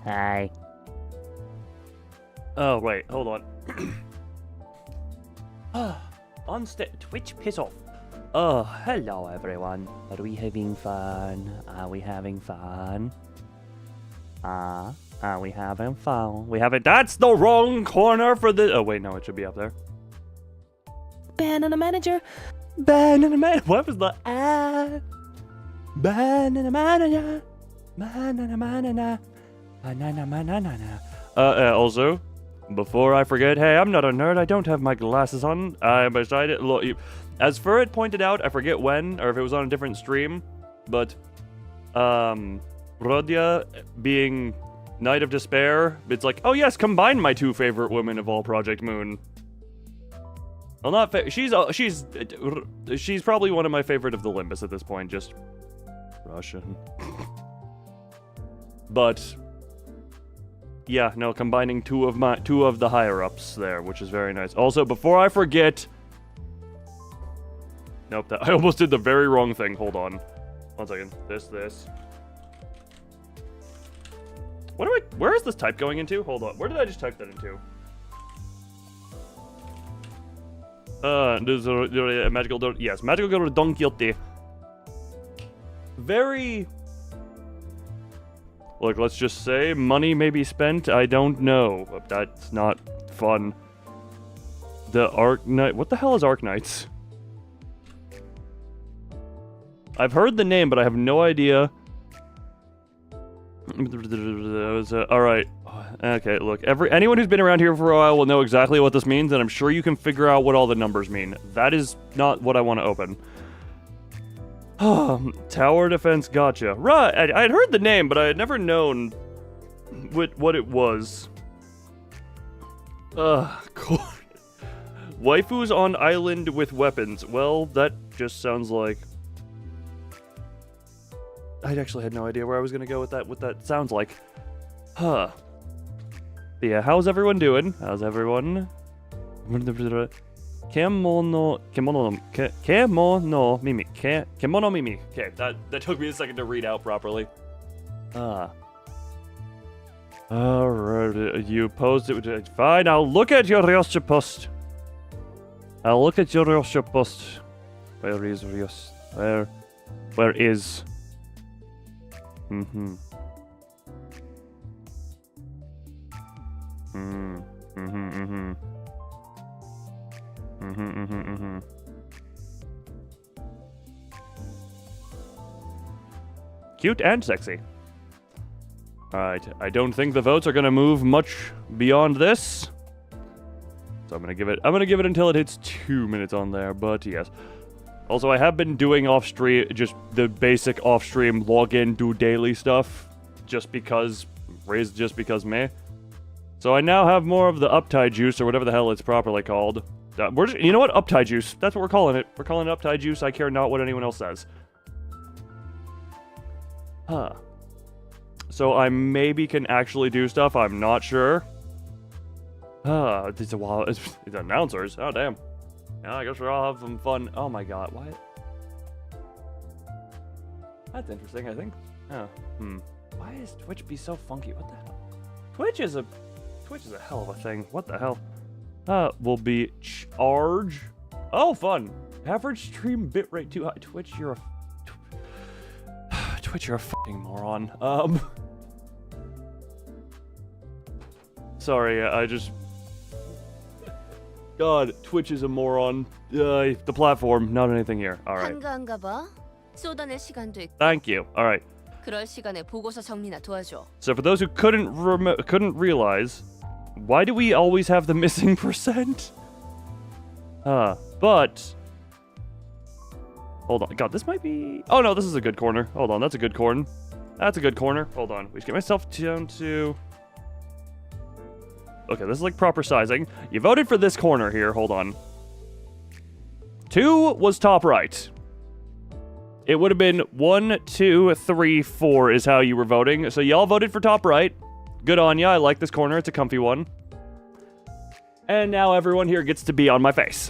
Hi. Oh, wait, hold on. Twitch, piss off. Oh, hello everyone. Are we having fun? Are we having fun? Are we having fun? We haven't. That's the wrong corner for the. Oh, wait, no, it should be up there. Banana manager. Banana man. What was the Banana manager. Banana banana. Banana banana. Also, before I forget, hey, I'm not a nerd. I don't have my glasses on. I decided. Look, as Furret pointed out, I forget when or if it was on a different stream, but Rodya being Knight of Despair, it's like, oh yes, combine my two favorite women of all Project Moon. Well, not she's probably one of my favorite of the Limbus at this point, just Russian. But yeah, no, combining two of the higher ups there, which is very nice. Also, before I forget, nope, I almost did the very wrong thing. Hold on, 1 second. This. Where is this type going into? Hold on. Where did I just type that into? Magical Don. Yes, Magical Don Quixote. Very. Look, let's just say money may be spent. I don't know. That's not fun. The Arc Knight. What the hell is Arc Knights? I've heard the name, but I have no idea. Alright. Okay, look. Anyone who's been around here for a while will know exactly what this means, and I'm sure you can figure out what all the numbers mean. That is not what I want to open. Tower defense, gotcha. Right, I'd heard the name, but I had never known what it was. Cool. Waifus on island with weapons. Well, that just sounds like... I actually had no idea where I was gonna go with that. What that sounds like. Huh. But yeah, how's everyone doing? How's everyone? Kemono mimi. Okay, that took me a second to read out properly. Alright, you posted it. Fine, I'll look at your Ryosha post. Where is Ryos? Where is? Cute and sexy. Alright, I don't think the votes are gonna move much beyond this. So I'm gonna give it until it hits 2 minutes on there, but yes. Also, I have been doing off-stream, just the basic off-stream login, do daily stuff, just because me. So I now have more of the uptide juice, or whatever the hell it's properly called. You know what? Uptide juice. That's what we're calling it. We're calling it uptide juice. I care not what anyone else says. Huh. So I maybe can actually do stuff. I'm not sure. It's a while. It's announcers. Oh, damn. Yeah, I guess we're all having fun. Oh my god, what? That's interesting, I think. Oh, Why is Twitch be so funky? What the hell? Twitch is a hell of a thing. What the hell? Will be charge. Oh, fun. Average stream bitrate too high. Twitch, you're a fucking moron. Sorry, I just... God, Twitch is a moron. The platform, not anything here. Alright. Thank you. Alright. So for those who couldn't realize, why do we always have the missing percent? But... Hold on. God, this might be... Oh no, this is a good corner. Hold on, that's a good corner. That's a good corner. Hold on. We should get myself down to... Okay, this is like proper sizing. You voted for this corner here. Hold on. 2 was top right. It would have been 1, 2, 3, 4 is how you were voting. So y'all voted for top right. Good on ya. I like this corner. It's a comfy one. And now everyone here gets to be on my face.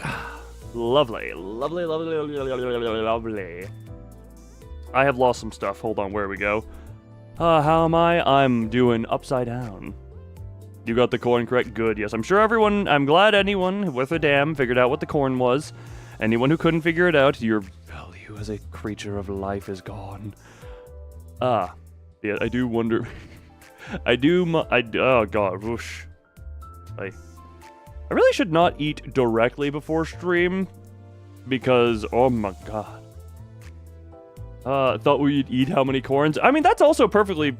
Lovely. Lovely, lovely, lovely, lovely. I have lost some stuff. Hold on. Where we go? How am I? I'm doing upside down. You got the corn correct? Good, yes. I'm glad anyone with a dam figured out what the corn was. Anyone who couldn't figure it out, your value as a creature of life is gone. Yeah, I do wonder. Oh god, whoosh. I really should not eat directly before stream, because, oh my god. Thought we'd eat how many corns? I mean, that's also perfectly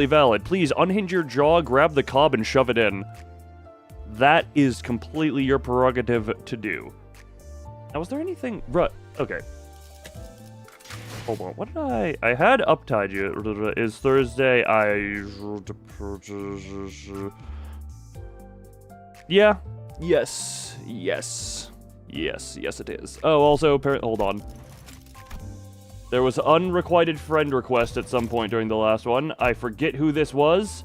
valid. Please, unhinge your jaw, grab the cob, and shove it in. That is completely your prerogative to do. Now, was there anything... Right, okay. Hold on, what did I had uptied you. Is Thursday, Yeah. Yes. Yes, it is. Oh, also, apparently... Hold on. There was an unrequited friend request at some point during the last one. I forget who this was.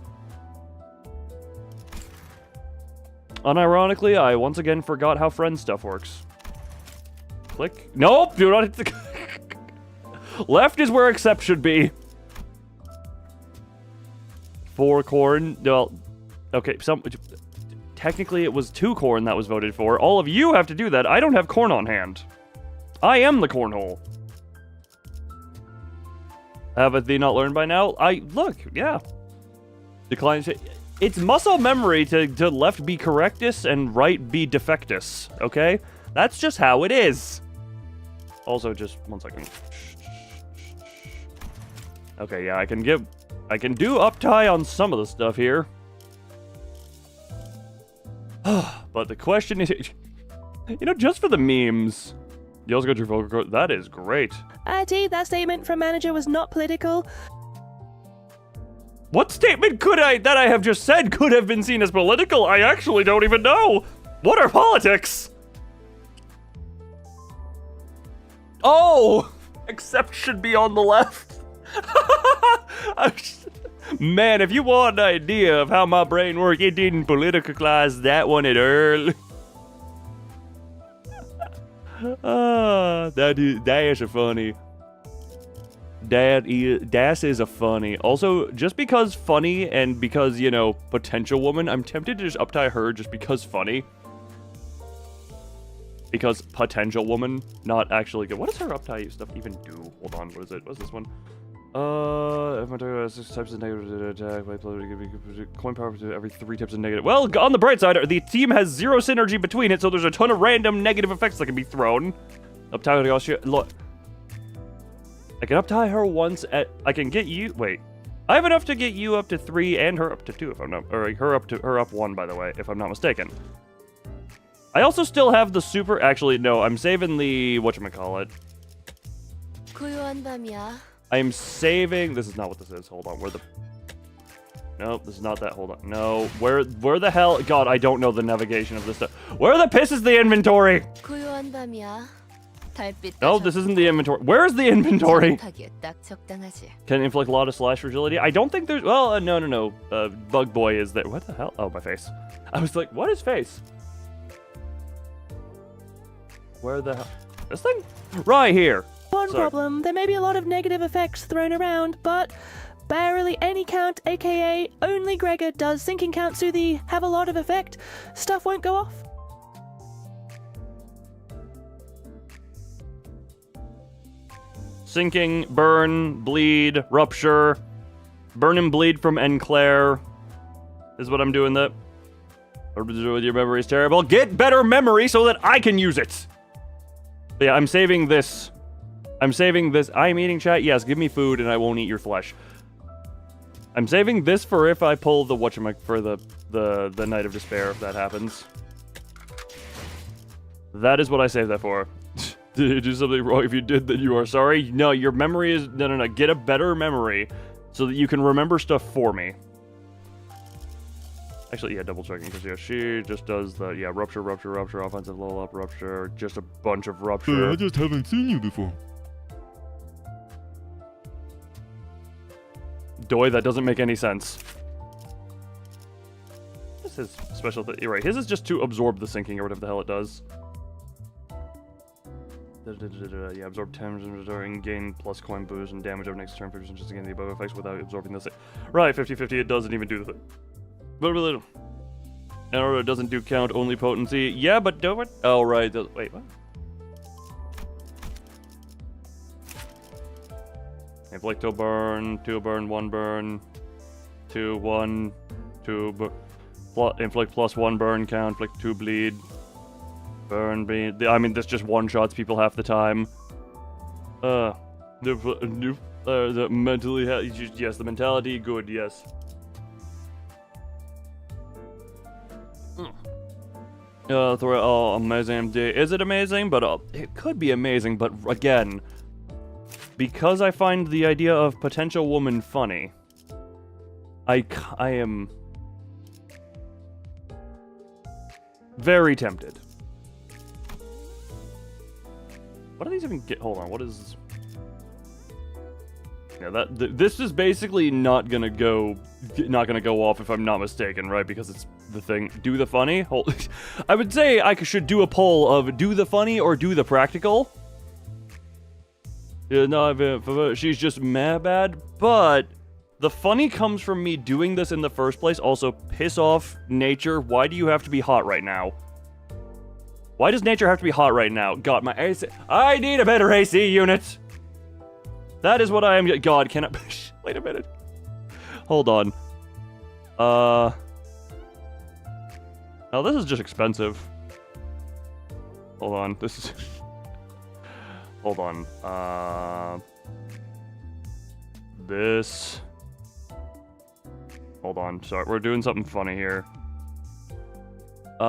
Unironically, I once again forgot how friend stuff works. Click. Nope, do not hit the... Left is where accept should be. 4 corn. Well, okay, technically it was 2 corn that was voted for. All of you have to do that. I don't have corn on hand. I am the cornhole. Have they not learned by now? Look, yeah. Decline. It's muscle memory to left be correctus and right be defectus, okay? That's just how it is. Also, just 1 second. Okay, yeah, I can do uptie on some of the stuff here. But the question is, just for the memes. You also got your vocal cord. That is great. T, that statement from manager was not political. What statement that I have just said could have been seen as political? I actually don't even know. What are politics? Oh, except should be on the left. Man, if you want an idea of how my brain works, it didn't politicalize that one at early. That is a funny. Das is a funny. Also, just because funny and because, potential woman, I'm tempted to just uptie her just because funny. Because potential woman, not actually good. What does her uptie stuff even do? Hold on, what is it? What's this one? If my target has 6 types of negative attack, my player give coin power to every 3 types of negative. Well, on the bright side, the team has 0 synergy between it, so there's a ton of random negative effects that can be thrown. Uptie, look. I can uptie her once at. I can get you. Wait, I have enough to get you up to 3 and her up to 2 if I'm not, or her up 1 by the way, if I'm not mistaken. I also still have the super. Actually, no, I'm saving the whatchamacallit. I'm saving. This is not what this is. Hold on. Nope, this is not that. Hold on. No. Where the hell? God, I don't know the navigation of this stuff. Where the piss is the inventory? No, this isn't the inventory. Where is the inventory? Can inflict a lot of slash fragility. I don't think there's. Well, no. Bug boy is there. What the hell? Oh, my face. I was like, what is face? Where the hell? This thing? Right here. One problem, there may be a lot of negative effects thrown around, but barely any count, aka only Gregor does sinking counts to the have a lot of effect. Stuff won't go off. Sinking, burn, bleed, rupture, burn and bleed from Enclair is what I'm doing that. Your memory is terrible. Get better memory so that I can use it. But yeah, I'm saving this. I'm eating chat. Yes, give me food and I won't eat your flesh. I'm saving this for if I pull the for the Night of Despair if that happens. That is what I saved that for. Did you do something wrong? If you did, then you are sorry. No, your memory is no. Get a better memory so that you can remember stuff for me. Actually, yeah, double checking because yeah, she just does the rupture, offensive level up, rupture, just a bunch of rupture. I just haven't seen you before. Doi, that doesn't make any sense. This is special. You're right. His is just to absorb the sinking or whatever the hell it does. Yeah, absorb 10 during gain plus coin boost and damage over next turn for just again the above effects without absorbing this. Right, 50-50, it doesn't even do the. But really, it doesn't do count, only potency. Yeah, but do it. Oh, right. Wait, what? Inflict 2 burn, 2 burn, 1 burn, 2, 1, 2 inflict plus 1 burn count, inflict 2 bleed. Burn, bleed. I mean, this just one-shots people half the time. The mentally, yes, the mentality, good, yes. Amazing. Is it amazing? But it could be amazing, but again, because I find the idea of potential woman funny, I am very tempted. What do these even get? Hold on, what is... Yeah, this is basically not gonna go off if I'm not mistaken, right? Because it's the thing. Do the funny? I would say I should do a poll of do the funny or do the practical. Yeah, no, she's just mad bad, but the funny comes from me doing this in the first place. Also, piss off nature. Why do you have to be hot right now? Why does nature have to be hot right now? God, my AC. I need a better AC unit. That is what I am. God, can I? Wait a minute. Hold on. Oh, this is just expensive. Hold on. This is. Hold on. This. Hold on. Sorry, we're doing something funny here. 10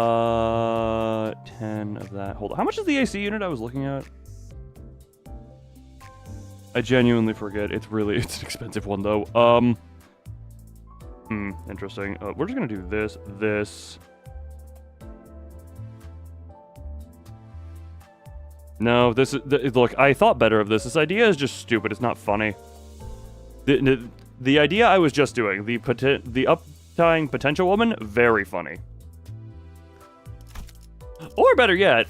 of that. Hold on. How much is the AC unit I was looking at? I genuinely forget. It's an expensive one though. Interesting. We're just gonna do this. No, this is... Look, I thought better of this. This idea is just stupid. It's not funny. The idea I was just doing, the uptying potential woman, very funny. Or better yet,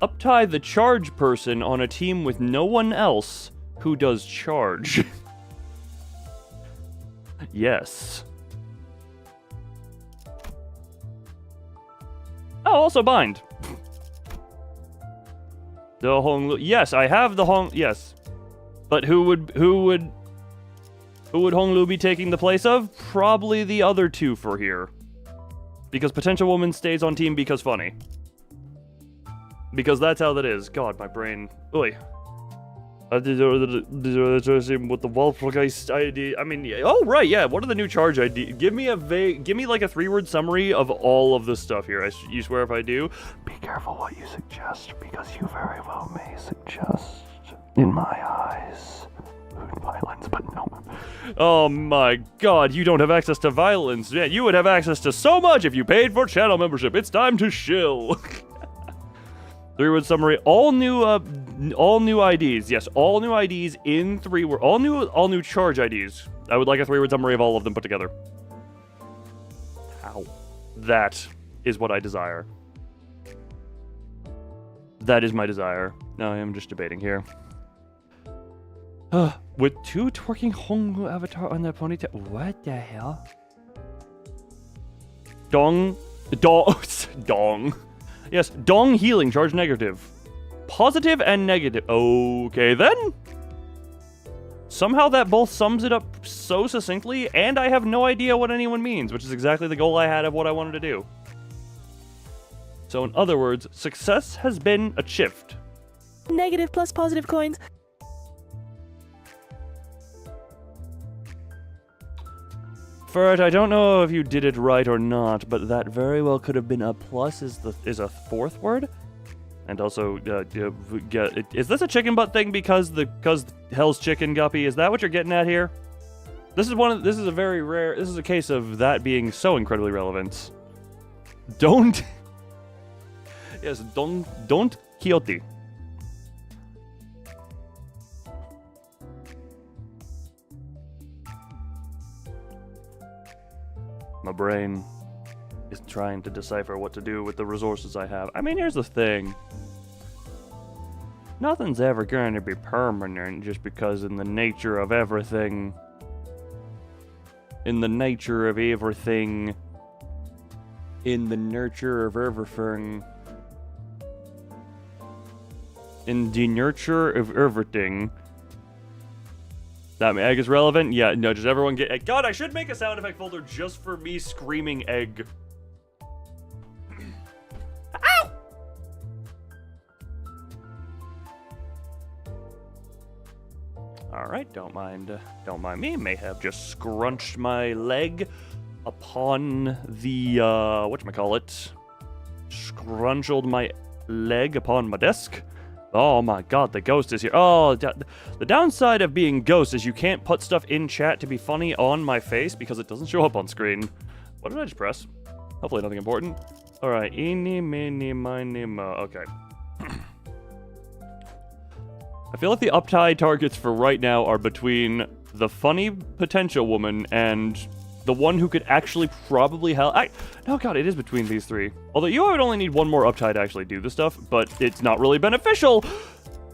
uptie the charge person on a team with no one else who does charge. Yes. Oh, also bind. The Hong... Yes, I have the Hong... Yes. But who would Hong Lu be taking the place of? Probably the other two for here. Because potential woman stays on team because funny. Because that's how that is. God, my brain. Oi. With the Wolfgeist ID. I mean, oh right, yeah. What are the new charge ID? Give me like a 3-word summary of all of this stuff here. You swear if I do. Be careful what you suggest, because you very well may suggest, in my eyes, violence, but no. Oh my God, you don't have access to violence. Yeah, you would have access to so much if you paid for channel membership. It's time to shill. 3-word summary. All new IDs. Yes, all new IDs in 3-word. All new charge IDs. I would like a 3-word summary of all of them put together. How? That is what I desire. That is my desire. No, I am just debating here. With 2 twerking Honglu avatar on their ponytail. What the hell? Dong. Yes, dong healing, charge negative. Positive and negative. Okay, then. Somehow that both sums it up so succinctly, and I have no idea what anyone means, which is exactly the goal I had of what I wanted to do. So in other words, success has been achieved. Negative plus positive coins. Fert, I don't know if you did it right or not, but that very well could have been a plus is a 4th word. And also, is this a chicken butt thing because Hell's Chicken Guppy? Is that what you're getting at here? This is a very rare, this is a case of that being so incredibly relevant. Don't. Yes, don't Quixote. My brain. is trying to decipher what to do with the resources I have. I mean, here's the thing. Nothing's ever going to be permanent just because in the nature of everything... In the nature of everything... In the nurture of everything... In the nurture of everything... That egg is relevant? Yeah, no, just everyone get egg. God, I should make a sound effect folder just for me screaming egg. Ow! Alright, don't mind me. May have just scrunched my leg upon the, whatchamacallit. Scrunched my leg upon my desk. Oh my god, the ghost is here. Oh, the downside of being ghost is you can't put stuff in chat to be funny on my face because it doesn't show up on screen. What did I just press? Hopefully nothing important. Alright, eeny, meeny, miny, mo. Okay. I feel like the uptie targets for right now are between the funny potential woman and the one who could actually probably help. Oh god, it is between these three. Although you would only need one more uptie to actually do this stuff, but it's not really beneficial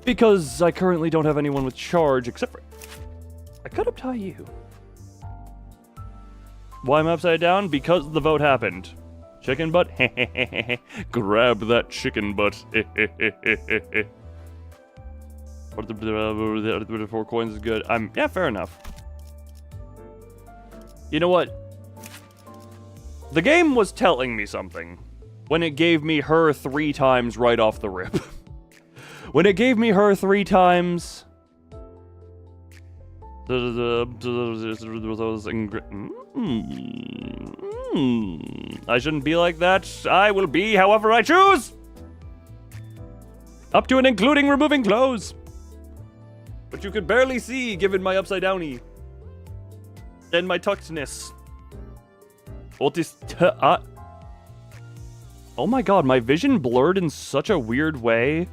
because I currently don't have anyone with charge except for... I could uptie you. Why am I upside down? Because the vote happened. Chicken butt? Grab that chicken butt. What the 4 coins is good. Yeah, fair enough. You know what? The game was telling me something when it gave me her 3 times right off the rip. When it gave me her 3 times... I shouldn't be like that. I will be however I choose! Up to and including removing clothes. But you could barely see given my upside downy. And my tuckedness. What is oh my god, my vision blurred in such a weird way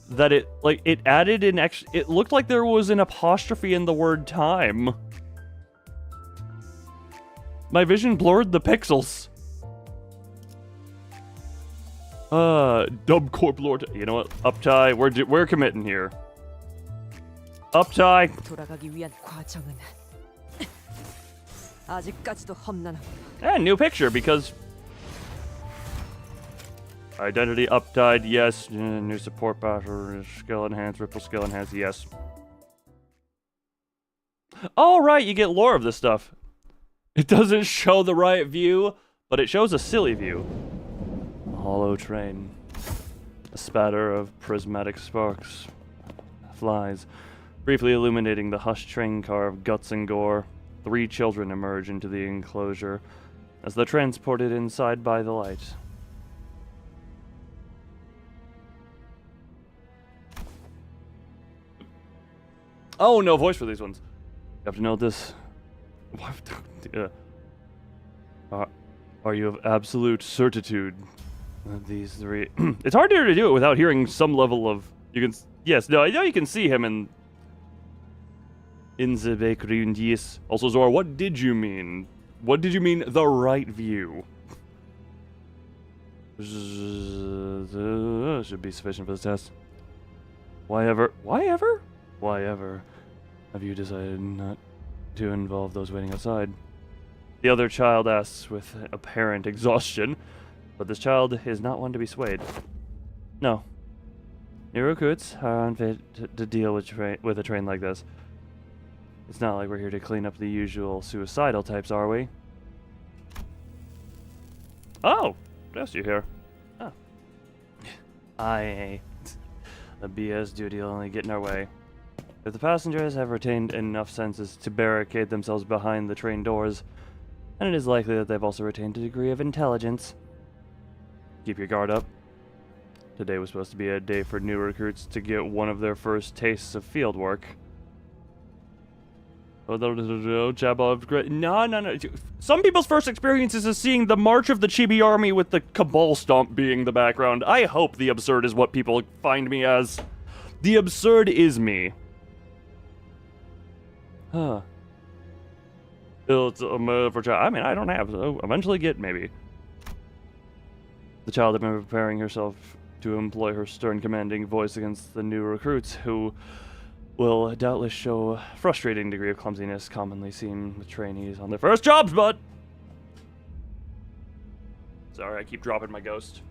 that it added an extra... It looked like there was an apostrophe in the word time. My vision blurred the pixels. Dubcorp Lord. You know what? Uptie. We're committing here. Uptie. And new picture because identity uptied, yes. New support pattern, skill enhance, ripple skill enhance, yes. All right, you get lore of this stuff. It doesn't show the right view, but it shows a silly view. A hollow train, a spatter of prismatic sparks flies, briefly illuminating the hushed train car of guts and gore. 3 children emerge into the enclosure as they're transported inside by the light. Oh, no voice for these ones. You have to know this. Are you of absolute certitude that these 3... It's harder to do it without hearing some level of... Yes, no, I know you can see him in the background, yes. Also, Zora, what did you mean? What did you mean, the right view? Should be sufficient for this test. Why ever have you decided not to involve those waiting outside? The other child asks with apparent exhaustion, but this child is not one to be swayed. No. New recruits are unfit to deal with a train like this. It's not like we're here to clean up the usual suicidal types, are we? Oh, yes, you here. Oh. The BS duty will only get in our way. If the passengers have retained enough senses to barricade themselves behind the train doors, then it is likely that they've also retained a degree of intelligence. Keep your guard up. Today was supposed to be a day for new recruits to get one of their first tastes of field work. No. Some people's first experiences is seeing the March of the Chibi Army with the Cabal Stomp being the background. I hope the absurd is what people find me as. The absurd is me. Huh. I mean, I don't have, so eventually get, maybe. The child had been preparing herself to employ her stern, commanding voice against the new recruits, who will doubtless show a frustrating degree of clumsiness commonly seen with trainees on their first jobs, but... Sorry, I keep dropping my ghost.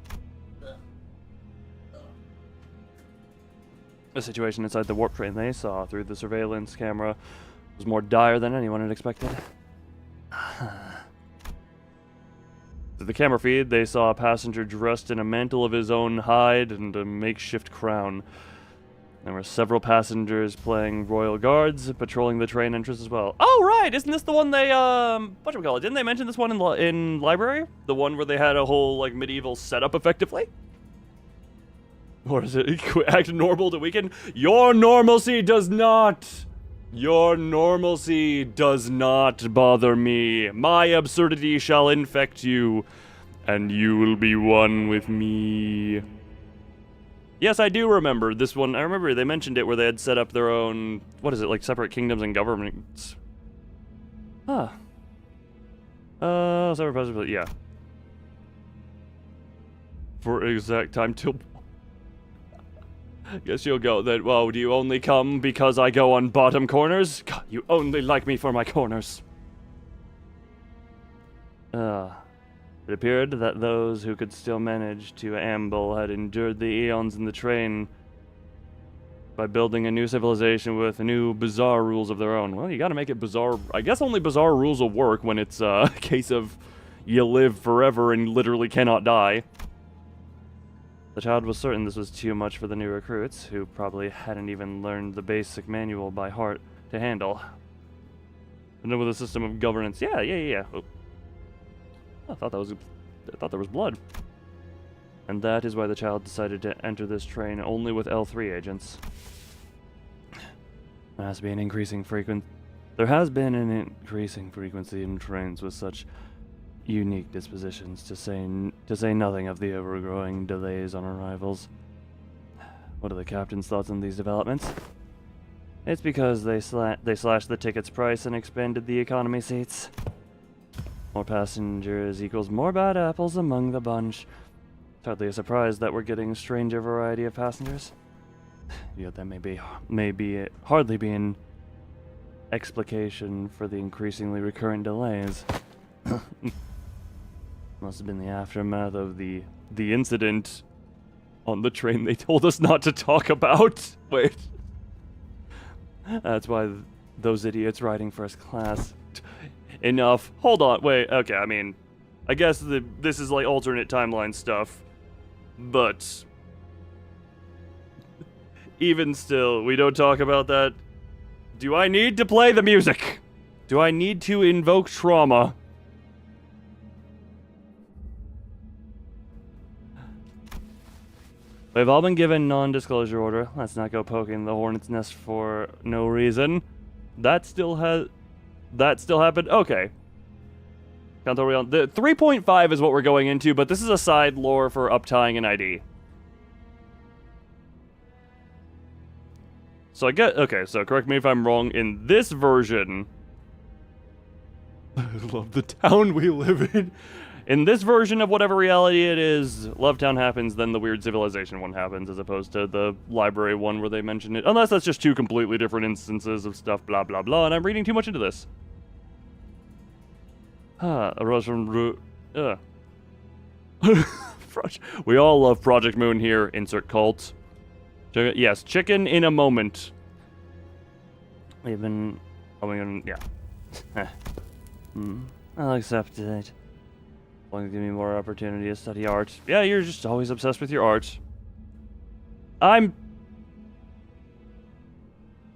The situation inside the warp train they saw through the surveillance camera was more dire than anyone had expected. Through the camera feed, they saw a passenger dressed in a mantle of his own hide and a makeshift crown. There were several passengers playing royal guards, patrolling the train entrance as well. Oh, right! Isn't this the one they, whatchamacallit? Didn't they mention this one in library? The one where they had a whole, like, medieval setup, effectively? Or is it act normal to weaken? Your normalcy does not! Your normalcy does not bother me. My absurdity shall infect you, and you will be one with me. Yes, I do remember this one. I remember they mentioned it where they had set up their own, what is it, like separate kingdoms and governments. Huh. Separate president, yeah. For exact time till... Guess you'll go then. Well, do you only come because I go on bottom corners? God, you only like me for my corners. It appeared that those who could still manage to amble had endured the eons in the train by building a new civilization with new bizarre rules of their own. Well, you gotta make it bizarre. I guess only bizarre rules will work when it's a case of you live forever and literally cannot die. The child was certain this was too much for the new recruits, who probably hadn't even learned the basic manual by heart to handle. And with a system of governance, yeah. Oh. I thought there was blood. And that is why the child decided to enter this train only with L3 agents. There has been an increasing frequency in trains with such unique dispositions, to say nothing of the ever-growing delays on arrivals. What are the captain's thoughts on these developments? It's because they slashed the ticket's price and expanded the economy seats. More passengers equals more bad apples among the bunch. It's hardly a surprise that we're getting a stranger variety of passengers. Yet that may hardly be an explication for the increasingly recurrent delays. Must have been the aftermath of the incident on the train they told us not to talk about. Wait. That's why those idiots riding first class. Enough. Hold on. Wait. Okay, I mean, I guess this is like alternate timeline stuff. But even still, we don't talk about that. Do I need to play the music? Do I need to invoke trauma? We've all been given non-disclosure order. Let's not go poking the hornet's nest for no reason. That still happened? Okay. Canto, the 3.5 is what we're going into, but this is a side lore for uptying an ID. So okay, so correct me if I'm wrong, in this version... I love the town we live in. In this version of whatever reality it is, Lovetown happens, then the weird civilization one happens, as opposed to the library one where they mention it. Unless that's just two completely different instances of stuff, blah, blah, blah, and I'm reading too much into this. Arose from... We all love Project Moon here, insert cult. Yes, chicken in a moment. Even... yeah. I'll accept it. Give me more opportunity to study art. Yeah, you're just always obsessed with your art.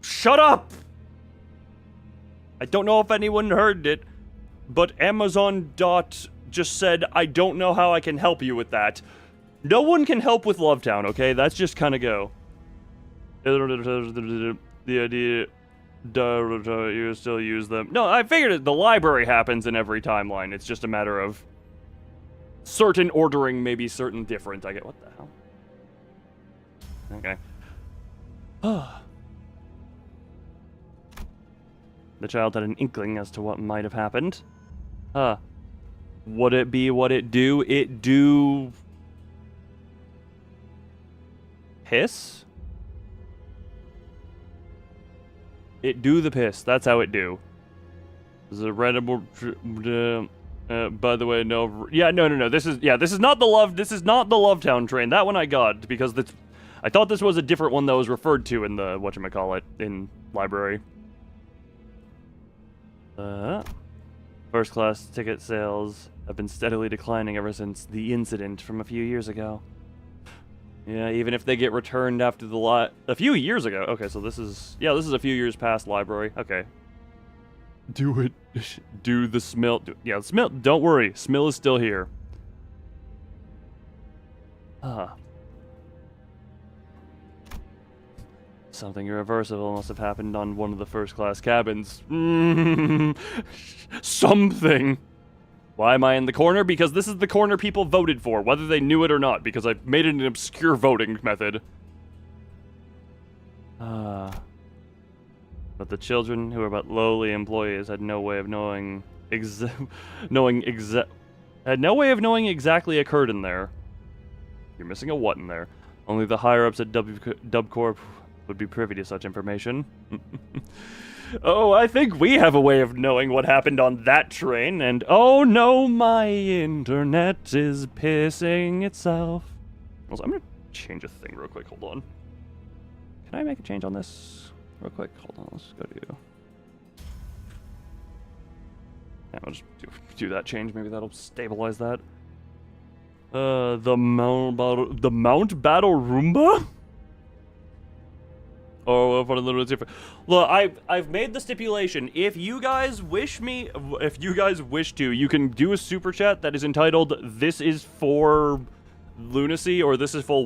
Shut up! I don't know if anyone heard it, but Amazon just said, I don't know how I can help you with that. No one can help with Lovetown, okay? That's just kind of go. The idea... you still use them. No, I figured it. The library happens in every timeline. It's just a matter of... certain ordering, maybe certain different. I get, what the hell? Okay. The child had an inkling as to what might have happened. Would it be what it do? It do piss? It do the piss. That's how it do. This is a random. By the way, no. Yeah, no. This is not the love. This is not the Lovetown train. That one I got because I thought this was a different one that was referred to in the whatchamacallit in library. First class ticket sales have been steadily declining ever since the incident from a few years ago. Yeah, even if they get returned after a few years ago. Okay, so this is a few years past library. Okay. Do it. Do the smell. Yeah, smell. Don't worry. Smell is still here. Something irreversible must have happened on one of the first class cabins. Something. Why am I in the corner? Because this is the corner people voted for, whether they knew it or not, because I've made it an obscure voting method. But the children who are but lowly employees had no way of knowing exactly occurred in there. You're missing a what in there. Only the higher-ups at Dubcorp would be privy to such information. Oh, I think we have a way of knowing what happened on that train, and oh no, my internet is pissing itself. Also, I'm gonna change a thing real quick, hold on. Can I make a change on this real quick? Hold on, let's go to... Yeah, I'll just do that change, maybe that'll stabilize that. The Mount Battle Roomba? Oh, for a little bit different. Look, I've made the stipulation. If you guys wish to, you can do a super chat that is entitled "This is for lunacy" or "This is for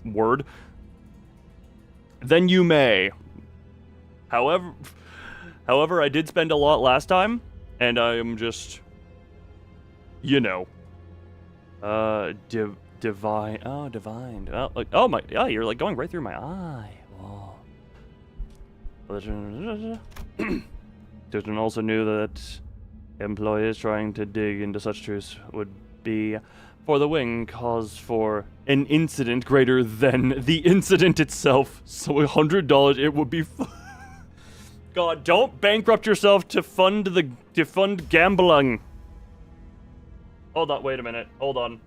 word." Then you may. However, I did spend a lot last time, and I am just, you know, divine. Oh, divine. Oh, like, oh my. Oh, you're like going right through my eye. Whoa. Children also knew that employees trying to dig into such truths would be, for the wing, cause for an incident greater than the incident itself. So $100, it would be. God, don't bankrupt yourself to fund gambling. Hold on. Wait a minute. Hold on.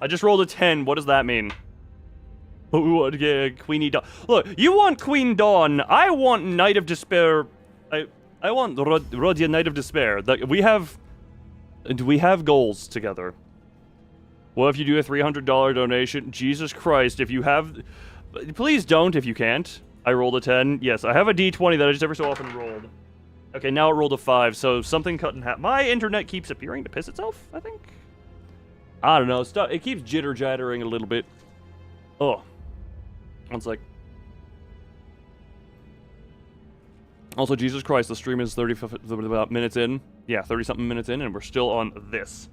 I just rolled a 10. What does that mean? Oh, yeah, Queenie Dawn. Look, you want Queen Dawn. I want Knight of Despair. I want Rodia Knight of Despair. We have goals together. What if you do a $300 donation? Jesus Christ, if you have... Please don't if you can't. I rolled a 10. Yes, I have a D20 that I just ever so often rolled. Okay, now it rolled a 5, so something cut in half. My internet keeps appearing to piss itself, I think. I don't know. It keeps jitter-jattering a little bit. Oh. One sec. Also, Jesus Christ, the stream is 30 minutes in. Yeah, 30-something minutes in, and we're still on this.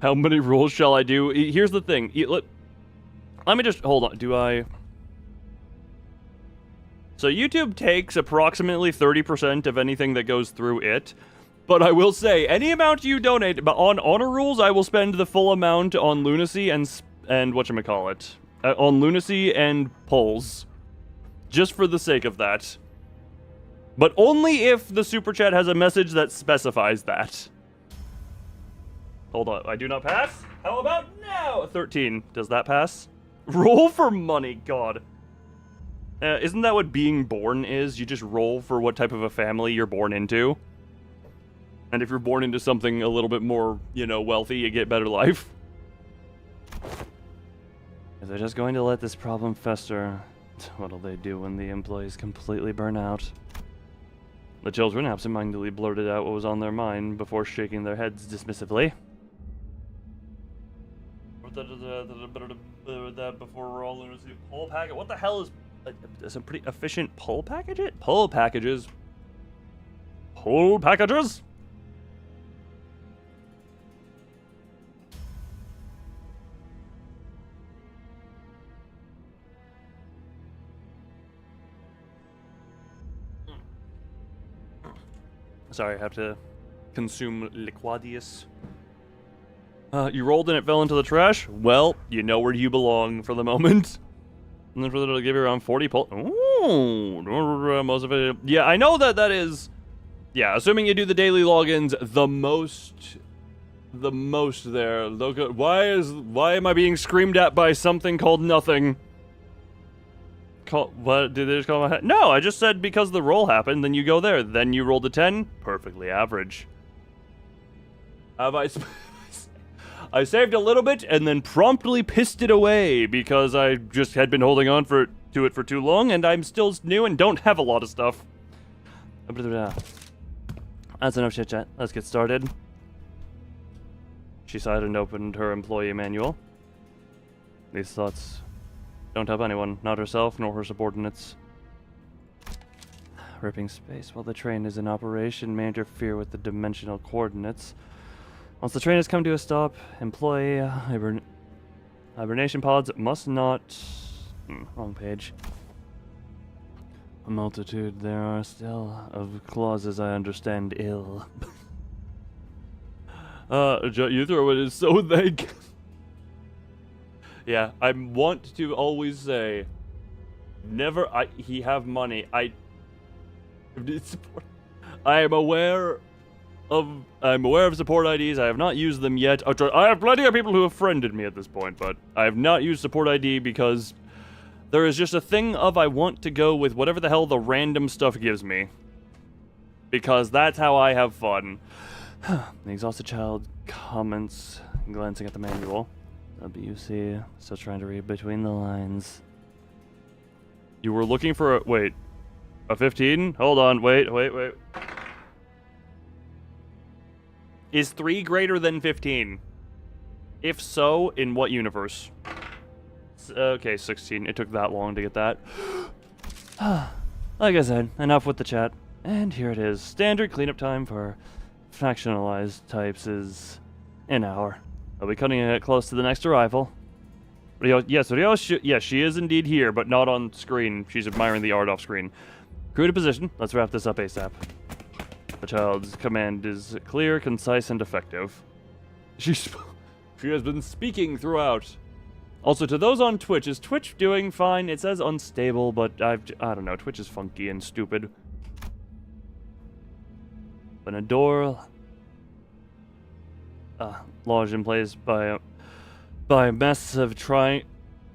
How many rolls shall I do? Here's the thing. Let me just... Hold on. Do I... So YouTube takes approximately 30% of anything that goes through it. But I will say, any amount you donate, but on honor rules, I will spend the full amount on lunacy and whatchamacallit. On lunacy and polls. Just for the sake of that. But only if the super chat has a message that specifies that. Hold on, I do not pass? How about now? 13, does that pass? Roll for money, God. Isn't that what being born is? You just roll for what type of a family you're born into. And if you're born into something a little bit more, you know, wealthy, you get better life. If they're just going to let this problem fester, what'll they do when the employees completely burn out? The children absentmindedly blurted out what was on their mind before shaking their heads dismissively. Before we're all lunacy poll packet. What the hell is some pretty efficient poll package? Poll packages. Poll packages. Sorry, I have to consume Liquadius. You rolled and it fell into the trash? Well, you know where you belong for the moment. And then for it'll give you around 40 Ooh, most of it. Yeah, I know that is. Yeah, assuming you do the daily logins, the most there. Look at why am I being screamed at by something called nothing? What did they just call my head? No, I just said because the roll happened, then you go there. Then you rolled a 10, perfectly average. Have I saved a little bit and then promptly pissed it away because I just had been holding on to it for too long, and I'm still new and don't have a lot of stuff. That's enough chit chat. Let's get started. She sighed and opened her employee manual. These thoughts don't help anyone, not herself nor her subordinates. Ripping space while the train is in operation may interfere with the dimensional coordinates. Once the train has come to a stop, employee hibernation pods must not... wrong page. A multitude there are still of clauses I understand ill. You throw it is so vague. Yeah, I want to always say, never, he have money, I am aware of support IDs. I have not used them yet. I have plenty of people who have friended me at this point, but I have not used support ID because there is just a thing of I want to go with whatever the hell the random stuff gives me. Because that's how I have fun. The exhausted child comments, glancing at the manual. WC, still trying to read between the lines. You were looking for a 15? Hold on, wait. Is 3 greater than 15? If so, in what universe? Okay, 16. It took that long to get that. Like I said, enough with the chat. And here it is. Standard cleanup time for factionalized types is an hour. I'll be cutting it close to the next arrival. Yes, she is indeed here, but not on screen. She's admiring the art off screen. Crew to position. Let's wrap this up ASAP. The child's command is clear, concise, and effective. She has been speaking throughout. Also, to those on Twitch, is Twitch doing fine? It says unstable, but I don't know. Twitch is funky and stupid. Open a door. Lodged in place by a mess of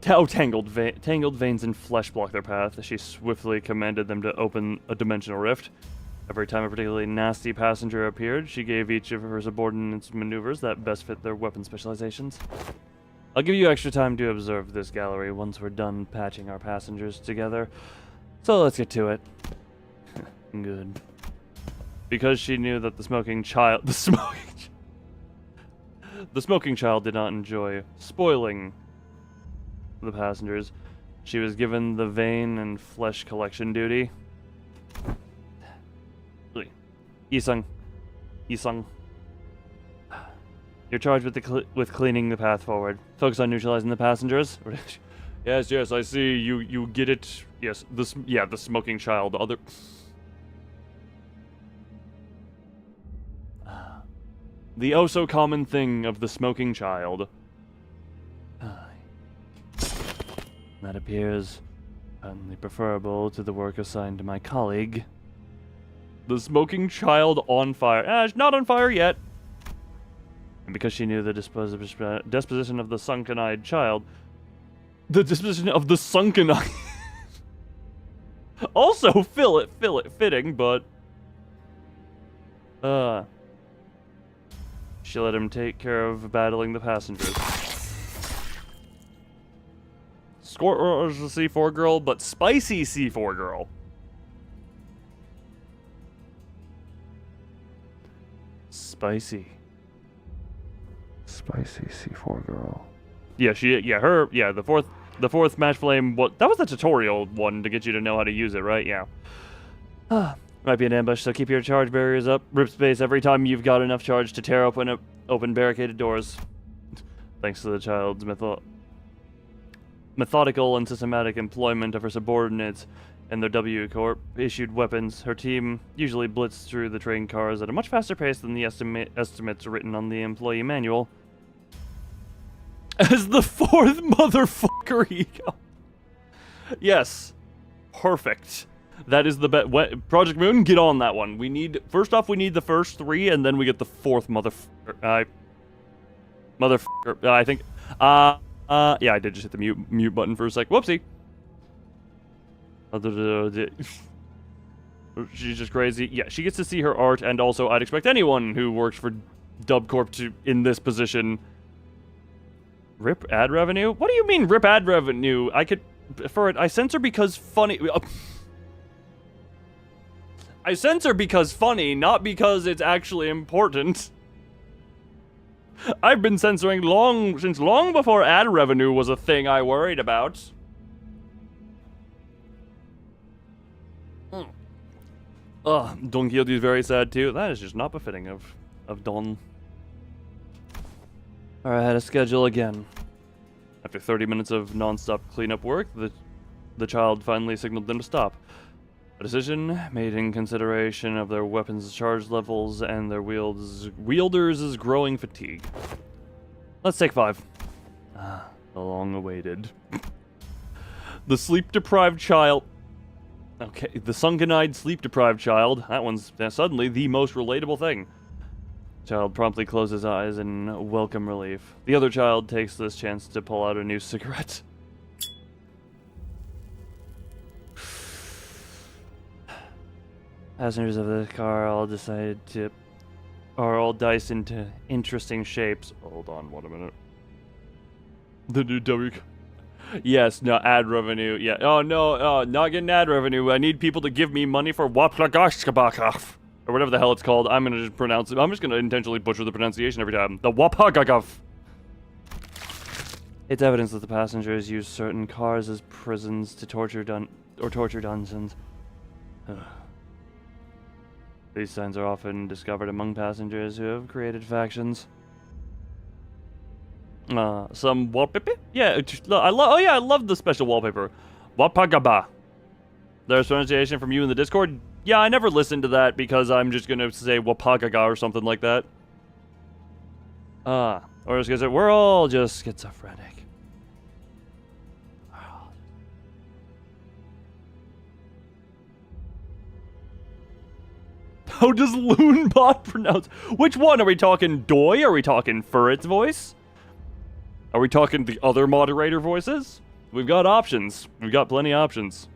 tangled veins and flesh block their path. She swiftly commanded them to open a dimensional rift. Every time a particularly nasty passenger appeared, she gave each of her subordinates maneuvers that best fit their weapon specializations. I'll give you extra time to observe this gallery once we're done patching our passengers together. So let's get to it. Good. Because she knew that the smoking child did not enjoy spoiling the passengers, she was given the vein and flesh collection duty. Isung. You're charged with cleaning the path forward. Focus on neutralizing the passengers. Yes, I see. You get it. Yes, the smoking child. The oh so common thing of the smoking child. That appears only preferable to the work assigned to my colleague. The smoking child on fire. She's not on fire yet. And because she knew the disposition of the sunken-eyed child... The disposition of the sunken-eyed... Also, fitting, but... She let him take care of battling the passengers. Scorch the C4 girl, but spicy C4 girl. Spicy C4 girl. The fourth match flame. That was the tutorial one to get you to know how to use it, right? Yeah. Might be an ambush, so keep your charge barriers up. Rip space every time you've got enough charge to tear open barricaded doors. Thanks to the child's methodical and systematic employment of her subordinates and their W Corp issued weapons, her team usually blitzed through the train cars at a much faster pace than the estimates written on the employee manual. as the fourth motherfucker ego. Yes. Perfect. That is the best. Project Moon, get on that one. We need, first off, we need the first 3, and then we get the fourth motherfucker. I think. Yeah, I did just hit the mute button for a sec. Whoopsie. She's just crazy. Yeah, she gets to see her art, and also I'd expect anyone who works for Dubcorp to, in this position, rip ad revenue? What do you mean rip ad revenue? I censor because funny. I censor because funny, not because it's actually important. I've been censoring since long before ad revenue was a thing I worried about. Don Quixote is very sad too. That is just not befitting of Don. Alright, I had a schedule again. After 30 minutes of non-stop cleanup work, the child finally signaled them to stop. A decision made in consideration of their weapons' charge levels and their wielders' growing fatigue. Let's take 5. The long-awaited. The sleep-deprived child. Okay, the sunken-eyed, sleep-deprived child. That one's suddenly the most relatable thing. Child promptly closes eyes in welcome relief. The other child takes this chance to pull out a new cigarette. Passengers of the car are all diced into interesting shapes. Hold on, wait a minute. The new W. Yes, no, ad revenue. Yeah. Oh, no, not getting ad revenue. I need people to give me money for Waplagashkabakov. Or whatever the hell it's called. I'm going to just pronounce it. I'm just going to intentionally butcher the pronunciation every time. The Wapagagov. It's evidence that the passengers use certain cars as prisons to torture dungeons. These signs are often discovered among passengers who have created factions. Some wallpaper? Yeah, I love the special wallpaper. Wapagaba. There's pronunciation from you in the Discord? Yeah, I never listened to that because I'm just gonna say Wapagaga or something like that. Or just because we're all just schizophrenic. How does Loonbot pronounce? Which one? Are we talking Doi? Are we talking Furret's voice? Are we talking the other moderator voices? We've got options. We've got plenty of options.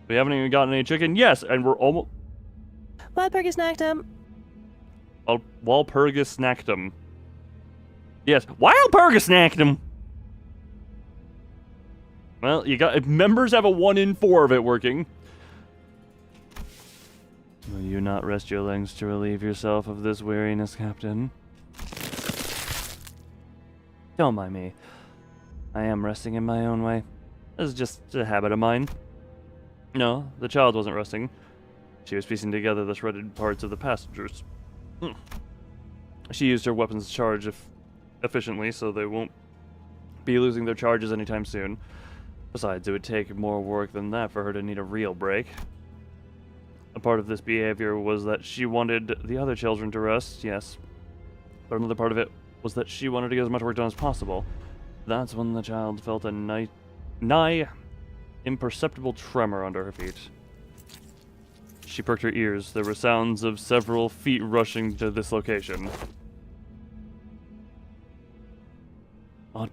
We haven't even gotten any chicken. Yes, and we're almost... Walpurgis snacked him. Walpurgis snacked him. Yes, Walpurgis snacked him. Well, members have a 1 in 4 of it working. Will you not rest your legs to relieve yourself of this weariness, Captain? Don't mind me. I am resting in my own way. This is just a habit of mine. No, the child wasn't resting. She was piecing together the shredded parts of the passengers. She used her weapons charge efficiently, so they won't be losing their charges anytime soon. Besides, it would take more work than that for her to need a real break. A part of this behavior was that she wanted the other children to rest, yes. But another part of it was that she wanted to get as much work done as possible. That's when the child felt a nigh imperceptible tremor under her feet. She perked her ears. There were sounds of several feet rushing to this location. Odd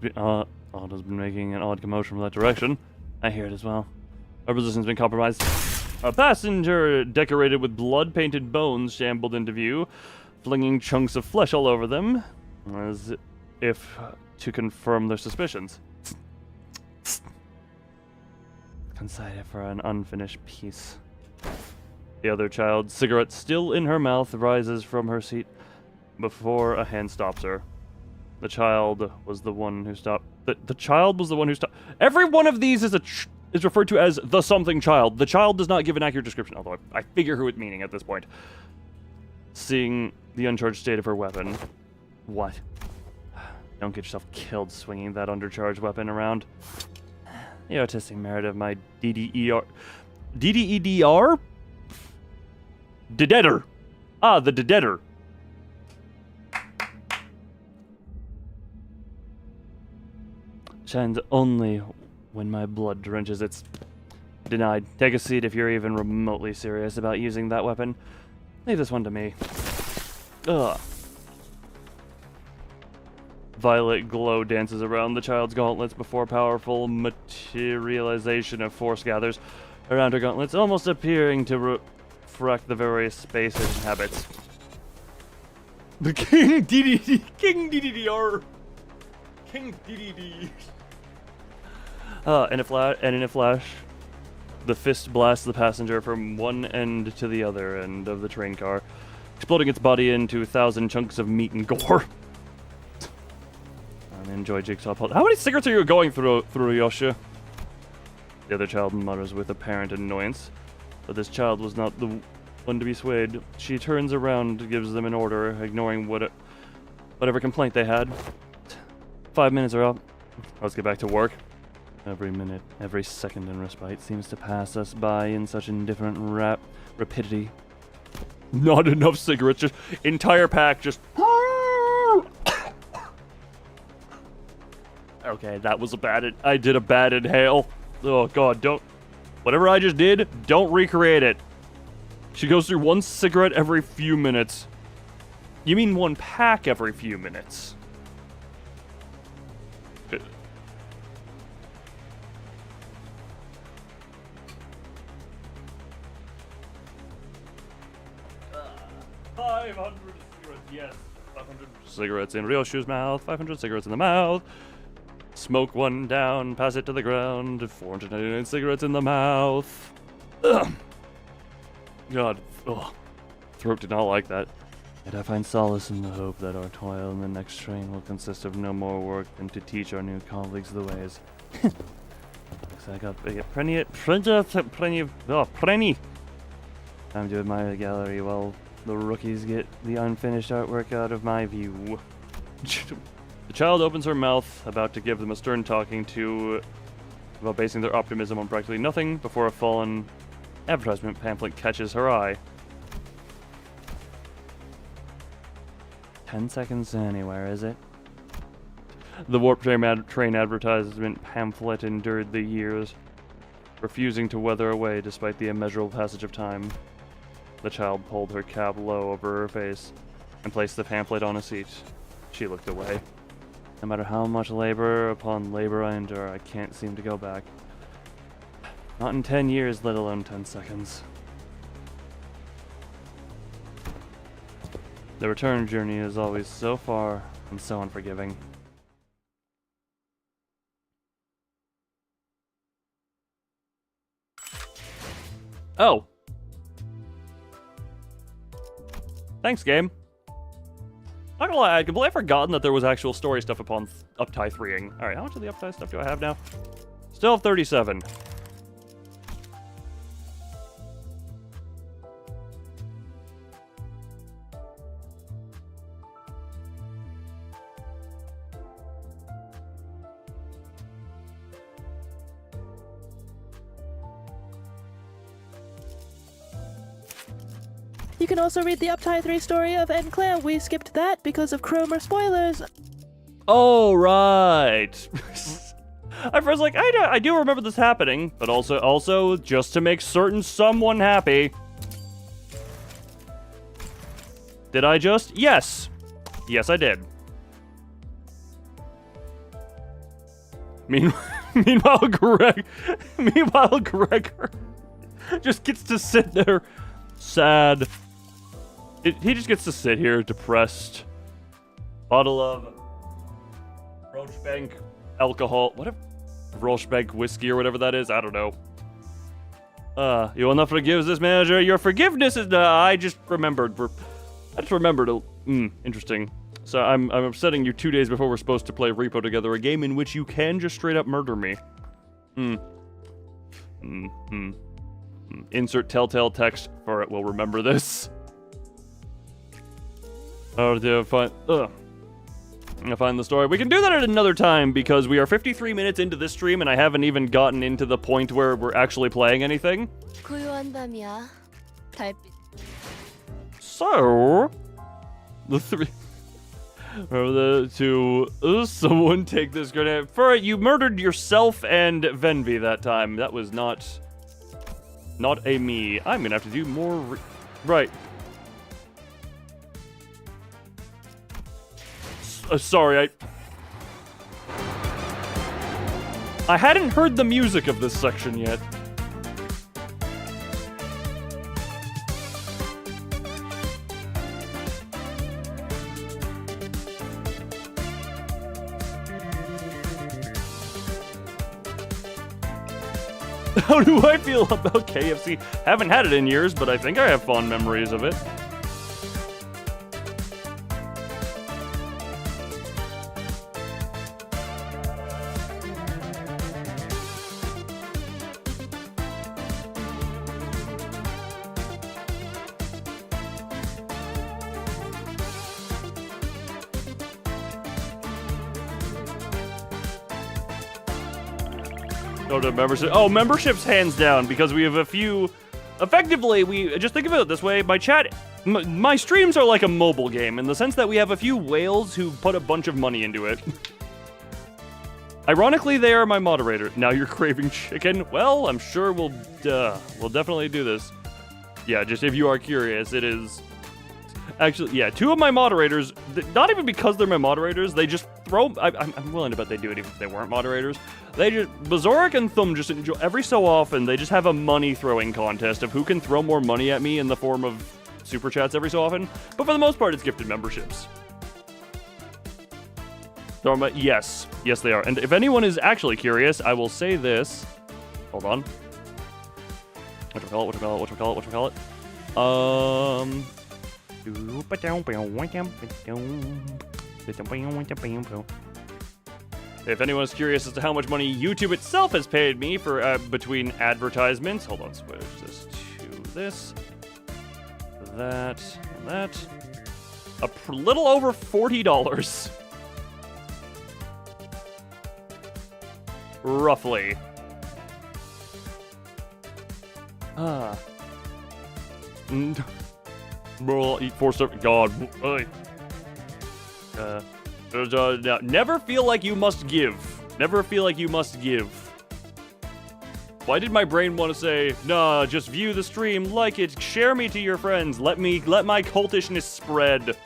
has been making an odd commotion from that direction. I hear it as well. Our position's been compromised. A passenger decorated with blood-painted bones shambled into view, flinging chunks of flesh all over them, as if to confirm their suspicions. Consider for an unfinished piece. The other child, cigarette still in her mouth, rises from her seat before a hand stops her. The child was the one who stopped. The child was the one who stopped. Every one of these is referred to as the something child. The child does not give an accurate description, although I figure who it's meaning at this point. Seeing the uncharged state of her weapon. What? Don't get yourself killed swinging that undercharged weapon around. The artistic merit of my DDER... DDEDR? Dedetter. Ah, the Dedetter. shines only when my blood drenches its... Denied. Take a seat if you're even remotely serious about using that weapon. Leave this one to me. Ugh. Violet glow dances around the child's gauntlets before powerful materialization of force gathers around her gauntlets, almost appearing to reflect the various space it inhabits. The King DDD. King DDDR. King DDD. In a flash, the fist blasts the passenger from one end to the other end of the train car, exploding its body into 1,000 chunks of meat and gore. Enjoy Jigsaw puzzle. How many cigarettes are you going through, Yoshi? The other child mutters with apparent annoyance, but this child was not the one to be swayed. She turns around, gives them an order, ignoring whatever complaint they had. 5 minutes are up. Let's get back to work. Every minute, every second in respite seems to pass us by in such indifferent rapidity. Not enough cigarettes, just entire pack, just... Okay, that was a bad... I did a bad inhale. Oh, God, don't... Whatever I just did, don't recreate it. She goes through one cigarette every few minutes. You mean one pack every few minutes? Uh, 500 cigarettes, yes. 500 cigarettes in Ryoshu's mouth, 500 cigarettes in the mouth. Smoke one down, pass it to the ground, 499 cigarettes in the mouth. Ugh. God, ugh. Throat did not like that. Yet I find solace in the hope that our toil in the next train will consist of no more work than to teach our new colleagues the ways. Looks like I'll get plenty. Time to admire the gallery while the rookies get the unfinished artwork out of my view. The child opens her mouth, about to give them a stern talking to about basing their optimism on practically nothing before a fallen advertisement pamphlet catches her eye. 10 seconds anywhere, is it? The warp train advertisement pamphlet endured the years, refusing to weather away despite the immeasurable passage of time. The child pulled her cap low over her face and placed the pamphlet on a seat. She looked away. No matter how much labor upon labor I endure, I can't seem to go back. Not in 10 years, let alone 10 seconds. The return journey is always so far and so unforgiving. Oh! Thanks, game. Not gonna lie, I'd completely forgotten that there was actual story stuff upon uptie 3ing. Alright, how much of the uptie stuff do I have now? Still have 37. You can also read the Uptie 3 story of Ed Claire. We skipped that because of Cromer spoilers. Oh, right. I was like, I do remember this happening, but also just to make certain someone happy. Did I just? Yes. Yes, I did. Meanwhile, Gregor just gets to sit there sad. He just gets to sit here depressed. Bottle of Rochebank alcohol. Whatever. Rochebank whiskey or whatever that is. I don't know. You will not forgive this manager. Your forgiveness is... I just remembered. Interesting. So I'm upsetting you 2 days before we're supposed to play Repo together, a game in which you can just straight up murder me. Insert telltale text for it. We'll remember this. Oh, do I find... I find the story. We can do that at another time because we are 53 minutes into this stream and I haven't even gotten into the point where we're actually playing anything. So, the someone take this grenade. You murdered yourself and Venvi that time. That was not a me. I'm gonna have to do more. Right. Sorry, I hadn't heard the music of this section yet. How do I feel about KFC? Haven't had it in years, but I think I have fond memories of it. Go to membership. Oh, memberships hands down, because we have a few. Effectively, we just think of it this way. My streams are like a mobile game in the sense that we have a few whales who put a bunch of money into it. Ironically, they are my moderator. Now you're craving chicken? Well, I'm sure we'll definitely do this. Yeah, just if you are curious, it is. Actually, yeah, two of my moderators, not even because they're my moderators, they just throw. I'm willing to bet they do it even if they weren't moderators. They just, Bazorik and Thumb just enjoy, every so often, they just have a money throwing contest of who can throw more money at me in the form of super chats every so often. But for the most part, it's gifted memberships. Yes, they are. And if anyone is actually curious, I will say this. Hold on. Whatchamacallit? If anyone's curious as to how much money YouTube itself has paid me for between advertisements, hold on, switch this to this, that, and that. A little over $40. Roughly. Bro, eat 4 stuff. God. Now, never feel like you must give. Never feel like you must give. Why did my brain want to say, nah, just view the stream, like it, share me to your friends, let my cultishness spread.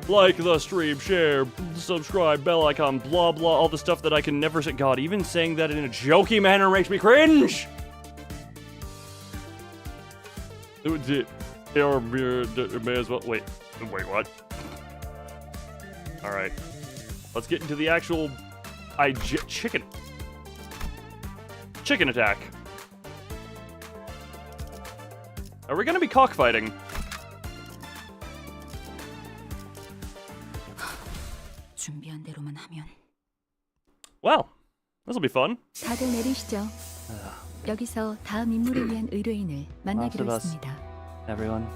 Like the stream, share, subscribe, bell icon, blah blah, all the stuff that I can never say. God, even saying that in a jokey manner makes me cringe! Or may as well, wait, what? Alright. Let's get into the actual chicken attack. Are we gonna be cockfighting? 준비한 대로만 하면. Well, this'll be fun. 다들 내리시죠. 여기서 다음 임무를 위한 의뢰인을 만나기로 했습니다. Everyone,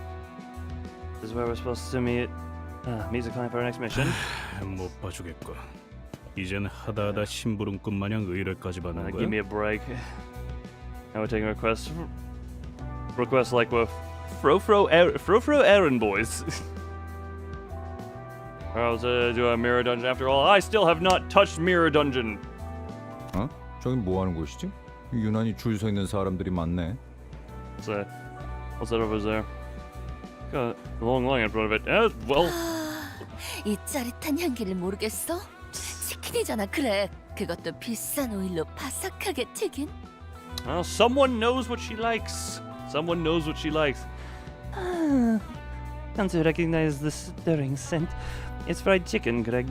this is where we're supposed to meet the client for our next mission. 못 봐주겠고. 이젠 하다하다 심부름꾼 마냥 의뢰까지 받는 거야. Give me a break. Now we're taking requests like we're Frofro errand boys. I'll do a mirror dungeon after all. I still have not touched mirror dungeon. 어? 저긴 뭐 하는 곳이지? 유난히 줄 서 있는 사람들이 많네. What's that over there? Got a long line in front of it. Well. 이 짜릿한 향기를 모르겠어? 치킨이잖아. 그래. 그것도 비싼 오일로 바삭하게 튀긴. Well, someone knows what she likes. Someone knows what she likes. Can't you recognize the stirring scent? It's fried chicken, Greg.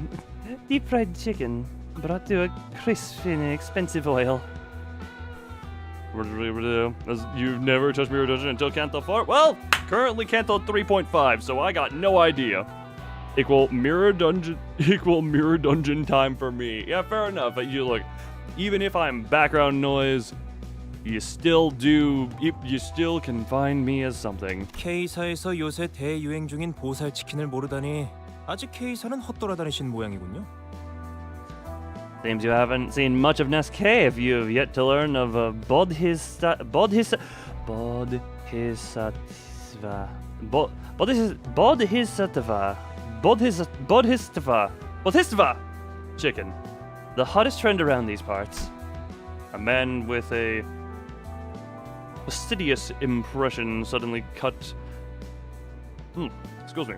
Deep fried chicken, brought to a crisp in expensive oil. You've never touched Mirror Dungeon until Canto 4? Well, currently Canto 3.5, so I got no idea. Equal Mirror Dungeon time for me. Yeah, fair enough. You look, even if I'm background noise, you still can find me as something. K사에서 요새 대유행 중인 보살 치킨을 모르다니 아직 K사는 헛돌아다니신 모양이군요. Seems you haven't seen much of Nescafe if you have yet to learn of Bodhisattva. Bodhisattva chicken. The hottest trend around these parts. A man with a fastidious impression suddenly cut... excuse me.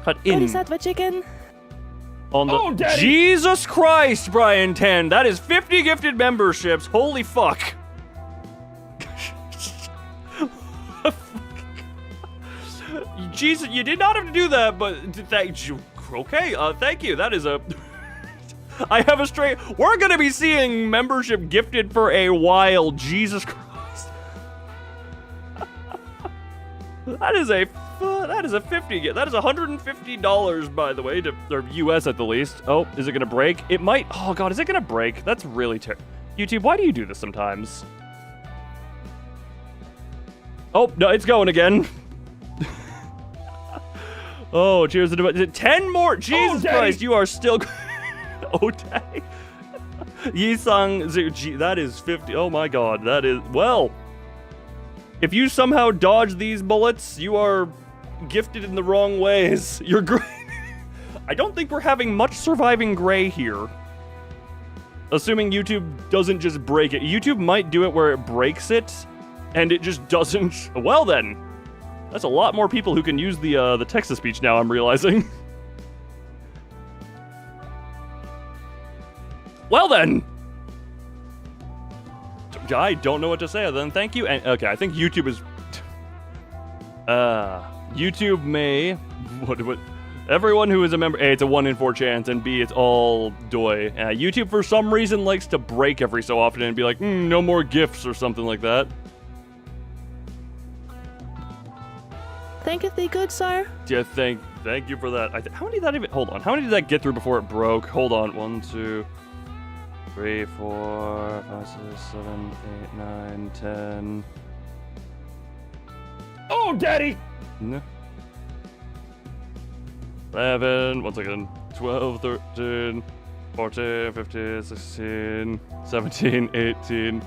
Cut in Bodhisattva chicken. on the... Jesus Christ, Brian 10. That is 50 gifted memberships. Holy fuck. Jesus, you did not have to do that, but thank you. Okay, thank you. That is a... I have a straight... We're gonna be seeing membership gifted for a while. Jesus Christ. That is a 50... That is $150, by the way, or US at the least. Oh, is it gonna break? It might... Oh, God, is it gonna break? That's really terrible. YouTube, why do you do this sometimes? Oh, no, it's going again. Oh, cheers to 10 more. Jesus Christ, you are still... Oh, dang. Yisang, that is 50. Oh my God, that is... Well, if you somehow dodge these bullets, you are gifted in the wrong ways. You're gray. I don't think we're having much surviving gray here. Assuming YouTube doesn't just break it. YouTube might do it where it breaks it, and it just doesn't... Well then, that's a lot more people who can use the text-to-speech now, I'm realizing. Well then! I don't know what to say other than thank you. And okay, I think YouTube is... YouTube may... What? Everyone who is a member... A, it's a 1 in 4 chance, and B, it's all doi. YouTube, for some reason, likes to break every so often and be like, no more gifts or something like that. Thinketh thee good, sire? Yeah, thank you for that. How many did that even... Hold on. How many did that get through before it broke? Hold on. 1, 2... 3, 4, 5, 6, 7, 8, 9, 10. Oh, daddy! No. 11, 1 second. 12, 13, 14, 15, 16, 17, 18,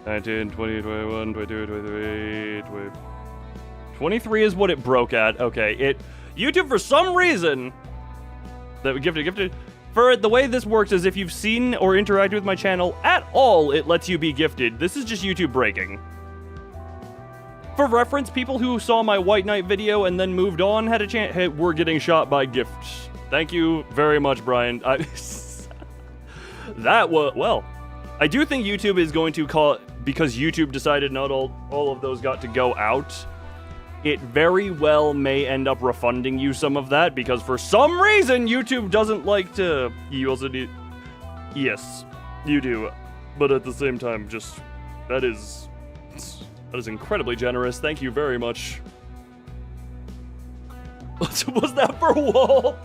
19, 20, 21, 22, 23, 23 is what it broke at. Okay, YouTube, for some reason, that we gifted. For the way this works is if you've seen or interacted with my channel at all, it lets you be gifted. This is just YouTube breaking. For reference, people who saw my White Knight video and then moved on had a chance. Hey, we're getting shot by gifts. Thank you very much, Brian. That was... Well, I do think YouTube is going to call it... Because YouTube decided not all of those got to go out, it very well may end up refunding you some of that, because for some reason YouTube doesn't like to... You also need... Yes, you do. But at the same time, just... That is incredibly generous. Thank you very much. Was that for Walt?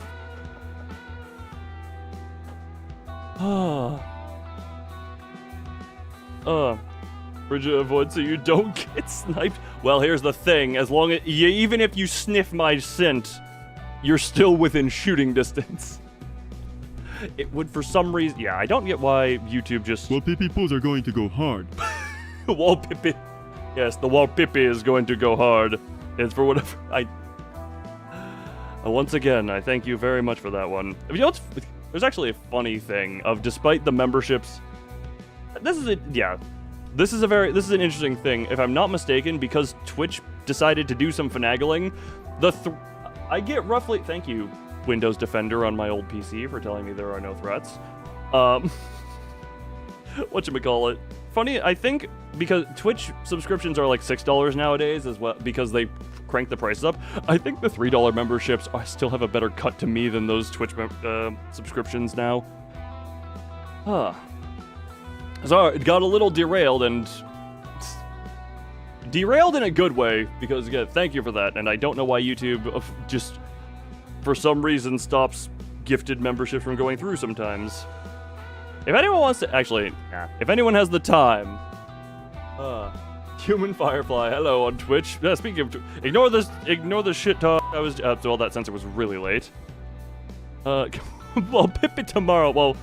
Bridget, avoid so you don't get sniped. Well, here's the thing. As long as... even if you sniff my scent, you're still within shooting distance. It would, for some reason... Yeah, I don't get why YouTube just... Well, Pippi pulls are going to go hard. Wall Pippi. Yes, the Wall Pippi is going to go hard. It's for whatever... Once again, I thank you very much for that one. You know, there's actually a funny thing of, despite the memberships... This is an interesting thing. If I'm not mistaken, because Twitch decided to do some finagling, I get roughly... Thank you, Windows Defender on my old PC, for telling me there are no threats. Whatchamacallit. Funny, I think, because Twitch subscriptions are like $6 nowadays as well, because they crank the prices up. I think the $3 memberships still have a better cut to me than those Twitch subscriptions now. So it got a little derailed, and derailed in a good way, because again, thank you for that. And I don't know why YouTube just, for some reason, stops gifted memberships from going through sometimes. If anyone wants to, actually, if anyone has the time, Human Firefly, hello on Twitch. Speaking of, ignore the shit talk. I was, well, that sensor was really late. Well, Pippi tomorrow. Well.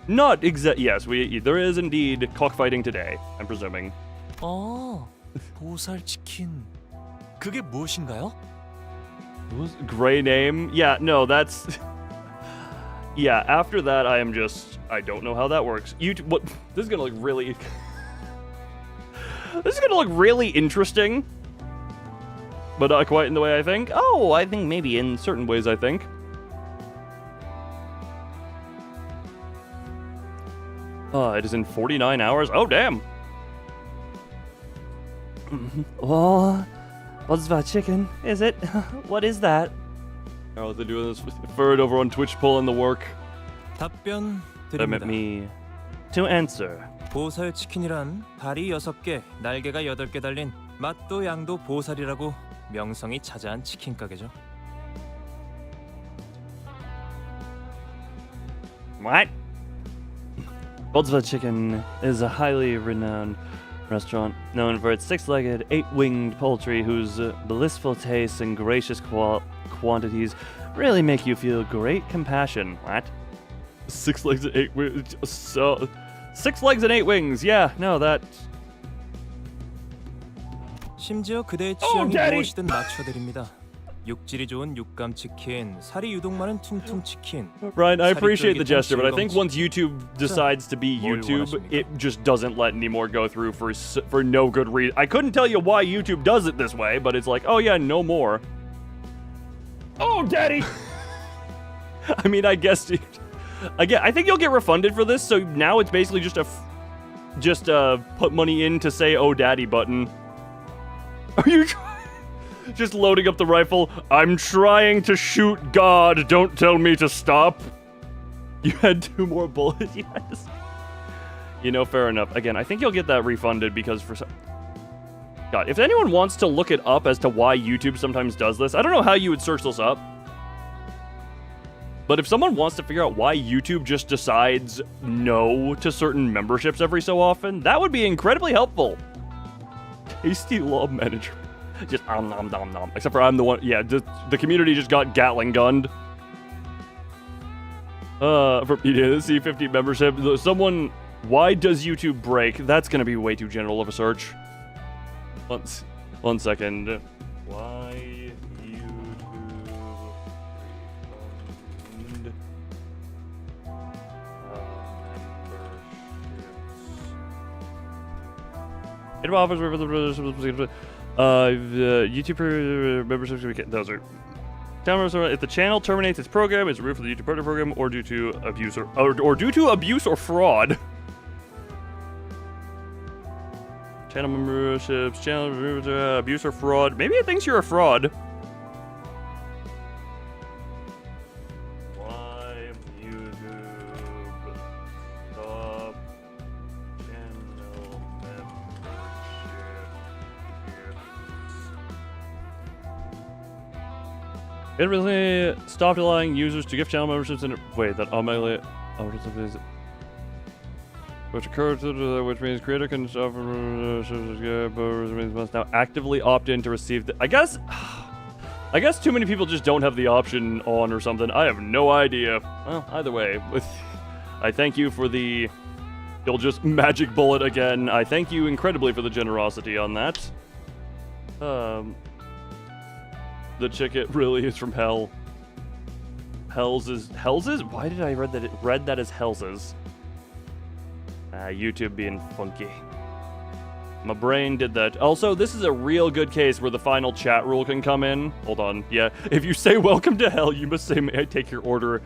Not exact. Yes, there is indeed cockfighting today, I'm presuming. 보살 치킨. 그게 무엇인가요? Gray name? Yeah, no, that's... Yeah, after that, I don't know how that works. YouTube, what? This is gonna look really... This is gonna look really interesting. But not quite in the way I think. Oh, I think maybe in certain ways, I think. It is in 49 hours. Oh, damn. Oh, what's that chicken? Is it? What is that? Oh, they're doing this for it over on Twitch, pulling the work. 답변 Permit 드립니다. me to answer. 보살 치킨이란 다리 6개, 날개가 8개 달린 맛도 양도 보살이라고 명성이 자자한 치킨 가게죠. What? Boltzva Chicken is a highly renowned restaurant known for its six-legged, eight-winged poultry whose blissful taste and gracious quantities really make you feel great compassion. What? 6 legs and 8 wings. So, 6 legs and 8 wings. Yeah, no, that. 심지어 그대의 Oh, 취향이 daddy! 무엇이든 맞춰드립니다. 육질이 좋은 육감 치킨, 살이 유독 많은 퉁퉁 치킨. Ryan, I 살이 appreciate the 쫄깃한 gesture, but I think 질감치. once YouTube decides to be 뭘 YouTube, 원하십니까? it just doesn't let anymore go through for no good reason. I couldn't tell you why YouTube does it this way, but it's like, oh yeah, no more. Oh, daddy! I mean, I guess... Again, I think you'll get refunded for this, so now it's basically just put money in to say, oh, daddy button. Are you just loading up the rifle? I'm trying to shoot God. Don't tell me to stop. You had 2 more bullets. Yes. You know, fair enough. Again, I think you'll get that refunded because for some... God, if anyone wants to look it up as to why YouTube sometimes does this, I don't know how you would search this up. But if someone wants to figure out why YouTube just decides no to certain memberships every so often, that would be incredibly helpful. Tasty law manager. Just nom nom nom. Except for I'm the one, yeah, the community just got Gatling gunned. For C50 membership, someone, why does YouTube break? That's gonna be way too general of a search. One second. Why YouTube refund memberships? It offers YouTuber memberships. Those are. If the channel terminates its program, is removed from the YouTube partner program, or due to abuse or due to abuse or fraud. Channel memberships, channel abuse or fraud. Maybe it thinks you're a fraud. Why YouTube stop channel membership? It really stopped allowing users to gift channel memberships and wait, that automatically which occurs, which means creator can must now actively opt in to receive the, I guess too many people just don't have the option on or something. I have no idea. Well, either way, I thank you for the, you'll just magic bullet again. I thank you incredibly for the generosity on that. The chick, it really is from hell. Hells's? Why did I read that as Hells's? YouTube being funky. My brain did that. Also, this is a real good case where the final chat rule can come in. Hold on. Yeah, if you say welcome to hell, you must say, may I take your order.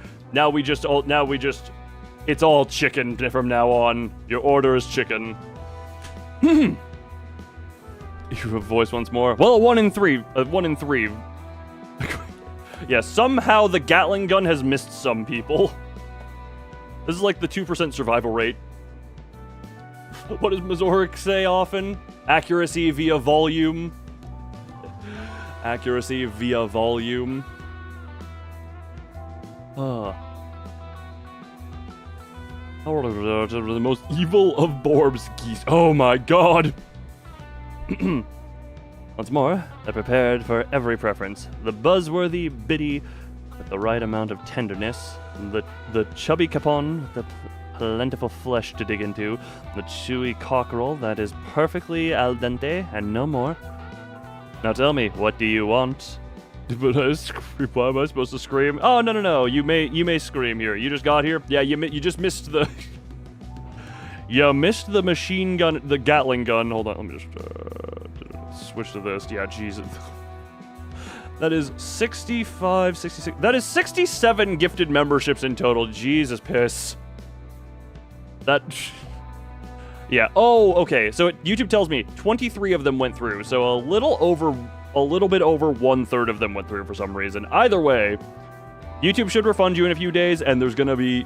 It's all chicken from now on. Your order is chicken. You have a voice once more. Well, a 1 in 3. Yeah, somehow the Gatling gun has missed some people. This is like the 2% survival rate. What does Mazoric say often? Accuracy via volume. Accuracy via volume. The most evil of Borb's geese. Oh my god! Once more, they're prepared for every preference. The buzzworthy biddy with the right amount of tenderness. The chubby capon with the plentiful flesh to dig into. The chewy cockerel that is perfectly al dente and no more. Now tell me, what do you want? But why am I supposed to scream? Oh, no. You may scream here. You just got here? Yeah, you just missed the... You missed the machine gun, the Gatling gun. Hold on, let me just switch to this. Yeah, Jesus. That is 65, 66. That is 67 gifted memberships in total. Jesus piss. That... Yeah. Oh, okay. So YouTube tells me 23 of them went through. So a little bit over 1/3 of them went through for some reason. Either way, YouTube should refund you in a few days, and there's gonna be...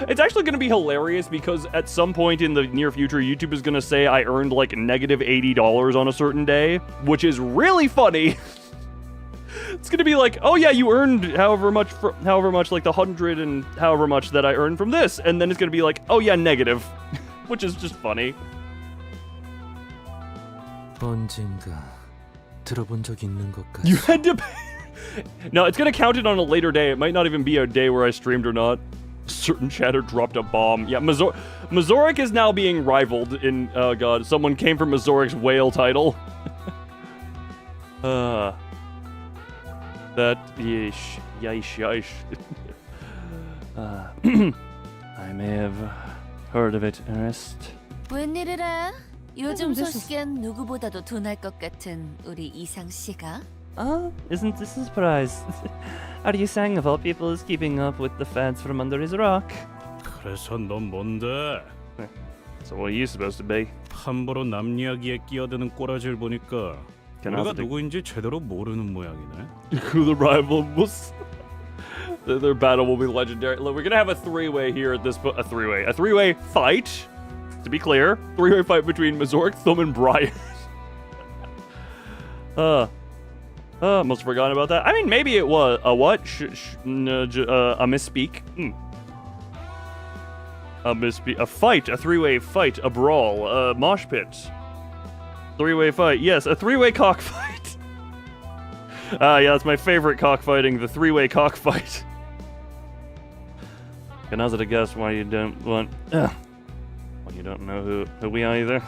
It's actually gonna be hilarious because at some point in the near future, YouTube is gonna say I earned like negative $80 on a certain day, which is really funny. It's gonna be like, oh yeah, you earned however much, like the 100 and however much that I earned from this, and then it's gonna be like, oh yeah, negative, which is just funny. 언젠가 들어본 적 있는 것 같아. You had to pay. No, it's gonna count it on a later day. It might not even be a day where I streamed or not. Certain chatter dropped a bomb. Yeah, Mazoric is now being rivaled in. Oh god, someone came from Mazoric's whale title. That yeesh. I may have heard of it, Ernest. 웬일이래? 요즘 소식엔 누구보다도 둔할 것 같은 우리 이상 씨가? Isn't this a surprise? Are you saying of all people is keeping up with the fads from under his rock? 그래서 넌 뭔데? So what are you supposed to be? 함부로 남 이야기에 끼어드는 꼬라지를 보니까 우리가 누구인지 제대로 모르는 모양이네. Who the rival was? Their battle will be legendary. Look, we're gonna have a three-way here at this point. A three-way fight. To be clear, three-way fight between Mazoric, Thumb, and Brian. Must have forgotten about that. I mean, maybe it was a what? A misspeak. A fight, a three-way fight, a brawl, a mosh pit. Three-way fight. Yes, a three-way cockfight. Yeah, that's my favorite cockfighting, the three-way cockfight. Can I hazard a guess why you don't want... Well, you don't know who we are either.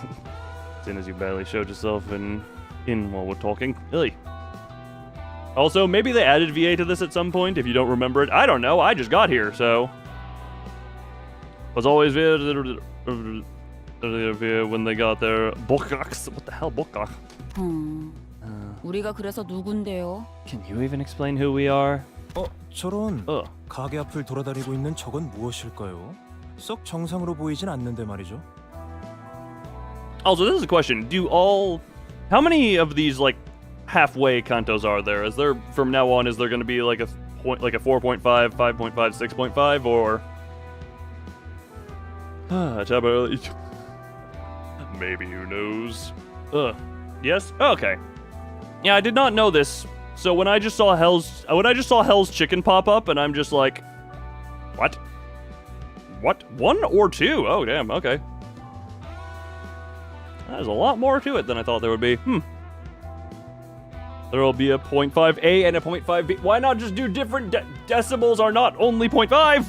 Seeing as you barely showed yourself in while we're talking. Really. Also, maybe they added VA to this at some point, if you don't remember it. I don't know, I just got here, so... Was always VA when they got their... Bokaks? What the hell, Bokak? 우리가 그래서 누군데요? Can you even explain who we are? 저런 가게 앞을 돌아다니고 있는 저건 무엇일까요? 썩 정상으로 보이진 않는데 말이죠. Also, this is a question. How many of these, like, halfway Cantos are there? Is there, from now on, is there going to be, like, a 4.5, 5.5, 6.5, or... Maybe, who knows? Yes? Okay. Yeah, I did not know this. So when I just saw Hell's Chicken pop up, and I'm just like, what? What? 1 or 2? Oh, damn, okay. There's a lot more to it than I thought there would be. There'll be a 0.5A and a 0.5B. Why not just do different decibels are not only 0.5?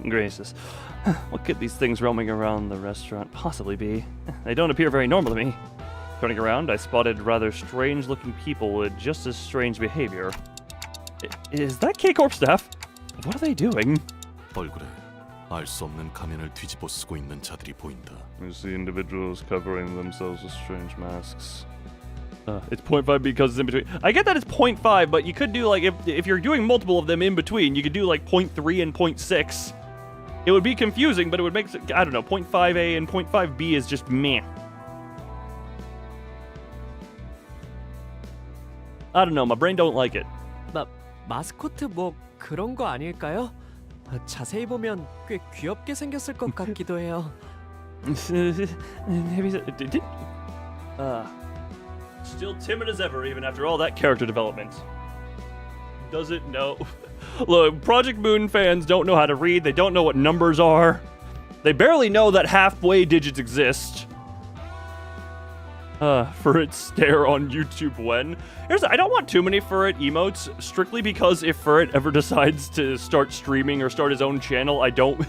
Gracious. What could these things roaming around the restaurant possibly be? They don't appear very normal to me. Turning around, I spotted rather strange-looking people with just as strange behavior. Is that K-Corp staff? What are they doing? 얼굴에 알 수 없는 가면을 뒤집어 쓰고 있는 자들이 보인다. You see individuals covering themselves with strange masks. It's 0.5 because it's in between. I get that it's 0.5, but you could do, like, if you're doing multiple of them in between, you could do, like, 0.3 and 0.6. It would be confusing, but it would make, I don't know, 0.5A and 0.5B is just meh. I don't know, my brain don't like it. 마스코트 뭐 그런 거 아닐까요? 자세히 보면 꽤 귀엽게 생겼을 것 같기도 해요. Still timid as ever, even after all that character development. Doesn't know. Look, Project Moon fans don't know how to read. They don't know what numbers are. They barely know that halfway digits exist. Furret stare on YouTube when. I don't want too many Furret emotes, strictly because if Furret ever decides to start streaming or start his own channel, I don't...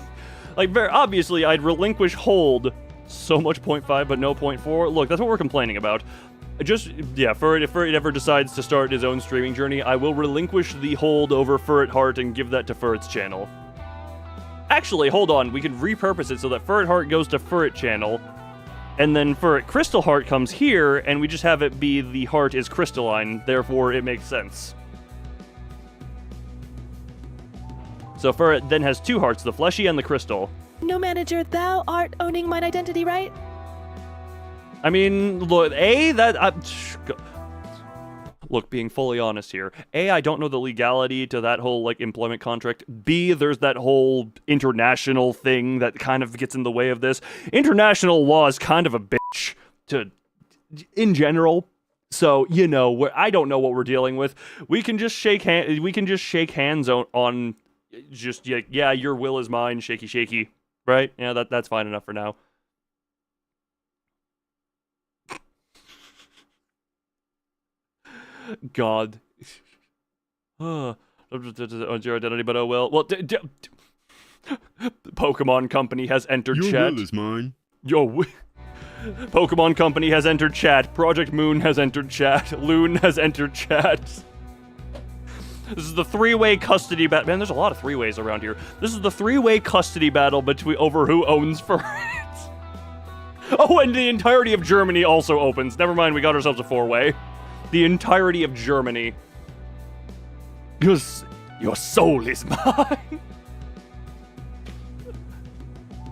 Like, very obviously, I'd relinquish hold so much 0.5 but no 0.4. Look, that's what we're complaining about. Just, yeah, Furret, if Furret ever decides to start his own streaming journey, I will relinquish the hold over Furret Heart and give that to Furret's channel. Actually, hold on, we could repurpose it so that Furret Heart goes to Furret channel, and then Furret Crystal Heart comes here, and we just have it be the heart is crystalline, therefore it makes sense. So Furret then has two hearts, the fleshy and the crystal. No manager, thou art owning mine identity, right? I mean, look, look, being fully honest here, A, I don't know the legality to that whole, like, employment contract. B, there's that whole international thing that kind of gets in the way of this. International law is kind of a bitch in general. So, you know, I don't know what we're dealing with. We can just shake hands on just, yeah, your will is mine, shaky, shaky, right? Yeah, that's fine enough for now. God. Your identity, but oh well. Well, Pokemon Company has entered Your chat. will is mine. Pokemon Company has entered chat. Project Moon has entered chat. Loon has entered chat. This is the three-way custody battle. Man, there's a lot of three-ways around here. This is the three-way custody battle over who owns Furret. Oh, and the entirety of Germany also opens. Never mind, we got ourselves a four-way. The entirety of Germany. Your soul is mine.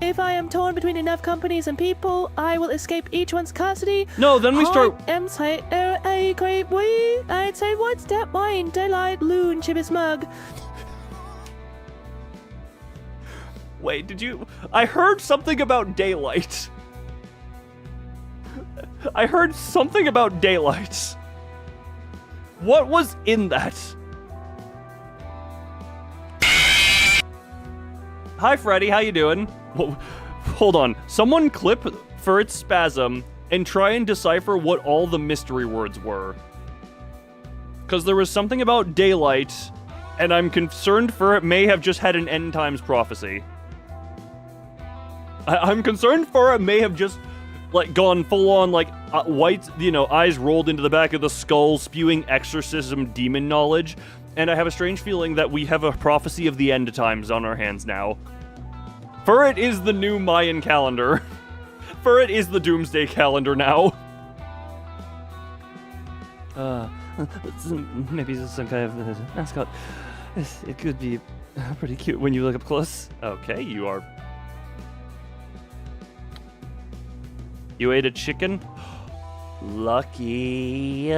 If I am torn between enough companies and people, I will escape each one's custody. No, then we start. I'd say what's that mine? Daylight, loon, chibis mug. Wait, did you? I heard something about daylight. I heard something about daylight. What was in that? Hi, Freddy. How you doing? Well, hold on. Someone clip Furret's spasm and try and decipher what all the mystery words were. Because there was something about daylight, and I'm concerned Furret may have just had an end times prophecy. I'm concerned Furret may have just, like, gone full on, like, white, eyes rolled into the back of the skull, spewing exorcism demon knowledge, and I have a strange feeling that we have a prophecy of the end times on our hands now. Furret is the new Mayan calendar. Furret is the doomsday calendar now. Maybe some kind of mascot. It could be pretty cute when you look up close. Okay, You ate a chicken? Lucky.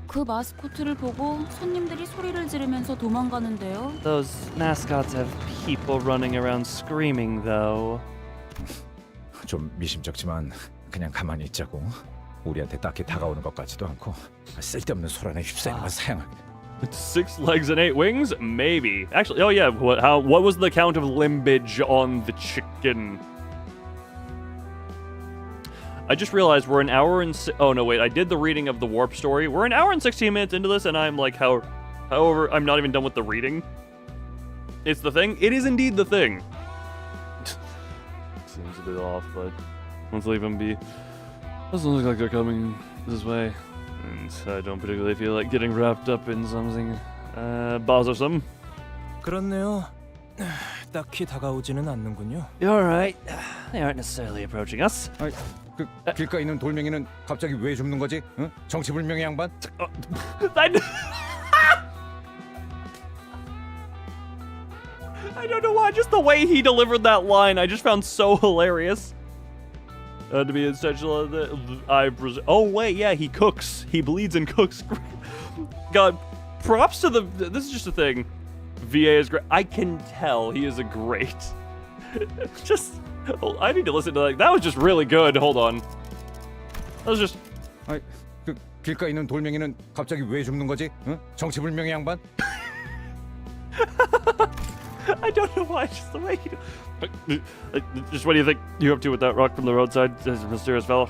그 마스코트를 보고 손님들이 소리를 지르면서 도망가는데요. Those mascots have people running around screaming, though. 좀 미심쩍지만 그냥 가만히 있자고. 우리한테 딱히 다가오는 것 같지도 않고 쓸데없는 소란에 휩싸이는 건 사양을. 6 legs and 8 wings? Maybe. Actually, oh yeah, what was the count of limbage on the chicken? I just realized we're an hour and... Oh, no, wait. I did the reading of the warp story. We're an hour and 16 minutes into this, and I'm like, however, I'm not even done with the reading. It's the thing? It is indeed the thing. Seems a bit off, but let's leave them be. Doesn't look like they're coming this way. And I don't particularly feel like getting wrapped up in something bothersome. 그렇네요. 딱히 다가오지는 않는군요. You're right. They aren't necessarily approaching us. 그 길가에 있는 돌멩이는 갑자기 왜 줍는 거지? 응? 정체불명의 양반? I don't know why, just the way he delivered that line, I just found so hilarious. To be essential, oh wait, yeah, he cooks. He bleeds and cooks. God, props to this is just a thing. VA is great. I can tell he is a great. I need to listen to that was just really good. Hold on. That was just. 그 길가에 있는 돌멩이는 갑자기 왜 줍는 거지? 응? 정체불명의 양반? I don't know why, just the way he... Just what do you think you're up to with that rock from the roadside, this mysterious fellow?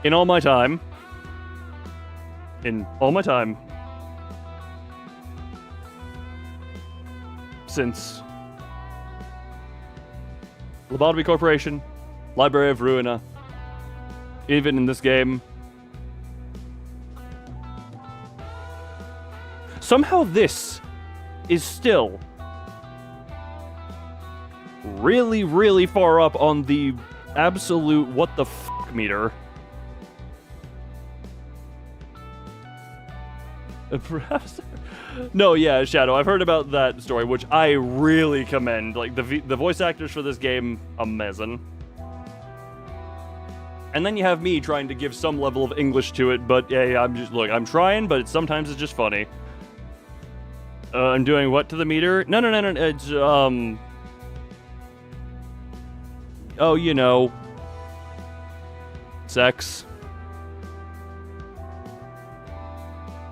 In all my time, in all my time since Lobotomy Corporation, Library of Ruina, even in this game. Somehow this is still really, really far up on the absolute what the fuck meter. Perhaps. No, yeah, Shadow. I've heard about that story, which I really commend. Like the voice actors for this game, amazing. And then you have me trying to give some level of English to it, but yeah, I'm trying, but sometimes it's just funny. I'm doing what to the meter? No, it's oh, you know, sex.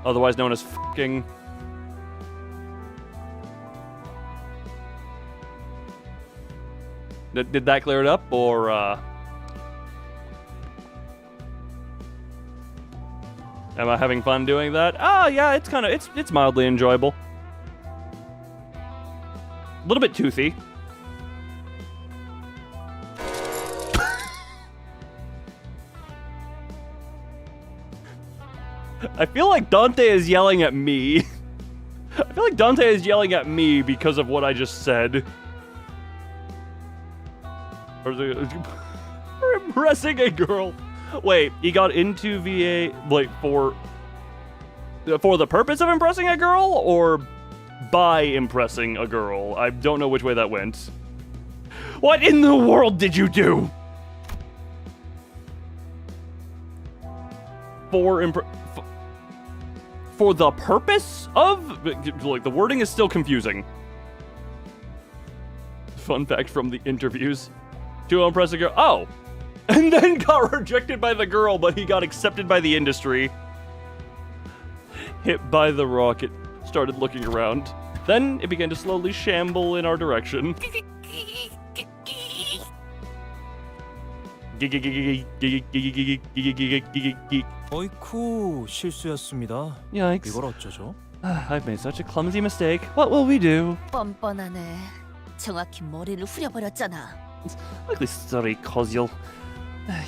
Otherwise known as fucking. Did that clear it up, or am I having fun doing that? Ah, yeah, it's mildly enjoyable. A little bit toothy. I feel like Dante is yelling at me. I feel like Dante is yelling at me because of what I just said. Or impressing a girl. Wait, he got into VA like for the purpose of impressing a girl, or by impressing a girl? I don't know which way that went. What in the world did you do? For the purpose of? Like, the wording is still confusing. Fun fact from the interviews. To impress a girl. Oh! And then got rejected by the girl, but he got accepted by the industry. Hit by the rocket. Started looking around. Then it began to slowly shamble in our direction. 어이쿠, 실수였습니다. Yikes. 이걸 어쩌죠? I've made such a clumsy mistake. What will we do? 뻔뻔하네. 정확히 머리를 후려버렸잖아. Ugly story, Kozyl.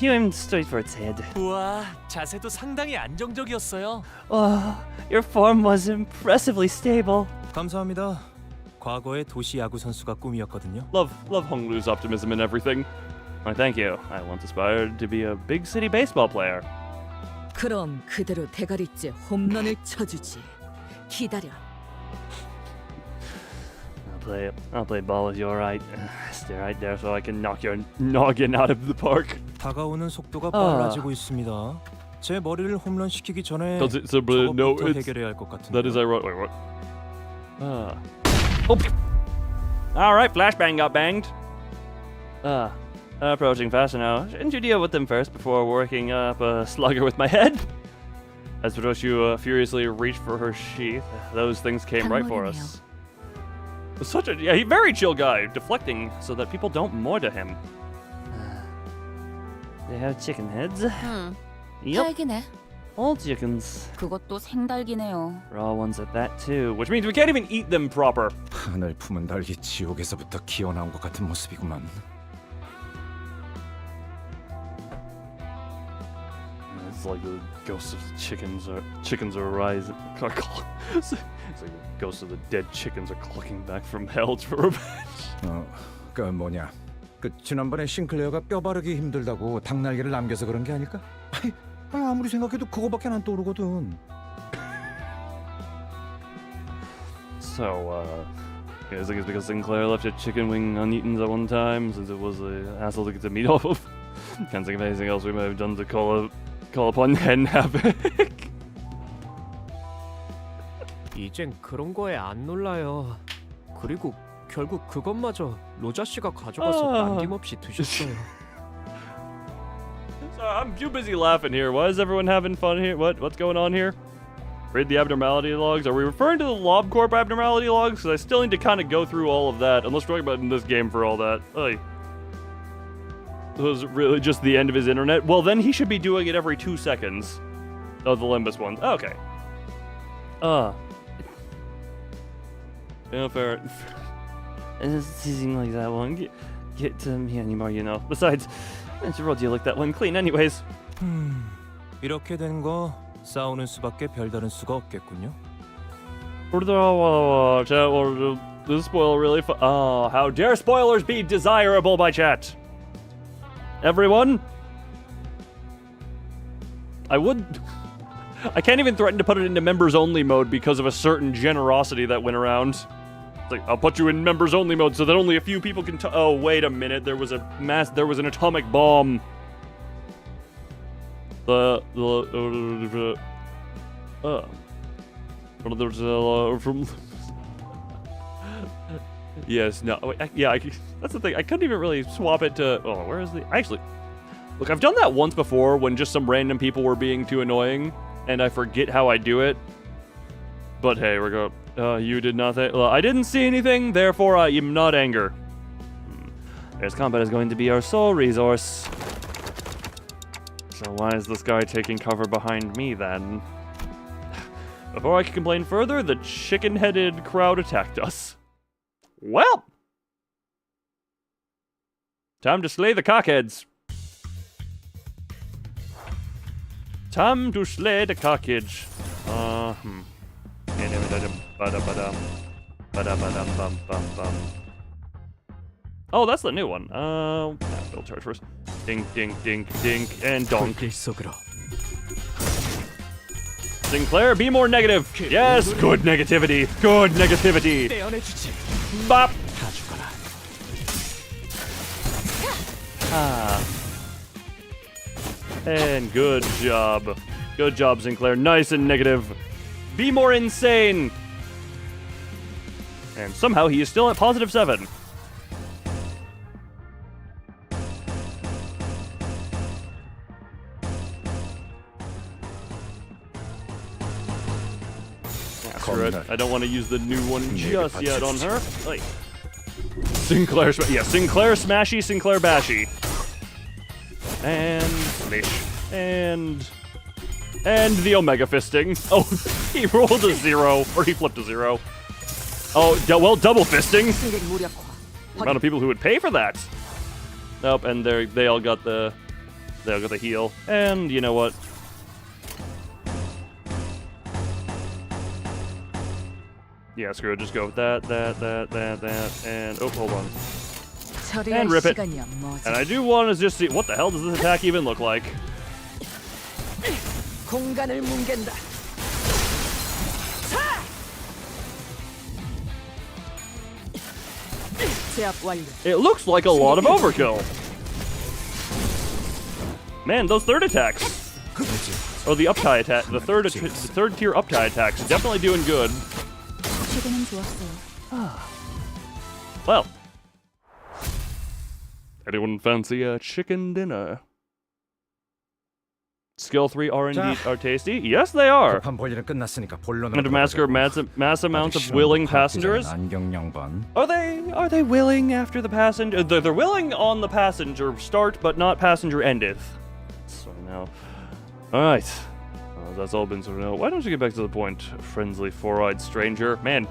You aimed straight for its head. 우와, 자세도 상당히 안정적이었어요. Oh, your form was impressively stable. 감사합니다. 과거의 도시 야구 선수가 꿈이었거든요. Love Honglu's optimism and everything. Why, thank you. I once aspired to be a big city baseball player. 그럼 그대로 대가리째 홈런을 쳐주지. 기다려. I'll play ball with you, alright. Stay right there so I can knock your noggin out of the park. 다가오는 속도가 빨라지고 있습니다. 제 머리를 홈런 시키기 전에 Does it? So, no, 저것부터 it's 해결해야 할 것 같은데. that is ironic. Wait, what? Oh. All right, flashbang got banged. Approaching faster now. Shouldn't you deal with them first before working up a slugger with my head? As Furoshu furiously reached for her sheath, those things came right for us. Such a very chill guy, deflecting so that people don't mortar him. They have chicken heads. Yep. 딸기네. All chickens. 그것도 생달기네요. Raw ones at that too. Which means we can't even eat them proper. 하늘 품은 달기 지옥에서부터 기어나온 것 같은 모습이구만. It's like the ghosts of the chickens are rising. It's like the ghosts of the dead chickens are clucking back from hell for revenge. 그 뭐냐? 그 지난번에 싱클레어가 뼈 바르기 힘들다고 닭날개를 남겨서 그런 게 아닐까? 아무리 생각해도 그거밖에 안 떠오르거든. So, I think it's because Sinclair left a chicken wing uneaten at one time, since it was the asshole to get the meat off of. Can't think of anything else we might have done to call upon hen havoc. 이젠 그런 거에 안 놀라요. 그리고 결국 그것마저 로자 씨가 가져가서 남김없이 드셨어요. So I'm too busy laughing here. Why is everyone having fun here? What's going on here? Read the abnormality logs. Are we referring to the LobCorp abnormality logs? Because I still need to kind of go through all of that. Unless we're talking about in this game for all that. Oy. Was it really just the end of his internet? Well, then he should be doing it every 2 seconds. Oh, the Limbus ones. Okay. Fair. It's teasing like that one. Get to me anymore, you know. Besides, it's your you lick that one clean anyways. 이렇게 된 거 싸우는 수밖에 별다른 수가 없겠군요. This spoiler really oh, how dare spoilers be desirable by chat? Everyone? I can't even threaten to put it into members only mode because of a certain generosity that went around. It's like, I'll put you in members only mode so that only a few people can oh, wait a minute, there was an atomic bomb. Yes, no, that's the thing. I couldn't even really swap it to. Oh, where is the? Actually, look, I've done that once before when just some random people were being too annoying, and I forget how I do it. But hey, we're going. You did nothing. Well, I didn't see anything, therefore I am not anger. There's combat is going to be our sole resource. So why is this guy taking cover behind me then? Before I can complain further, the chicken-headed crowd attacked us. Well! Time to slay the cockheads. Time to slay the cockheads. Oh, that's the new one. Build charge first. Dink, dink, dink, dink, and donk. Sinclair, be more negative. Yes, good negativity. Good negativity. Bop. And good job. Good job, Sinclair. Nice and negative. Be more insane. And somehow he is still at +7. I don't want to use the new one just yet on her. Like, Sinclair Smashy, Sinclair Bashy. And smash. And the Omega Fisting. Oh, he rolled a 0, or he flipped a 0. Oh, well, double fisting. The amount of people who would pay for that. Nope, and they all got the heal. And you know what? Yeah, screw it. Just go with that, and oh, hold on. And rip it. And I do want to just see what the hell does this attack even look like? It looks like a lot of overkill. Man, those third attacks. Oh, the uptie attack. The third tier uptie attacks definitely doing good. Well, anyone fancy a chicken dinner? Skill 3 are indeed tasty. Yes, they are. And to massacre mass amounts of willing passengers. Are they willing after the passenger? They're willing on the passenger start, but not passenger endeth. So now, all right. That's all been sort of. Why don't you get back to the point, friendly four-eyed stranger? Man.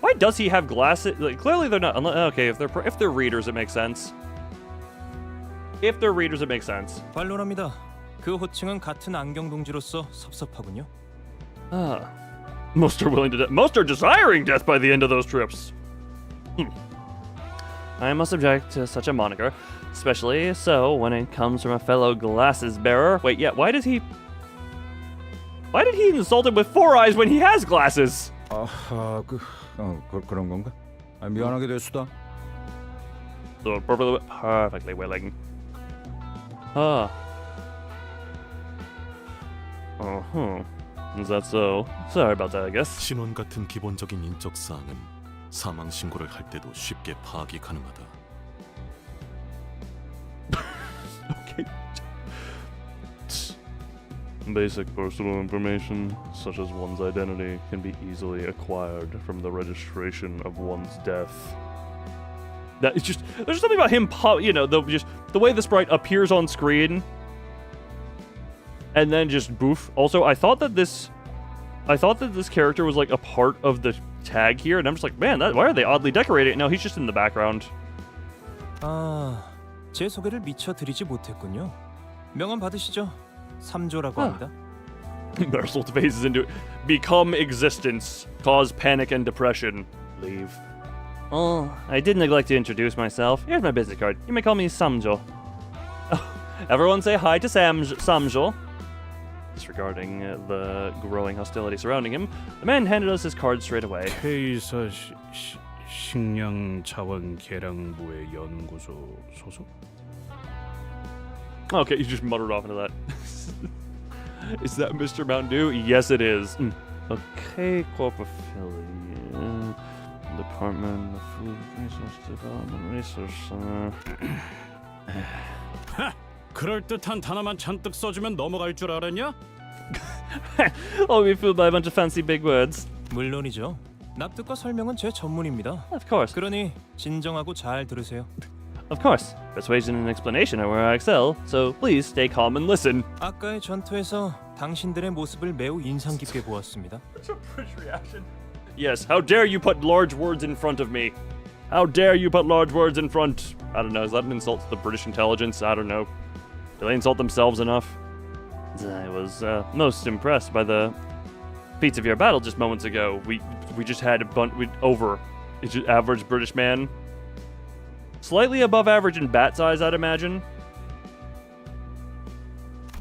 Why does he have glasses? Like, clearly they're not. Okay, if they're readers, it makes sense. If they're readers, it makes sense. 반론합니다. 그 호칭은 같은 안경 동지로서 섭섭하군요. Most are willing to most are desiring death by the end of those trips. I must object to such a moniker, especially so when it comes from a fellow glasses bearer. Wait, yeah, why did he insult him with 4 eyes when he has glasses? 그런 건가? 미안하게 됐수다. So perfectly willing. Is that so? Sorry about that, I guess. 신원 같은 기본적인 인적 사항은 사망 신고를 할 때도 쉽게 파악이 가능하다. Okay. Basic personal information, such as one's identity, can be easily acquired from the registration of one's death. That it's just there's something about him, the way the sprite appears on screen. and then just boof. Also, I thought that this character was like a part of the tag here, and I'm just like, man, why are they oddly decorated? No, he's just in the background. 제 소개를 미처 드리지 못했군요. 명함 받으시죠? 3조라고 합니다. Mersault phases into become existence, cause panic and depression. Leave. Oh, I did neglect to introduce myself. Here's my business card. You may call me Samjo. Everyone say hi to Samjo. Disregarding the growing hostility surrounding him, the man handed us his card straight away. K에이사 식량자원계량부의 연구소 소속? Okay, you just muttered off into that. Is that Mr. Mountain Dew? Yes, it is. Okay, Corp affiliate. Department of Food Resource Development Resource 그럴듯한 단어만 잔뜩 써주면 넘어갈 줄 알았냐? Oh, we fooled by a bunch of fancy big words. 물론이죠. 납득과 설명은 제 전문입니다. Of course. 그러니 진정하고 잘 들으세요. Of course. Persuasion and explanation are where I excel, so please stay calm and listen. 아까의 전투에서 당신들의 모습을 매우 인상 깊게 보았습니다. Yes, how dare you put large words in front of me? How dare you put large words in front? I don't know, is that an insult to the British intelligence? I don't know. Do they insult themselves enough? I was most impressed by the feats of your battle just moments ago. We just had a bunch over. It's just average British man. Slightly above average in bat size, I'd imagine.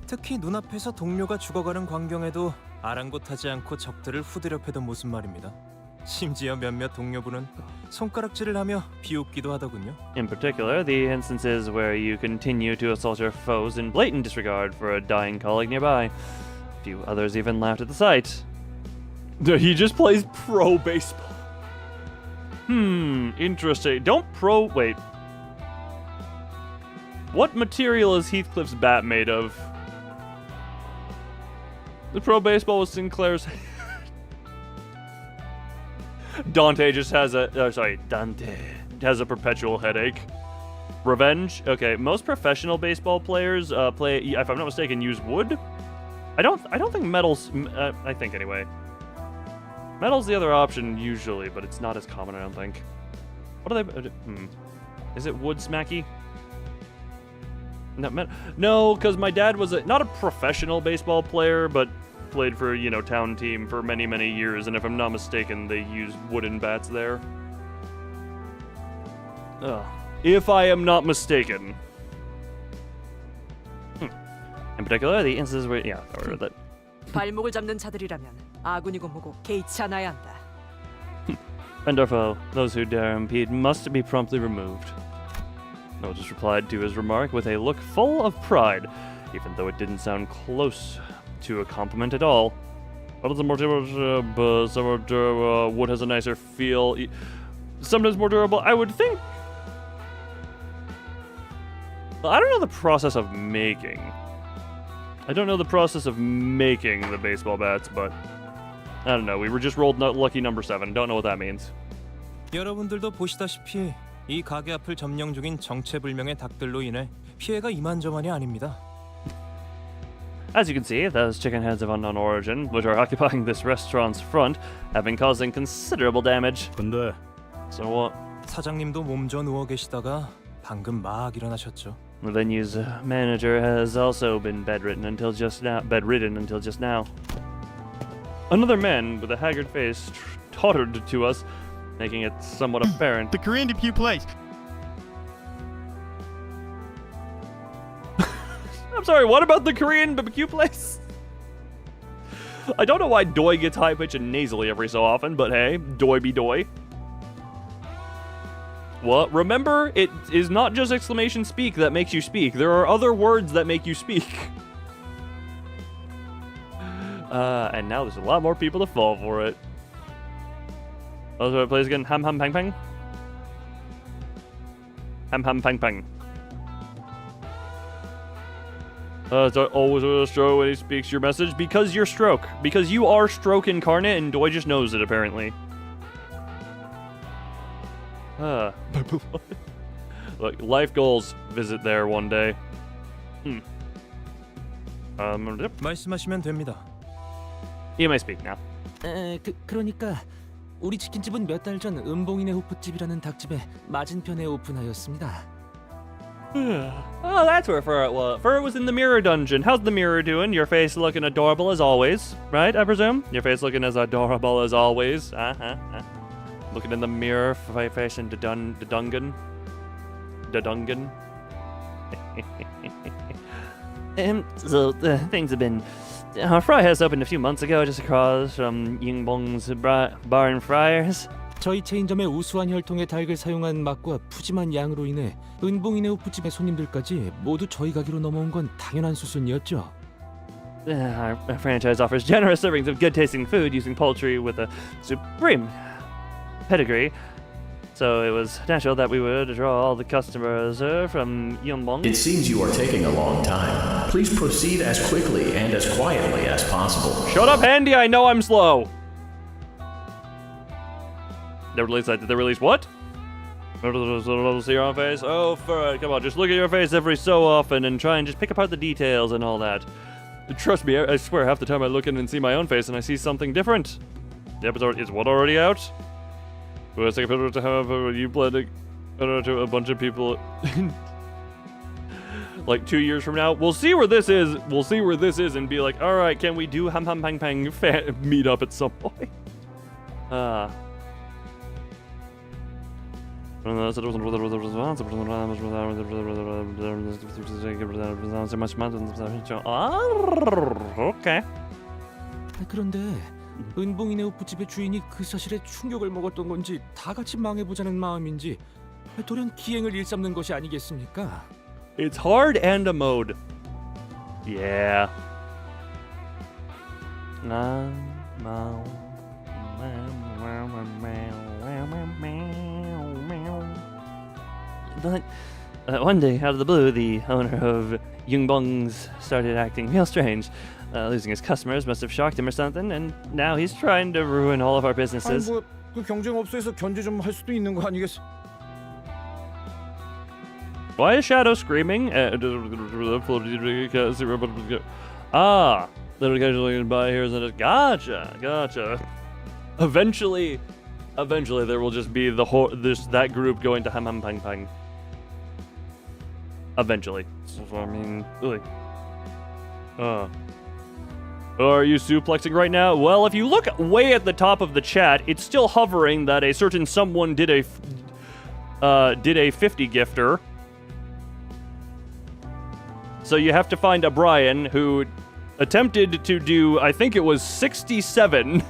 특히 눈앞에서 동료가 죽어가는 광경에도 아랑곳하지 않고 적들을 후드려 패던 모습 말입니다. 심지어 몇몇 동료분은 손가락질을 하며 비웃기도 하더군요. In particular, the instances where you continue to assault your foes in blatant disregard for a dying colleague nearby. A few others even laughed at the sight. He just plays pro baseball. Interesting. Wait. What material is Heathcliff's bat made of? The pro baseball was Sinclair's. Dante just has Dante has a perpetual headache. Revenge? Okay, most professional baseball players play, if I'm not mistaken, use wood. I don't think metal's, I think anyway. Metal's the other option usually, but it's not as common, I don't think. What are they, Is it wood smacky? No, because my dad was not a professional baseball player, but played for, town team for many, many years, and if I'm not mistaken, they use wooden bats there. If I am not mistaken. In particular, the instances where, or that. 발목을 잡는 자들이라면 아군이고 뭐고 개의치 않아야 한다. Friend or foe, those who dare impede must be promptly removed. Noah just replied to his remark with a look full of pride, even though it didn't sound close to a compliment at all. Wood has a nicer feel. Sometimes more durable. I would think. Well, I don't know the process of making. I don't know the process of making the baseball bats, but I don't know. We were just rolled lucky number 7. Don't know what that means. 여러분들도 보시다시피 이 가게 앞을 점령 중인 정체불명의 닭들로 인해 피해가 이만저만이 아닙니다. As you can see, those chicken heads of unknown origin, which are occupying this restaurant's front, have been causing considerable damage. 근데 So what? 사장님도 몸져 누워 계시다가 방금 막 일어나셨죠. The venue's manager has also been bedridden until just now. Another man with a haggard face tottered to us, making it somewhat apparent. The Korean debut place. I'm sorry, what about the Korean barbecue place? I don't know why Doi gets high-pitched and nasally every so often, but hey, Doi be Doi. What? Remember, it is not just exclamation speak that makes you speak. There are other words that make you speak. And now there's a lot more people to fall for it. Oh, so it plays again. Ham ham pang pang. Ham ham pang pang. It's always a stroke when he speaks your message because you're stroke. Because you are stroke incarnate and Doi just knows it apparently. Look, life goals. Visit there one day. Yep. 말씀하시면 됩니다. You may speak now. 그러니까 우리 치킨집은 몇 달 전 은봉이네 호프집이라는 닭집에 맞은편에 오픈하였습니다. Oh, that's where Furret was. Furret was in the mirror dungeon. How's the mirror doing? Your face looking adorable as always, right? I presume your face looking as adorable as always. Looking in the mirror, facing the dungeon. So things have been. Fry House opened a few months ago, just across from Yingbong's Bar and Friars. 저희 체인점의 우수한 혈통의 닭을 사용한 맛과 푸짐한 양으로 인해 은봉이네 호프집의 손님들까지 모두 저희 가게로 넘어온 건 당연한 수순이었죠. Our franchise offers generous servings of good-tasting food using poultry with a supreme pedigree. So it was natural that we would draw all the customers from Yongbong. It seems you are taking a long time. Please proceed as quickly and as quietly as possible. Shut up, Andy! I know I'm slow. They release what? See your own face? Oh, Furret, come on, just look at your face every so often and try and just pick apart the details and all that. Trust me, I swear half the time I look in and see my own face and I see something different. The episode is what already out? Well, it's like a to have you blending to a bunch of people like 2 years from now. We'll see where this is. We'll see where this is and be like, all right, can we do ham ham pang pang meet up at some point? Okay. 그런데 은봉이네 호프집의 주인이 그 사실에 충격을 먹었던 건지 다 같이 망해보자는 마음인지 돌연 기행을 일삼는 것이 아니겠습니까? It's hard and a mode. Yeah. But one day, out of the blue, the owner of Yungbong's started acting real strange. Losing his customers must have shocked him or something, and now he's trying to ruin all of our businesses. 아니 뭐그 경쟁업소에서 견제 좀 할 수도 있는 거 아니겠어? Why is Shadow screaming? They're occasionally gonna buy here and just gotcha. Eventually there will just be that group going to ham ham pang pang. Eventually. So, I mean, really. Are you suplexing right now? Well, if you look way at the top of the chat, it's still hovering that a certain someone did a 50 gifter. So you have to find a Brian who attempted to do, I think it was 67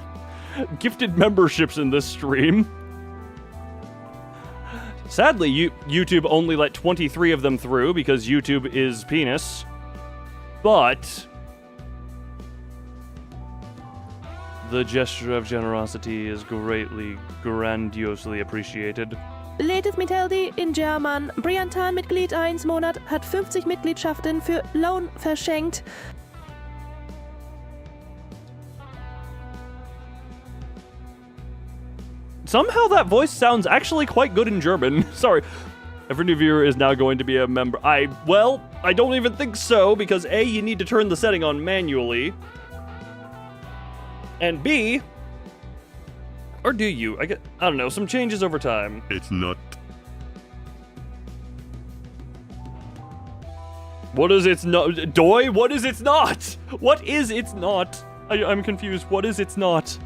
gifted memberships in this stream. Sadly, YouTube only let 23 of them through because YouTube is penis. But the gesture of generosity is grandiosely appreciated. Ledet Miteldi in German. Briantan Mitglied 1 Monat hat 50 Mitgliedschaften für Loan verschenkt. Somehow that voice sounds actually quite good in German. Sorry. Every new viewer is now going to be a member. I don't even think so, because A, you need to turn the setting on manually. And B, or do you? I don't know, some changes over time. It's not. What is it's not? Doi? What is it's not? What is it's not? I'm confused. What is it's not?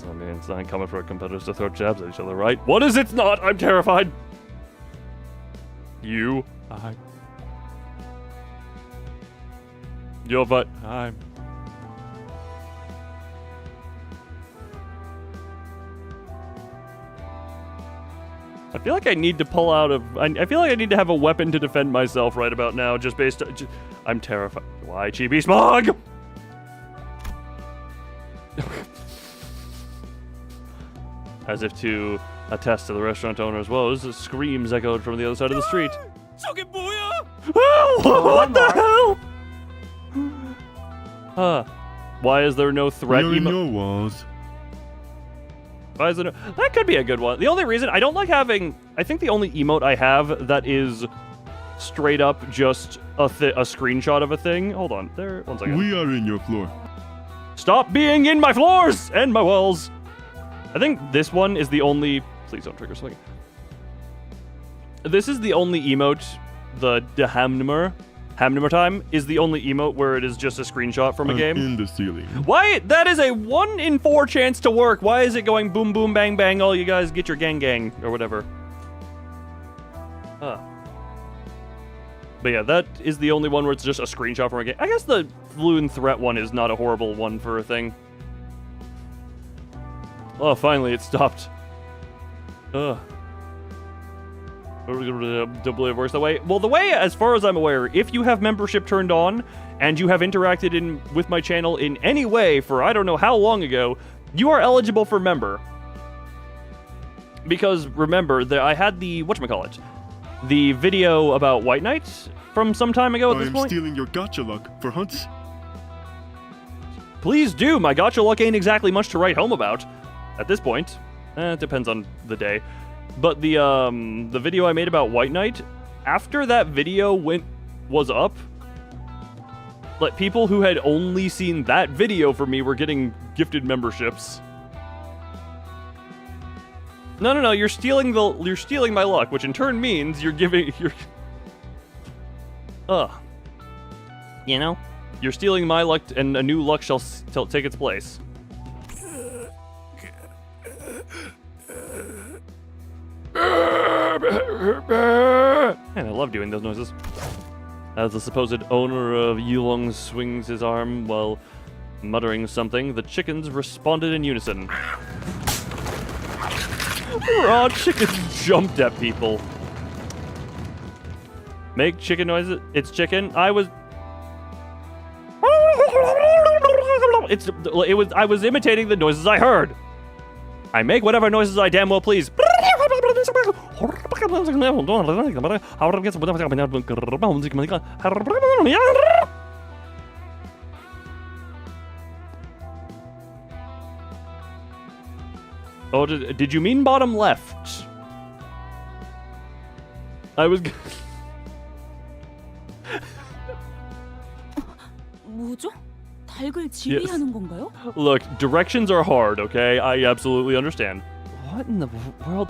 I mean, it's not common for competitors to throw jabs at each other, right? What is it's not? I'm terrified. You're but I feel like I need to pull out of. I feel like I need to have a weapon to defend myself right about now. Just based. I'm terrified. Why, Chibi Smog? As if to attest to the restaurant owner's woes, screams echoed from the other side of the street. What the hell? Why is there no threat emote? Why is there no... That could be a good one. The only reason I don't like having... I think the only emote I have that is straight up just a screenshot of a thing. Hold on, there. 1 second. We are in your floor. Stop being in my floors and my walls. I think this one is the only. Please don't trigger something. This is the only emote. The Hamnummer time is the only emote where it is just a screenshot from a game. In the ceiling. Why? That is a 1 in 4 chance to work. Why is it going boom, boom, bang, bang? All you guys get your gang or whatever. But yeah, that is the only one where it's just a screenshot from a game. I guess the Loon Threat one is not a horrible one for a thing. Oh, finally it stopped. Don't believe it works that way. Well, the way, as far as I'm aware, if you have membership turned on and you have interacted with my channel in any way for I don't know how long ago, you are eligible for member. Because remember, I had the whatchamacallit, the video about White Knight from some time ago at this point. I am stealing your gacha luck for hunts. Please do. My gacha luck ain't exactly much to write home about at this point. It depends on the day. But the video I made about White Knight, after that video was up, like people who had only seen that video for me were getting gifted memberships. No, you're stealing my luck, which in turn means you're you're stealing my luck, and a new luck shall take its place. And I love doing those noises. As the supposed owner of Yulong swings his arm while muttering something, the chickens responded in unison. Raw chickens jumped at people. Make chicken noises. It's chicken. I was imitating the noises I heard. I make whatever noises I damn well please. Oh, did you mean bottom left? I was... 뭐죠? 닭을 지휘하는 건가요? Look, directions are hard, okay? I absolutely understand. What in the world?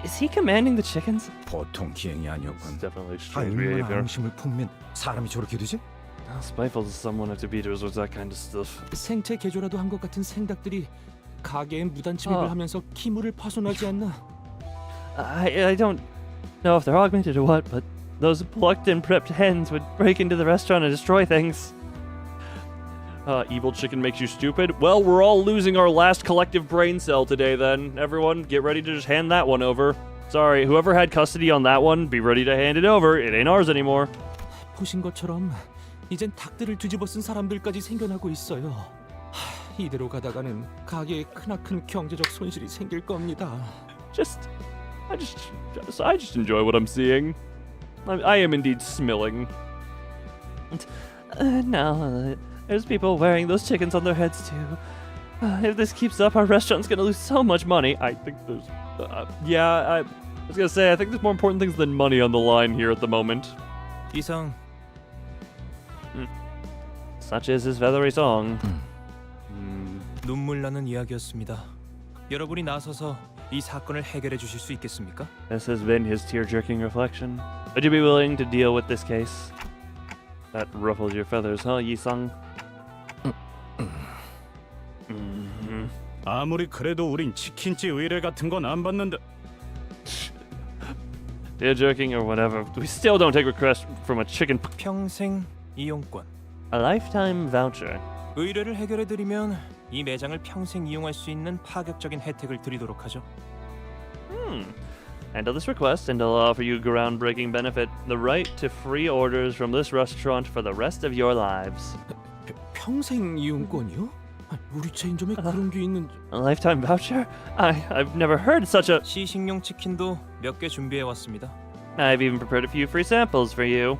Is he commanding the chickens? 보통 기행이 아니었군. Definitely strange behavior. 앙심을 품으면 사람이 저렇게 되지? How spiteful does someone have to be to resort to that kind of stuff? 생체 개조라도 한 것 같은 생닭들이 가게에 무단 침입을 하면서 기물을 파손하지 않나? I don't know if they're augmented or what, but those plucked and prepped hens would break into the restaurant and destroy things. Evil chicken makes you stupid? Well, we're all losing our last collective brain cell today then. Everyone, get ready to just hand that one over. Sorry, whoever had custody on that one, be ready to hand it over. It ain't ours anymore. 보신 것처럼 이젠 닭들을 뒤집어 쓴 사람들까지 생겨나고 있어요. 이대로 가다가는 가게에 크나큰 경제적 손실이 생길 겁니다. I just enjoy what I'm seeing. I am indeed smelling. No, there's people wearing those chickens on their heads too. If this keeps up, our restaurant's gonna lose so much money. I think there's... I was gonna say, I think there's more important things than money on the line here at the moment. 이상. Such is his feathery song. 눈물 나는 이야기였습니다. 여러분이 나서서 이 사건을 해결해 주실 수 있겠습니까? This has been his tear-jerking reflection. Would you be willing to deal with this case? That ruffles your feathers, huh, Yi-sung? 아무리 그래도 우린 치킨집 의뢰 같은 건 안 받는다. Tear-jerking or whatever. We still don't take requests from a chicken. 평생 이용권. A lifetime voucher. 의뢰를 해결해 드리면 이 매장을 평생 이용할 수 있는 파격적인 혜택을 드리도록 하죠. Handle this request and I'll offer you groundbreaking benefit, the right to free orders from this restaurant for the rest of your lives. 평생 이용권이요? 우리 체인점에 그런 게 있는... A lifetime voucher? I've never heard such a... 시식용 치킨도 몇 개 준비해 왔습니다. I've even prepared a few free samples for you.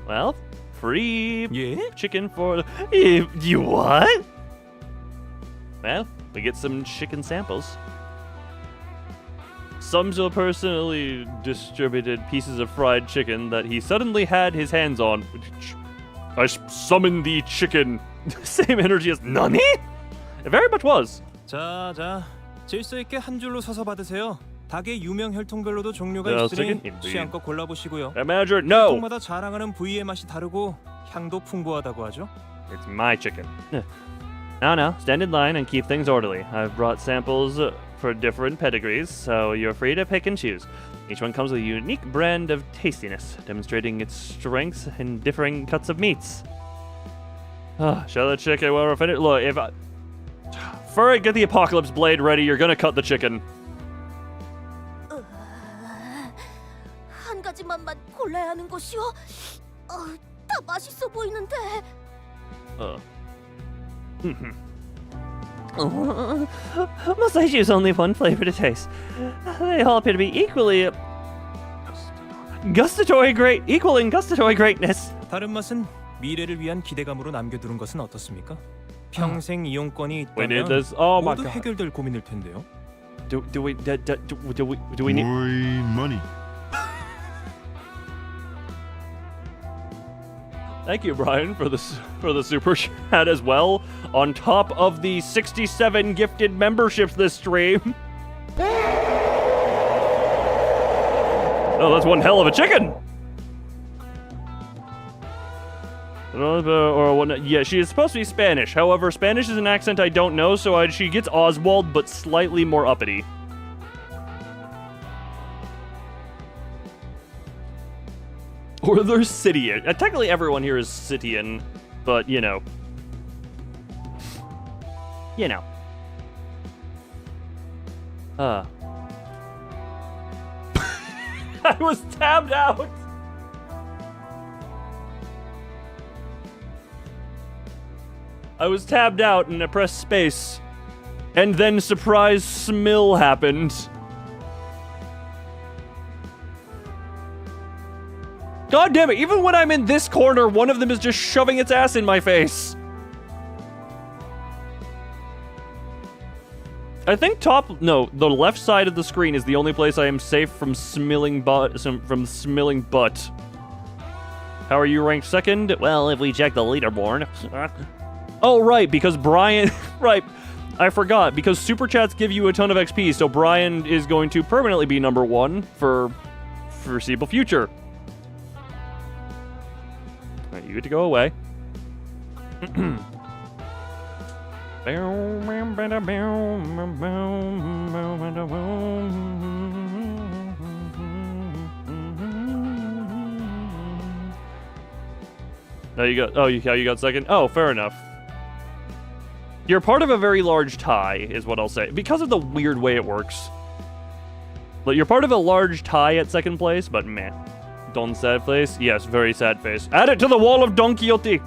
Well, free chicken for... You what? Well, we get some chicken samples. Samjo personally distributed pieces of fried chicken that he suddenly had his hands on. I summoned the chicken. Same energy as NANI? It very much was. 자, 질서 있게 한 줄로 서서 받으세요. 닭의 유명 혈통별로도 종류가 Yes, 있으니 chicken? 취향껏 골라보시고요. Manager, no. 혈통마다 자랑하는 부위의 맛이 다르고 향도 풍부하다고 하죠. It's my chicken. Now, stand in line and keep things orderly. I've brought samples for different pedigrees, so you're free to pick and choose. Each one comes with a unique brand of tastiness, demonstrating its strengths in differing cuts of meats. Show the chicken well finished. Look, if I... Furry, get the apocalypse blade ready. You're gonna cut the chicken. 한 가지만만 골라야 하는 것이요? 다 맛있어 보이는데. Must I choose only one flavor to taste? They all appear to be equally gustatory greatness. 다른 맛은 미래를 위한 기대감으로 남겨두는 것은 어떻습니까? 평생 이용권이 있다면 모두 해결될 고민일 텐데요. Do we need More money. Thank you, Brian, for the super chat as well. On top of the 67 gifted memberships this stream. Oh, that's one hell of a chicken. Yeah, she is supposed to be Spanish. However, Spanish is an accent I don't know, so she gets Oswald, but slightly more uppity. Or they're Scythian. Technically, everyone here is Scythian, but you know. I was tabbed out. I was tabbed out and I pressed space. And then surprise smill happened. God damn it, even when I'm in this corner, one of them is just shoving its ass in my face. I think the left side of the screen is the only place I am safe from smelling butt. How are you ranked second? Well, if we check the leaderboard. Oh, right, because Brian... right, I forgot. Because Superchats give you a ton of XP, so Brian is going to permanently be number one for foreseeable future. Alright, you get to go away. Now you got... Oh, you got second? Oh, fair enough. You're part of a very large tie, is what I'll say. Because of the weird way it works. But you're part of a large tie at second place, but meh. Don sad face? Yes, very sad face. Add it to the wall of Don Quixote!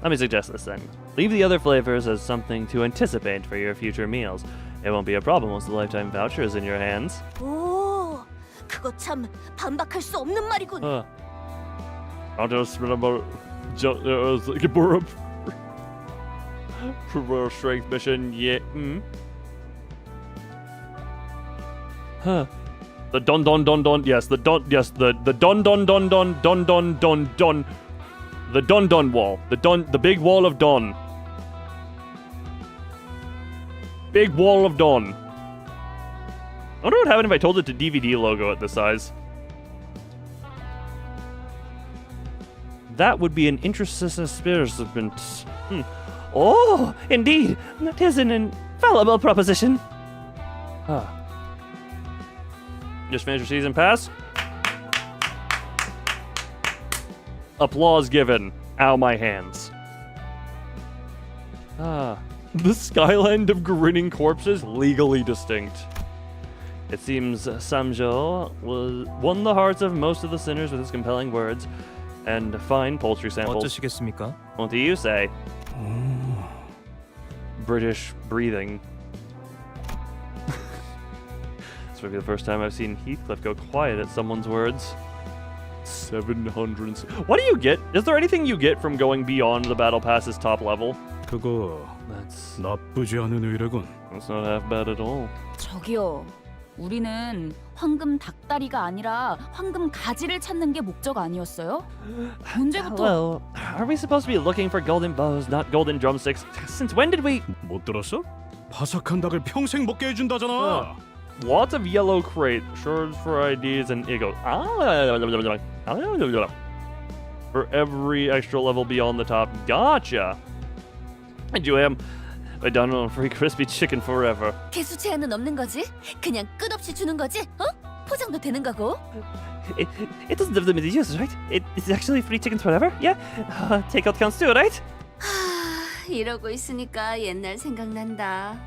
Let me suggest this then. Leave the other flavors as something to anticipate for your future meals. It won't be a problem once the lifetime voucher is in your hands. 오, 그거 참 반박할 수 없는 말이군. I'll just remember Prefer strength mission, yeah. The don don don don, yes, the don don don don don don don don. The don don wall. The big wall of don. Big wall of don. I wonder what happened if I told it to DVD logo at this size. That would be an interesting experiment. Oh, indeed. That is an infallible proposition. Just finished your season pass. Applause given. Ow, my hands. The skyline of grinning corpses, legally distinct. It seems Samjo won the hearts of most of the sinners with his compelling words and fine poultry samples. 어쩌시겠습니까? What do you say? British breathing. This would be the first time I've seen Heathcliff go quiet at someone's words. 700. What do you get? Is there anything you get from going beyond the battle pass's top level? 그거 That's 나쁘지 않은 의뢰군. not half bad at all. 저기요. 우리는 황금 닭다리가 아니라 황금 가지를 찾는 게 목적 아니었어요? 언제부터? Hello. Are we supposed to be looking for golden bows, not golden drumsticks? Since when did we? 못 들었어? 바삭한 닭을 평생 먹게 해준다잖아. Lots of yellow crate, shards for IDs, and it goes for every extra level beyond the top. Gotcha. And you am I don't know free crispy chicken forever. 개수 제한은 없는 거지? 그냥 끝없이 주는 거지? 어? 포장도 되는 거고? It doesn't have limited use, right? It's actually free chickens forever. Yeah. Takeout counts too, right? 하, 이러고 있으니까 옛날 생각난다.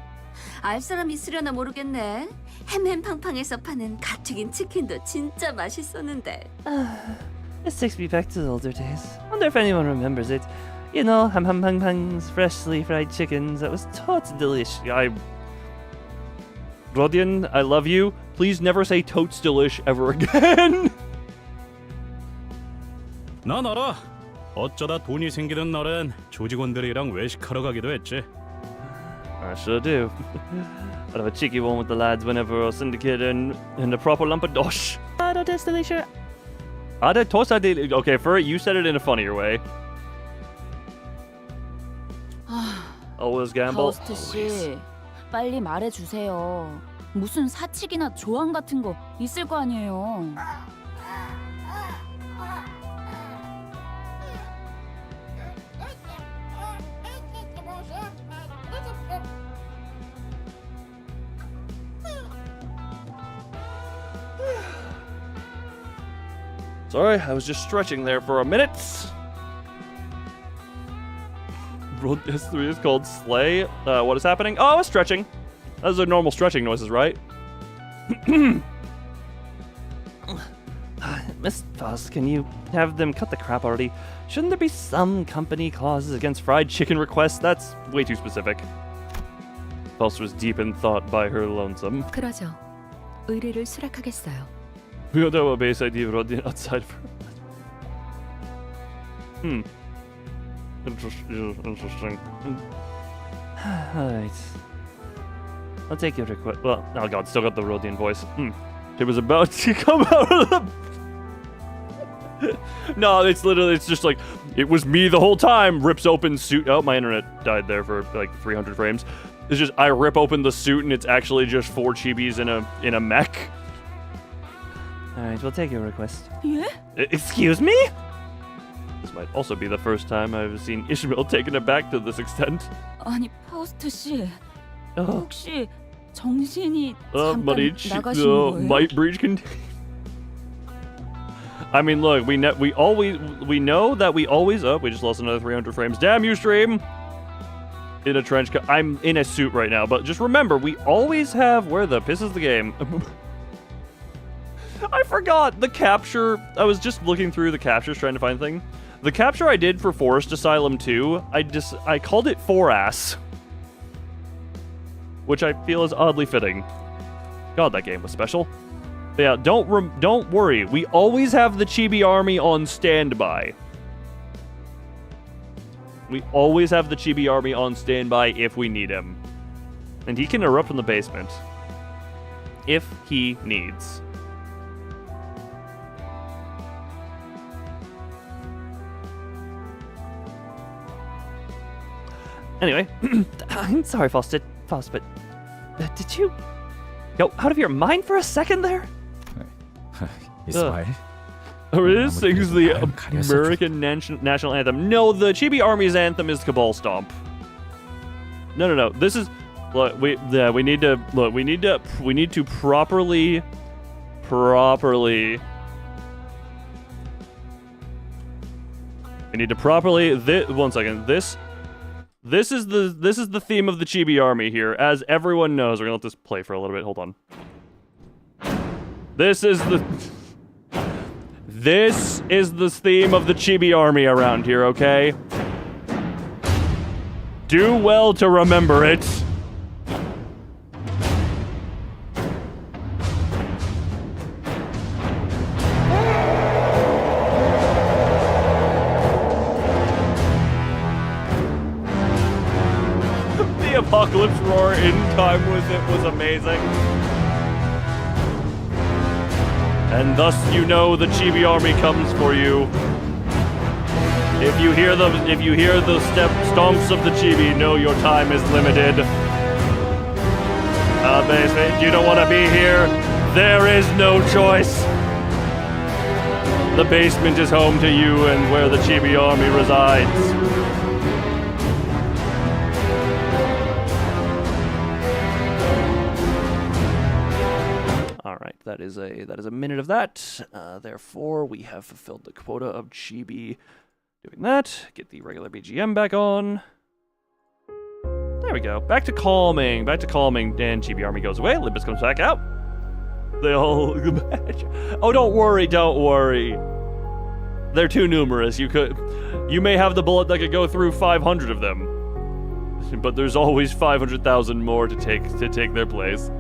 알 사람 있으려나 모르겠네. 햄햄팡팡에서 파는 갓튀긴 치킨도 진짜 맛있었는데. This takes me back to the older days. Wonder if anyone remembers it. You know, ham, freshly fried chickens. That was totes delish. Rodian, I love you. Please never say totes delish ever again. 난 알아. 어쩌다 돈이 생기는 날엔 조직원들이랑 외식하러 가기도 했지. I sure do. I'd have a cheeky one with the lads whenever I syndicate and a proper lump of dosh. Okay, for it, you said it in a funnier way. Always gamble. 파우스트 씨, 빨리 말해주세요. 무슨 사칙이나 조항 같은 거 있을 거 아니에요. Sorry, I was just stretching there for a minute. Road S3 is called Slay. What is happening? Oh, I was stretching. Those are normal stretching noises, right? Miss Faust, can you have them cut the crap already? Shouldn't there be some company clauses against fried chicken requests? That's way too specific. Faust was deep in thought by her lonesome. 그러죠. 의뢰를 수락하겠어요. We don't have a base idea of Rodian outside for... Interesting. Alright. I'll take your request. Well, oh god, still got the Rodian voice. It was about to come out of the... No, it's just like, it was me the whole time. Rips open suit. Oh, my internet died there for like 300 frames. It's just, I rip open the suit and it's actually just 4 chibis in a mech. Alright, we'll take your request. 예? Excuse me? This might also be the first time I've seen Ishmael taken aback to this extent. 아니, 파우스트 씨. 혹시 정신이 잠깐 Might 나가신 거예요? might breach I mean, look, we know that we always we just lost another 300 frames. Damn you, stream! In a trench coat. I'm in a suit right now, but just remember, we always have where the piss is the game. I forgot the capture. I was just looking through the captures trying to find thing. The capture I did for Forest Asylum 2, I called it 4-ass, which I feel is oddly fitting. God, that game was special. But yeah, don't worry. We always have the Chibi Army on standby. We always have the Chibi Army on standby if we need him. And he can erupt from the basement. If he needs. Anyway, I'm sorry, Faust, but did you go out of your mind for a second there? 이스마일. It sings the American national anthem. No, the Chibi Army's anthem is Cabal Stomp. No. This is look. We need to properly. We need to properly. One second. This is the theme of the Chibi Army here. As everyone knows, we're gonna let this play for a little bit. Hold on. This is the theme of the Chibi Army around here, okay? Do well to remember it. apocalypse roar in time with it was amazing. And thus you know the Chibi army comes for you. If you hear the stomps of the Chibi, know your time is limited. Basement, you don't want to be here. There is no choice. The basement is home to you and where the Chibi army resides. All right, that is a minute of that. Therefore, we have fulfilled the quota of Chibi. Doing that, get the regular BGM back on. There we go. Back to calming. And Chibi army goes away. Limbus comes back out. They all oh, don't worry. They're too numerous. You may have the bullet that could go through 500 of them, but there's always 500,000 more to take their place.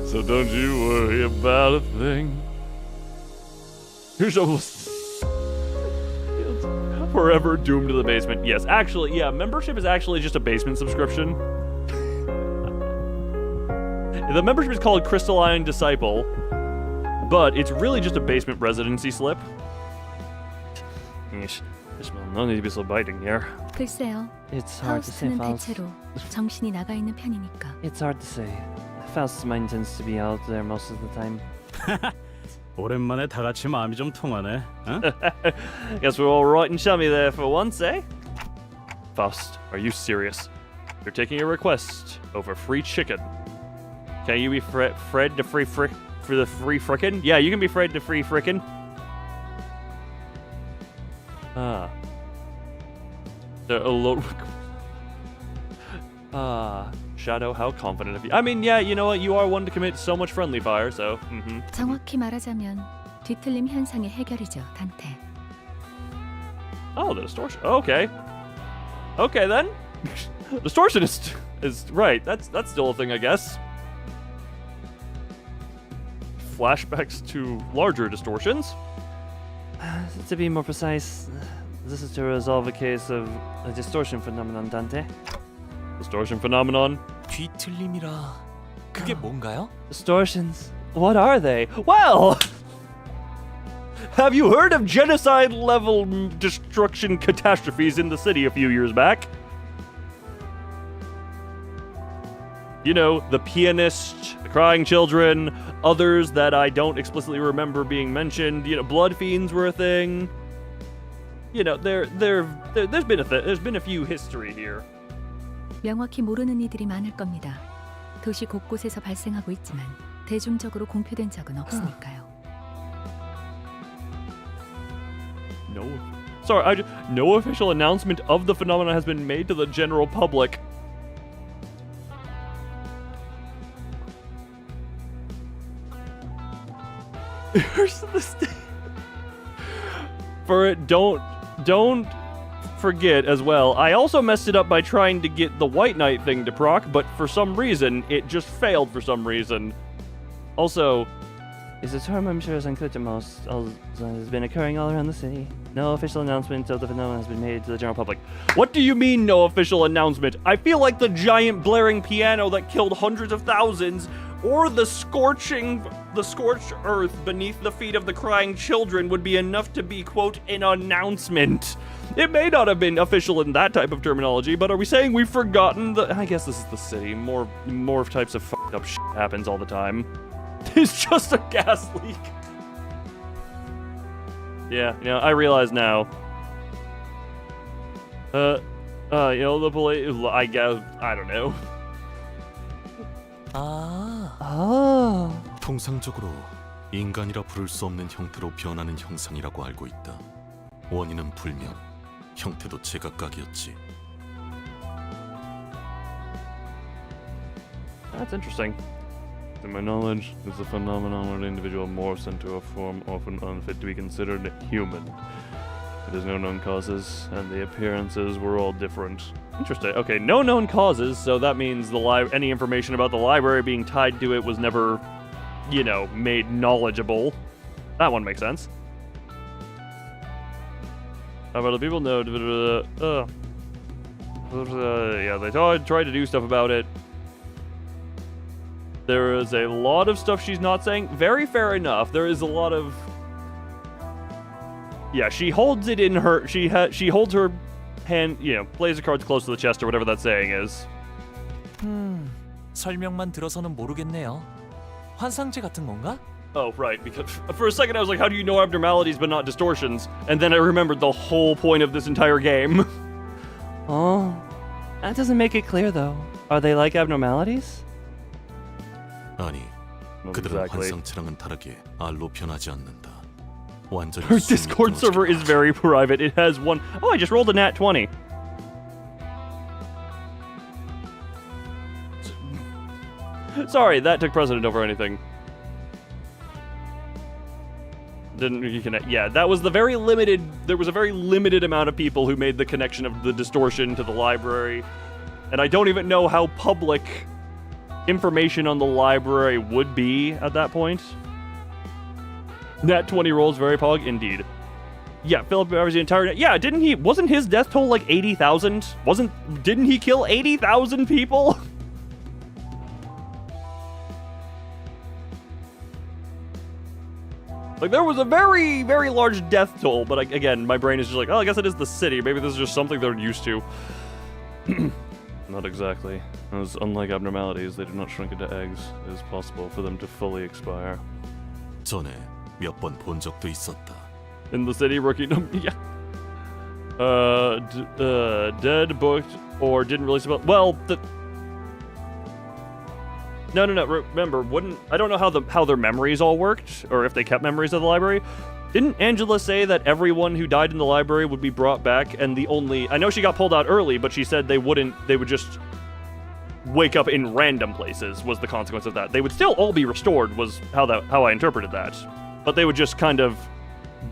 So don't you worry about a thing. Here's almost forever doomed to the basement. Yes, actually, yeah, membership is actually just a basement subscription. The membership is called Crystalline Disciple, but it's really just a basement residency slip. Yeesh, no need to be so biting here. 글쎄요. It's hard to say, 파우스트는 Faust. 대체로 정신이 나가 있는 편이니까. It's hard to say. Faust's mind tends to be out there most of the time. 오랜만에 다 같이 마음이 좀 통하네. 어? Guess we're all right and chummy there for once, eh? Faust, are you serious? You're taking a request over free chicken. Can you be Fred the free for the free frickin'? Yeah, you can be Fred the free frickin'. Shadow, how confident of you. I mean, yeah, you know what? You are one to commit so much friendly fire, so. 정확히 말하자면 뒤틀림 현상의 해결이죠, 단테. Oh, the distortion. Okay. Okay then. Distortion is right. That's still a thing, I guess. Flashbacks to larger distortions. To be more precise, this is to resolve a case of a distortion phenomenon, Dante. Distortion phenomenon. 뒤틀림이라 그게 뭔가요? Distortions. What are they? Well, have you heard of genocide-level destruction catastrophes in the city a few years back? You know, the pianist, the crying children, others that I don't explicitly remember being mentioned. You know, blood fiends were a thing. You know, there's been a few history here. 명확히 모르는 이들이 많을 겁니다. 도시 곳곳에서 발생하고 있지만 대중적으로 공표된 적은 없으니까요. No official announcement of the phenomenon has been made to the general public. Here's this thing. For it, don't forget as well, I also messed it up by trying to get the White Knight thing to proc, but for some reason, it just failed for some reason. Also, is a term I'm sure is unclear to most, although it has been occurring all around the city. No official announcement of the phenomenon has been made to the general public. What do you mean, no official announcement? I feel like the giant blaring piano that killed hundreds of thousands, or the scorched earth beneath the feet of the crying children would be enough to be, quote, an announcement. It may not have been official in that type of terminology, but are we saying we've forgotten the... I guess this is the city. More types of fucked up shit happens all the time. It's just a gas leak. Yeah, you know, I realize now. You know, the police... I guess... I don't know. 통상적으로 인간이라 부를 수 없는 형태로 변하는 형상이라고 알고 있다. 원인은 불명, 형태도 제각각이었지. That's interesting. To my knowledge, it's a phenomenon where an individual morphs into a form often unfit to be considered human. There's no known causes, and the appearances were all different. Interesting. Okay, no known causes, so that means any information about the library being tied to it was never, you know, made knowledgeable. That one makes sense. How about the people know? Yeah, they tried to do stuff about it. There is a lot of stuff she's not saying. Very fair enough. There is a lot of... Yeah, she holds it in her... She holds her hand, you know, plays the cards close to the chest or whatever that saying is. 설명만 들어서는 모르겠네요. 환상제 같은 건가? Oh, right, because for a second I was like, how do you know abnormalities but not distortions? And then I remembered the whole point of this entire game. Oh, that doesn't make it clear though. Are they like abnormalities? 아니, Not 그들은 exactly. 환상체랑은 다르게 알로 변하지 않는다. 완전히 Her 숨이 Discord server is very private. It has one... Oh, I just rolled a nat 20. Sorry, that took precedent over anything. Didn't reconnect. Yeah, that was the very limited... There was a very limited amount of people who made the connection of the distortion to the library. And I don't even know how public information on the library would be at that point. Nat 20 rolls very pog, indeed. Yeah, Philip averaged the entire... Yeah, didn't he... Wasn't his death toll like 80,000? Didn't he kill 80,000 people? Like, there was a very, very large death toll, but again, my brain is just like, oh, I guess it is the city. Maybe this is just something they're used to. Not exactly. As unlike abnormalities, they do not shrink into eggs. It is possible for them to fully expire. 전에 몇 번 본 적도 있었다. In the city, rookie number, yeah. Dead, booked, or didn't release about... Well, the... No. Remember, I don't know how their memories all worked, or if they kept memories of the library. Didn't Angela say that everyone who died in the library would be brought back, and the only... I know she got pulled out early, but she said they would just wake up in random places, was the consequence of that. They would still all be restored, was how I interpreted that. But they would just kind of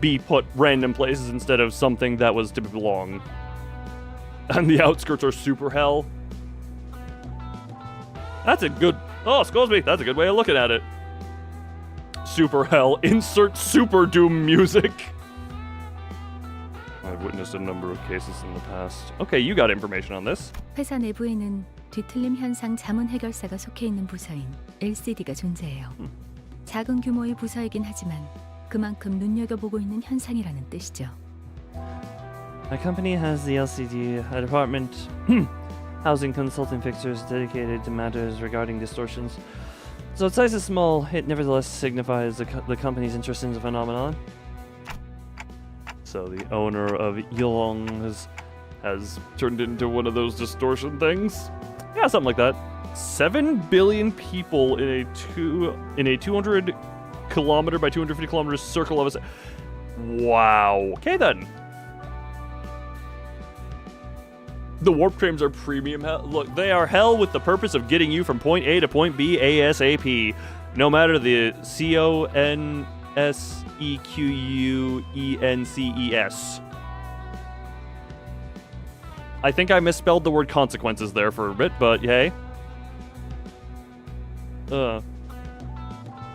be put random places instead of something that was to belong. And the outskirts are super hell. That's a good... Oh, excuse me, that's a good way of looking at it. Super hell. Insert super doom music. I've witnessed a number of cases in the past. Okay, you got information on this. 회사 내부에는 뒤틀림 현상 자문 해결사가 속해 있는 부서인 LCD가 존재해요. 작은 규모의 부서이긴 하지만 그만큼 눈여겨보고 있는 현상이라는 뜻이죠. My company has the LCD, a department housing consulting fixtures dedicated to matters regarding distortions. So its size is small, it nevertheless signifies the company's interest in the phenomenon. So the owner of Yulong has turned into one of those distortion things? Yeah, something like that. 7 billion people in a 200 kilometer by 250 kilometers circle of us. Wow. Okay then. The warp trains are premium hell. Look, they are hell with the purpose of getting you from point A to point B ASAP. No matter the CONSEQUENCES. I think I misspelled the word consequences there for a bit, but hey.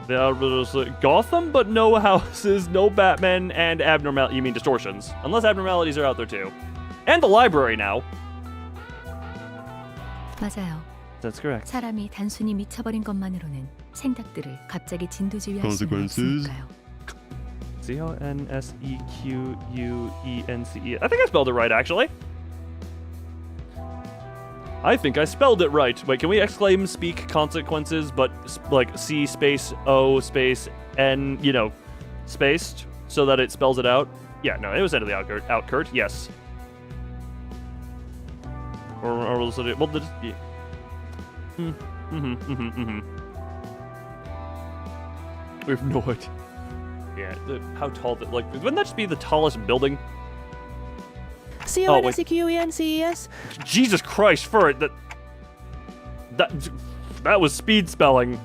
There's Gotham, but no houses, no Batman, and abnormal. You mean distortions? Unless abnormalities are out there too, and the library now. 맞아요. That's correct. 사람이 단순히 미쳐버린 것만으로는 생각들을 갑자기 진두지휘할 수는 없으니까요. CONSEQUENCE. I think I spelled it right, actually. I think I spelled it right. Wait, can we exclaim speak consequences, but like C space O space N, you know, spaced, so that it spells it out? Yeah, no, it was out of the outkurt, yes. Or well, yeah. We have no idea. Yeah, how tall that, like, wouldn't that just be the tallest building? CONSEQUENCES. Jesus Christ, for it, that was speed spelling.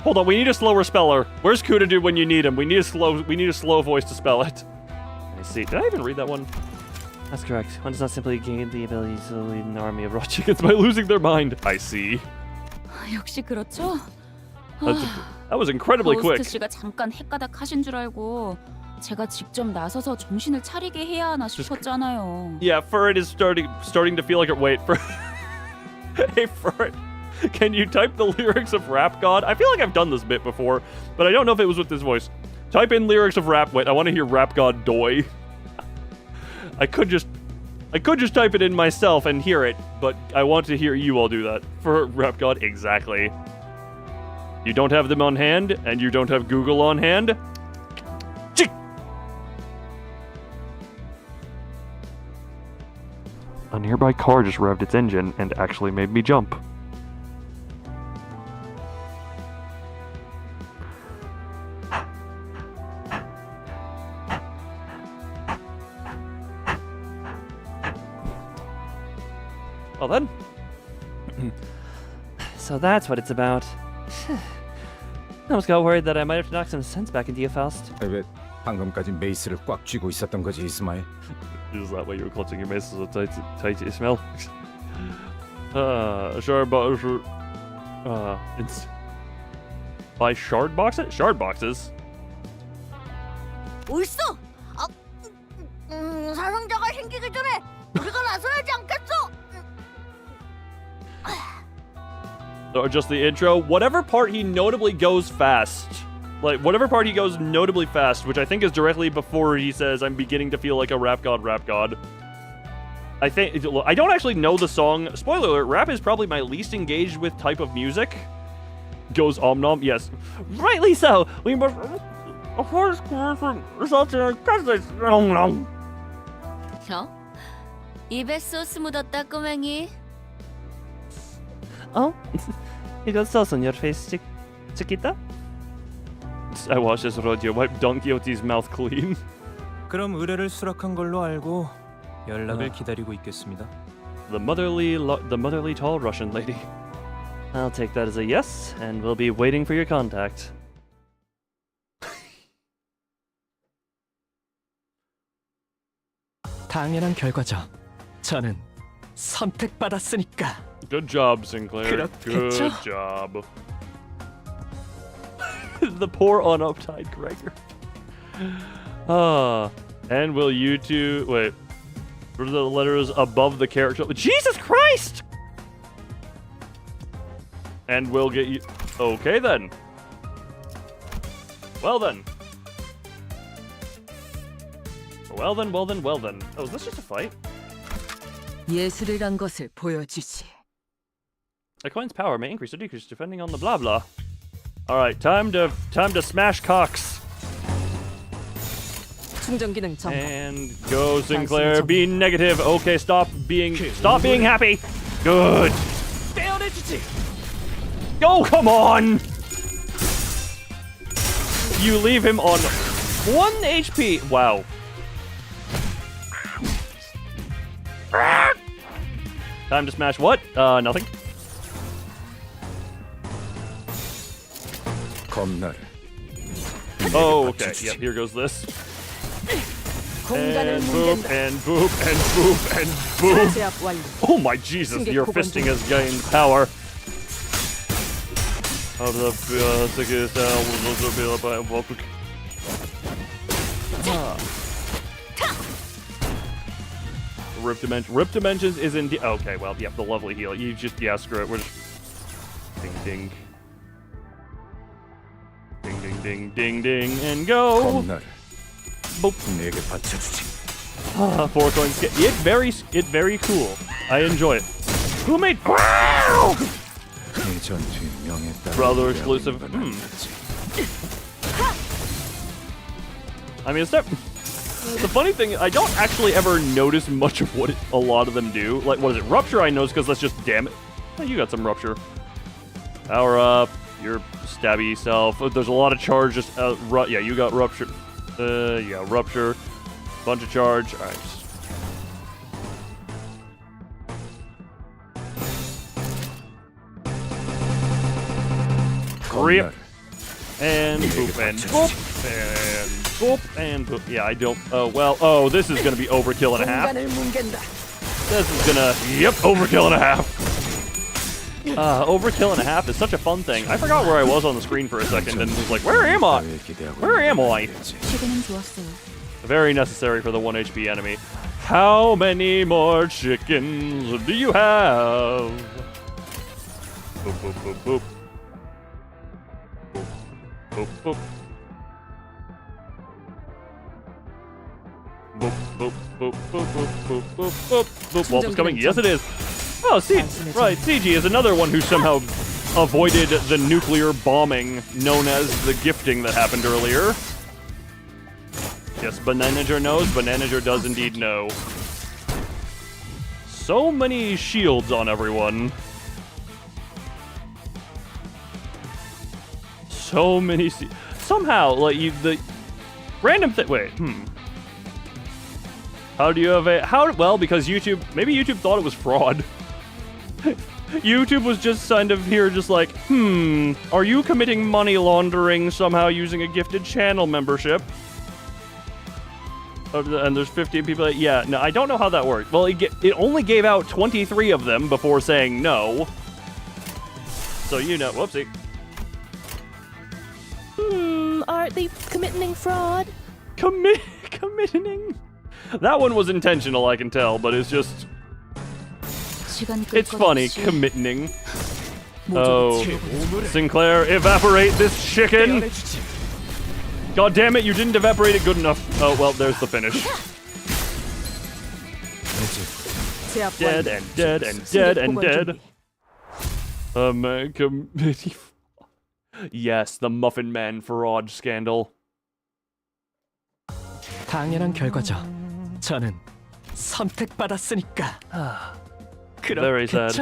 Hold on, we need a slower speller. Where's Kuda when you need him? We need a slow voice to spell it. Let me see. Did I even read that one? That's correct. One does not simply gain the ability to lead an army of raw Chickens by losing their mind. I see. 역시 그렇죠. That was incredibly quick. 호스트 씨가 잠깐 헷가닥 하신 줄 알고 제가 직접 나서서 정신을 차리게 해야 하나 싶었잖아요. Yeah, Furret is starting to feel like it. Wait, hey Furret, can you type the lyrics of Rap God? I feel like I've done this bit before, but I don't know if it was with this voice. Type in lyrics of Rap. Wait, I want to hear Rap God Doi. I could just type it in myself and hear it, but I want to hear you all do that for Rap God. Exactly. You don't have them on hand, and you don't have Google on hand. A nearby car just revved its engine and actually made me jump. Well then. So that's what it's about. I almost got worried that I might have to knock some sense back into you, Faust. 왜 방금까지 메이스를 꽉 쥐고 있었던 거지, 이스마일? Is that why you were clutching your mace so tight you smell? Shard boxes. It's by shard boxes? Shard boxes? 옳소! 사상자가 생기기 전에 우리가 나서야지 않겠어? Or just the intro. Whatever part he notably goes fast. Like, whatever part he goes notably fast, which I think is directly before he says, I'm beginning to feel like a rap god. I don't actually know the song. Spoiler alert, rap is probably my least engaged with type of music. Goes om-nom, yes. Rightly so! We must... Of course, results in a nom-nom. 입에 소스 묻었다, 꼬맹이. Oh? You got sauce on your face, Chiquita? I watched this rodeo wipe Don Quixote's mouth clean. 그럼 의뢰를 수락한 걸로 알고 연락을 기다리고 있겠습니다. The motherly tall Russian lady. I'll take that as a yes, and we'll be waiting for your contact. 당연한 결과죠. 저는 선택받았으니까. Good job, Sinclair. 그렇겠죠? Good job. The poor unuptied Gregor. And will you two... Wait. What are the letters above the character? Jesus Christ! And we'll get you... Okay, then. Well, then. Well, then. Oh, is this just a fight? 예술이란 것을 보여주지. A coin's power may increase or decrease depending on the blah blah. Alright, time to smash cocks. 충전 기능 점검. And go, Sinclair. Be negative. Okay, stop being happy. Good. 떼어내주지. Oh, come on. You leave him on 1 HP. Wow. Time to smash what? Nothing. Oh, okay. Yep, here goes this. And boop, and boop, and boop, and boop. Oh my Jesus, your fisting has gained power. Of the Sexist Rip Dimensions is in... Okay, well, yep, the lovely heal. You just... Yeah, screw it. We're just... Ding, ding. Ding, ding, ding, ding, ding, and go! Boop. 4 coins. It's very cool. I enjoy it. Who made... Brother exclusive. I mean, it's not... The funny thing, I don't actually ever notice much of what a lot of them do. Like, what is it? Rupture I know because that's just damage. Oh, you got some Rupture. Power up. Your stabby self. There's a lot of charge. Just, yeah, you got Rupture. Yeah, Rupture. Bunch of charge. Alright. Grip. And boop, and boop, and boop, and boop. Yeah, I don't... Oh, well, oh, this is going to be overkill and a half. This is going to... Yep, overkill and a half. Overkill and a half is such a fun thing. I forgot where I was on the screen for a second and was like, where am I? Where am I? 최근은 좋았어요. Very necessary for the 1 HP enemy. How many more chickens do you have? Boop, boop, boop, boop. Boop, boop. Boop, boop, boop, boop, boop, boop, boop, boop. Wolf is coming. Yes, it is. Oh, right. CG is another one who somehow avoided the nuclear bombing known as the gifting that happened earlier. Yes, Bananager knows. Bananager does indeed know. So many shields on everyone. So many. Somehow, like the random thing. Wait. How do you have a well, because maybe YouTube thought it was fraud. YouTube was just kind of here just like, are you committing money laundering somehow using a gifted channel membership? And there's 15 people that, yeah, no, I don't know how that worked. Well, it only gave out 23 of them before saying no. So, whoopsie. Aren't they committing fraud? Committing? That one was intentional, I can tell, but it's just... It's funny, committing. Oh, Sinclair, evaporate this chicken! God damn it, you didn't evaporate it good enough. Oh, well, there's the finish. Dead and dead and dead and dead. Committee. Yes, the Muffin Man fraud scandal. 당연한 결과죠. 저는 선택받았으니까. Very sad.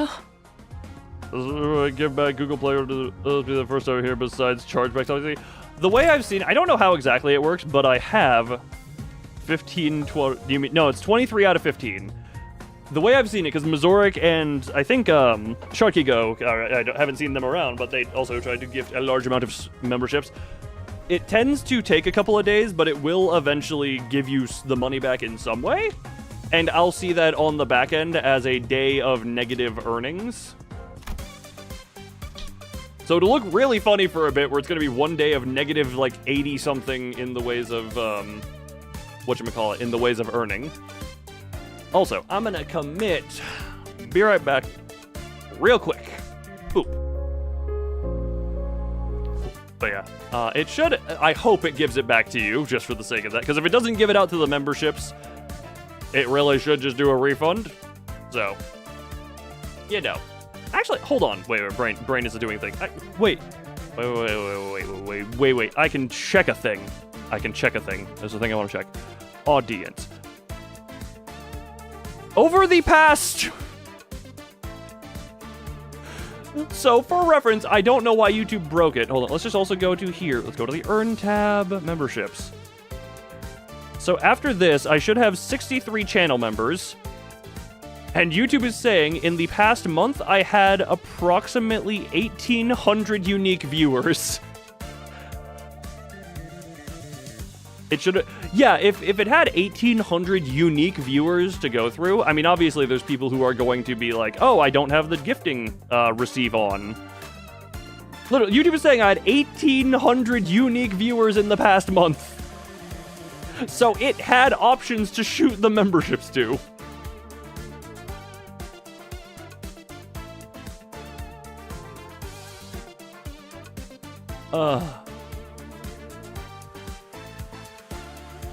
Give back Google Play to be the first over here besides chargebacks, obviously. The way I've seen, I don't know how exactly it works, but I have 15, 12, do you mean, no, it's 23 out of 15. The way I've seen it, because Mazoric and I think Sharkygo, I haven't seen them around, but they also tried to gift a large amount of memberships. It tends to take a couple of days, but it will eventually give you the money back in some way. And I'll see that on the back end as a day of negative earnings. So it'll look really funny for a bit, where it's going to be one day of negative, like, 80-something in the ways of, whatchamacallit, in the ways of earning. Also, I'm going to commit. Be right back. Real quick. Boop. But yeah, it should, I hope it gives it back to you, just for the sake of that. Because if it doesn't give it out to the memberships, it really should just do a refund. So, Actually, hold on. Wait, brain is doing a thing. Wait. I can check a thing. There's a thing I want to check. Audience. Over the past... So, for reference, I don't know why YouTube broke it. Hold on, let's just also go to here. Let's go to the Earn tab, memberships. So after this, I should have 63 channel members. And YouTube is saying, in the past month, I had approximately 1,800 unique viewers. It should... Yeah, if it had 1,800 unique viewers to go through, I mean, obviously there's people who are going to be like, oh, I don't have the gifting receive on. Literally, YouTube is saying I had 1,800 unique viewers in the past month. So it had options to shoot the memberships to.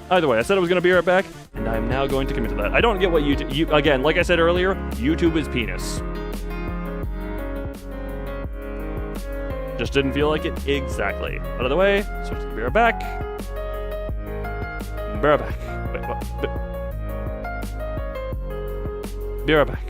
Either way, I said I was going to be right back, and I'm now going to commit to that. I don't get what YouTube... again, like I said earlier, YouTube is penis. Just didn't feel like it exactly. Out of the way, switch to the beer back. Be right back. Wait, what? Be right back.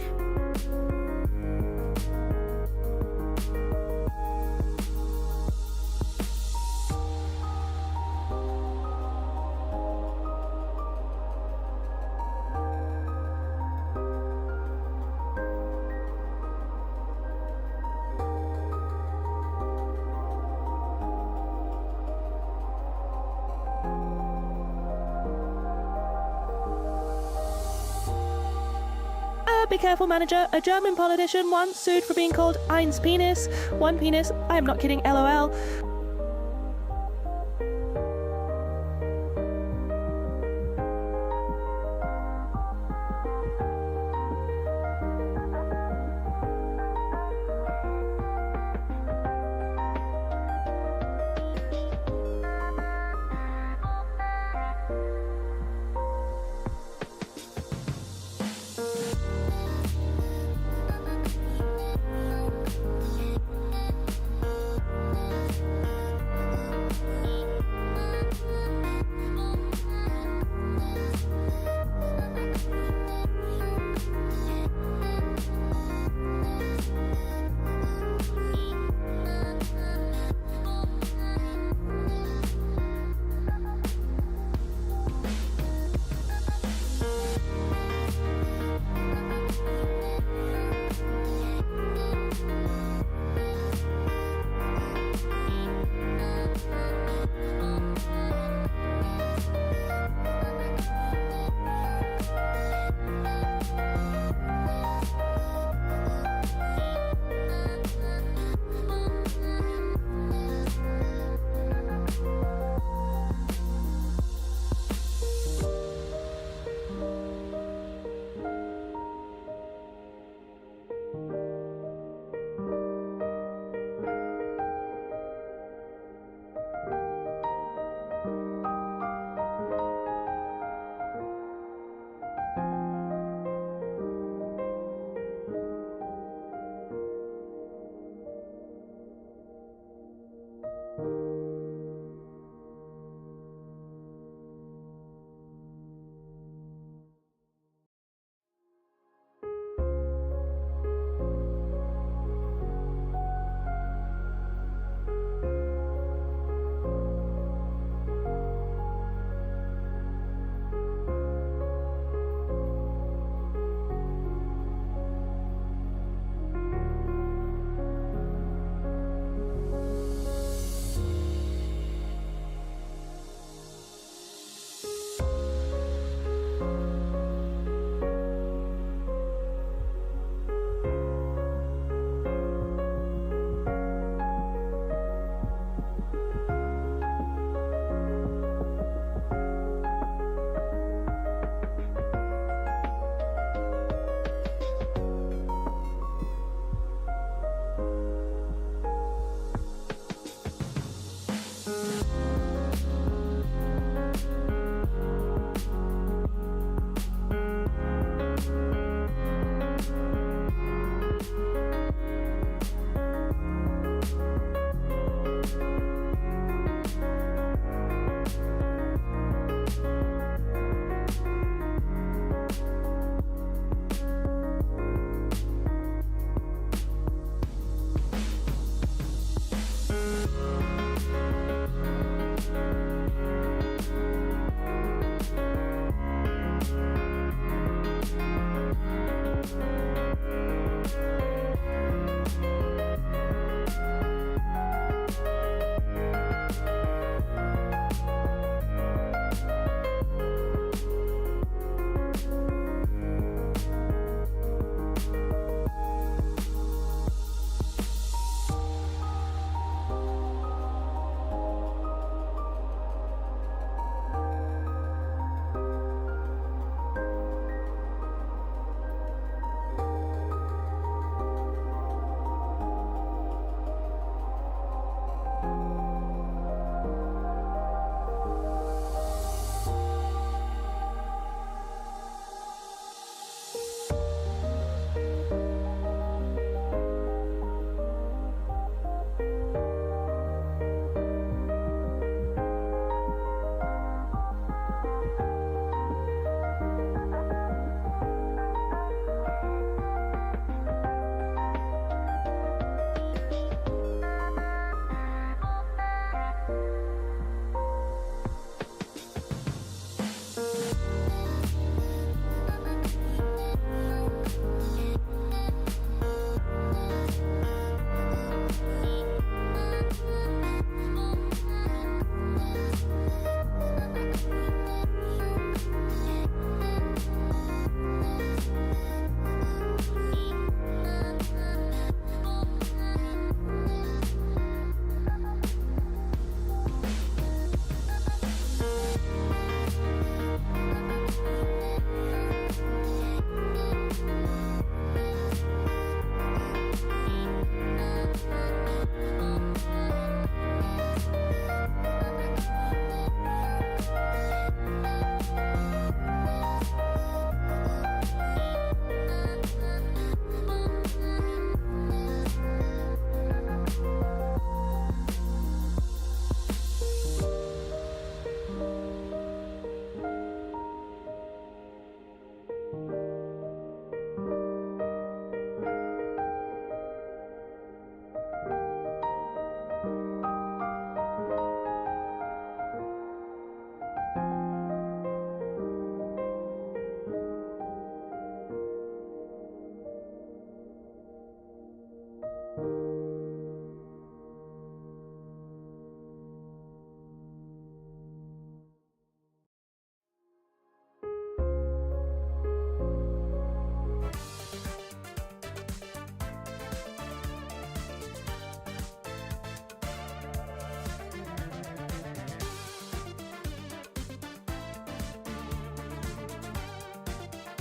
be careful, manager. A German politician once sued for being called Eins Penis. One penis. I am not kidding, LOL.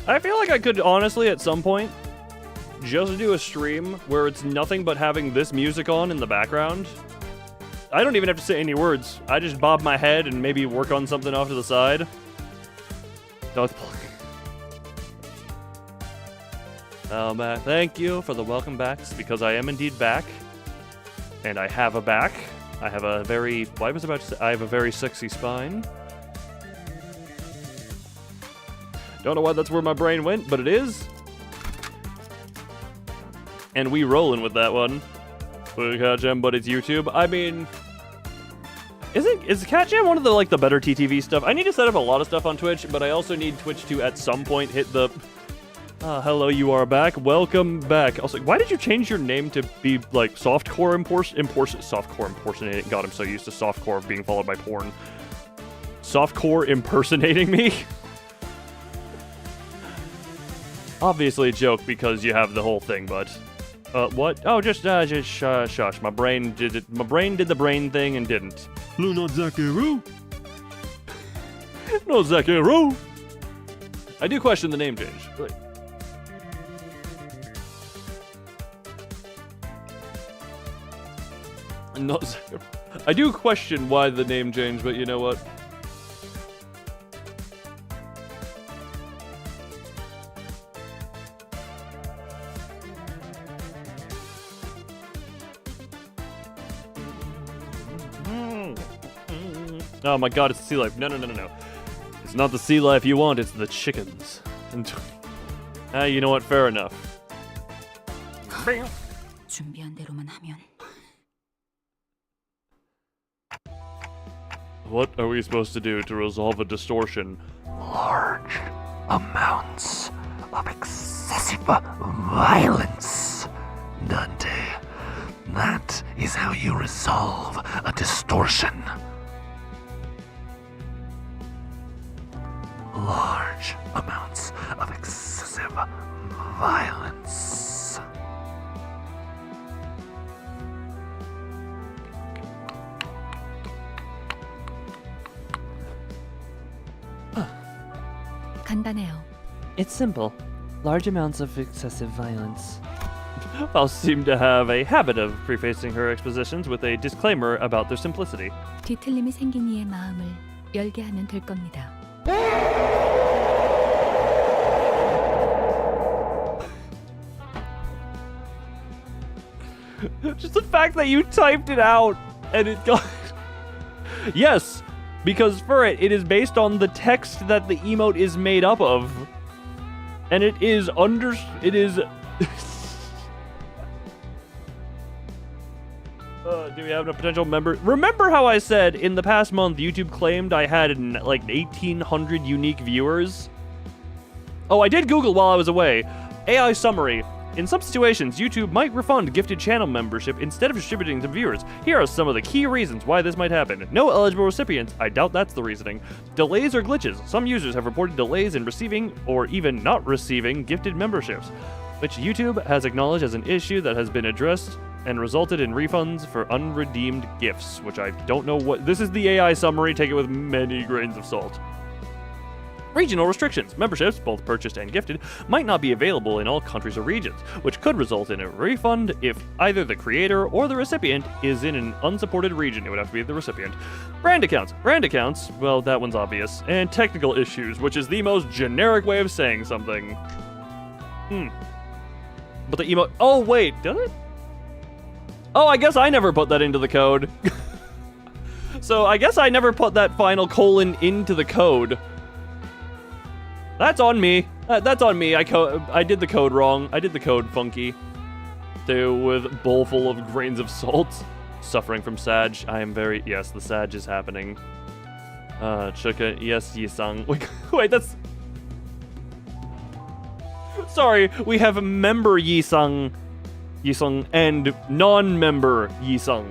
I feel like I could honestly at some point just do a stream where it's nothing but having this music on in the background. I don't even have to say any words. I just bob my head and maybe work on something off to the side. Thank you for the welcome backs, because I am indeed back. And I have a back. I have a very, I was about to say, I have a very sexy spine. Don't know why that's where my brain went, but it is. And we rolling with that one. Cat Jam, but it's YouTube. I mean, is Cat Jam one of the the better TTV stuff? I need to set up a lot of stuff on Twitch, but I also need Twitch to at some point hit the. Hello, you are back. Welcome back. Also, why did you change your name to be softcore softcore impersonating? God, I'm so used to softcore being followed by porn. Softcore impersonating me. Obviously a joke because you have the whole thing, but what? Oh, just shush. My brain did it. My brain did the brain thing and didn't. No, not Zakiru. No, Zakiru. I do question the name change. Really. No, I do question why the name changed, but you know what? Oh my god, it's the sea life. No. It's not the sea life you want, it's the chickens. You know what? Fair enough. 준비한 대로만 하면. What are we supposed to do to resolve a distortion? Large amounts of excessive violence, Dante. That is how you resolve a distortion. Large amounts of excessive violence. 간단해요. It's simple. Large amounts of excessive violence. I'll seem to have a habit of prefacing her expositions with a disclaimer about their simplicity. 뒤틀림이 생긴 이의 마음을 열게 하면 될 겁니다. Just the fact that you typed it out and it got... Yes, because for it is based on the text that the emote is made up of. And it is it is... do we have a potential member? Remember how I said in the past month YouTube claimed I had like 1,800 unique viewers? Oh, I did Google while I was away. AI summary. In some situations, YouTube might refund gifted channel membership instead of distributing to viewers. Here are some of the key reasons why this might happen. No eligible recipients. I doubt that's the reasoning. Delays or glitches. Some users have reported delays in receiving or even not receiving gifted memberships, which YouTube has acknowledged as an issue that has been addressed and resulted in refunds for unredeemed gifts, which I don't know what... This is the AI summary. Take it with many grains of salt. Regional restrictions. Memberships, both purchased and gifted, might not be available in all countries or regions, which could result in a refund if either the creator or the recipient is in an unsupported region. It would have to be the recipient. Brand accounts. Brand accounts, well, that one's obvious. And technical issues, which is the most generic way of saying something. But the emote... Oh, wait, does it? Oh, I guess I never put that into the code. So I guess I never put that final colon into the code. That's on me. That's on me. I did the code wrong. I did the code funky. With bowl full of grains of salt. Suffering from Sag. I am very... Yes, the Sag is happening. Chuka, yes, Yisang. Wait, that's... Sorry, we have member Yisang. Yisung and non-member Yisung.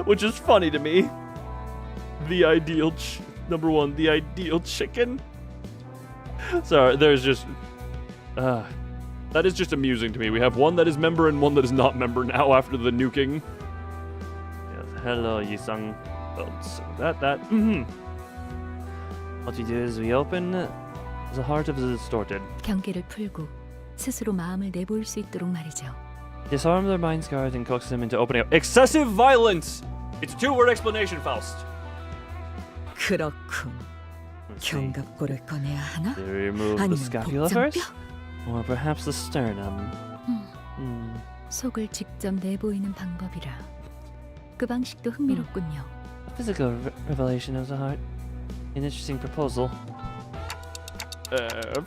Which is funny to me. The ideal... Number one, the ideal chicken. Sorry, there's just... that is just amusing to me. We have one that is member and one that is not member now after the nuking. Yes, hello, Yisung. Oh, so that. What we do is we open The heart of the distorted. 경계를 풀고 스스로 마음을 내보일 수 있도록 말이죠. Disarm their mind's guard and coax them into opening up. Excessive violence! It's a two-word explanation, Faust. 그렇군. 견갑골을 꺼내야 하나? They remove the 아니면 scapula 복장뼈? first? Or perhaps the sternum? 속을 직접 내보이는 방법이라. 그 방식도 흥미롭군요. A physical revelation of the heart. An interesting proposal.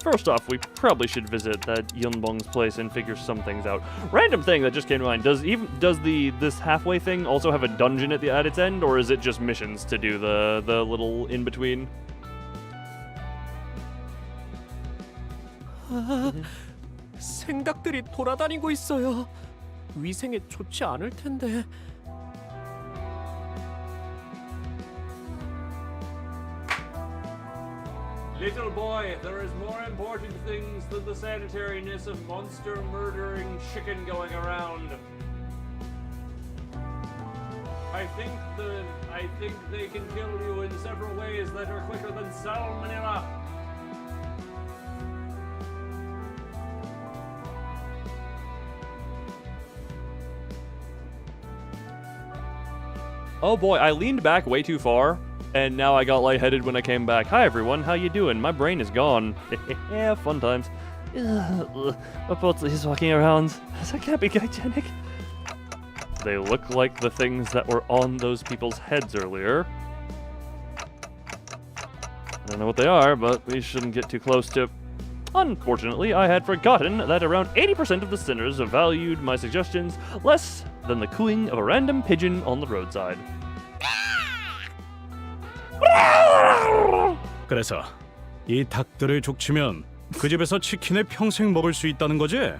First off, we probably should visit that Yunbong's place and figure some things out. Random thing that just came to mind: does this halfway thing also have a dungeon at its end, or is it just missions to do the little in between? 생각들이 돌아다니고 있어요. 위생에 좋지 않을 텐데. Little boy, there is more important things than the sanitariness of monster murdering chicken going around. I think they can kill you in several ways that are quicker than salmonella. Oh boy, I leaned back way too far, and now I got lightheaded when I came back. Hi everyone, how you doing? My brain is gone. Yeah, fun times. Reportedly he's walking around. That can't be hygienic. They look like the things that were on those people's heads earlier. I don't know what they are, but we shouldn't get too close to... Unfortunately, I had forgotten that around 80% of the sinners valued my suggestions less than the cooing of a random pigeon on the roadside. 그래서 이 닭들을 족치면 그 집에서 치킨을 평생 먹을 수 있다는 거지?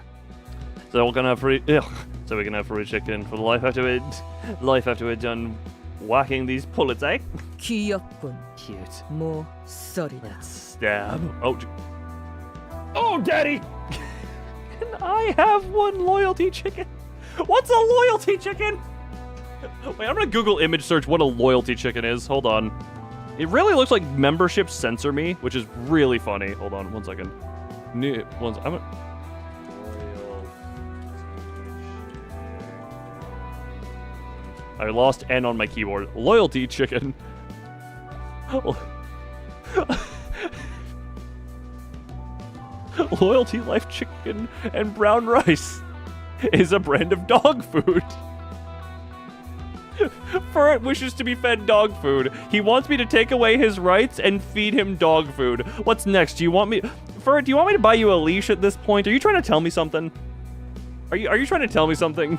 So we're gonna have free, so we can have free chicken for life after we're done whacking these pullets, eh? 귀엽군. Cute. 모서리다. Stab. Oh, Daddy! Can I have one loyalty chicken? What's a loyalty chicken? Wait, I'm gonna Google image search what a loyalty chicken is. Hold on. It really looks like memberships censor me, which is really funny. Hold on, 1 second. I lost N on my keyboard. Loyalty chicken. Loyalty Life Chicken and Brown Rice is a brand of dog food. Furret wishes to be fed dog food. He wants me to take away his rights and feed him dog food. What's next? Do you want me... Furret, do you want me to buy you a leash at this point? Are you trying to tell me something? Are you trying to tell me something?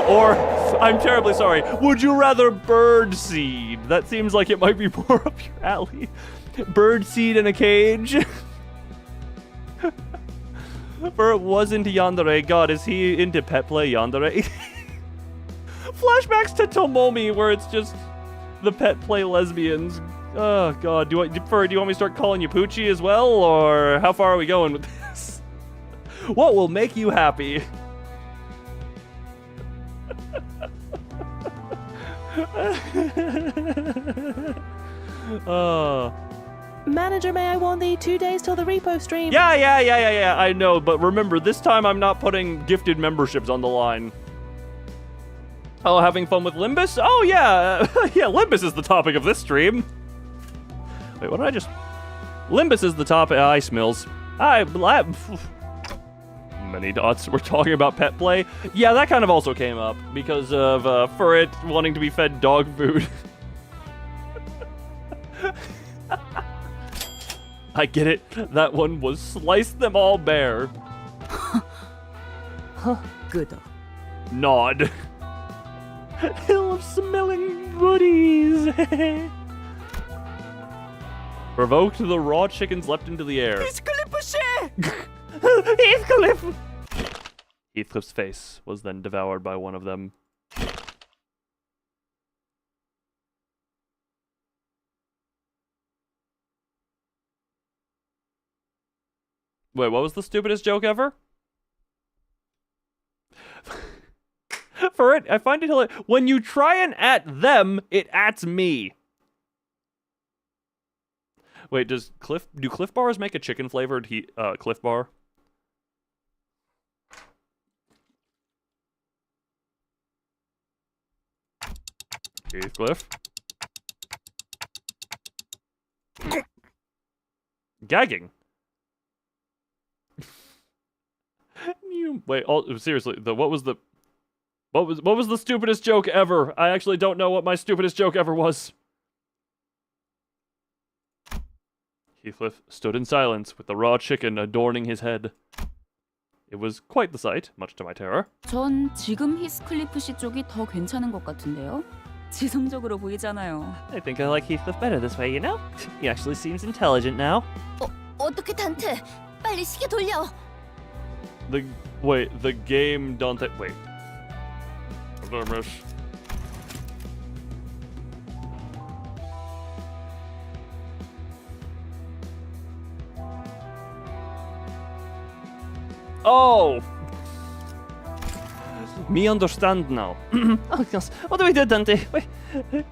Or, I'm terribly sorry, would you rather bird seed? That seems like it might be more up your alley. Bird seed in a cage? For it was into yandere. God, is he into pet play yandere? Flashbacks to Tomomi, where it's just the pet play lesbians. Oh God, do you want me to start calling you Poochie as well, or how far are we going with this? What will make you happy? Manager, may I warn thee, 2 days till the repo stream. Yeah, I know, but remember, this time I'm not putting gifted memberships on the line. Oh, having fun with Limbus? Oh, yeah. Yeah, Limbus is the topic of this stream. Wait, what did I just... Limbus is the topic... Ice Mills. Many dots. We're talking about pet play. Yeah, that kind of also came up because of Furret wanting to be fed dog food. I get it. That one was slice them all bare. Good. Nod. Hill of smelling goodies. Provoked the raw chickens leapt into the air. Heathcliff! Heathcliff's face was then devoured by one of them. Wait, what was the stupidest joke ever? for it. I find it hilarious. When you try and at them, it ats me. Wait, do Cliff Bars make a chicken flavored Cliff Bar? Heathcliff? Gagging. Wait, seriously, what was the stupidest joke ever? I actually don't know what my stupidest joke ever was. Heathcliff stood in silence with the raw chicken adorning his head. It was quite the sight, much to my terror. 전 지금 히스클리프 씨 쪽이 더 괜찮은 것 같은데요. 지성적으로 보이잖아요. I think I like Heathcliff better this way, you know? He actually seems intelligent now. 어떻게 단테? 빨리 시계 돌려. The game don't wait. Oh! Me understand now. Oh, gosh. What do we do, Dante? Wait,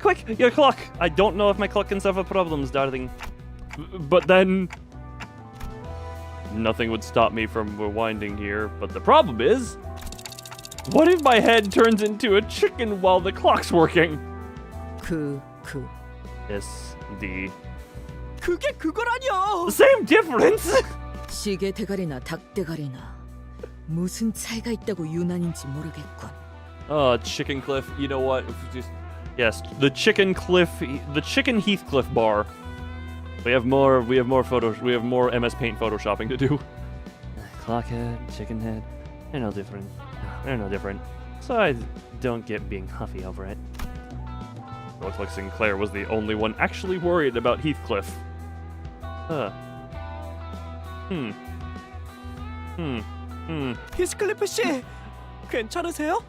quick, your clock. I don't know if my clock can suffer problems, darling. But then... Nothing would stop me from rewinding here, but the problem is... What if my head turns into a chicken while the clock's working? Yes, the... 그게 그거라뇨. Same difference! 시계 대가리나 닭 대가리나 무슨 차이가 있다고 유난인지 모르겠군. Chicken Cliff, you know what? Yes, the Chicken Heathcliff bar. We have more photos. We have more MS Paint photoshopping to do. Clock head, chicken head. They're no different. They're no different. So I don't get being huffy over it. Looks like Sinclair was the only one actually worried about Heathcliff. 히스클리프 씨, 괜찮으세요?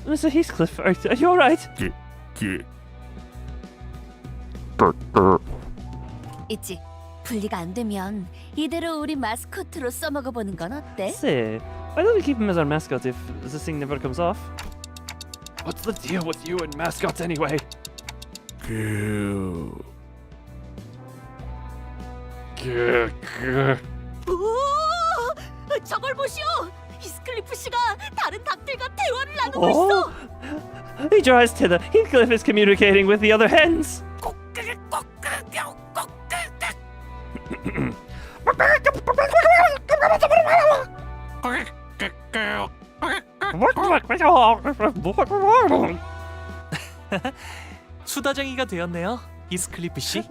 Mr. Heathcliff, are you alright? 있지. 분리가 안 되면 이대로 우리 마스코트로 써먹어 보는 건 어때? Say, why don't we keep him as our mascot if this thing never comes off? What's the deal with you and mascots anyway? 오! 저걸 보시오! 히스클리프 씨가 다른 닭들과 대화를 나누고 있어! He draws to the Heathcliff is communicating with the other hens. 수다쟁이가 되었네요, 히스클리프 씨.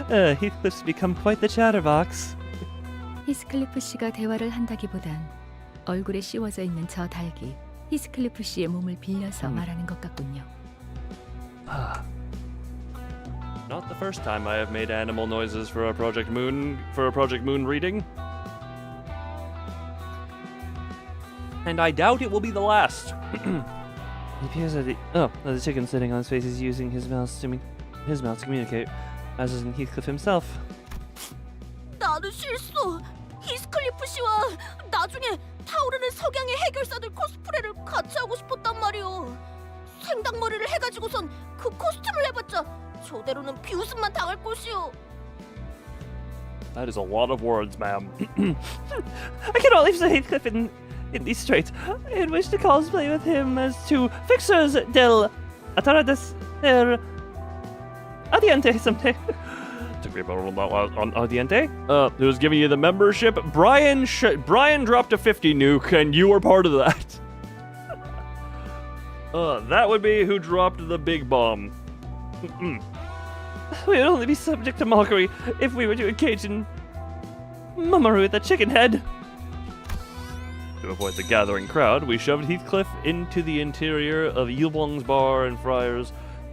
Heathcliff's become quite the chatterbox. 히스클리프 씨가 대화를 한다기보단 얼굴에 씌워져 있는 저 닭이 히스클리프 씨의 몸을 빌려서 말하는 것 같군요. Not the first time I have made animal noises for a Project Moon reading. And I doubt it will be the last. It appears that the chicken sitting on his face is using his mouth to communicate, as is Heathcliff himself. 나도 실수. 히스클리프 씨와 나중에 타오르는 석양의 해결사들 코스프레를 같이 하고 싶었단 말이오. 생닭머리를 해가지고선 그 코스튬을 해봤자 저대로는 비웃음만 당할 것이오. That is a lot of words, ma'am. I cannot leave Sir Heathcliff in these straits. I wish to cosplay with him as two fixers del Ataradas Adiante someday. Took me about on Adiente. Who's giving you the membership? Brian dropped a 50 nuke, and you were part of that. That would be who dropped the big bomb. We would only be subject to mockery if we were to engage in mummery with a chicken head. To avoid the gathering crowd, we shoved Heathcliff into the interior of Yulbong's bar and Friars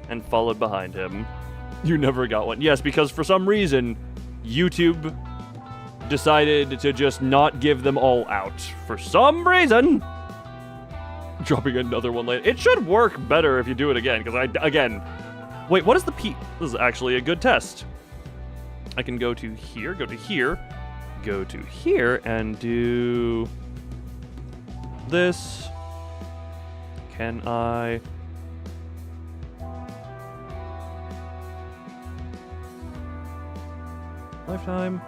and followed behind him. You never got one. Yes, because for some reason, YouTube decided to just not give them all out. For some reason. Dropping another one later. It should work better if you do it again, because wait, what is the P? This is actually a good test. I can go to here, go to here, go to here, and do this, Can I... Lifetime.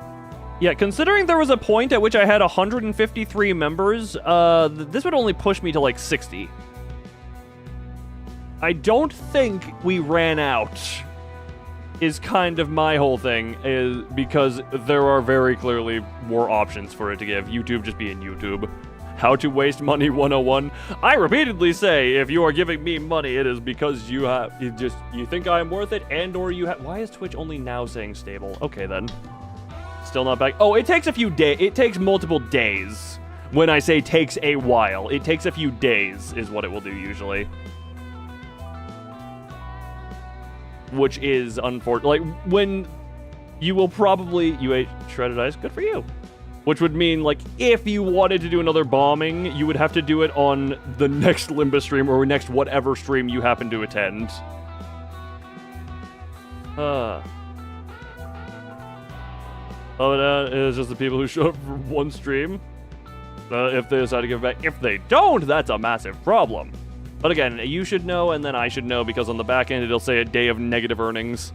Yeah, considering there was a point at which I had 153 members, this would only push me to like 60. I don't think we ran out, is kind of my whole thing, is because there are very clearly more options for it to give. YouTube just being YouTube. How to waste money 101. I repeatedly say, if you are giving me money, it is because you think I'm worth it, and or you have. Why is Twitch only now saying stable? Okay then. Still not back. Oh, it takes a few days. It takes multiple days. When I say takes a while, it takes a few days is what it will do usually. Which is unfortunate. Like, when you will probably... You ate shredded ice? Good for you. Which would mean, like, if you wanted to do another bombing, you would have to do it on the next Limbus stream or next whatever stream you happen to attend. Oh, that is just the people who show up for one stream. If they decide to give back. If they don't, that's a massive problem. But again, you should know, and then I should know, because on the back end, it'll say a day of negative earnings.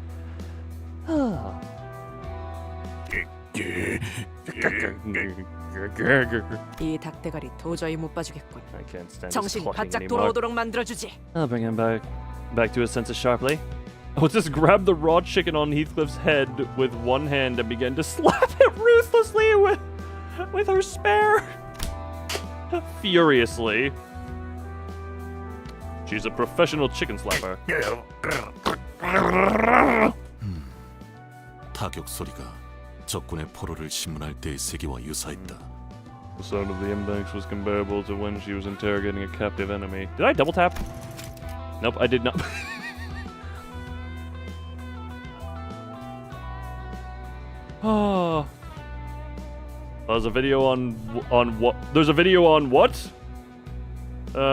이 닭대가리 도저히 못 봐주겠군. I can't stand 정신 this 바짝 anymore. 돌아오도록 만들어주지. I'll bring him back to his senses sharply. Oh, just grab the raw chicken on Heathcliff's head with one hand and begin to slap it ruthlessly with her spare. Furiously. She's a professional chicken slapper. 타격 소리가 적군의 포로를 심문할 때의 세기와 유사했다. The sound of the inbanks was comparable to when she was interrogating a captive enemy. Did I double tap? Nope, I did not. Oh. There's a video on what? There's a video on what?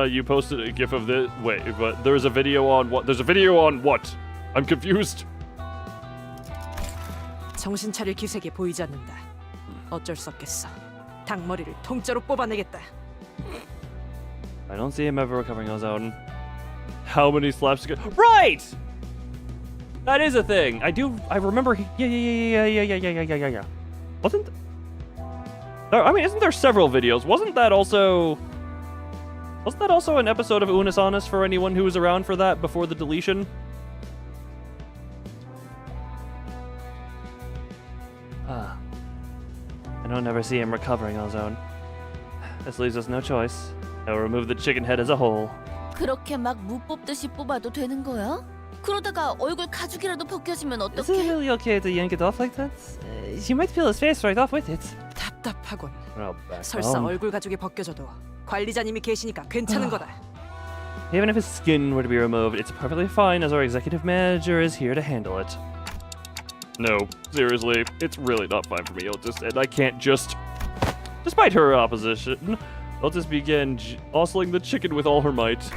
You posted a gif of this. Wait, but there's a video on what? There's a video on what? I'm confused. 정신 차릴 기색이 보이지 않는다. 어쩔 수 없겠어. 닭머리를 통째로 뽑아내겠다. I don't see him ever recovering on his own. How many slaps ago? Right! That is a thing. I remember. Yeah. Wasn't... I mean, isn't there several videos? Wasn't that also an episode of Unis Honest for anyone who was around for that before the deletion? I don't ever see him recovering on his own. This leaves us no choice. I'll remove the chicken head as a whole. 그렇게 막 무 뽑듯이 뽑아도 되는 거야? 그러다가 얼굴 가죽이라도 벗겨지면 Is it 어떡해? really okay to yank it off like that? You might peel his face right off with it. 답답하군. Oh, back 설사 home. 얼굴 가죽이 벗겨져도 관리자님이 계시니까 괜찮은 거다. Even if his skin were to be removed, it's perfectly fine as our executive manager is here to handle it. No, seriously, it's really not fine for me. I can't just... Despite her opposition, I'll just begin ostling the chicken with all her might.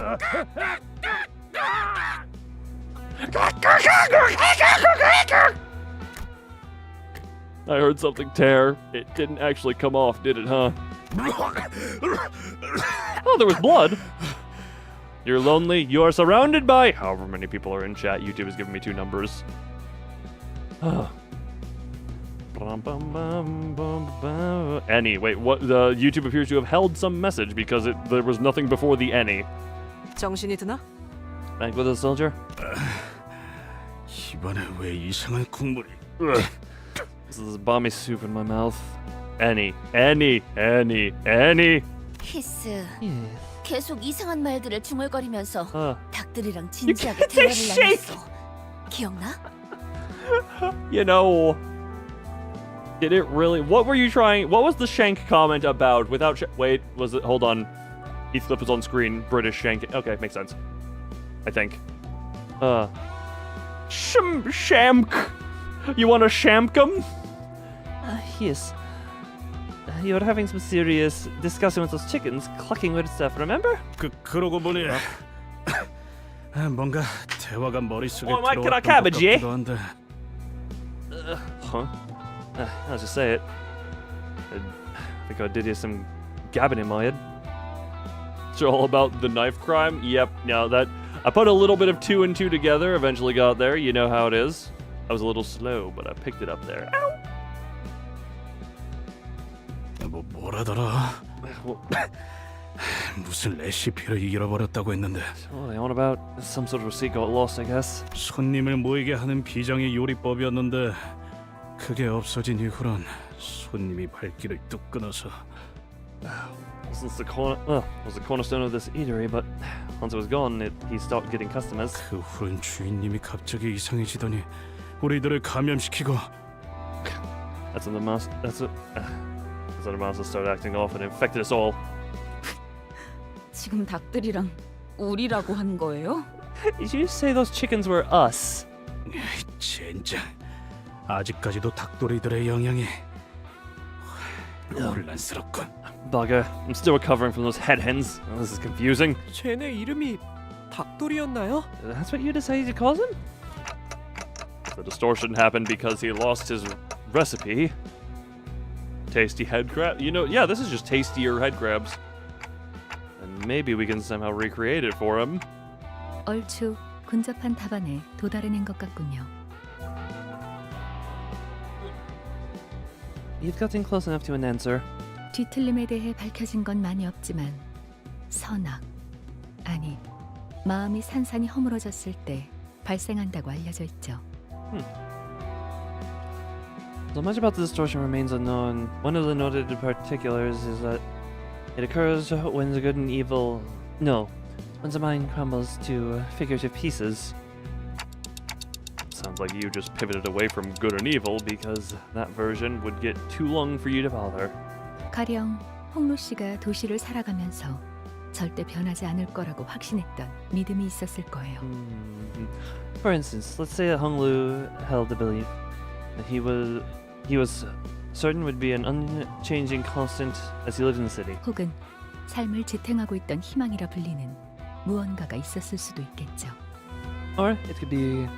I heard something tear. It didn't actually come off, did it, huh? Oh, there was blood. You're lonely. You are surrounded by... However many people are in chat. YouTube has given me 2 numbers. Any. Wait, what? The YouTube appears to have held some message because there was nothing before the any. 정신이 드나? Back with us, soldier. 입안에 왜 이상한 국물이? This is balmy soup in my mouth. Any. 히스. 계속 이상한 말들을 중얼거리면서 닭들이랑 You 진지하게 can't say 대화를 shake! 나눴어. 기억나? You know, did it really? What were you trying? What was the Shank comment about? Without wait, was it? Hold on. Heathcliff was on screen. British Shank. Okay, makes sense. I think. Shamk. You want a shamkum? Yes. You were having some serious discussion with those chickens, clucking weird stuff, remember? 그러고 보니 뭔가 대화가 머릿속에 Oh, my God, 들어왔던 것 cabbage, eh? 같기도 한데. Huh? I'll just say it. I think I did hear some gabbing in my head. It's all about the knife crime. Yep. Now that I put a little bit of 2 and 2 together, eventually got there. You know how it is. I was a little slow, but I picked it up there. Ow! 뭐라더라? 무슨 레시피를 잃어버렸다고 했는데. Oh, they on about some sort of receipt got lost, I guess. 손님을 모이게 하는 비장의 요리법이었는데 그게 없어진 이후론 손님이 발길을 뚝 끊어서. Since the was the cornerstone of this eatery, but once it was gone, he stopped getting customers. 그 후론 주인님이 갑자기 이상해지더니 우리들을 감염시키고. That's when the monsters started acting off and infected us all. 지금 닭들이랑 우리라고 한 거예요? Did you say those chickens were us? 젠장. 아직까지도 닭도리들의 영향이 혼란스럽군. Bugger, I'm still recovering from those head hens. Oh, this is confusing. 쟤네 이름이 닭돌이었나요? That's what you decided to call them? The distortion happened because he lost his recipe. Tasty head crab. You know, yeah, this is just tastier head crabs. And maybe we can somehow recreate it for him. 얼추 근접한 답안에 도달해낸 것 같군요. You've gotten close enough to an answer. 뒤틀림에 대해 밝혀진 건 많이 없지만 선악, 아니 마음이 산산이 허물어졌을 때 발생한다고 알려져 있죠. So much about the distortion remains unknown. One of the noted particulars is that it occurs when the good and evil... No, when the mind crumbles to figurative pieces. Sounds like you just pivoted away from good and evil because that version would get too long for you to bother. 가령 홍루 씨가 도시를 살아가면서 절대 변하지 않을 거라고 확신했던 믿음이 있었을 거예요. For instance, let's say that Hung Lu held the belief that he was certain would be an unchanging constant as he lived in the city. 혹은 삶을 지탱하고 있던 희망이라 불리는 무언가가 있었을 수도 있겠죠. Or it could be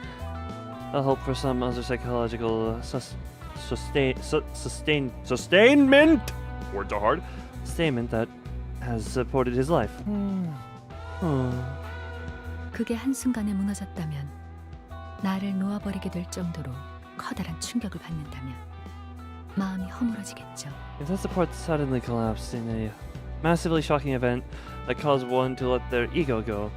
a hope for some other psychological sustainment. Words are hard. Sustainment that has supported his life. 그게 한순간에 무너졌다면 나를 놓아버리게 될 정도로 커다란 충격을 받는다면 마음이 허물어지겠죠. If that support suddenly collapsed in a massively shocking event that caused one to let their ego go,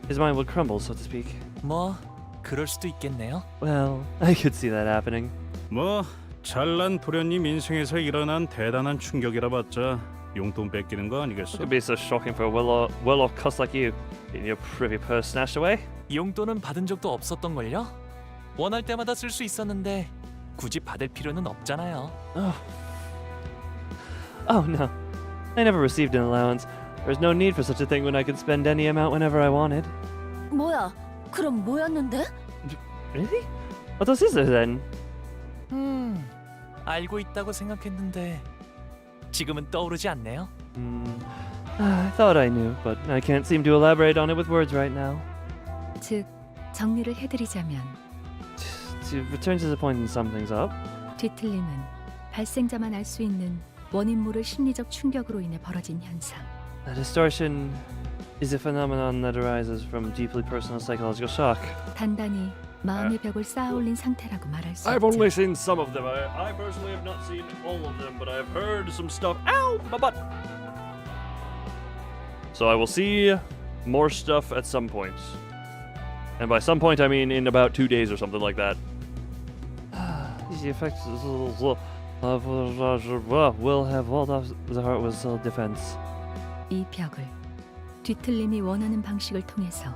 his mind would crumble, so to speak. 뭐 그럴 수도 있겠네요. Well, I could see that happening. 뭐 잘난 도련님 인생에서 일어난 대단한 충격이라 봤자 용돈 뺏기는 거 아니겠어? It could be so shocking for a well-off cuss like you, getting your privy purse snatched away. 용돈은 받은 적도 없었던걸요? 원할 때마다 쓸 수 있었는데 굳이 받을 필요는 없잖아요. Oh no, I never received an allowance. There's no need for such a thing when I could spend any amount whenever I wanted. 뭐야? 그럼 뭐였는데? Really? What else is there then? 알고 있다고 생각했는데 지금은 떠오르지 않네요. I thought I knew, but I can't seem to elaborate on it with words right now. 즉, 정리를 해드리자면 To return to the point and sum things up, 뒤틀림은 발생자만 알 수 있는 원인 모를 심리적 충격으로 인해 벌어진 현상. a distortion is a phenomenon that arises from deeply personal psychological shock. 단단히 마음의 벽을 쌓아올린 상태라고 말할 수 I've 있죠. only seen some of them. I personally have not seen all of them, but I've heard some stuff. Ow, my butt. So I will see more stuff at some point. And by some point, I mean in about 2 days or something like that. The effects will have walled off the heart with self-defense. 이 벽을 뒤틀림이 원하는 방식을 통해서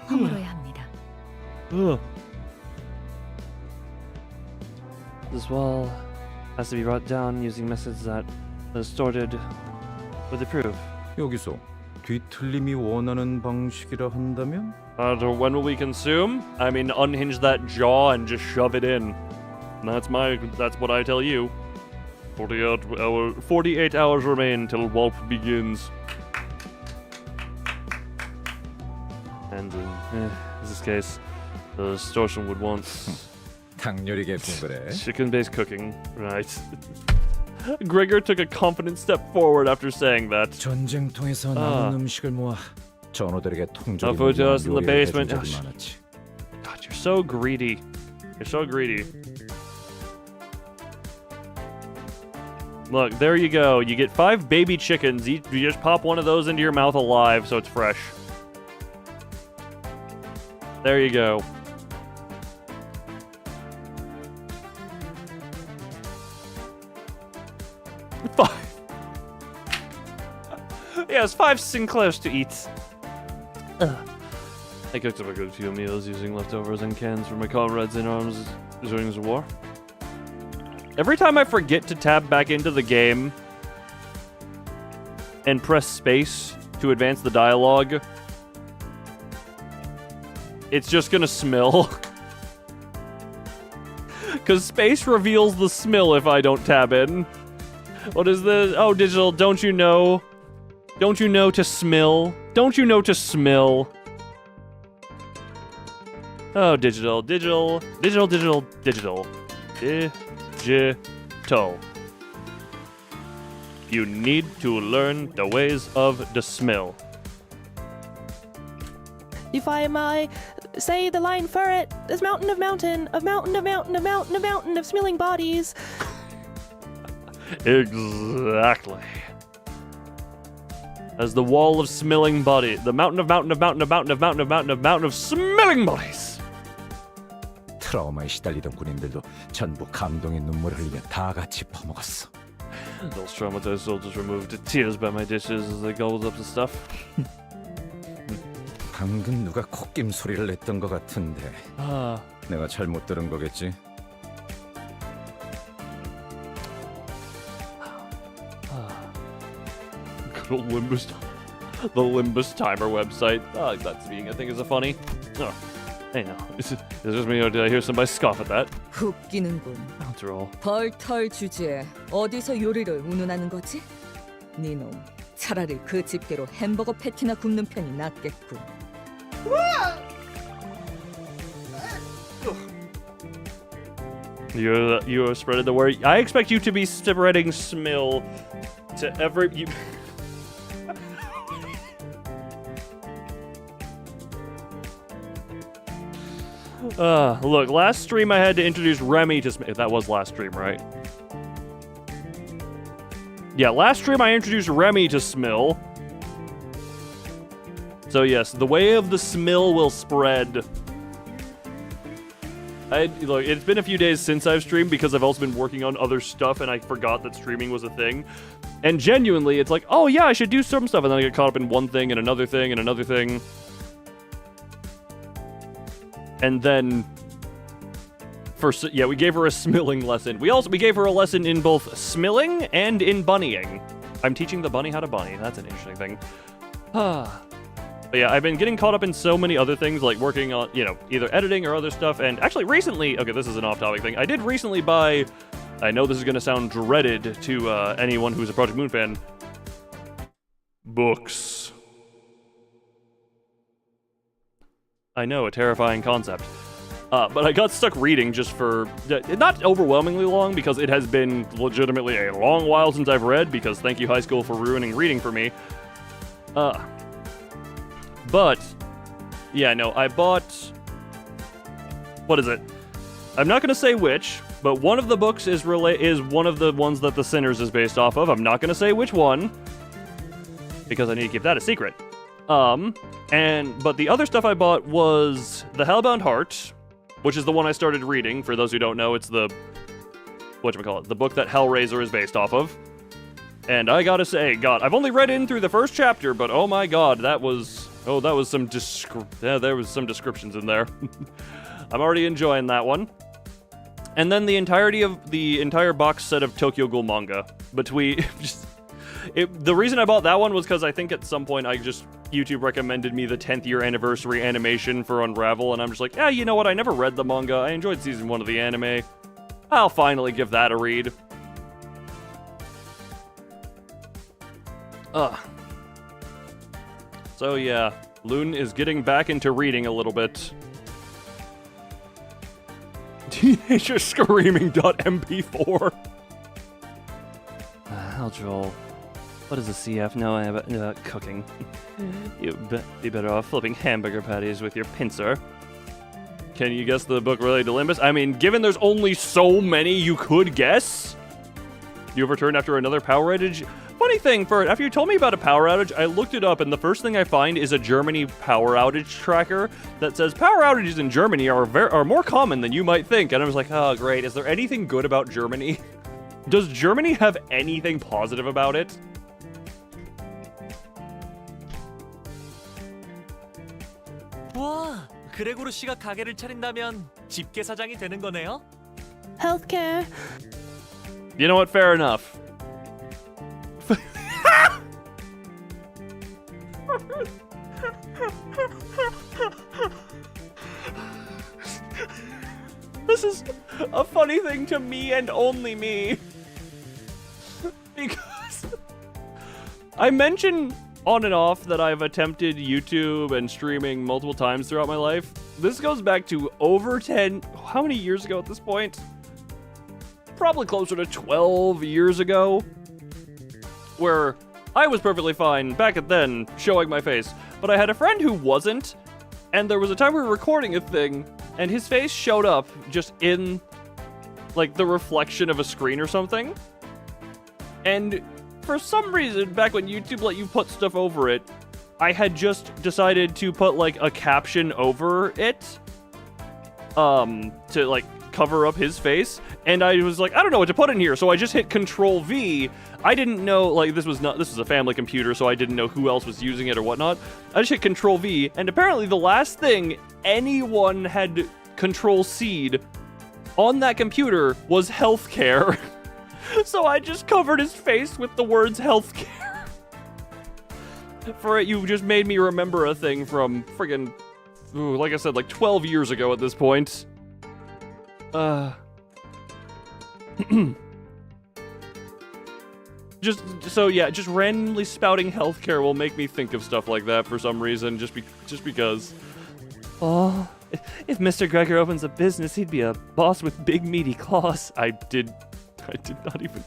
허물어야 합니다. This wall has to be brought down using methods that the distorted would approve. 여기서 뒤틀림이 원하는 방식이라 한다면? When will we consume? I mean, unhinge that jaw and just shove it in. That's what I tell you. 48 hours remain till Wulp begins. And in this case, the distortion would want 닭 요리 개풍 그래. chicken-based cooking, right? Gregor took a confident step forward after saying that. 전쟁통에서 남은 음식을 모아 전우들에게 통조림 Food to us in the 요리를 basement. 해준 적이 많았지. God, you're so greedy. You're so greedy. Look, there you go. You get 5 baby chickens. You just pop one of those into your mouth alive so it's fresh. There you go. Yes, 5 Sinclairs to eat. I cooked up a good few meals using leftovers and cans from my comrades in arms during the war. Every time I forget to tab back into the game and press space to advance the dialogue, it's just gonna smell. Because space reveals the smell if I don't tab in. What is this? Oh, Digital, don't you know? Don't you know to smell? Don't you know to smell? Oh, Digital. Digital. You need to learn the ways of the smell. If I say the line for it, this mountain of smelling bodies. Exactly. As the wall of smelling body, the mountain of smelling bodies. 트라우마에 시달리던 군인들도 전부 감동의 눈물을 흘리며 다 같이 퍼먹었어. Those traumatized soldiers removed tears by my dishes as they gobbled up the stuff. 방금 누가 콧김 소리를 냈던 것 같은데. 내가 잘못 들은 거겠지? Good old Limbus, the Limbus timer website. That's being, I think, is a funny. Oh, hey, no, is it just me or did I hear somebody scoff at that? 웃기는군. After all. 벌털 주제에 어디서 요리를 운운하는 거지? 니놈, 차라리 그 집게로 햄버거 패티나 굽는 편이 낫겠군. You're spreading the word. I expect you to be spreading smell to every. You... Look, last stream I had to introduce Remy to smell. That was last stream, right? Yeah, last stream I introduced Remy to smell. So yes, the way of the smell will spread. Look, it's been a few days since I've streamed because I've also been working on other stuff and I forgot that streaming was a thing. And genuinely, it's like, oh yeah, I should do some stuff, and then I get caught up in one thing and another thing and another thing. And then, we gave her a smelling lesson. We gave her a lesson in both smelling and in bunnying. I'm teaching the bunny how to bunny. That's an interesting thing. But yeah, I've been getting caught up in so many other things, like working on, either editing or other stuff. And actually recently, okay, this is an off-topic thing. I did recently buy, I know this is going to sound dreaded to anyone who's a Project Moon fan, books. I know, a terrifying concept. But I got stuck reading just for, not overwhelmingly long, because it has been legitimately a long while since I've read, because thank you, high school, for ruining reading for me. But, yeah, no, I bought, what is it? I'm not going to say which, but one of the books is one of the ones that The Sinners is based off of. I'm not going to say which one, because I need to keep that a secret. But the other stuff I bought was The Hellbound Heart, which is the one I started reading. For those who don't know, it's the book that Hellraiser is based off of. And I gotta say, God, I've only read in through the first chapter, but oh my God, there was some descriptions in there. I'm already enjoying that one. And then the entire box set of Tokyo Ghoul manga. The reason I bought that one was because I think at some point YouTube recommended me the 10th year anniversary animation for Unravel, and I'm just like, yeah, you know what, I never read the manga, I enjoyed season 1 of the anime. I'll finally give that a read. So yeah, Loon is getting back into reading a little bit. Teenager Screaming.mp4. Joel. What does a CF know about cooking? You'd be better off flipping hamburger patties with your pincer. Can you guess the book related to Limbus? I mean, given there's only so many you could guess. You have returned after another power outage. Funny thing, after you told me about a power outage, I looked it up, and the first thing I find is a Germany power outage tracker that says power outages in Germany are more common than you might think. And I was like, oh, great. Is there anything good about Germany? Does Germany have anything positive about it? 와, 그레고르 씨가 가게를 차린다면 집게 사장이 되는 거네요? Healthcare. You know what? Fair enough. This is a funny thing to me and only me. Because I mention on and off that I've attempted YouTube and streaming multiple times throughout my life. This goes back to over 10, how many years ago at this point? Probably closer to 12 years ago, where I was perfectly fine back then showing my face, but I had a friend who wasn't, and there was a time we were recording a thing, and his face showed up just in, like, the reflection of a screen or something, and for some reason, back when YouTube let you put stuff over it, I had just decided to put, like, a caption over it, to, like, cover up his face, and I was like, I don't know what to put in here, so I just hit Control V. I didn't know, like, this was a family computer, so I didn't know who else was using it or whatnot. I just hit Control V, and apparently the last thing anyone had Control C'd on that computer was healthcare. So I just covered his face with the words healthcare. For it, you just made me remember a thing from friggin', like I said, like 12 years ago at this point. Just randomly spouting healthcare will make me think of stuff like that for some reason, just because. Oh, if Mr. Gregor opens a business, he'd be a boss with big meaty claws. I did not even.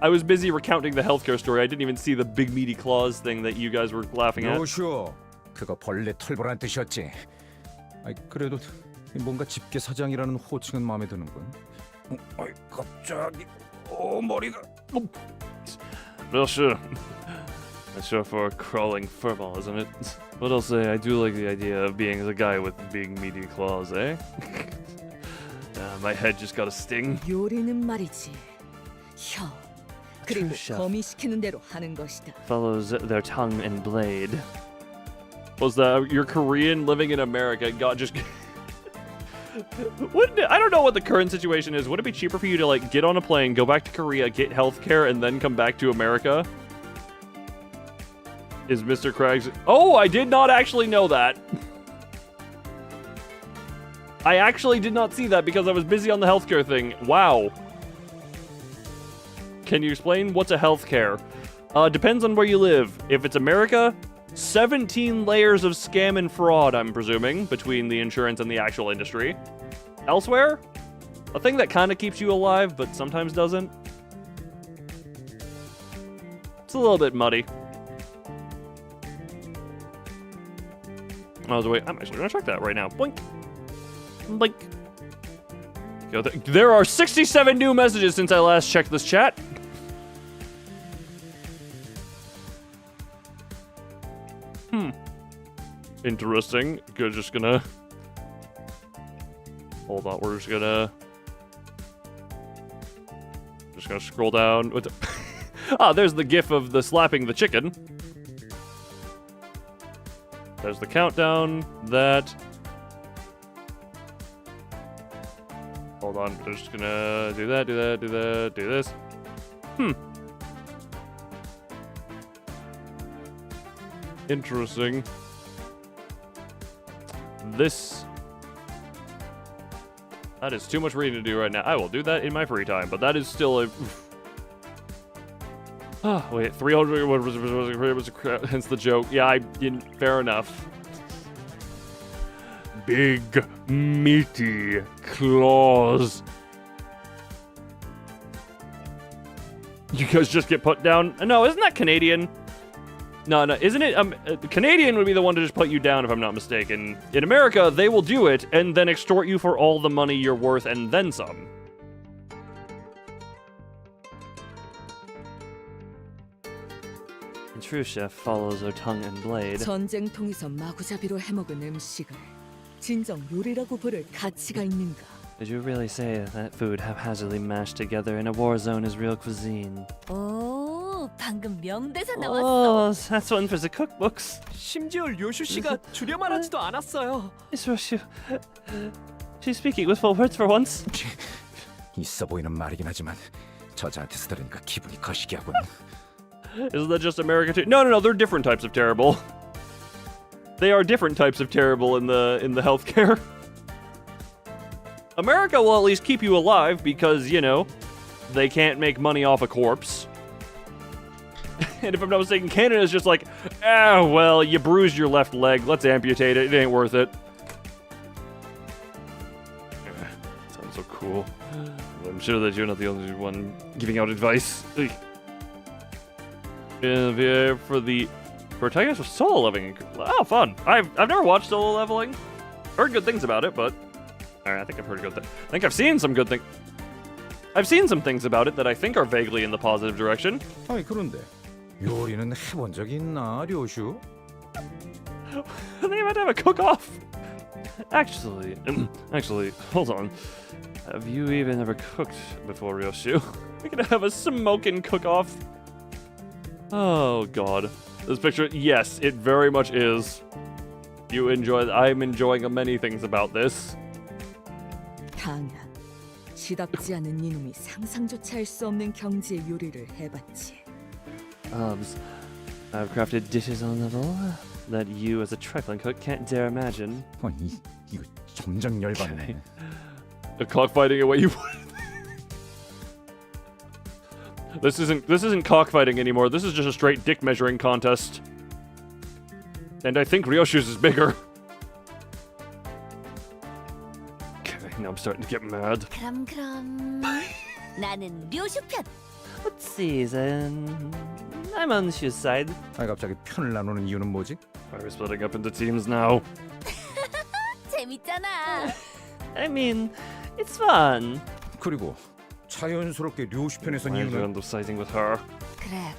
I was busy recounting the healthcare story. I didn't even see the big meaty claws thing that you guys were laughing at. 노쇼, 그거 벌레 털보란 뜻이었지. 아이 그래도 뭔가 집게 사장이라는 호칭은 마음에 드는군. 아이 갑자기 머리가. Well, sure. That's sure for a crawling furball, isn't it? But I'll say I do like the idea of being the guy with big meaty claws, eh? My head just got a sting. 요리는 말이지. 혀. 그리고 거미시키는 대로 하는 것이다. Follows their tongue and blade. Was that your Korean living in America got just... I don't know what the current situation is. Would it be cheaper for you to, like, get on a plane, go back to Korea, get healthcare, and then come back to America? Is Mr. Craig's... Oh, I did not actually know that. I actually did not see that because I was busy on the healthcare thing. Wow. Can you explain what's a healthcare? Depends on where you live. If it's America, 17 layers of scam and fraud, I'm presuming, between the insurance and the actual industry. Elsewhere, a thing that kind of keeps you alive, but sometimes doesn't. It's a little bit muddy. I'm actually gonna check that right now. Boink. Boink. There are 67 new messages since I last checked this chat. Interesting. Good, just gonna... Hold on, we're just gonna scroll down. With the there's the gif of the slapping the chicken. There's the countdown. That... Hold on, we're just gonna do that, do this. Interesting. That is too much reading to do right now. I will do that in my free time, but that is still a... wait, 300 was hence the joke. Yeah, fair enough. Big, meaty claws. You guys just get put down. No, isn't that Canadian? No, isn't it? Canadian would be the one to just put you down, if I'm not mistaken. In America, they will do it and then extort you for all the money you're worth and then some. The true chef follows her tongue and blade. 전쟁통에서 마구잡이로 해먹은 음식을 진정 요리라고 부를 가치가 있는가? Did you really say that food haphazardly mashed together in a war zone is real cuisine? 오, 방금 명대사 Oh, that's one for the cookbooks. 심지어 료슈 씨가 줄여 말하지도 않았어요. Miss Roshu, she's speaking with full words for once. 있어 보이는 말이긴 하지만 저자한테서 들으니까 기분이 거시기하군. Isn't that just America too? No, they're different types of terrible. They are different types of terrible in the healthcare. America will at least keep you alive because, you know, they can't make money off a corpse. And if I'm not mistaken, Canada is just like, well, you bruised your left leg. Let's amputate it. It ain't worth it. Sounds so cool. I'm sure that you're not the only one giving out advice. For the protagonist of solo leveling. Oh, fun. I've never watched solo leveling. Heard good things about it, but I think I've heard good things. I think I've seen some good things. I've seen some things about it that I think are vaguely in the positive direction. 아니 그런데 요리는 해본 적이 있나, 료슈? They might have a cook-off. Actually, hold on. Have you even ever cooked before, Ryoshu? We could have a smoking cook-off. Oh God, this picture. Yes, it very much is. I'm enjoying many things about this. 당연. 시답지 않은 이놈이 상상조차 할 수 없는 경지의 요리를 해봤지. I've crafted dishes on a level that you, as a trifling cook, can't dare imagine. 아니 이거 점점 열받네. A cockfighting away you. This isn't cockfighting anymore. This is just a straight dick measuring contest. And I think Ryoshu's is bigger. Okay, now I'm starting to get mad. 그럼 나는 료슈 편. Let's see, then. I'm on Shu's side. 아 갑자기 편을 나누는 이유는 뭐지? Why are we splitting up into teams now? 재밌잖아. I mean, it's fun. 그리고 자연스럽게 료슈 편에 선 Why did you 이유는 end up siding with her? 그래,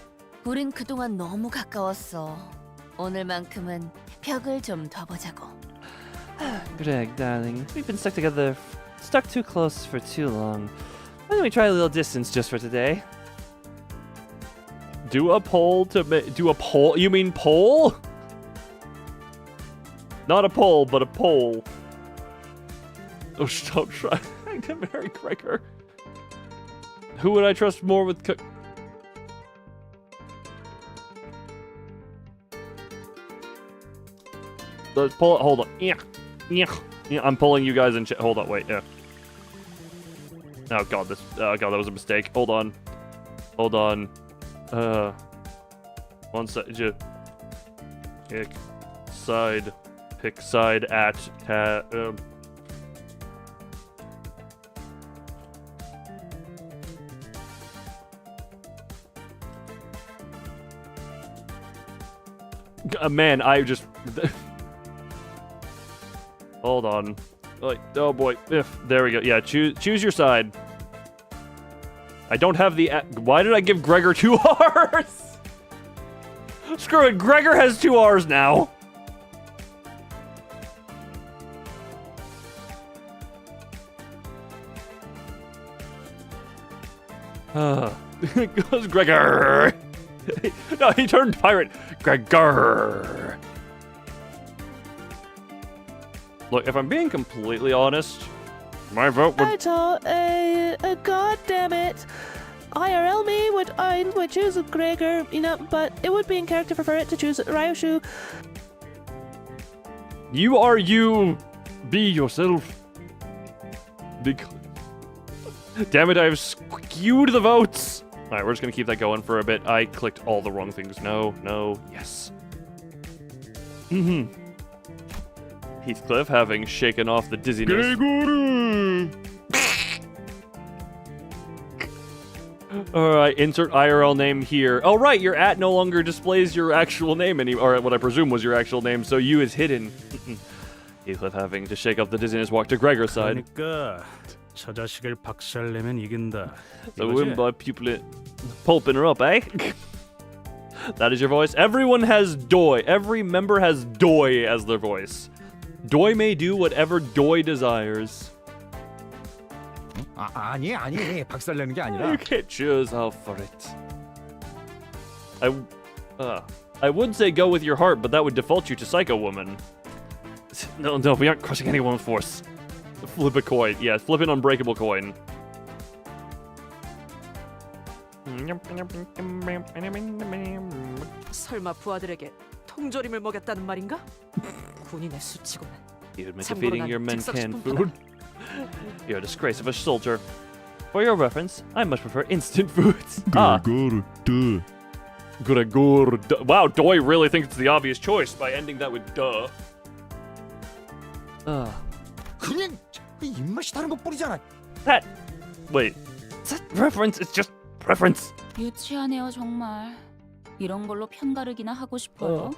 우린 그동안 너무 가까웠어. 오늘만큼은 벽을 좀 더 보자고. Greg, darling, we've been stuck too close for too long. Why don't we try a little distance just for today? Do a poll to do a poll? You mean poll? Not a poll, but a poll. Oh, stop trying to marry Gregor. Who would I trust more with Let's pull it. Hold on. Yeah. I'm pulling you guys in. Hold on. Wait. Yeah. Oh God. Oh God. That was a mistake. Hold on. One sec. Pick side at. Man, I just. Hold on. Oh boy. There we go. Yeah, choose your side. I don't have the. Why did I give Gregor 2 R's? Screw it. Gregor has 2 R's now. It goes Gregor. No, he turned pirate. Gregor. Look, if I'm being completely honest, my vote would. God damn it. IRL me would choose Gregor, but it would be in character for it to choose Ryoshu. You are you. Be yourself. Damn it, I've skewed the votes. Alright, we're just gonna keep that going for a bit. I clicked all the wrong things. No, yes. Heathcliff, having shaken off the dizziness. Alright, insert IRL name here. Oh right, your @ no longer displays your actual name anymore, or what I presume was your actual name, so you is hidden. Heathcliff having to shake off the dizziness walk to Gregor's side. 그러니까 저 자식을 박살내면 이긴다. So 이거지? win by pulping her up, eh? That is your voice. Everyone has Doi. Every member has Doi as their voice. Doi may do whatever Doi desires. 아니 박살내는 게 아니라 You can't choose out for it. I would say go with your heart, but that would default you to Psycho Woman. No, we aren't crushing anyone with force. Flip a coin. Yeah, flip an unbreakable coin. 설마 부하들에게 통조림을 먹였다는 말인가? 군인의 수치고는. You admit 참고로 defeating your 난 men 즉석식품보다 canned food. You're a disgrace of a soldier. For your reference, I much prefer instant foods. Gregor. Wow, Doi really thinks it's the obvious choice by ending that with duh. 그냥 입맛이 다른 것 뿐이잖아. That. Wait. Is that reference? It's just preference. 유치하네요 정말. 이런 걸로 편가르기나 하고 싶어요.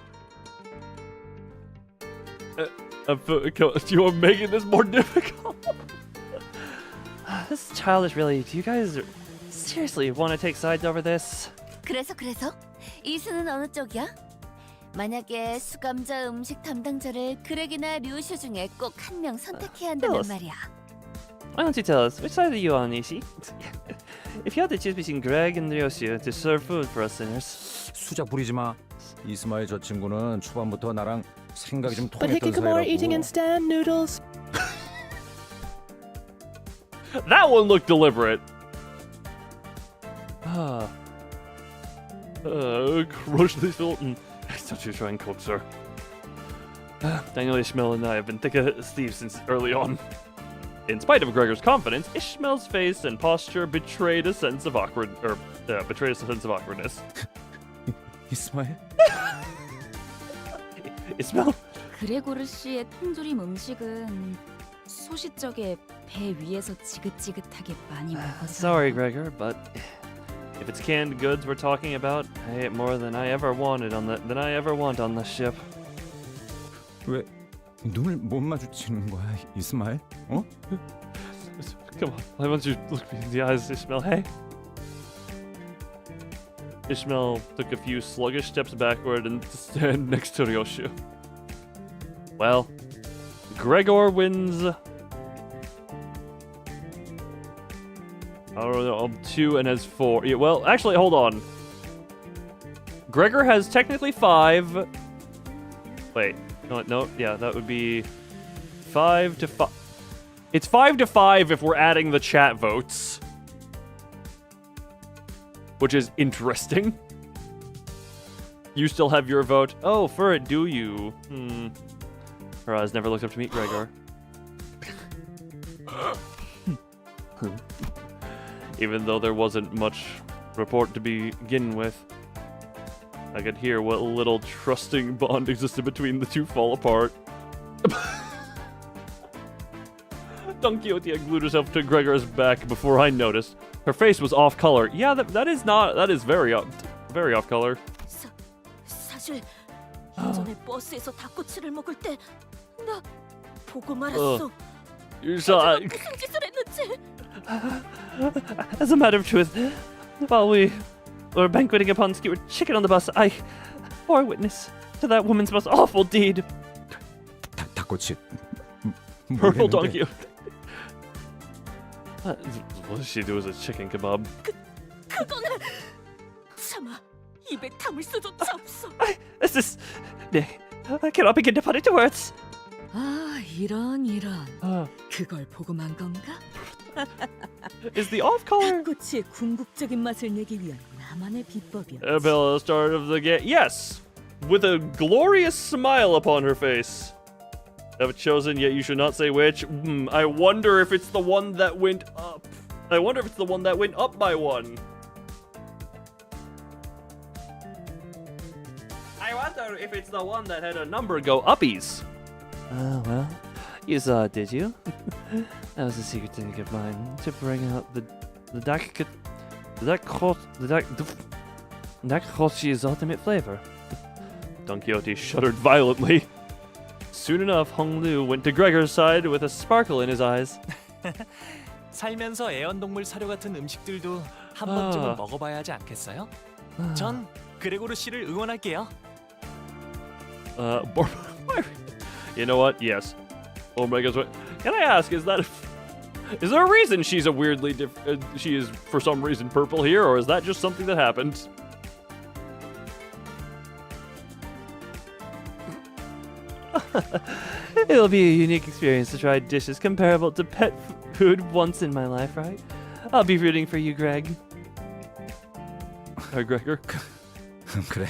You are making this more difficult. This is childish, really. Do you guys seriously want to take sides over this? 그래서 이수는 어느 쪽이야? 만약에 수감자 음식 담당자를 그렉이나 류슈 중에 꼭 한 명 선택해야 한다면 us. 말이야. Why don't you tell us, which side are you on, Ishi? If you had to choose between Greg and Ryoshio to serve food for us sinners. 수작 부리지 마. 이스마일 저 친구는 초반부터 나랑 생각이 좀 But 통했던 Hikikomori eating 사이라고. instant noodles. That one looked deliberate. Crush this Hilton. Don't you try and cope, sir. Daniel Ishmael and I have been thick as thieves since early on. In spite of Gregor's confidence, Ishmael's face and posture betrayed a sense of awkwardness. 이스마일? Ishmael? 그레고르 씨의 통조림 음식은 소시적에 배 위에서 지긋지긋하게 많이 먹어서. Sorry, Gregor, but if it's canned goods we're talking about, I ate more than I ever want on the ship. 왜 눈을 못 마주치는 거야, 이스마일? 어? Come on, why don't you look me in the eyes, Ishmael? Hey. Ishmael took a few sluggish steps backward and stand next to Ryoshu. Well, Gregor wins. I don't know, 2 and has 4. Yeah, well, actually, hold on. Gregor has technically 5. Wait, no, yeah, that would be 5 to 5. It's 5 to 5 if we're adding the chat votes. Which is interesting. You still have your vote. Oh, for it, do you? Her eyes never looked up to meet Gregor. Even though there wasn't much report to begin with, I could hear what little trusting bond existed between the two fall apart. Don Quixote glued herself to Gregor's back before I noticed. Her face was off color. Yeah, that is very off color. 사실 예전에 버스에서 닭꼬치를 먹을 때 나 보고 말았어. You saw. 무슨 짓을 했는지. As a matter of truth, while we were banqueting upon skewered chicken on the bus, I bore witness to that woman's most awful deed. 닭꼬치. Purple Don Quixote. What does she do as a chicken kebab? 그거는 참아 입에 담을 수조차 없어. This is... I cannot begin to put it to words. 아, 이런. 그걸 보고 만 건가? Is the off color? 닭꼬치의 궁극적인 맛을 내기 위한 나만의 비법이야. Bella start of the game. Yes, with a glorious smile upon her face. Have chosen, yet you should not say which. I wonder if it's the one that went up. I wonder if it's the one that went up by 1. I wonder if it's the one that had a number go uppies. Well, you saw it, did you? That was a secret thing of mine, to bring out the That Kochi's ultimate flavor. Don Quixote shuddered violently. Soon enough, Hong Lu went to Gregor's side with a sparkle in his eyes. 살면서 애완동물 사료 같은 음식들도 한 번쯤은 먹어봐야 하지 않겠어요? 전 그레고르 씨를 응원할게요. You know what? Yes. Omega's right. Can I ask, is there a reason she's a weirdly she is for some reason purple here, or is that just something that happened? It'll be a unique experience to try dishes comparable to pet food once in my life, right? I'll be rooting for you, Greg. Hi, Gregor. 그래.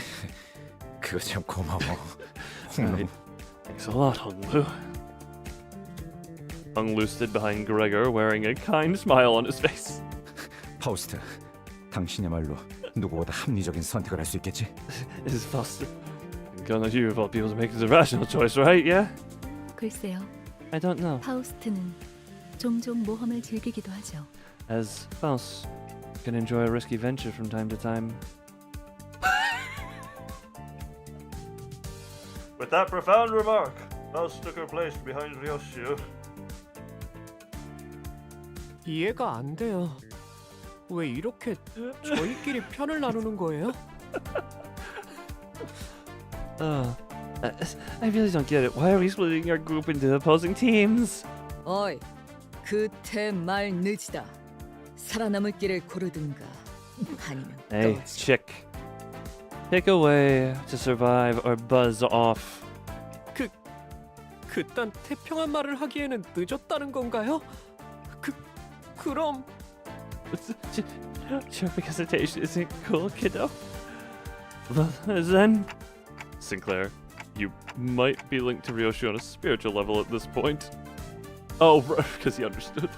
그거 참 고마워. Right. Thanks a lot, Hong Lu. Hong Lu stood behind Gregor, wearing a kind smile on his face. 파우스트, 당신이야말로 누구보다 합리적인 선택을 할 수 있겠지? This is Foster. Gonna you of all people to make a rational choice, right? Yeah? 글쎄요. I don't know. 파우스트는 종종 모험을 즐기기도 하죠. As Faust can enjoy a risky venture from time to time. With that profound remark, Faust took her place behind Ryoshu. 이해가 안 돼요. 왜 이렇게 저희끼리 편을 나누는 거예요? I really don't get it. Why are we splitting our group into opposing teams? 어이, 그태 말 늦이다. 살아남을 길을 고르든가 아니면 Hey, chick. Pick a way to survive or buzz off. 그딴 태평한 말을 하기에는 늦었다는 건가요? 그럼 Your hesitation isn't cool, kiddo. Well, then... Sinclair, you might be linked to Ryoshu on a spiritual level at this point. Oh, because he understood.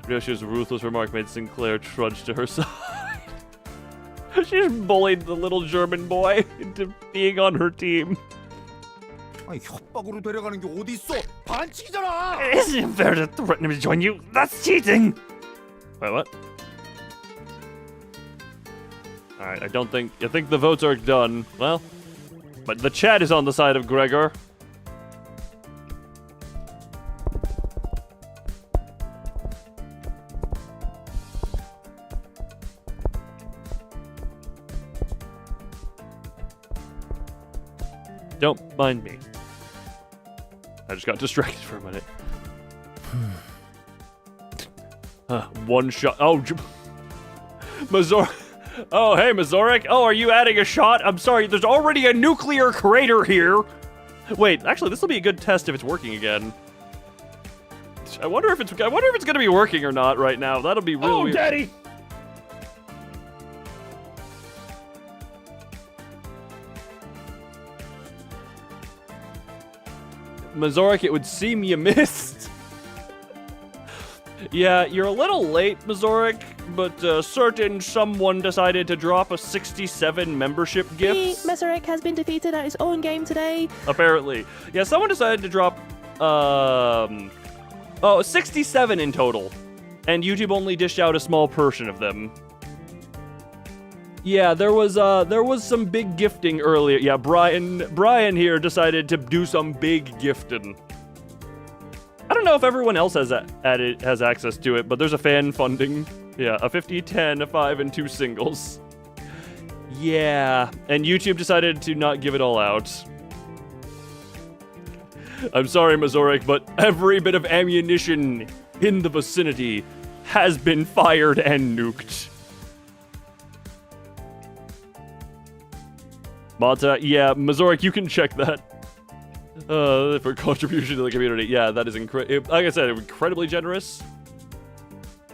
Ryoshu's ruthless remark made Sinclair trudge to her side. She just bullied the little German boy into being on her team. 아니 협박으로 데려가는 게 어디 있어? 반칙이잖아. Isn't it fair to threaten him to join you? That's cheating! Wait, what? Alright, I think the votes are done. Well, but the chat is on the side of Gregor. Don't mind me. I just got distracted for a minute. One shot. Oh, Mazor. Oh, hey, Mazoric. Oh, are you adding a shot? I'm sorry, there's already a nuclear crater here. Wait, actually, this will be a good test if it's working again. I wonder if it's gonna be working or not right now. That'll be really weird. Daddy! Mazoric, it would seem you missed. Yeah, you're a little late, Mazoric, but certain someone decided to drop a 67 membership gift. Mesarek has been defeated at his own game today. Apparently. Yeah, someone decided to drop 67 in total. And YouTube only dished out a small portion of them. Yeah, there was some big gifting earlier. Yeah, Brian here decided to do some big gifting. I don't know if everyone else has access to it, but there's a fan funding. Yeah, a 50, 10, a 5, and 2 singles. Yeah, and YouTube decided to not give it all out. I'm sorry, Mazoric, but every bit of ammunition in the vicinity has been fired and nuked. Mata, yeah, Mazoric, you can check that. For contribution to the community. Yeah, that is like I said, incredibly generous.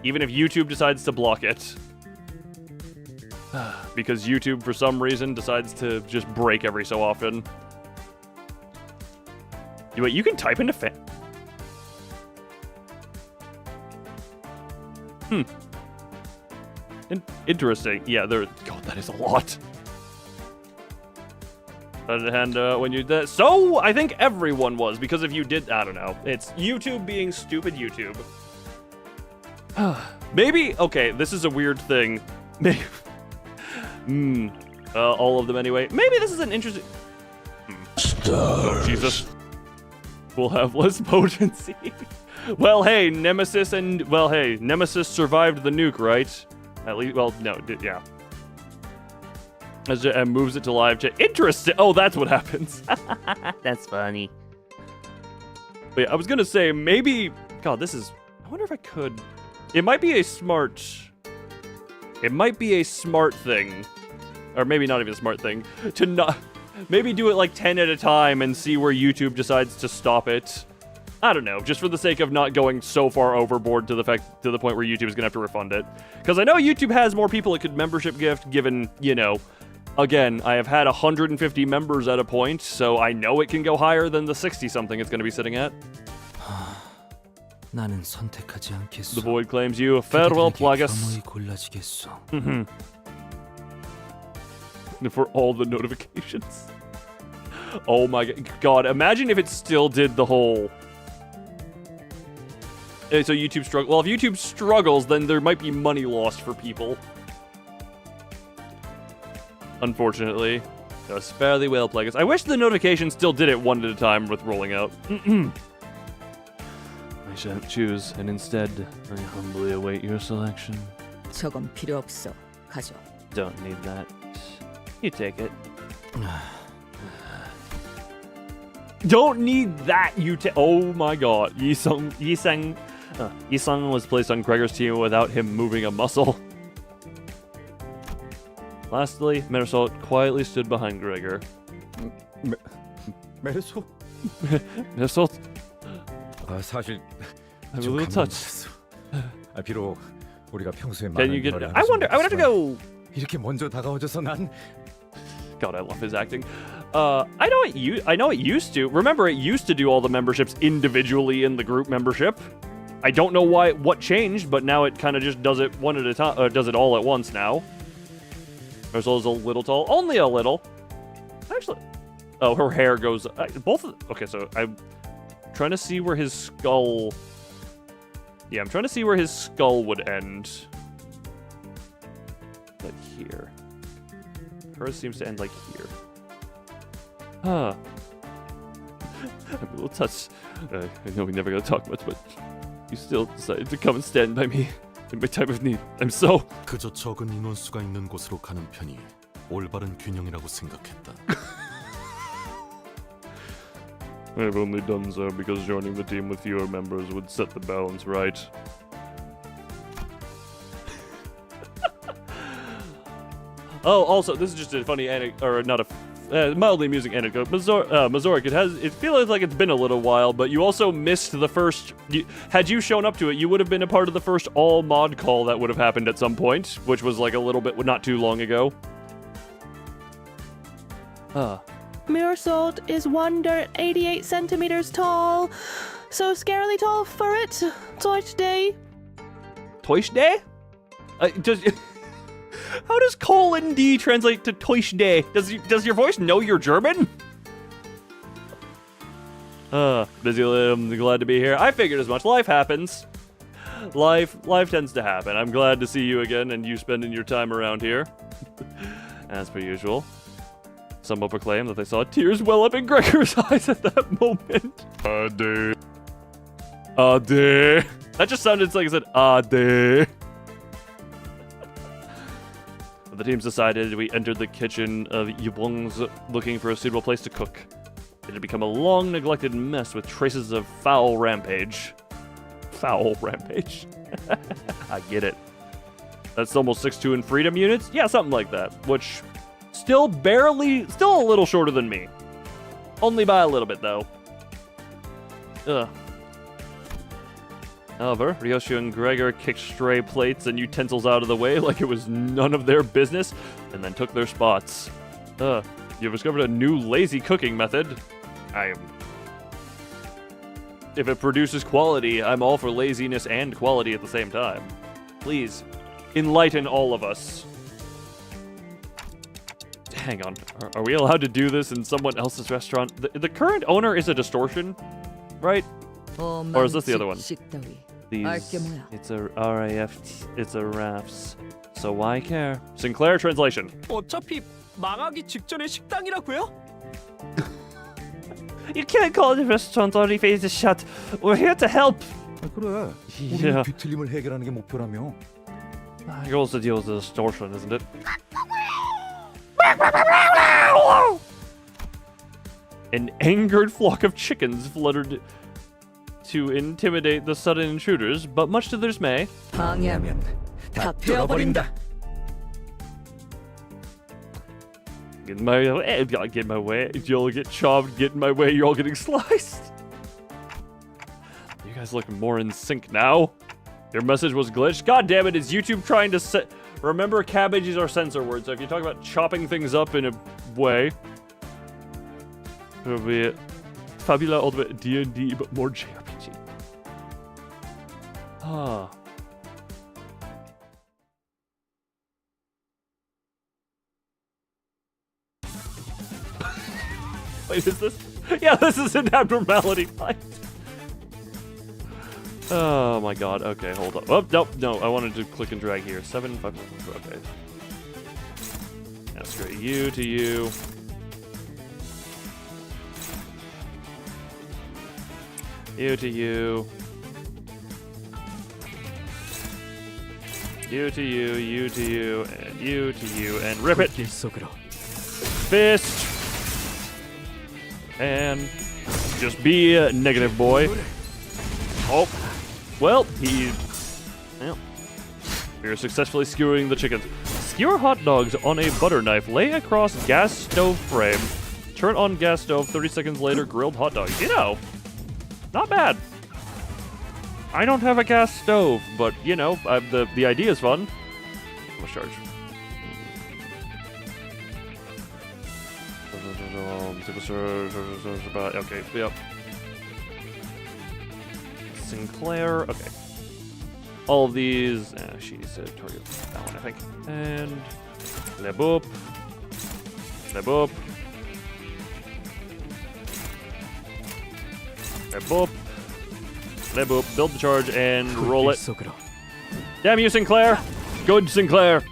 Even if YouTube decides to block it. Because YouTube, for some reason, decides to just break every so often. Wait, you can type into fan... Interesting. Yeah, God, that is a lot. And when you did... So, I think everyone was, because if you did... I don't know. It's YouTube being stupid YouTube. Maybe... Okay, this is a weird thing. Maybe. All of them anyway. Maybe this is an interesting. Oh, Jesus. We'll have less potency. Well, hey, Nemesis survived the nuke, right? At least, well, no, yeah. And moves it to live chat. Interesting. Oh, that's what happens. That's funny. But yeah, I was gonna say maybe. God, this is. I wonder if I could. It might be a smart thing, or maybe not even a smart thing, to not. Maybe do it like 10 at a time and see where YouTube decides to stop it. I don't know, just for the sake of not going so far overboard to the point where YouTube is gonna have to refund it. Because I know YouTube has more people it could membership gift, given, you know, again, I have had 150 members at a point, so I know it can go higher than the 60-something it's gonna be sitting at. 나는 선택하지 않겠어. The Void claims you. Farewell, Plagas. 겸허히 골라주겠어. For all the notifications. Oh my god, imagine if it still did the whole... So YouTube struggles. Well, if YouTube struggles, then there might be money lost for people. Unfortunately. Does fairly well, Plagas. I wish the notification still did it one at a time with rolling out. I shan't choose, and instead, I humbly await your selection. 저건 필요 없어. 가져. Don't need that. You take it. Don't need that, oh my god. Yisung was placed on Gregor's team without him moving a muscle. Lastly, Metasalt quietly stood behind Gregor. 메르소? Metasalt? 사실 I'm a little touched. 비록 우리가 평소에 Can you 많은 get? 거래 I wonder. I would have to go. 이렇게 먼저 다가와줘서 난. God, I love his acting. I know it used to. Remember, it used to do all the memberships individually in the group membership. I don't know what changed, but now it kind of just does it one at a time. Does it all at once now. Ursula's a little tall, only a little. Actually, oh, her hair goes. Okay, so I'm trying to see where his skull. Yeah, I'm trying to see where his skull would end. Like here. Hers seems to end like here. I'm a little touched. I know we never got to talk much, but you still decided to come and stand by me in my time of need. I'm so... 그저 적은 인원수가 있는 곳으로 가는 편이 올바른 균형이라고 생각했다. I've only done so because joining the team with fewer members would set the balance right. Oh, also, this is just a funny anecdote, or not a mildly amusing anecdote. Mazorik, it feels like it's been a little while, but you also missed the first. Had you shown up to it, you would have been a part of the first all mod call that would have happened at some point, which was like a little bit, not too long ago. Mirrorsalt is 188 centimeters tall, so scarily tall for it. Toy Toy? How does colon D translate to Toy? Does your voice know you're German? Busy Lim, glad to be here. I figured as much. Life happens. Life tends to happen. I'm glad to see you again and you spending your time around here. As per usual. Some will proclaim that they saw tears well up in Gregor's eyes at that moment. Ade. That just sounded like I said Ade. The teams decided we entered the kitchen of Yubong's looking for a suitable place to cook. It had become a long neglected mess with traces of foul rampage. Foul rampage. I get it. That's almost 6'2" in freedom units? Yeah, something like that. Which, still a little shorter than me. Only by a little bit, though. However, Ryoshi and Gregor kicked stray plates and utensils out of the way like it was none of their business, and then took their spots. You've discovered a new lazy cooking method. If it produces quality, I'm all for laziness and quality at the same time. Please, enlighten all of us. Hang on, are we allowed to do this in someone else's restaurant? The current owner is a distortion, right? Or is this the other one? 알게 뭐야? It's a RAF. It's a RAFs. So why care? Sinclair translation. 어차피 망하기 직전의 식당이라고요? You can't call the restaurant already phase shut. We're here to help. 그래. Yeah. 우리는 뒤틀림을 해결하는 게 목표라며. It also deals with distortion, isn't it? An angered flock of chickens fluttered to intimidate the sudden intruders, but much to their dismay, 방해하면 다 베어버린다. get in my way, get in my way, you'll get chopped, get in my way, you're all getting sliced. You guys look more in sync now. Your message was glitched. God damn it, is YouTube trying to set... Remember, cabbages are censor words, so if you talk about chopping things up in a way, it'll be Fabula Ultimate D&D, but more JRPG. Ah. Wait, is this? Yeah, this is an abnormality fight. Oh my god, okay, hold up. Oh, nope, no, I wanted to click and drag here. 7, 5, okay. That's great. You to you. You to you. You to you, you to you, and you to you, and rip it! Fist! And just be a negative boy. Oh. Well, we're successfully skewering the chickens. Skewer hot dogs on a butter knife. Lay across gas stove frame. Turn on gas stove. 30 seconds later, grilled hot dogs. You know, not bad. I don't have a gas stove, but you know, the idea is fun. Let's charge. Okay, yep. Sinclair, okay. All of these, she needs to target that one, I think. And le boop, le boop, le boop, le boop. Build the charge and roll it. Damn you, Sinclair! Good, Sinclair.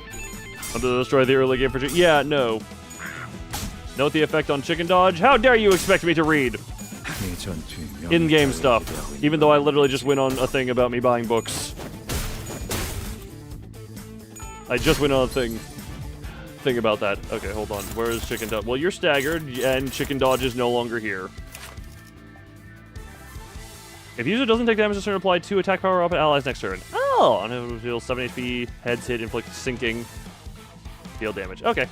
I'm to destroy the early game for chicken. Yeah, no. Note the effect on chicken dodge. How dare you expect me to read in-game stuff, even though I literally just went on a thing about me buying books. I just went on a thing about that. Okay, hold on. Where is chicken dodge? Well, you're staggered, and chicken dodge is no longer here. If user doesn't take damage this turn, apply 2 attack power up at allies next turn. Oh, and it will deal 7 HP, heads hit, inflict sinking, deal damage. Okay.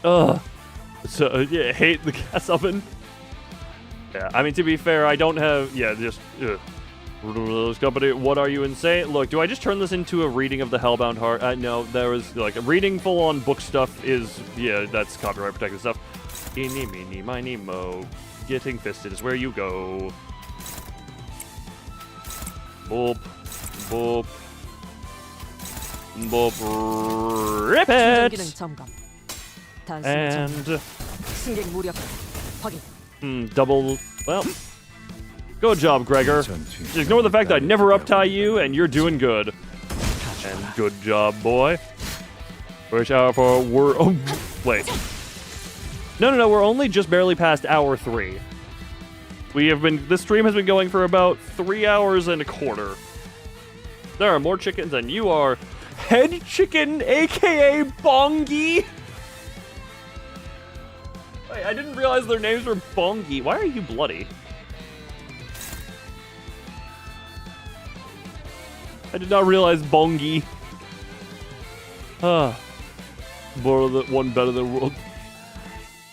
Ugh. So, yeah, hate the gas oven. Yeah, I mean, to be fair, I don't have... Yeah, just... Company, what are you insane? Look, do I just turn this into a reading of the Hellbound Heart? No, there was, like, reading full-on book stuff is... Yeah, that's copyright protected stuff. Eeny, meeny, miny, mo. Getting fisted is where you go. Boop. Boop. Boop. Rip it! 기능 점검. And... 승객 무력 확인. Double... Well... Good job, Gregor. Just ignore the fact that I never uptie you, and you're doing good. And good job, boy. Wish hour for... Oh, wait. No, we're only just barely past hour 3. We have been... This stream has been going for about 3 hours and a quarter. There are more chickens than you are. Head chicken, a.k.a. Bongi. Wait, I didn't realize their names were Bongi. Why are you bloody? I did not realize Bongi. Ah. One better than world.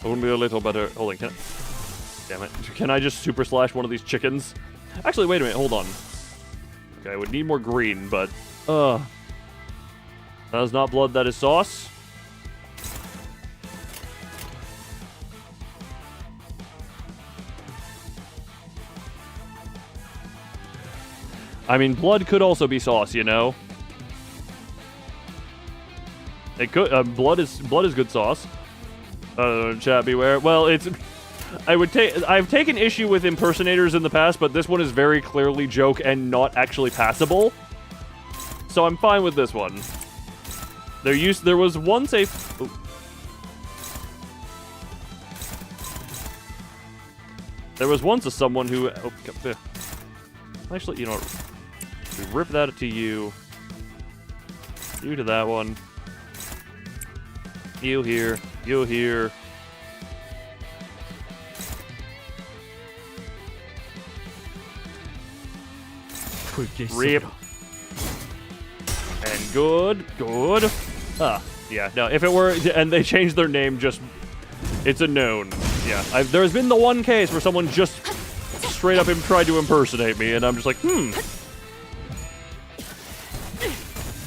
Only a little better. Hold on, damn it. Can I just super slash one of these chickens? Actually, wait a minute, hold on. Okay, I would need more green, but... That is not blood, that is sauce. I mean, blood could also be sauce, you know? It could... blood is good sauce. Chat, beware. Well, it's... I've taken issue with impersonators in the past, but this one is very clearly joke and not actually passable. So I'm fine with this one. There was once a... Ooh. There was once someone who... Oh, actually, you know what? We rip that to you. You to that one. You here. You here. Rip. And good. Good. Ah, yeah. No, if it were... And they changed their name just... It's a known. Yeah. There's been the one case where someone just straight up tried to impersonate me, and I'm just like,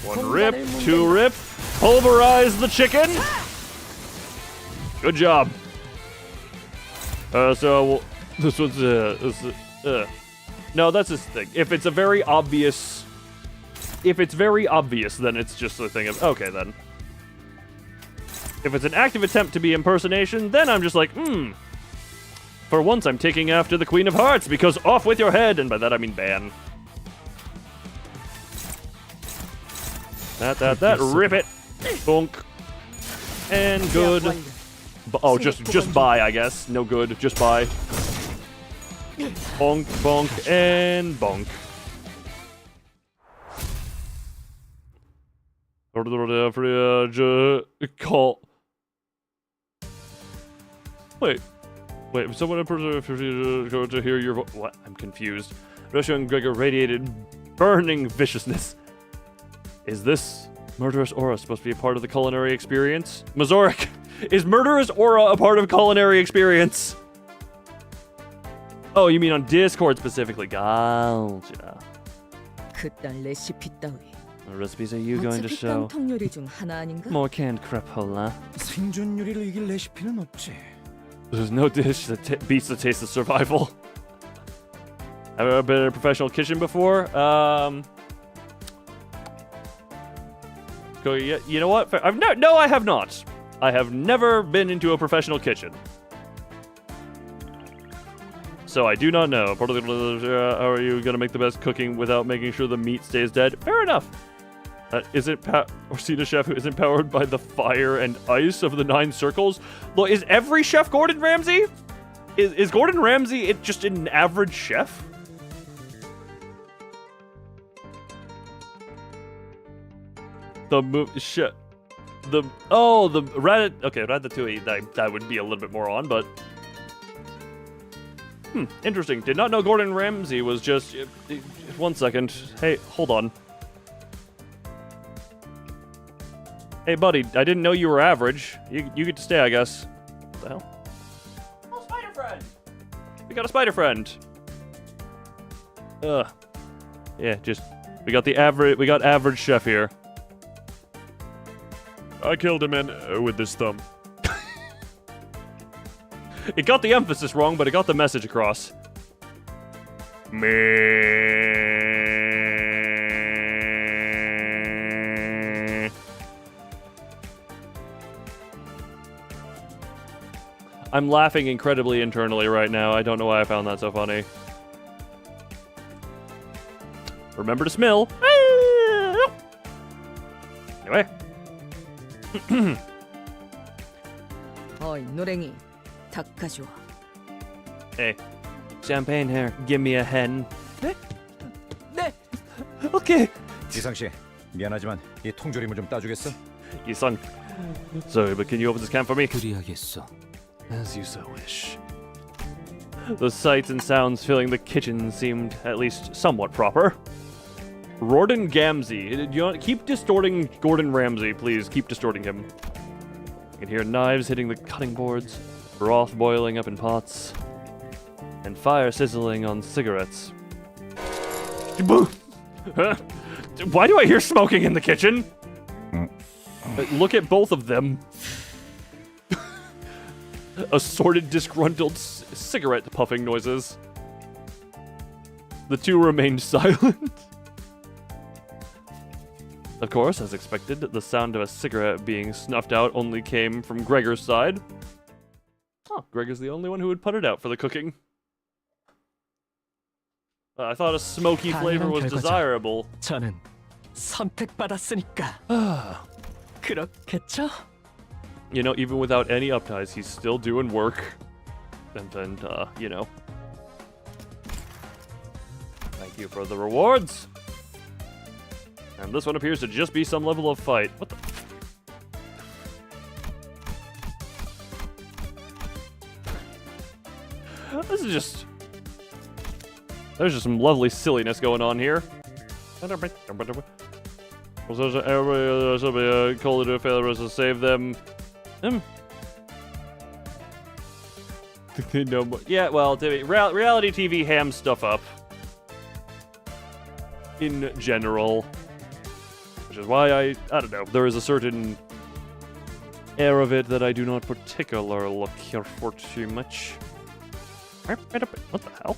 One rip, two rip. Pulverize the chicken. Good job. So this one's no, that's his thing. If it's very obvious, then it's just a thing of okay then. If it's an active attempt to be impersonation, then I'm just like, For once, I'm taking after the Queen of Hearts because off with your head, and by that I mean ban. That, rip it, bonk, and good. Oh, just buy, I guess. No good, just buy. Bonk, bonk, and bonk. Call. Wait, someone go to hear your voice. What? I'm confused. Russia and Gregor radiated burning viciousness. Is this murderous aura supposed to be a part of the culinary experience? Mazoric, is murderous aura a part of culinary experience? Oh, you mean on Discord specifically? Gotcha. 그딴 레시피 따위. What recipes are you going to show? 깡통 요리 중 하나 아닌가? More canned crapola. 생존 요리를 이길 레시피는 없지. There's no dish that beats the taste of survival. Have you ever been in a professional kitchen before? You know what? No, I have not. I have never been into a professional kitchen. So I do not know. How are you going to make the best cooking without making sure the meat stays dead? Fair enough. Orsina chef who isn't powered by the fire and ice of the 9 circles? Look, is every chef Gordon Ramsay? Is Gordon Ramsay just an average chef? The Ratatouille, that would be a little bit more on, but interesting. Did not know Gordon Ramsay was just 1 second. Hey, hold on. Hey, buddy, I didn't know you were average. You get to stay, I guess. What the hell? Oh, spider friend! We got a spider friend. Yeah, we got average chef here. I killed him with this thumb. It got the emphasis wrong, but it got the message across. I'm laughing incredibly internally right now. I don't know why I found that so funny. Remember to smell. Anyway. 어이 노랭이 닭 가져와. Hey, champagne here. Give me a hen. 네. 오케이. 이상 씨, 미안하지만 이 통조림을 좀 따주겠어? 이상. Sorry, but can you open this can for me? 그리하겠어. As you so wish. The sights and sounds filling the kitchen seemed at least somewhat proper. Gordon Ramsay. Keep distorting Gordon Ramsay, please. Keep distorting him. You can hear knives hitting the cutting boards, broth boiling up in pots, and fire sizzling on cigarettes. Why do I hear smoking in the kitchen? Look at both of them. Assorted, disgruntled cigarette puffing noises. The two remained silent. Of course, as expected, the sound of a cigarette being snuffed out only came from Gregor's side. Oh, Greg is the only one who would put it out for the cooking. I thought a smoky flavor was desirable. 저는 선택받았으니까. 그렇겠죠? You know, even without any upties, he's still doing work. And then, you know. Thank you for the rewards. And this one appears to just be some level of fight. What the? This is just... There's just some lovely silliness going on here. Everybody should be called to failure to save them. No more. Yeah, well, reality TV hams stuff up. In general. Which is why I don't know, there is a certain air of it that I do not particularly care for too much. What the hell?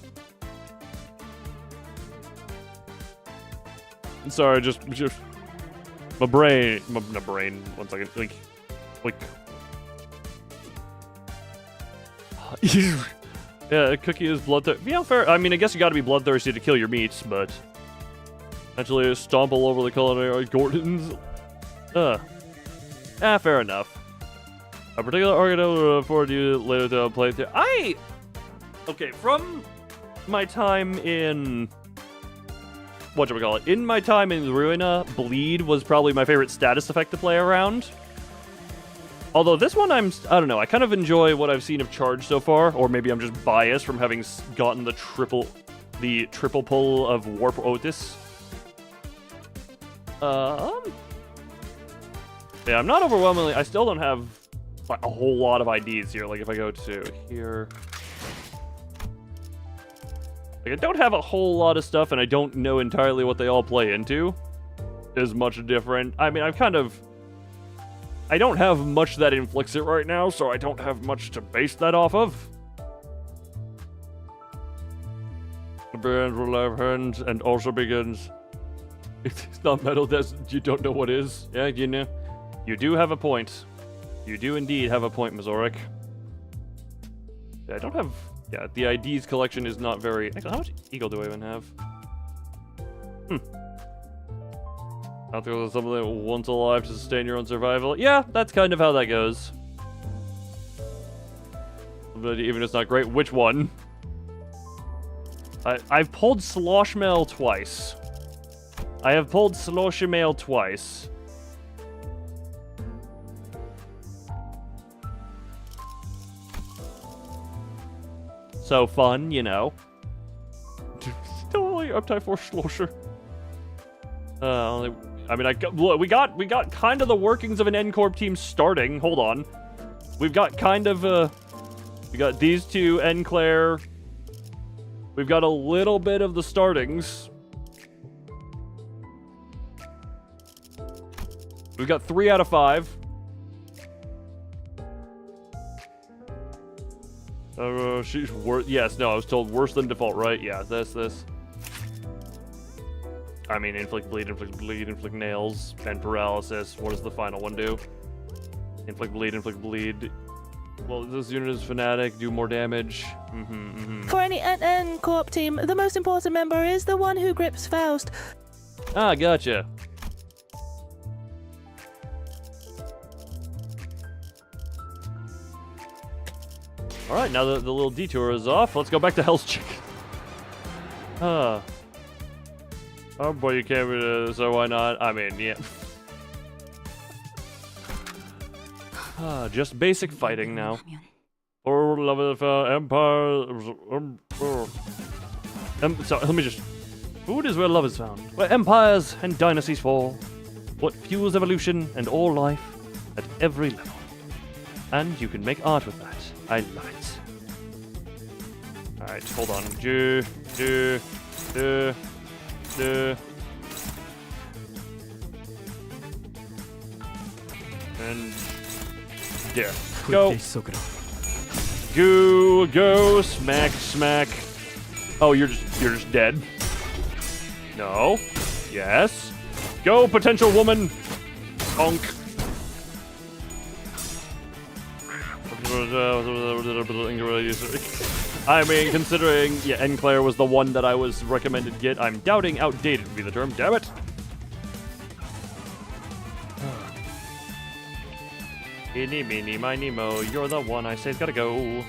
Sorry, just my brain, one second, like, yeah, Cookie is bloodthirsty. Yeah, fair. I mean, I guess you gotta be bloodthirsty to kill your meats, but actually stomp all over the culinary Gordons. Fair enough. A particular organ will afford you later to play through. Okay, from my time in... In my time in Ruina, Bleed was probably my favorite status effect to play around. Although this one, I don't know, I kind of enjoy what I've seen of Charge so far, or maybe I'm just biased from having gotten the triple pull of Warp Otis. Yeah, I'm not overwhelmingly, I still don't have a whole lot of IDs here. Like if I go to here... Like, I don't have a whole lot of stuff, and I don't know entirely what they all play into. Is much different. I mean, I don't have much that inflicts it right now, so I don't have much to base that off of. The band will have hands and also begins. It's not metal, you don't know what is. Yeah, you know. You do have a point. You do indeed have a point, Mazoric. Yeah, I don't have... Yeah, the IDs collection is not very... Actually, how much Eagle do I even have? I think there's something once alive to sustain your own survival. Yeah, that's kind of how that goes. But even if it's not great, which one? I've pulled Sloshmail twice. I have pulled Sloshmail twice. So fun, you know. Still only uptime for Slosher. I mean, we got kind of the workings of an N-Corp team starting. Hold on. We've got kind of we got these two, N-Claire. We've got a little bit of the startings. We've got 3 out of 5. She's worse. Yes, no, I was told worse than default, right? Yeah, this. I mean, inflict bleed, inflict nails, and paralysis. What does the final one do? Inflict bleed. Well, this unit is fanatic, do more damage. For any N-Corp team, the most important member is the one who grips Faust. Ah, gotcha. Alright, now that the little detour is off, let's go back to Hell's Chicken. Oh boy, you can't read so why not? I mean, yeah. Just basic fighting now. For love of empire... so, let me just... Food is where love is found. Where empires and dynasties fall. What fuels evolution and all life at every level. And you can make art with that. I love it. Alright, hold on. And there. Go. Go, smack. Oh, you're just dead. No. Yes. Go, potential woman. Bonk. I mean, considering, yeah, Enclair was the one that I was recommended get, I'm doubting outdated would be the term, damn it! Eeny, meeny, miny, mo, you're the one I say's gotta go.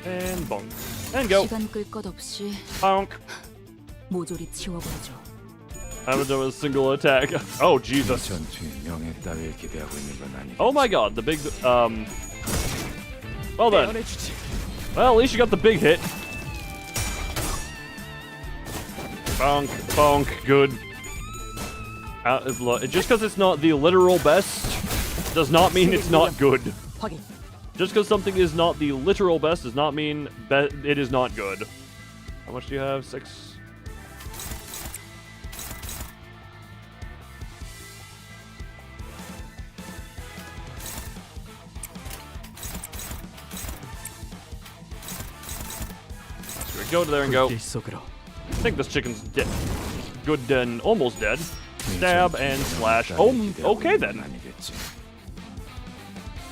And bonk. And go. 시간 끌 것 없이 Bonk. 모조리 치워버리죠. I'm doing a single attack. Oh, Jesus. 전투에 명예 따위를 기대하고 있는 건 아니겠지. Oh my god, the big, well then. Well, at least you got the big hit. Bonk, bonk, good. Just because it's not the literal best does not mean it's not good. Just because something is not the literal best does not mean it is not good. How much do you have? 6? Go to there and go. I think this chicken's dead. Good and almost dead. Stab and slash. Oh, okay then.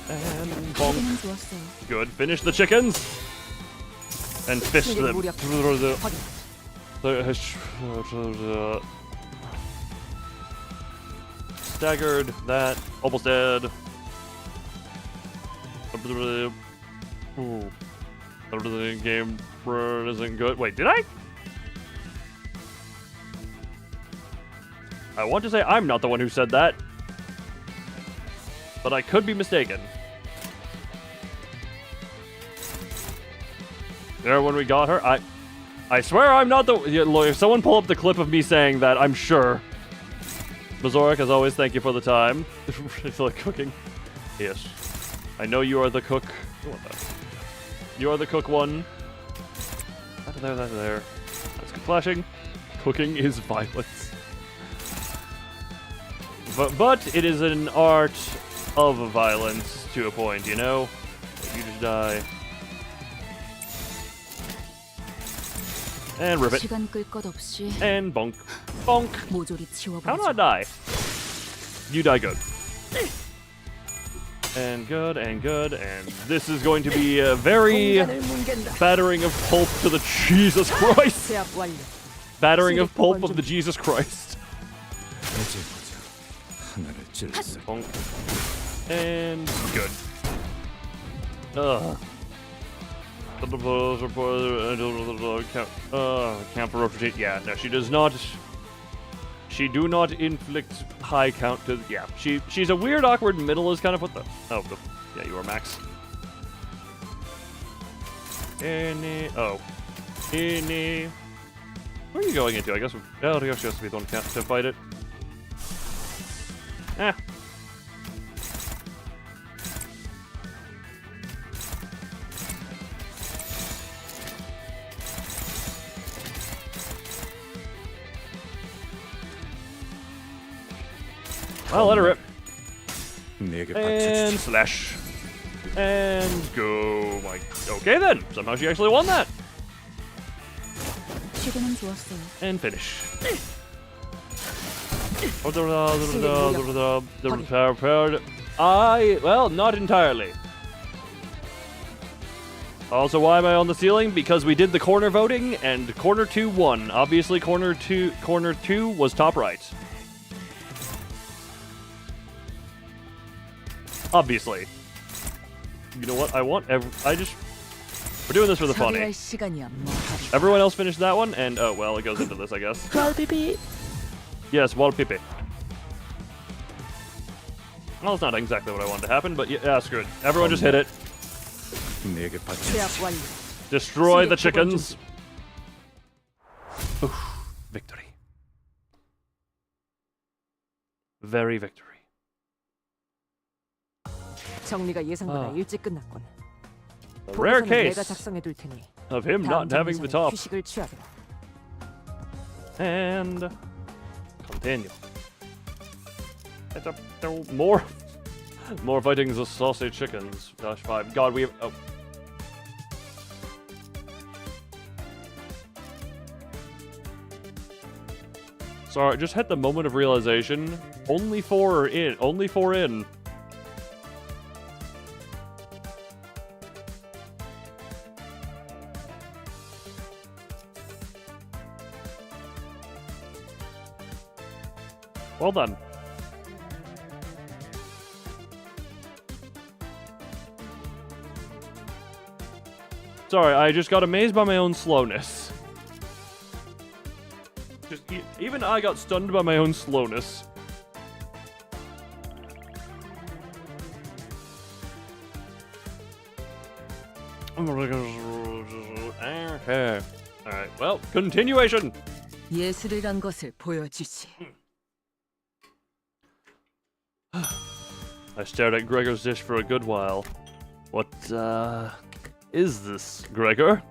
And bonk. Good. Finish the chickens. And fish them. Staggered. That. Almost dead. Ooh. The game isn't good. Wait, did I? I want to say I'm not the one who said that, but I could be mistaken. There, when we got her, I swear I'm not the. If someone pull up the clip of me saying that, I'm sure. Mazoric, as always, thank you for the time. I feel like cooking. Yes, I know you are the cook. You are the cook one. That's there, that's there. That's good flashing. Cooking is violence. But it is an art of violence to a point, you know? You just die. And rip it. And bonk. Bonk. How did I die? You die good. And good, and good, and this is going to be a very battering of pulp to the Jesus Christ. Battering of pulp of the Jesus Christ. And good. Count for rotate. Yeah, no, she does not. She do not inflict high count to. Yeah, she's a weird, awkward middle. Is kind of what the. Oh, yeah, you are Max. Oh, where are you going into? I guess. I guess she has to be the one to fight it. Eh. Well, let her rip. And slash. And go. Okay then. Somehow she actually won that. And finish. Well, not entirely. Also, why am I on the ceiling? Because we did the corner voting, and corner 2 won. Obviously, corner two was top right. Obviously. You know what? We're doing this for the funny. Everyone else finished that one, and oh well, it goes into this, I guess. Walpipi. Yes, Walpipi. Well, it's not exactly what I wanted to happen, but yeah, screw it. Everyone just hit it. Destroy the chickens. Oof, victory. Very victory. 정리가 예상보다 일찍 끝났군. A rare case 내가 작성해 둘 테니 of him not having the top. 휴식을 취하도록. And continue. More fighting the saucy chickens. Dash 5. God, we have. Oh. Sorry, just had the moment of realization. Only 4 are in. Only 4 in. Well done. Sorry, I just got amazed by my own slowness. Just even I got stunned by my own slowness. Okay. Alright, well, continuation! 예술이란 것을 보여주지. I stared at Gregor's dish for a good while. What, is this, Gregor?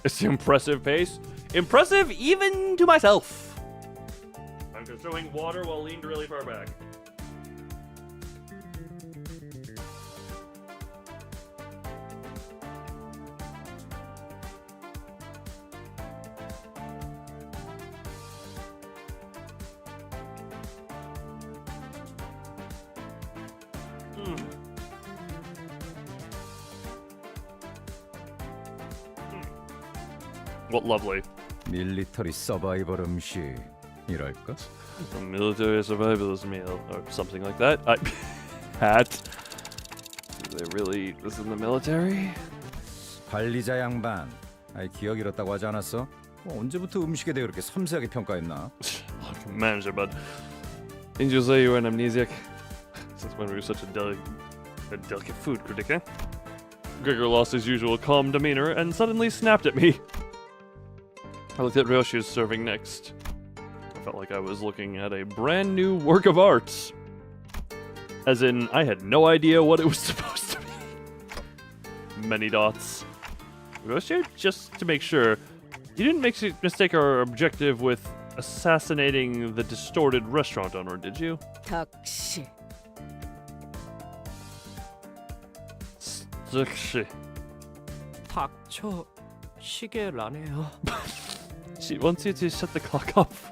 It's the impressive pace. Impressive even to myself! I'm consuming water while leaned really far back. What lovely. 밀리터리 서바이벌 음식이랄까? A military survivalist meal, or something like that. Pat. Do they really eat this in the military? 관리자 양반. 기억 잃었다고 하지 않았어? 언제부터 음식에 대해 그렇게 섬세하게 평가했나? Manager, but didn't you say you were an amnesiac? Since when were you such a delicate food critic, eh? Gregor lost his usual calm demeanor and suddenly snapped at me. I looked at Ryoshi's serving next. I felt like I was looking at a brand new work of art. As in, I had no idea what it was supposed to be. Many dots. Ryoshi, just to make sure, you didn't mistake our objective with assassinating the distorted restaurant owner, did you? 닥시. 즉시. 닥쳐. 시계라네요. She wants you to shut the clock off.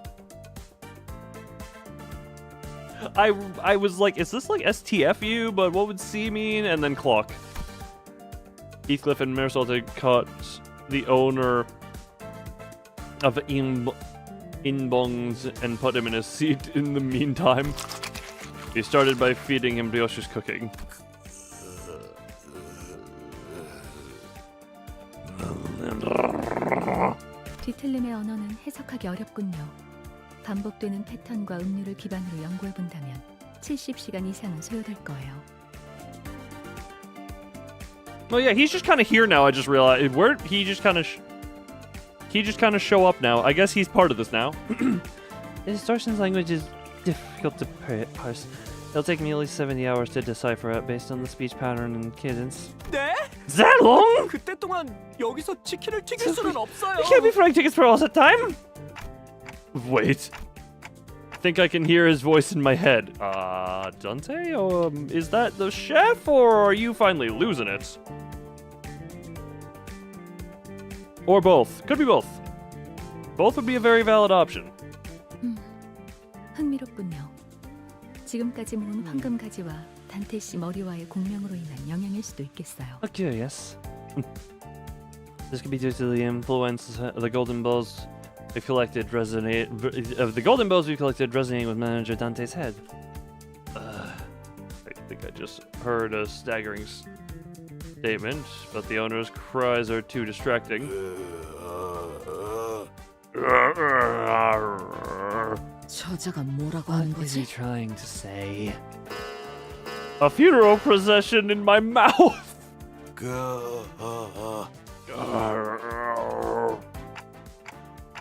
I was like, is this like STFU? But what would C mean? And then clock. Heathcliff and Marisol had caught the owner of Inbongs and put him in a seat in the meantime. He started by feeding him Ryoshi's cooking. 뒤틀림의 언어는 해석하기 어렵군요. 반복되는 패턴과 음률을 기반으로 연구해본다면 70시간 이상은 소요될 거예요. Oh yeah, he's just kind of here now. I just realized he just kind of show up now. I guess he's part of this now. The distortions language is difficult to parse. It'll take me at least 70 hours to decipher it based on the speech pattern and cadence. 네? Is that long? 그때 동안 여기서 치킨을 튀길 수는 없어요. You can't be frying tickets for all that time. Wait. I think I can hear his voice in my head. Dante? Is that the chef, or are you finally losing it? Or both. Could be both. Both would be a very valid option. 흥미롭군요. 지금까지 모은 황금 가지와 단테 씨 머리와의 공명으로 인한 영향일 수도 있겠어요. Curious. This could be due to the influence of the golden balls we've collected resonating with Manager Dante's head. I think I just heard a staggering statement, but the owner's cries are too distracting. 저자가 뭐라고 하는 What is he 거지? trying to say? A funeral procession in my mouth!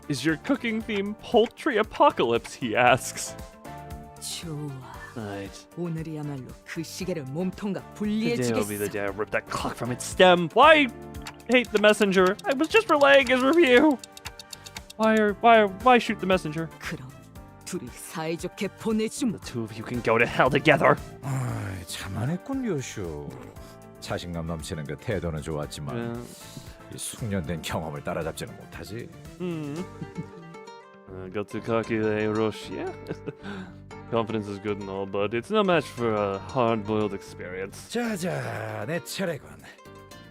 Is your cooking theme poultry apocalypse? He asks. 좋아. Right. 오늘이야말로 그 시계를 몸통과 Today will be the 분리해주겠어. day I rip that clock from its stem. Why hate the messenger? I was just relaying his review. Why shoot the messenger? 그럼 둘이 사이좋게 보내주마. The two of you can go to hell together. 자만했군 요슈. 자신감 넘치는 그 태도는 좋았지만 이 숙련된 경험을 따라잡지는 못하지. Got to cocky rush, yeah. Confidence is good and all, but it's no match for a hard-boiled experience. 자자, 내 차례군.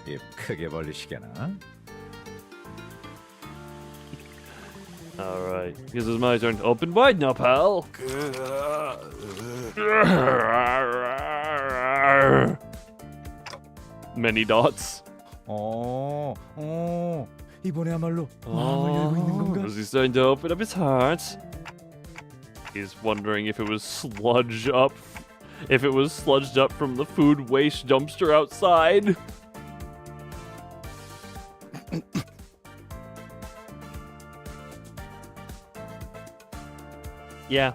입 크게 벌리시게나. Alright, guess it's my turn to open wide now, pal. Many dots. 이번에야말로 마음을 열고 있는 건가? Is he starting to open up his heart? He's wondering if it was sludged up from the food waste dumpster outside. Yeah.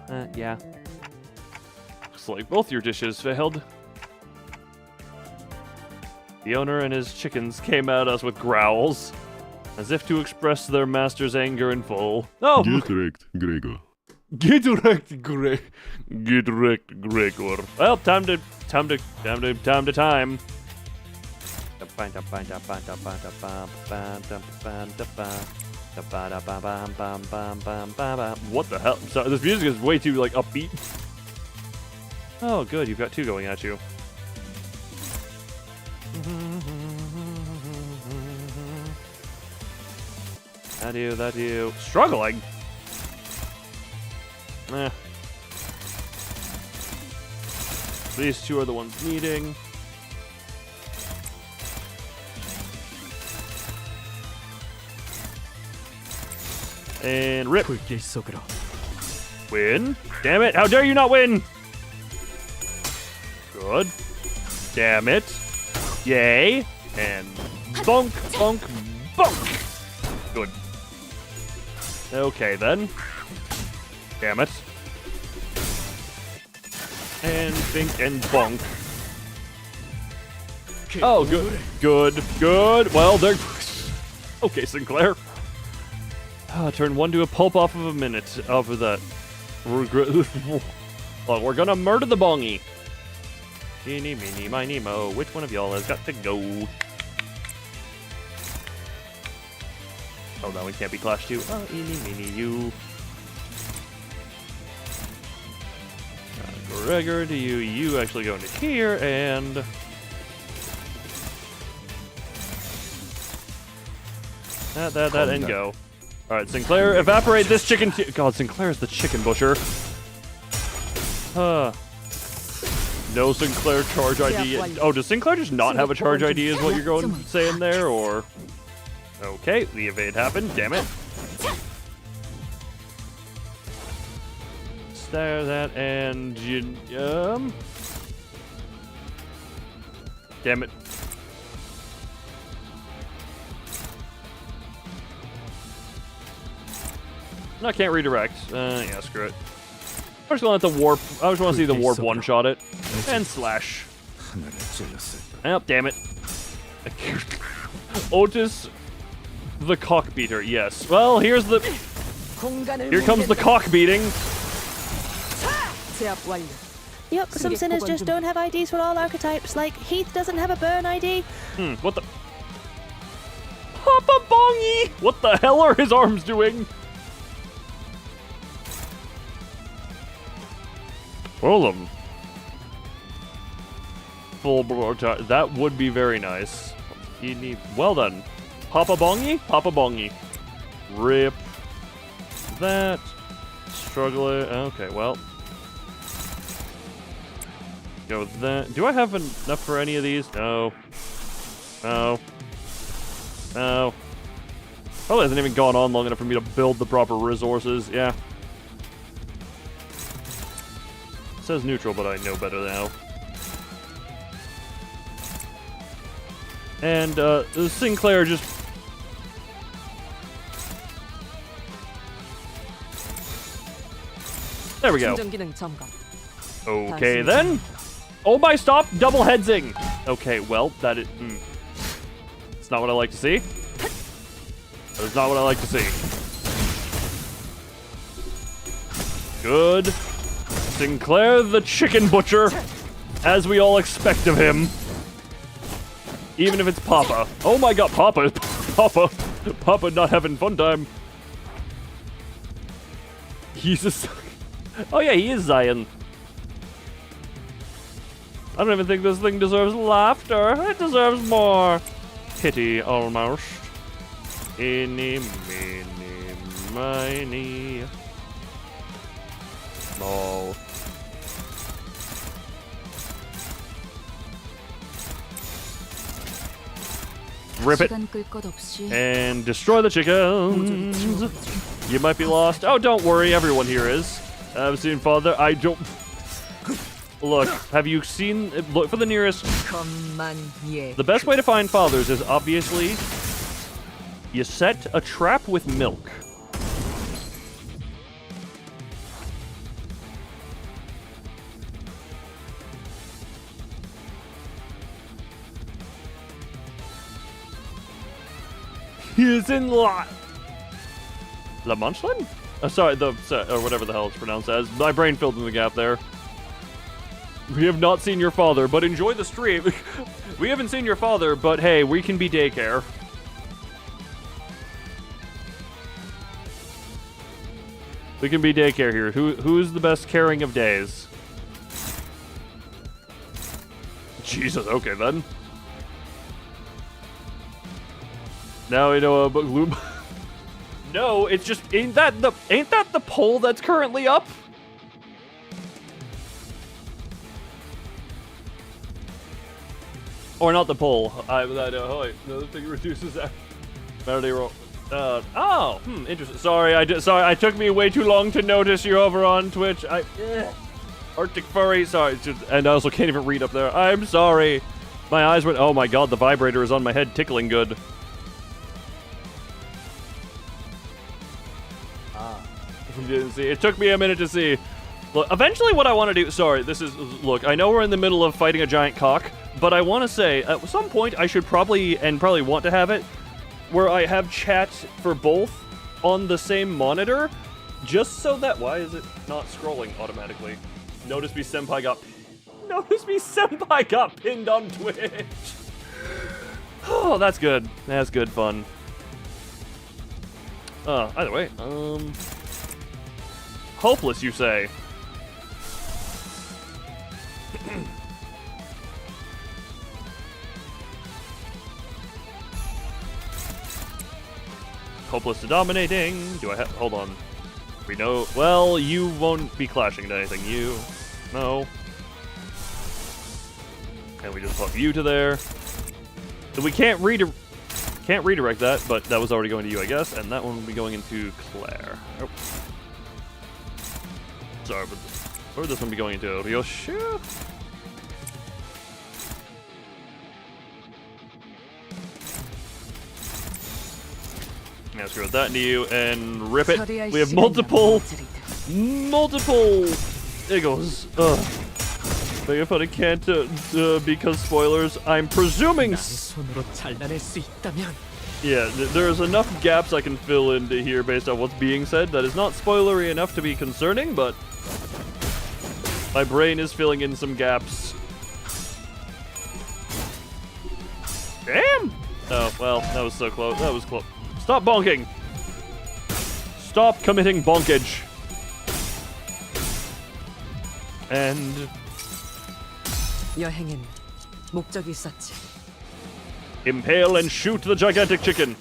Looks like both your dishes failed. The owner and his chickens came at us with growls, as if to express their master's anger in full. Oh! Get wrecked, Gregor. Get wrecked, Gregor. Well, time to time. What the hell? Sorry, this music is way too like upbeat. Oh, good, you've got two going at you. That you. Struggling? Eh. These two are the ones meeting. And rip. Win. Damn it. How dare you not win? Good. Damn it. Yay. And bonk, bonk, bonk. Good. Okay then. Damn it. And bink and bonk. Oh, good. Good. Well, they're... Okay, Sinclair. Turn 1 to a pulp off of a minute. Off of that. Well, we're gonna murder the bongy. Eeny, meeny, miny, mo. Which one of y'all has got to go? Oh, no, we can't be Clash 2. Oh, eeny, meeny, you. Gregor, to you. You actually go into here, and... That, and go. Alright, Sinclair, evaporate this chicken... God, Sinclair's the chicken butcher. No Sinclair charge ID. Oh, does Sinclair just not have a charge ID is what you're saying there, or... Okay, the evade happened, damn it. Stare that, and... Damn it. No, I can't redirect. Yeah, screw it. I just want to let the warp. I just want to see the warp one-shot it and slash. Oh, damn it! Otis, the cock beater. Yes. Well, here's the. Here comes the cock beating. Yep, some sinners just don't have IDs for all archetypes. Like Heath doesn't have a burn ID. What the? Papa Bongy! What the hell are his arms doing? Well, full broadside. That would be very nice. Well done. Papa Bongy? Papa Bongy. Rip. That. Struggling. Okay, well. Go with that. Do I have enough for any of these? No. No. No. Probably hasn't even gone on long enough for me to build the proper resources. Yeah. It says neutral, but I know better now. And Sinclair just... There we go. Okay then. Oh my, stop double headsing. Okay, well, that is... It's not what I like to see. That is not what I like to see. Good. Sinclair the chicken butcher, as we all expect of him. Even if it's Papa. Oh my god, Papa. Papa not having fun time. He's a... Oh yeah, he is Zion. I don't even think this thing deserves laughter. It deserves more pity, almost. Eeny, meeny, miny. Small. Rip it. 시간 끌 것 없이 And destroy the chickens. You might be lost. Oh, don't worry. Everyone here is. I've seen father. I don't... Look, have you seen... Look for the nearest... The best way to find fathers is obviously... You set a trap with milk. He is in La Munchland? Oh, sorry, or whatever the hell it's pronounced as. My brain filled in the gap there. We have not seen your father, but enjoy the stream. We haven't seen your father, but hey, we can be daycare. We can be daycare here. Who's the best caring of days? Jesus, okay then. Now we know about Gloom. No, it's just ain't that the poll that's currently up? Or not the poll. Oh wait, no, the thing reduces that. Roll. Interesting. Sorry, I took me way too long to notice you're over on Twitch. Arctic Furry, sorry, and I also can't even read up there. I'm sorry. My eyes went, oh my god, the vibrator is on my head tickling good. You didn't see. It took me a minute to see. Look, eventually what I want to do, sorry, look, I know we're in the middle of fighting a giant cock, but I want to say, at some point, I should probably want to have it, where I have chat for both on the same monitor, just so that, why is it not scrolling automatically? Notice me senpai got pinned on Twitch. Oh, that's good. That's good fun. Either way, hopeless, you say? Hopeless to dominating. Do I have... Hold on. We know... Well, you won't be clashing to anything. You... No. And we just pop you to there. So we can't redirect that, but that was already going to you, I guess. And that one will be going into Claire. Oh. Sorry, but where would this one be going into? Ryoshu? Yeah, screw that into you and rip it. We have multiple Eagles. Making fun of Canto because spoilers. I'm presuming. Yeah, there's enough gaps I can fill into here based on what's being said. That is not spoilery enough to be concerning, but my brain is filling in some gaps. Damn! Oh, well, that was so close. That was close. Stop bonking! Stop committing bonkage. And... 여행엔 목적이 있었지. Impale and shoot the gigantic chicken.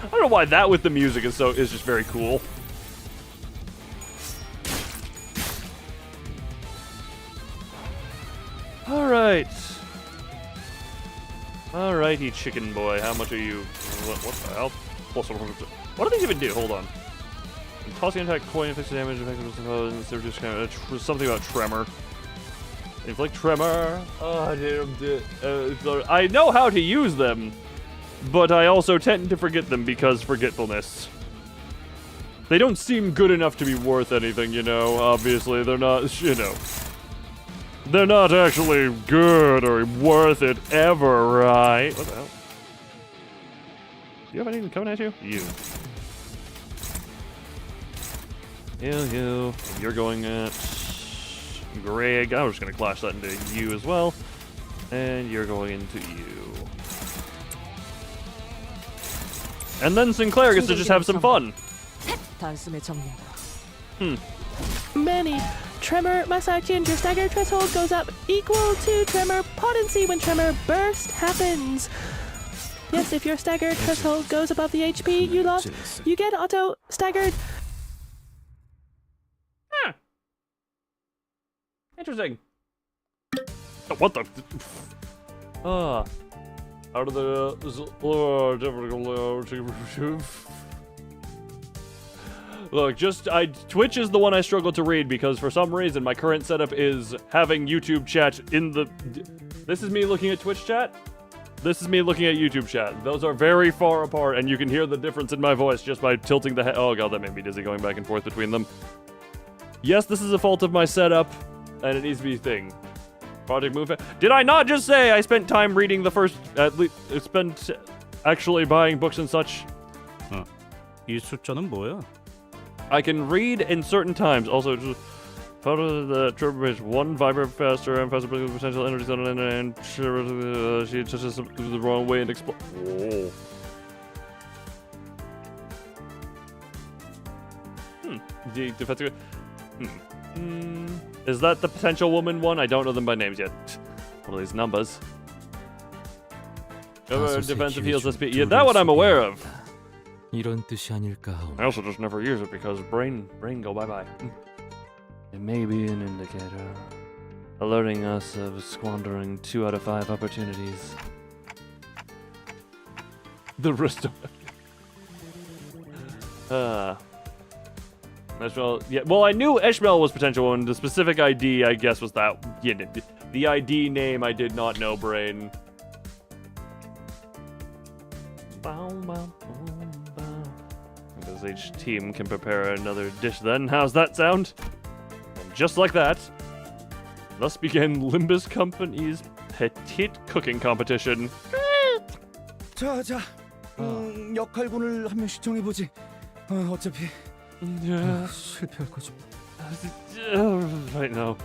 I don't know why that with the music is just very cool. Alright. Alrighty, chicken boy. How much are you? What the hell? What do these even do? Hold on. Tossing attack coin inflicts damage. They're just kind of something about tremor. Inflict tremor. I know how to use them, but I also tend to forget them because forgetfulness. They don't seem good enough to be worth anything, you know. Obviously, they're not, you know. They're not actually good or worth it ever, right? What the hell? Do you have anything coming at you? You. You. You're going at Greg. I was just going to clash that into you as well. And you're going into you. And then Sinclair gets to just have some fun. 단숨에 정리하고. Manny, tremor Masakian, your stagger threshold goes up equal to tremor potency when tremor burst happens. Yes, if your stagger threshold goes above the HP you lost, you get auto staggered. Interesting. Oh, what the? Out of the look, Twitch is the one I struggle to read because for some reason my current setup is having YouTube chat in the. This is me looking at Twitch chat. This is me looking at YouTube chat. Those are very far apart, and you can hear the difference in my voice just by tilting the head. Oh god, that made me dizzy going back and forth between them. Yes, this is a fault of my setup, and it needs to be a thing. Project Move. Did I not just say I spent time reading the first? Spent actually buying books and such. 이 숫자는 뭐야? I can read in certain times. Also, just part of the turbo is one vibrate faster and faster potential energy zone, and she touches the wrong way and explodes. Oh. The defensive. Is that the potential woman one? I don't know them by names yet. What are these numbers? Defensive heals SP. Yeah, that one I'm aware of. 이런 뜻이 아닐까. I also just never use it because brain go bye-bye. It may be an indicator, alerting us of squandering 2 out of 5 opportunities. The rest of Ishmael, yeah. Well, I knew Ishmael was potential one. The specific ID, I guess, was that. Yeah, the ID name I did not know. Brain. Because each team can prepare another dish. Then, how's that sound? And just like that, thus began Limbus Company's petite cooking competition. 자, 역할군을 한 명씩 정해보지. 어차피 실패할 거지. Right now,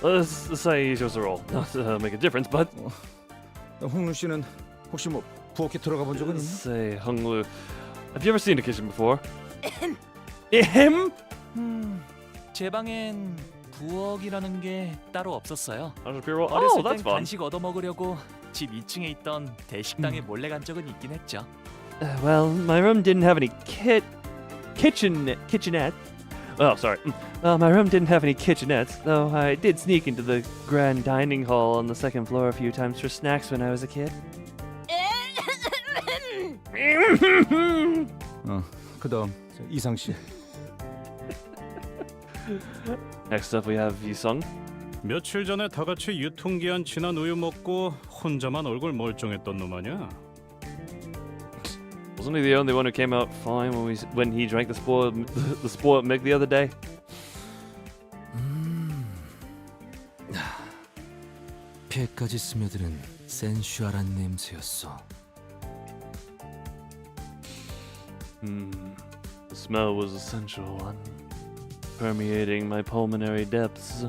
let's say he chose a role. Not to make a difference, but. 홍루 씨는 혹시 뭐 부엌에 들어가 본 적은 있나? Say, Hunglu, have you ever seen a kitchen before? Him? 제 방엔 부엌이라는 게 따로 없었어요. Oh, 어렸을 that's 땐 fun. 간식 얻어 먹으려고 집 2층에 있던 대식당에 몰래 간 적은 있긴 했죠. Well, my room didn't have any kitchenette. Oh, sorry. Well, my room didn't have any kitchenettes, though I did sneak into the grand dining hall on the second floor a few times for snacks when I was a kid. 그다음 이상 씨. Next up, we have Yisung. 며칠 전에 다 같이 유통기한 지난 우유 먹고 혼자만 얼굴 멀쩡했던 놈 아니야? Wasn't he the only one who came out fine when he drank the spoiled milk the other day? 폐까지 스며드는 센슈얼한 냄새였어. The smell was a sensual one, permeating my pulmonary depths.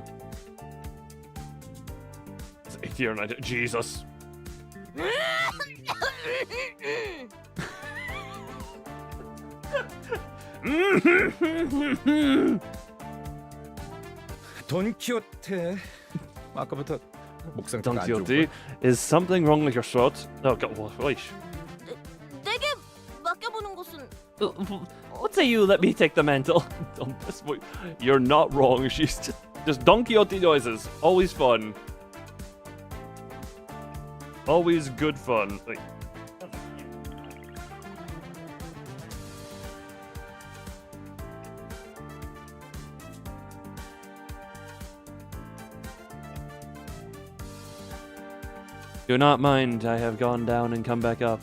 It's 8th year and Jesus. 돈키호테. 아까부터 목 상태가 안 Don 좋은 Quixote, is something wrong with your throat? Oh God, what? 내게 맡겨보는 것은 What say you let me take the mantle? You're not wrong. She's just Don Quixote noises. Always fun. Always good fun. Like, Do not mind, I have gone down and come back up.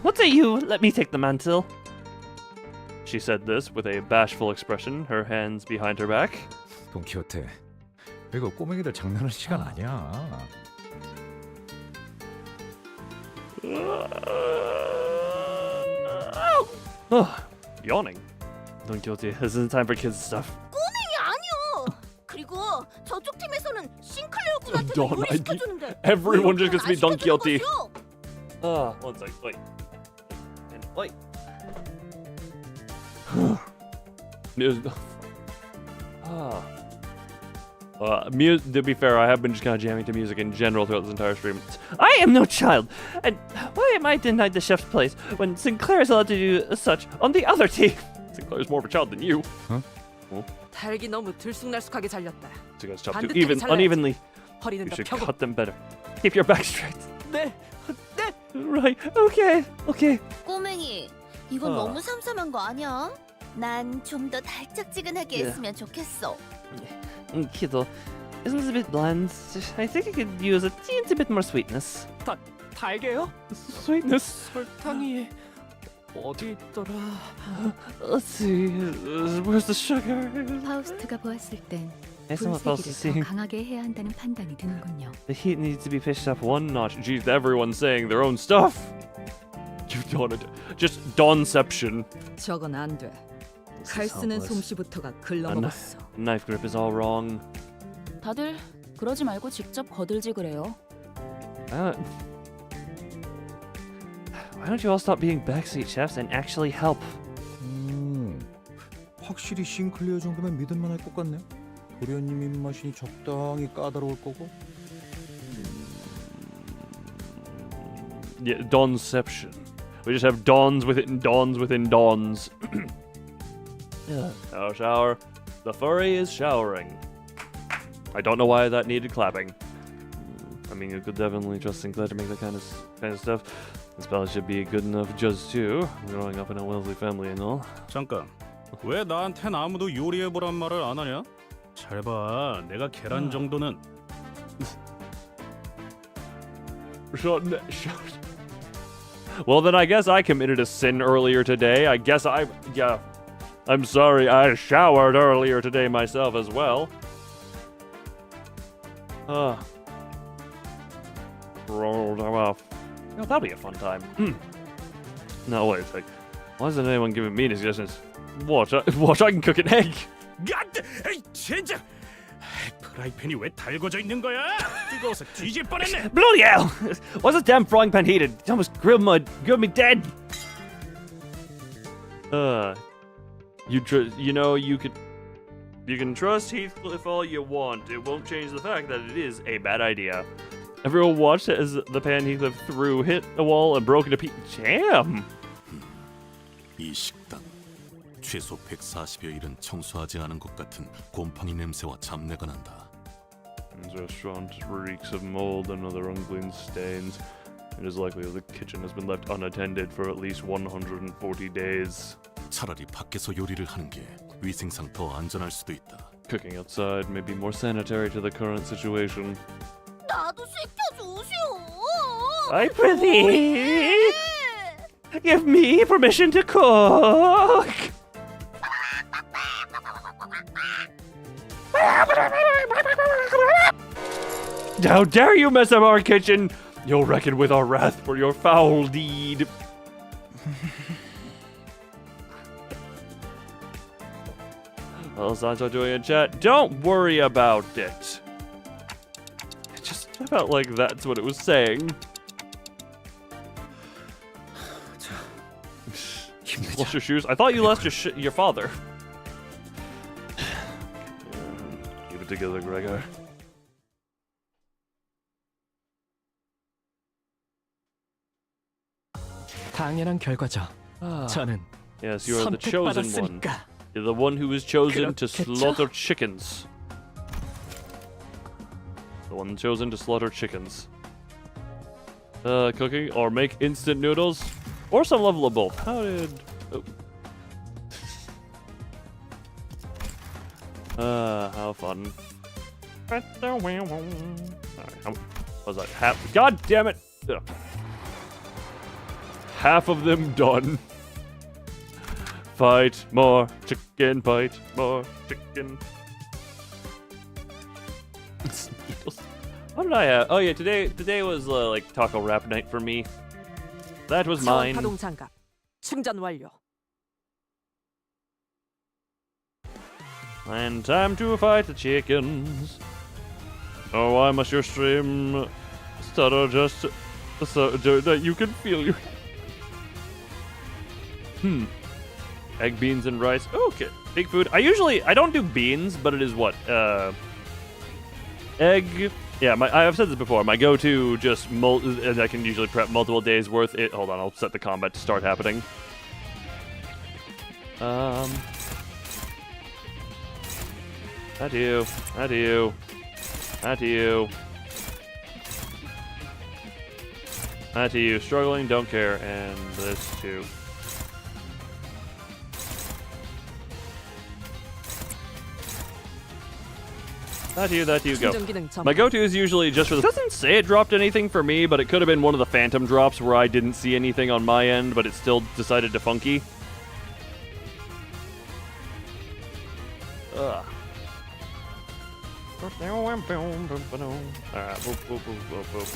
what say you let me take the mantle? She said this with a bashful expression, her hands behind her back. 돈키호테. 이거 꼬맹이들 장난할 시간 아니야. Yawning. Don Quixote, this isn't time for kids stuff. 꼬맹이 아니요. 그리고 저쪽 팀에서는 싱클레어 군한테 Don, everyone just gets to be Don Quixote. One sec. Wait. Wait. To be fair, I have been just kind of jamming to music in general throughout this entire stream. I am no child, and why am I denied the chef's place when Sinclair is allowed to do such on the other team? Sinclair's more of a child than you. Huh? Well, 달기 너무 들쑥날쑥하게 잘렸다. so you guys chop too 반듯하게 잘라야지. unevenly. 허리는 You 더 should 펴고. cut them better. Keep your back straight. 네. Right, okay. 꼬맹이, 이건 너무 삼삼한 거 아니야? 난 좀 더 달짝지근하게 Yeah. 했으면 좋겠어. Kiddo, isn't this a bit bland? I think I could use a teensy bit more sweetness. 달게요? Sweetness? 설탕이 어디 있더라? Let's see, where's the sugar? 파우스트가 보았을 땐 It's not supposed to 분쇄기를 see. 더 강하게 해야 한다는 판단이 드는군요. The heat needs to be pitched up One notch. Jeez, everyone's saying their own stuff. You don't. Just Donception. 저건 안 돼. 칼 쓰는 솜씨부터가 글러먹었어. Knife grip is all wrong. 다들 그러지 말고 직접 거들지 그래요. Why don't you all stop being backseat chefs and actually help? 확실히 싱클리어 정도면 믿을만할 것 같네. 도련님 입맛이 적당히 까다로울 거고. Yeah, Donception. We just have dawns within dawns within dawns. Our shower. The furry is showering. I don't know why that needed clapping. I mean, you could definitely trust Sinclair to make that kind of stuff. This probably should be a good enough judge too. Growing up in a wealthy family and all. 잠깐. 왜 나한텐 아무도 요리해보란 말을 안 하냐? 잘 봐. 내가 계란 정도는 Well, then I guess I committed a sin earlier today. I'm sorry, I showered earlier today myself as well. Rolled off. Oh, that'll be a fun time. No, wait a sec. Why isn't anyone giving me any suggestions? Watch, I can cook an egg. 에이, 젠장! 프라이팬이 왜 달궈져 있는 거야? 뜨거워서 뒤질 뻔했네. Bloody hell! Why's this damn frying pan heated? It almost grilled me dead. You can trust Heathcliff all you want. It won't change the fact that it is a bad idea. Everyone watched as the pan Heathcliff threw hit a wall and broke into pieces. Damn! 이 식당 최소 140여일은 청소하지 않은 것 같은 곰팡이 냄새와 잡내가 난다. This restaurant reeks of mold and other unclean stains. It is likely that the kitchen has been left unattended for at least 140 days. 차라리 밖에서 요리를 하는 게 위생상 더 안전할 수도 있다. Cooking outside may be more sanitary to the current situation. 나도 시켜주시오. I prithee, give me permission to cook. How dare you mess up our kitchen! You'll reckon with our wrath for your foul deed. Well, Sancho doing in chat, don't worry about it. It just felt like that's what it was saying. Lost your shoes? I thought you lost your father. Keep it together, Gregor. 당연한 결과죠. 저는 Yes, you are the chosen one. 선택받았으니까. You're the one who was chosen to 그렇겠죠? slaughter chickens. The one chosen to slaughter chickens. Cooking or make instant noodles, or some level of both. How did? How fun. Alright, how was that? Half? God damn it! Ugh. Half of them done. Fight more chicken, fight more chicken. What did I have? Oh yeah, today was like taco wrap night for me. That was mine. 자동 장갑 충전 완료. And time to fight the chickens. Oh, why must your stream stutter just so that you can feel your... Egg, beans, and rice. Okay, big food. I don't do beans, but it is what? Egg. Yeah, I've said this before. My go-to just and I can usually prep multiple days worth. Hold on, I'll set the combat to start happening. At you. Struggling, don't care, and this too. That you, go. My go-to is usually just for the... It doesn't say it dropped anything for me, but it could have been one of the phantom drops where I didn't see anything on my end, but it still decided to funky. Ugh. Alright,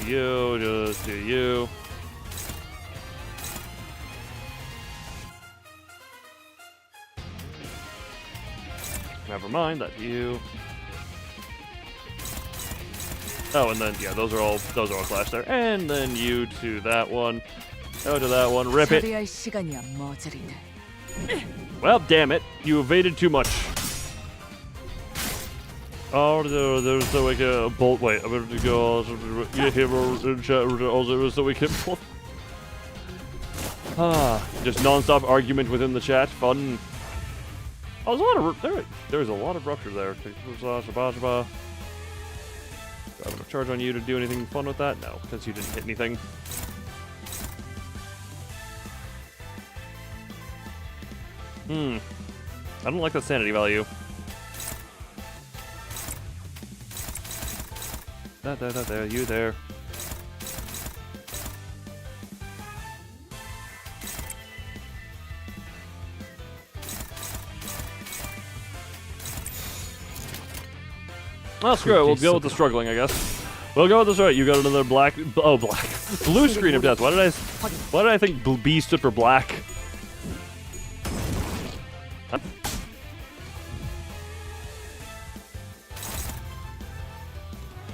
you, just do you. Never mind, that you. Oh, and then yeah, those are all flashed there. And then you to that one. Go to that one. Rip it. Well, damn it. You evaded too much. Oh, there's so we can bolt. Wait, I'm going to go. You hear in chat also so we can bolt. Just non-stop argument within the chat. Fun. Oh, there's a lot of rupture there. Do I have enough charge on you to do anything fun with that? No, because you didn't hit anything. I don't like the sanity value. There, you there. Oh, screw it. We'll go with the struggling, I guess. We'll go with the struggle. You got another black. Oh, black. Blue screen of death. Why did I think B stood for black?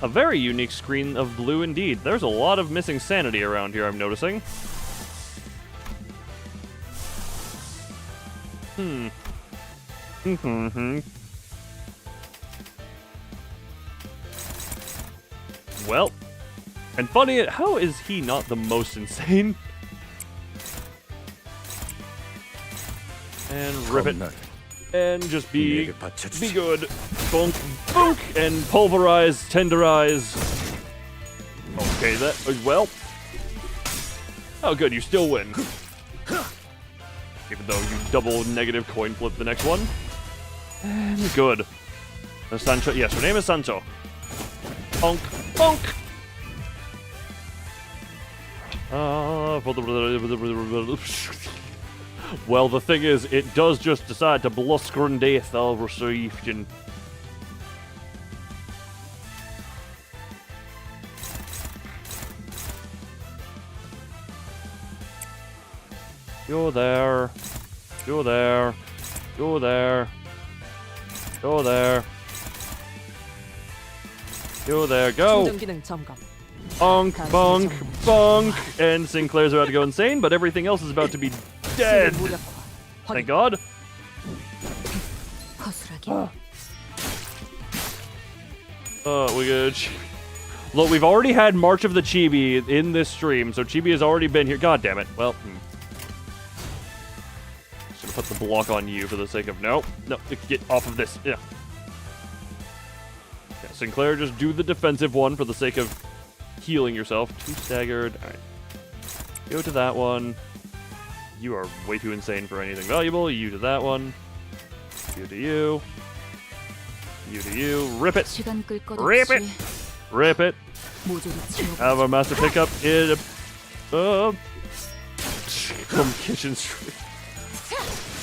A very unique screen of blue indeed. There's a lot of missing sanity around here, I'm noticing. Well, and funny, how is he not the most insane? And rip it. And just be good. Bonk, bonk, and pulverize, tenderize. Okay, that well. Oh, good, you still win. Even though you double negative coin flip the next one. And good. Sancho, yes, her name is Sancho. Bonk, bonk. Well, the thing is, it does just decide to bluster and death over Swift. You're there. You're there. You're there. You're there. You're there. Go. Bonk, bonk, bonk. And Sinclair's about to go insane, but everything else is about to be dead. Thank God. We good. Look, we've already had March of the Chibi in this stream, so Chibi has already been here. God damn it. Well, just gonna put the block on you for the sake of no, get off of this. Yeah. Sinclair, just do the defensive one for the sake of healing yourself. 2 staggered. All right. Go to that one. You are way too insane for anything valuable. You to that one. You to you. You to you. Rip it. Rip it. Rip it. Have a massive pickup in from Kitchen Street.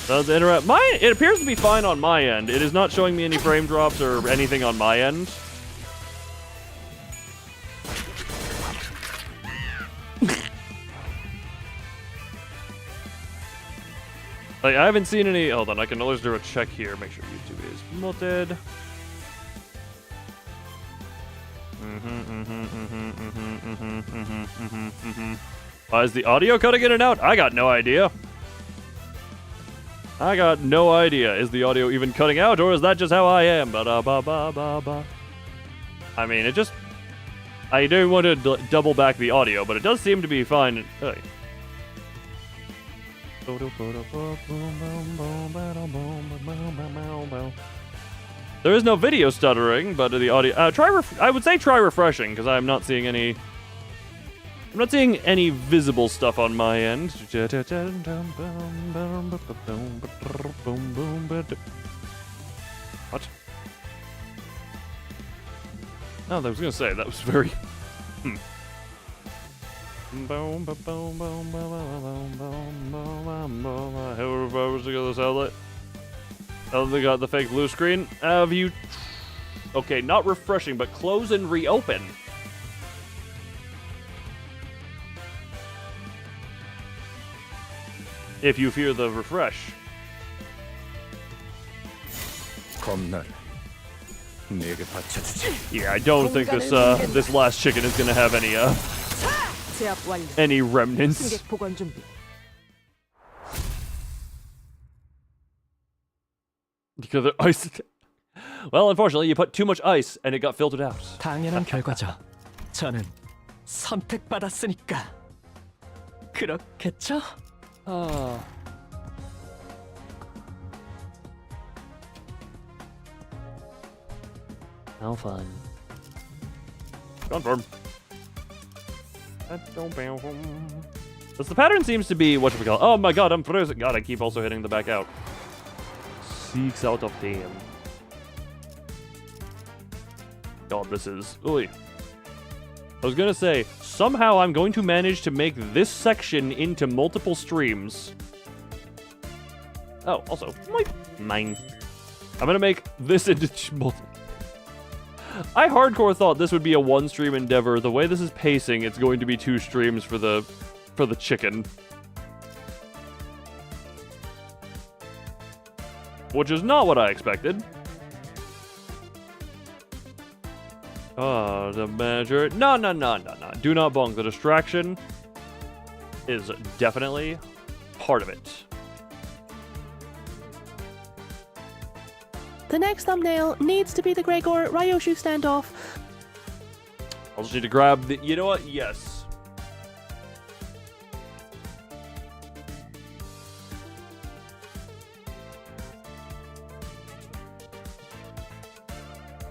Interrupt. It appears to be fine on my end. It is not showing me any frame drops or anything on my end. Like, I haven't seen any. Hold on, I can always do a check here. Make sure YouTube is muted. Why is the audio cutting in and out? I got no idea. I got no idea. Is the audio even cutting out, or is that just how I am? Ba-da-ba-ba-ba-ba. I mean, it just... I don't want to double back the audio, but it does seem to be fine. Hey. There is no video stuttering, but the audio... I would say try refreshing, because I'm not seeing any... I'm not seeing any visible stuff on my end. What? Oh, I was gonna say, that was very... However, was this outlet? Oh, they got the fake blue screen. Have you... Okay, not refreshing, but close and reopen. If you fear the refresh. Yeah, I don't think this this last chicken is gonna have any remnants. 승객 보관 준비. Because of ice. Well, unfortunately, you put too much ice and it got filtered out. 당연한 결과죠. 저는 선택받았으니까. 그렇겠죠? How fun. Confirm. But the pattern seems to be whatchamacallit. Oh my god, I'm frozen. God, I keep also hitting the back out. 6 out of 10. God, this is... Oy. I was gonna say, somehow I'm going to manage to make this section into multiple streams. Oh, also, mine. I'm gonna make this into multiple... I hardcore thought this would be a one-stream endeavor. The way this is pacing, it's going to be 2 streams for the chicken. Which is not what I expected. Oh, the manager. No. Do not bonk. The distraction is definitely part of it. The next thumbnail needs to be the Gregor Ryoshu standoff. I'll just need to grab the... You know what? Yes.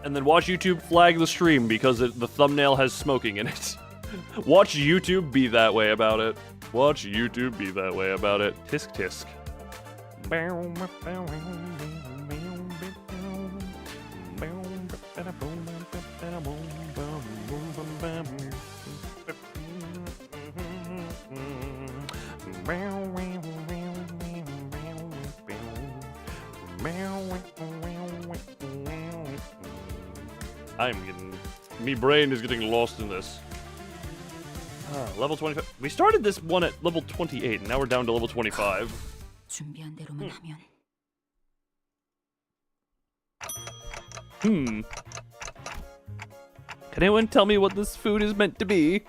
And then watch YouTube flag the stream because the thumbnail has smoking in it. Watch YouTube be that way about it. Watch YouTube be that way about it. Tisk tisk. Me brain is getting lost in this. Level 25. We started this one at level 28, and now we're down to level 25. 준비한 대로만 하면. Can anyone tell me what this food is meant to be?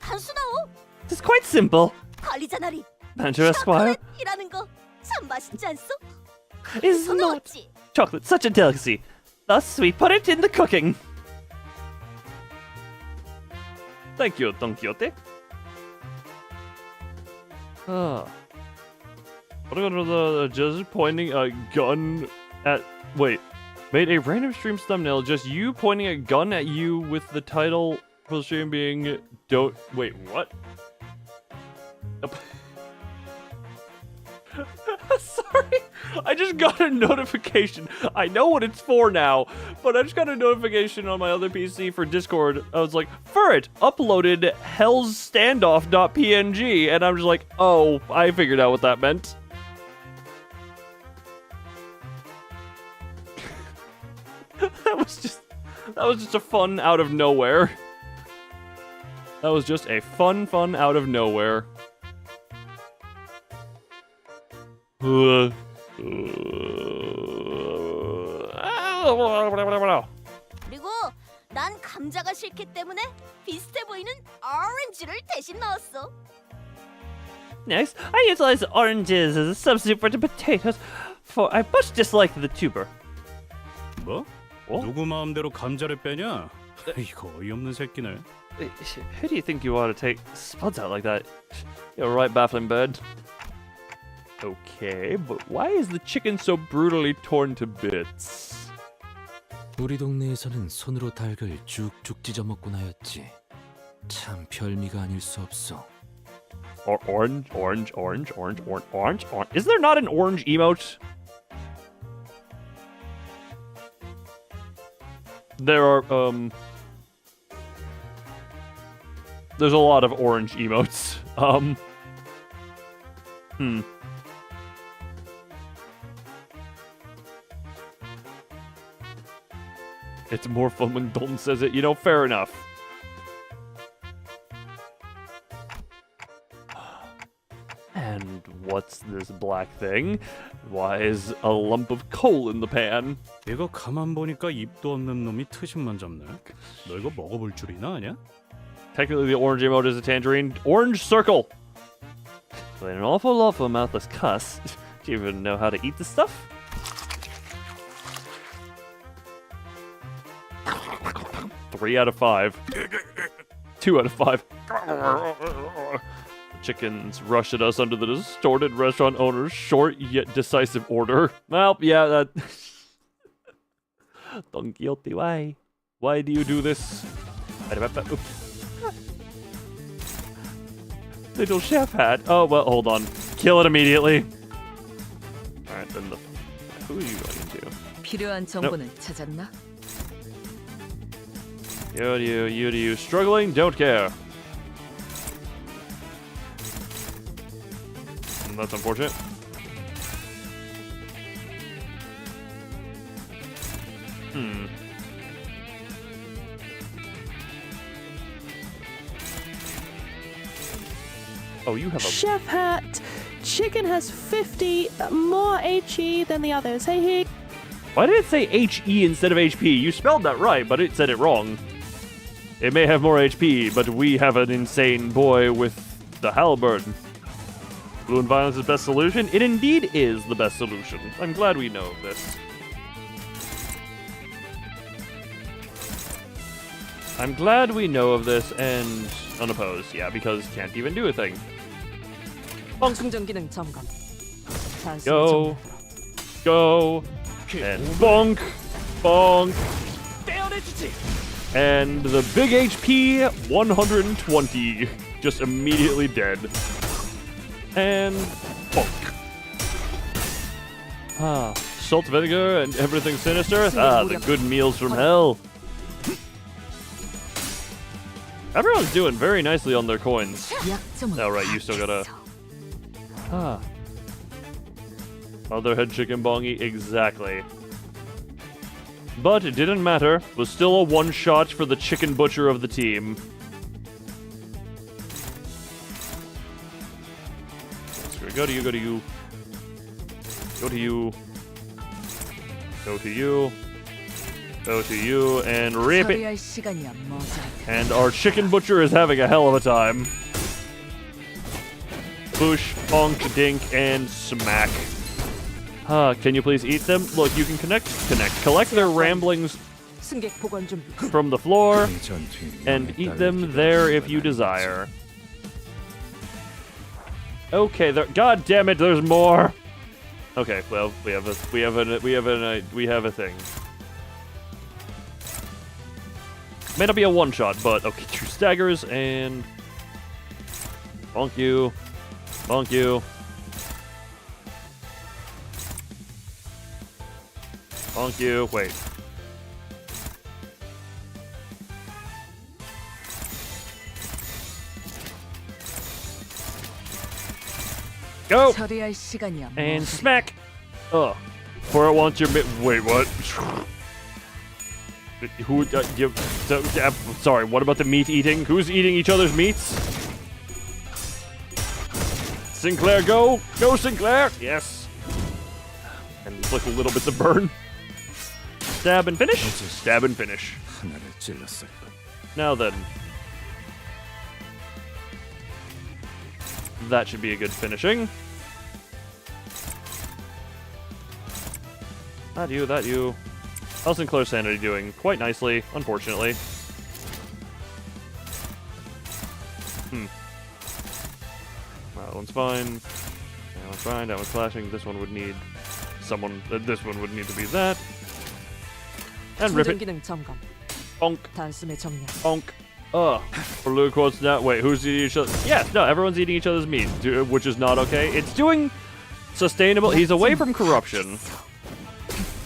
단순하오. It's quite simple. 관리자 나리. Manager Esquire. 이라는 거 참 맛있지 않소? Is not chocolate such a delicacy. Thus, we put it in the cooking. Thank you, Don Quixote. Just pointing a gun at... Wait. Made a random stream thumbnail, just you pointing a gun at you with the title for the stream being... Don't... Wait, what? Sorry, I just got a notification. I know what it's for now, but I just got a notification on my other PC for Discord. I was like, Furret uploaded Hell's Standoff.png, and I'm just like, oh, I figured out what that meant. That was just a fun out of nowhere. That was just a fun out of nowhere. 그리고 난 감자가 싫기 때문에 비슷해 보이는 orange를 대신 넣었어. Next, I utilize oranges as a substitute for the potatoes, for I much dislike the tuber. 뭐? 누구 마음대로 감자를 빼냐? 이거 어이없는 새끼네. Who do you think you are to take spuds out like that? You're a right baffling bird. Okay, but why is the chicken so brutally torn to bits? 우리 동네에서는 손으로 닭을 쭉쭉 찢어 먹곤 하였지. 참 별미가 아닐 수 없어. Orange. Is there not an orange emote? There are, there's a lot of orange emotes. It's more fun when Dalton says it, you know, fair enough. And what's this black thing? Why is a lump of coal in the pan? 이거 가만 보니까 입도 없는 놈이 트심만 잡네. 너 이거 먹어볼 줄이나 아냐? Technically, the orange emote is a tangerine. Orange circle! An awful lot for a mouthless cuss. Do you even know how to eat this stuff? Three out of 5. 2 out of 5. The chickens rush at us under the distorted restaurant owner's short yet decisive order. Well, yeah, that... Don Quixote, why? Why do you do this? Oops. Little chef hat. Oh, well, hold on. Kill it immediately. Alright, then the... Who are you going to? 필요한 정보는 찾았나? You. Struggling? Don't care. That's unfortunate. Oh, you have a... Chef Hat! Chicken has 50 more HE than the others. Hey, hey. Why did it say HE instead of HP? You spelled that right, but it said it wrong. It may have more HP, but we have an insane boy with the halberd. Blue and violence is best solution? It indeed is the best solution. I'm glad we know this. I'm glad we know of this and unopposed. Yeah, because can't even do a thing. 충전 기능 점검. Go. Go. And bonk. Bonk. And the big HP, 120. Just immediately dead. And bonk. Salt, vinegar, and everything sinister. The good meals from hell. Everyone's doing very nicely on their coins. Oh, right, you still gotta... Other head chicken bongy, exactly. But it didn't matter. It was still a one-shot for the chicken butcher of the team. So go to you, go to you. Go to you. Go to you. Go to you, and rip it. And our chicken butcher is having a hell of a time. Boosh, bonk, dink, and smack. Can you please eat them? Look, you can collect their ramblings from the floor, and eat them there if you desire. Okay, there. God damn it, there's more. Okay, well, we have a thing. May not be a one-shot, but okay, 2 staggers and bonk you, bonk you, bonk you. Wait. Go and smack. Ugh. For it wants your wait, what? Who? Sorry. What about the meat eating? Who's eating each other's meats? Sinclair, go! Go, Sinclair! Yes. And like little bits of burn. Stab and finish. Stab and finish. Now then. That should be a good finishing. That you. How's Sinclair's sanity doing? Quite nicely, unfortunately. That one's fine. That one's fine. That one's flashing. This one would need someone. This one would need to be that. And rip it. 기능 점검. Bonk. 단숨에 정리야. Bonk. Blue quotes now. Wait, who's eating each other? Yes, no, everyone's eating each other's meat, which is not okay. It's doing sustainable. He's away from corruption.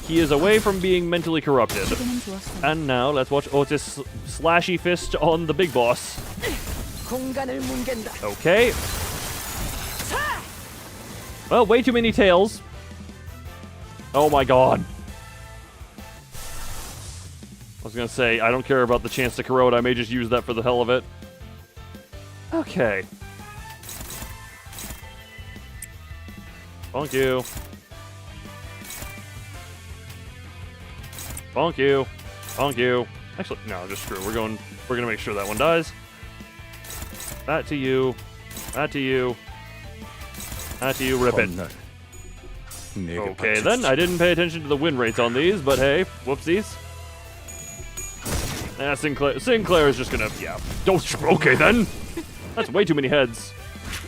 He is away from being mentally corrupted. And now let's watch Otis slashy fist on the big boss. 공간을 뭉갠다. Okay. Well, way too many tails. Oh my god. I was gonna say, I don't care about the chance to corrode. I may just use that for the hell of it. Okay. Bonk you. Bonk you. Bonk you. Actually, no, just screw. We're gonna make sure that one dies. That to you. That to you. That to you, rip it. Okay then, I didn't pay attention to the win rates on these, but hey, whoopsies. Sinclair is just gonna, yeah. Don't, okay then. That's way too many heads.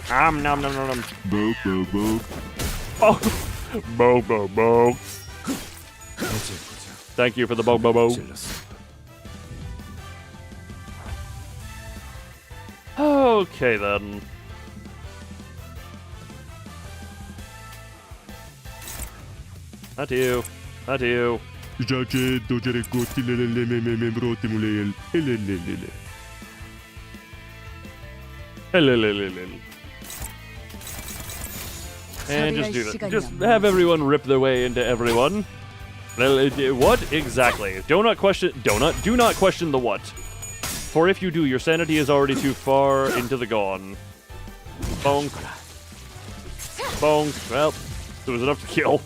Nom nom nom nom. Bo bo bo. Oh, bo bo bo. Thank you for the bo bo bo. Okay then. That to you. That to you. And just do that. Just have everyone rip their way into everyone. What exactly? Do not question the what. For if you do, your sanity is already too far into the gone. Bonk. Bonk. Well, there was enough to kill.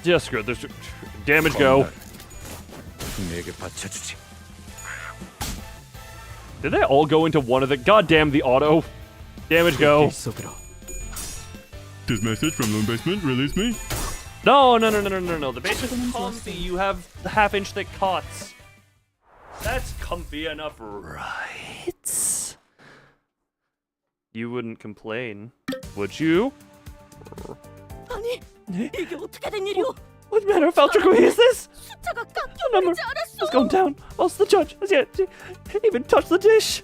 Just good. There's damage go. Did they all go into one of the? Goddamn the auto. Damage go. This message from Lone Basement, release me. No. The basement is comfy. You have the half-inch thick cots. That's comfy enough, right? You wouldn't complain, would you? 아니, 이게 어떻게 된 일이오? What manner of alchemy is this? 숫자가 The number 깎여버리지 않았어. has gone down, whilst the judge has yet to even touch the dish.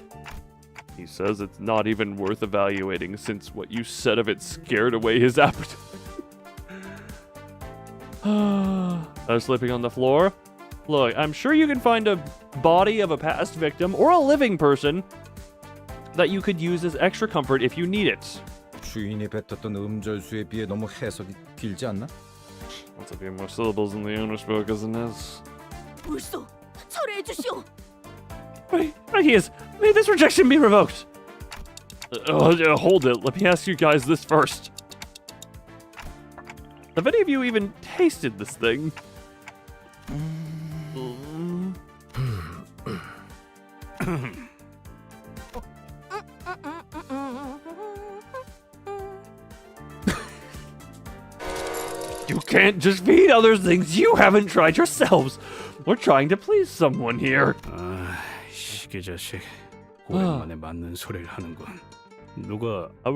He says it's not even worth evaluating since what you said of it scared away his appetite. Sleeping on the floor? Look, I'm sure you can find a body of a past victim or a living person that you could use as extra comfort if you need it. 주인이 뱉었던 음절수에 비해 너무 해석이 길지 않나? That's a few more syllables in the English book, isn't it? 물소, 철회해 주시오. Right he is. May this rejection be revoked. Hold it. Let me ask you guys this first. Have any of you even tasted this thing? You can't just feed others things you haven't tried yourselves. We're trying to please someone here. 시계 자식. 오랜만에 맞는 소리를 하는군. 누가? How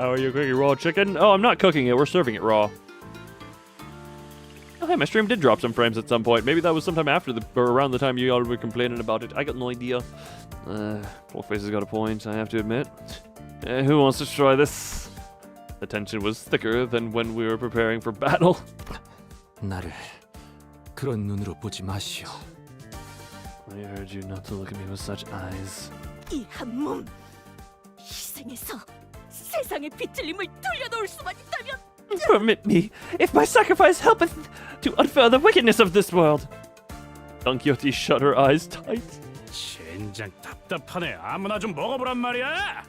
are you cooking raw chicken? Oh, I'm not cooking it. We're serving it raw. Oh, hey, my stream did drop some frames at some point. Maybe that was sometime after or around the time you all were complaining about it. I got no idea. Poleface has got a point, I have to admit. Who wants to try this? The tension was thicker than when we were preparing for battle. 나를 그런 눈으로 보지 마시오. I urge you not to look at me with such eyes. 이 한 몸 희생해서 세상의 비틀림을 돌려놓을 수만 있다면. Permit me, if my sacrifice helpeth to unfurl the wickedness of this world. Don Quixote shut her eyes tight. 젠장 답답하네. 아무나 좀 먹어보란 말이야.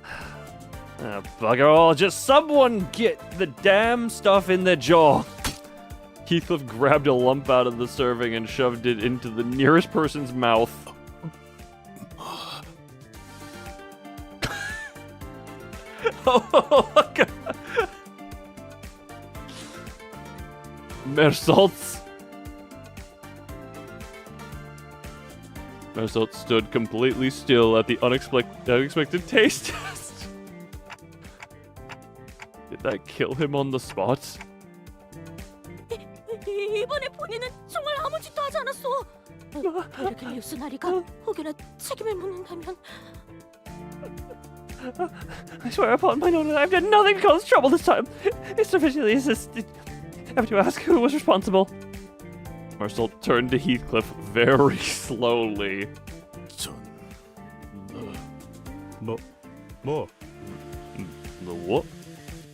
Bugger all, just someone get the damn stuff in their jaw. Heathcliff grabbed a lump out of the serving and shoved it into the nearest person's mouth. Oh, God. Mersault stood completely still at the unexpected taste test. Did that kill him on the spot? 이번에 본인은 정말 아무 짓도 하지 않았어. 베르겔리우스 나리가 혹여나 책임을 묻는다면. I swear upon my honor, I've done nothing to cause trouble this time. It's officially assisted. I have to ask who was responsible. Mersault turned to Heathcliff very slowly. 뭐? The what?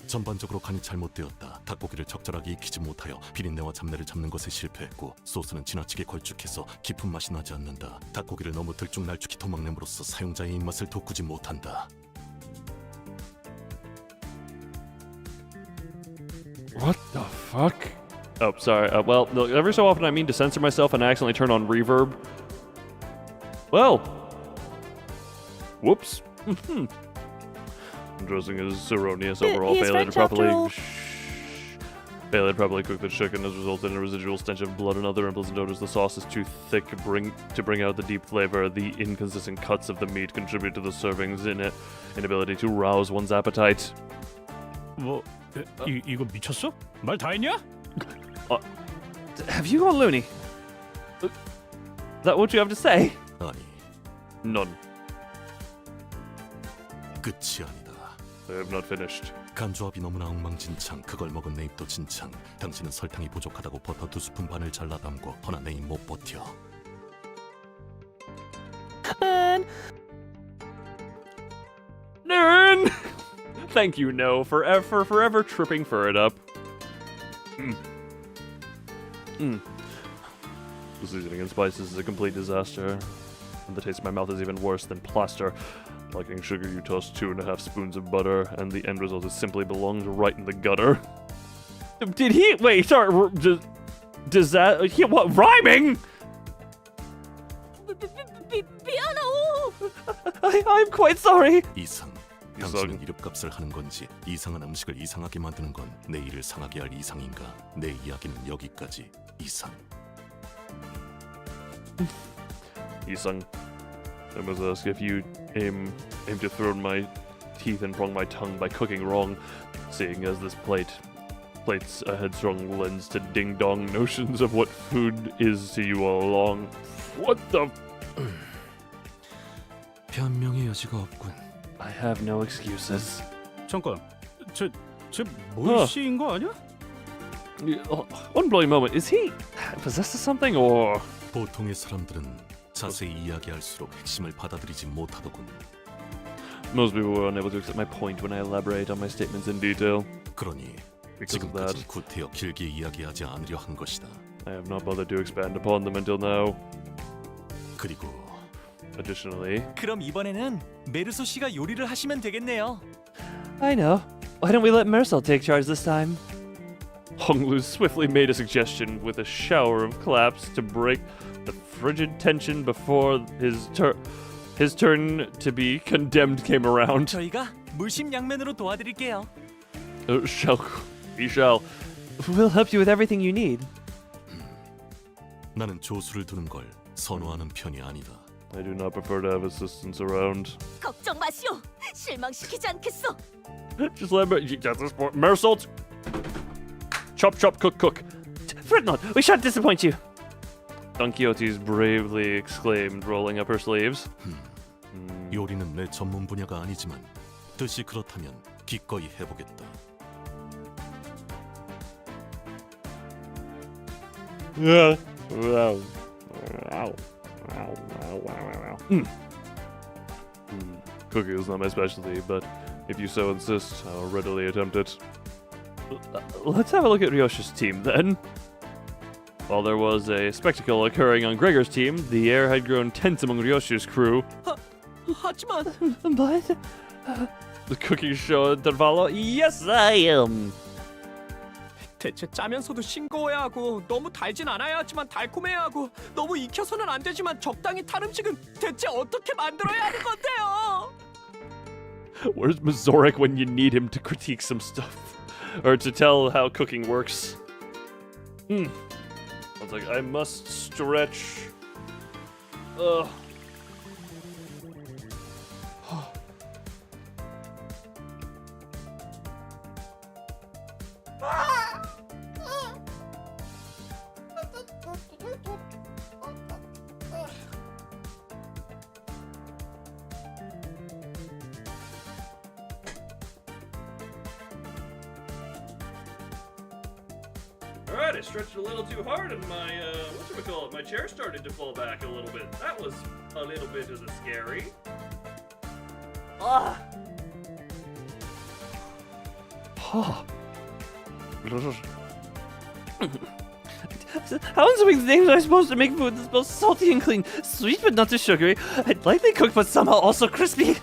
전반적으로 간이 잘못되었다. 닭고기를 적절하게 익히지 못하여 비린내와 잡내를 잡는 것에 실패했고 소스는 지나치게 걸쭉해서 깊은 맛이 나지 않는다. 닭고기를 너무 들쭉날쭉히 도막냄으로써 사용자의 입맛을 돋구지 못한다. What the fuck? Oh, sorry. Well, look, every so often I mean to censor myself and I accidentally turn on reverb. Well. Whoops. Dressing is erroneous overall. Failure to properly cook the chicken has resulted in a residual stench of blood and other unpleasant odors. The sauce is too thick to bring out the deep flavor. The inconsistent cuts of the meat contribute to the serving's inability to rouse one's appetite. 뭐 이거 미쳤어? 말 다 했냐? Have you gone loony? Is that what you have to say? 아니, None. 끝이 아니다. I have not finished. 간조합이 너무나 엉망진창. 그걸 먹은 내 입도 진창. 당신은 설탕이 부족하다고 버터 2스푼 반을 잘라 담고 허나 내 입 못 버텨. Nern! Thank you, No, for forever tripping for it up. The seasoning and spices is a complete disaster. And the taste in my mouth is even worse than plaster. Liking sugar, you toss 2.5 spoons of butter, and the end result is simply belongs right in the gutter. Did he? Wait, sorry. Does that? What? Rhyming? 미안하오. I'm quite sorry. 이상. 당신은 이름값을 하는 건지 이상한 음식을 이상하게 만드는 건 내 일을 상하게 할 이상인가? 내 이야기는 여기까지. 이상. Isang, I must ask if you aim to throw in my teeth and prong my tongue by cooking wrong, seeing as this plate's a headstrong lens to ding-dong notions of what food is to you all along. What the? 변명의 여지가 없군. I have no excuses. 잠깐, 쟤 몰씨인 거 아니야? One bloody moment. Is he possessed of something, or? 보통의 사람들은 자세히 이야기할수록 핵심을 받아들이지 못하더군. Most people were unable to accept my point when I elaborate on my statements in detail. 그러니 Because of that, 지금까지 구태여 길게 이야기하지 않으려 한 것이다. I have not bothered to expand upon them until now. 그리고 Additionally, 그럼 이번에는 메르소 씨가 요리를 하시면 되겠네요. I know. Why don't we let Mersault take charge this time? Honglu swiftly made a suggestion with a shower of claps to break the frigid tension before his turn to be condemned came around. 저희가 물심양면으로 do와드릴게요. He shall. We'll help you with everything you need. 나는 조수를 두는 걸 선호하는 편이 아니다. I do not prefer to have assistants around. 걱정 마시오. 실망시키지 않겠어. Just let me get this point. Mersault. Chop, chop, cook, cook. Fret not, we shan't disappoint you. Don Quixote bravely exclaimed, rolling up her sleeves. 요리는 내 전문 분야가 아니지만 뜻이 그렇다면 기꺼이 해보겠다. Cooking is not my specialty, but if you so insist, I'll readily attempt it. Let's have a look at Ryoshi's team, then. While there was a spectacle occurring on Gregor's team, the air had grown tense among Ryoshi's crew. 하지만 But The cooking show at Intervalo. Yes, I am. 대체 짜면서도 싱거워야 하고 너무 달진 않아야 하지만 달콤해야 하고 너무 익혀서는 안 되지만 적당히 탄 음식은 대체 어떻게 만들어야 하는 건데요? Where's Mazoric when you need him to critique some stuff? Or to tell how cooking works? I was like, I must stretch. Ugh. Alright, I stretched a little too hard and my, whatchamacallit, my chair started to fall back a little bit. That was a little bit of the scary. Ah! How in some things am I supposed to make food that's both salty and clean, sweet but not too sugary, and lightly cooked but somehow also crispy?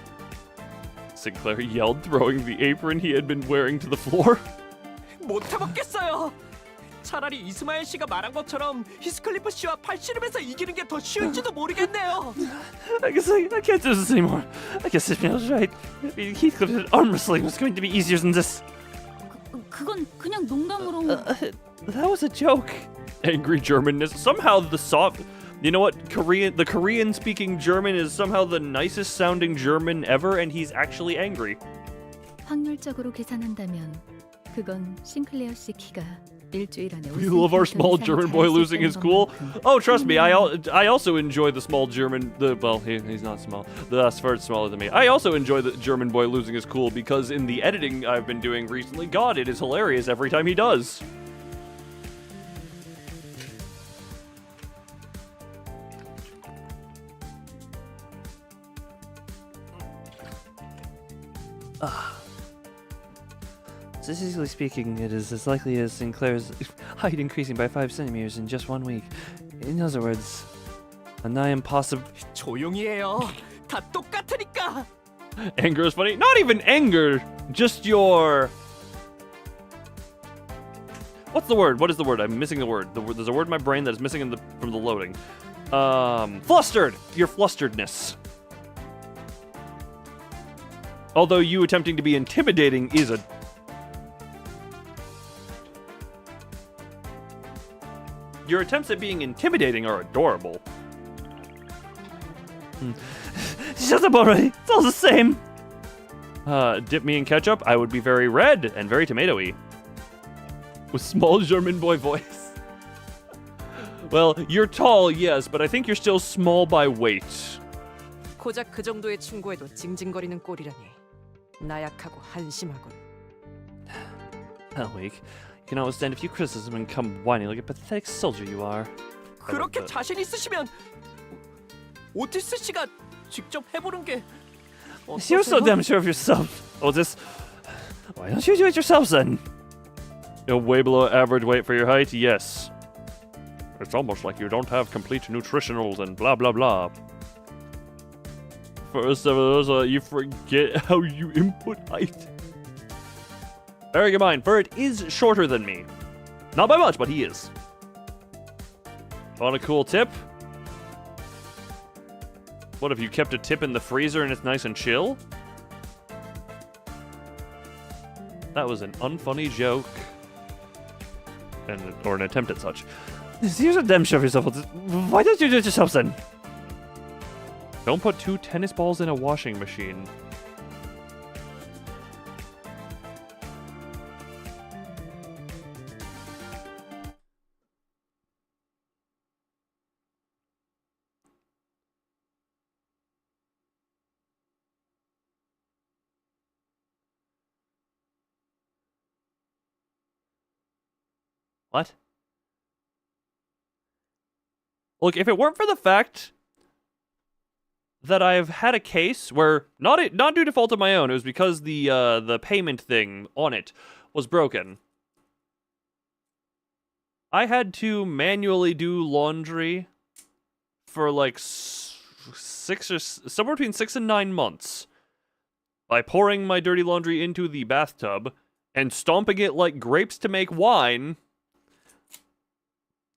Sinclair yelled, throwing the apron he had been wearing to the floor. 못 해먹겠어요. 차라리 이스마엘 씨가 말한 것처럼 히스클리프 씨와 팔씨름에서 이기는 게 더 쉬운지도 모르겠네요. I guess I can't do this anymore. I guess Ishmael's right. Heathcliff's arm wrestling was going to be easier than this. 그건 그냥 농담으로. That was a joke. Angry Germanness. Somehow the soft... You know what? The Korean-speaking German is somehow the nicest sounding German ever, and he's actually angry. 확률적으로 계산한다면 그건 싱클레어 씨 키가 일주일 안에 We love our small German boy losing his cool. Oh, trust me, I also enjoy the small German. He's not small. The first smaller than me. I also enjoy the German boy losing his cool because in the editing I've been doing recently, God, it is hilarious every time he does. Statistically speaking, it is as likely as Sinclair's height increasing by 5 centimeters in just 1 week. In other words, a nigh impossible. 조용히 해요. 다 똑같으니까. Anger is funny. Not even anger, just your... What's the word? What is the word? I'm missing the word. There's a word in my brain that is missing from the loading. Flustered. Your flusteredness. Although you attempting to be intimidating is a... Your attempts at being intimidating are adorable. Shut up already. It's all the same. Dip me in ketchup, I would be very red and very tomatoey. With small German boy voice. Well, you're tall, yes, but I think you're still small by weight. 고작 그 정도의 충고에도 징징거리는 꼴이라니. 나약하고 한심하군. Hell weak. You cannot withstand a few criticism and come whining like a pathetic soldier you are. 그렇게 자신 있으시면 오티스 씨가 직접 해보는 게 You're so damn sure of yourself, Otis. Why don't you do it yourself then? You're way below average weight for your height, yes. It's almost like you don't have complete nutritionals and blah blah blah. First of all, you forget how you input height. Bearing in mind, Bird is shorter than me. Not by much, but he is. Want a cool tip? What, if you kept a tip in the freezer and it's nice and chill? That was an unfunny joke. Or an attempt at such. You're so damn sure of yourself. Why don't you do it yourself then? Don't put 2 tennis balls in a washing machine. What? Look, if it weren't for the fact that I've had a case where not due to fault of my own, it was because the payment thing on it was broken. I had to manually do laundry for like somewhere between 6 and 9 months by pouring my dirty laundry into the bathtub and stomping it like grapes to make wine,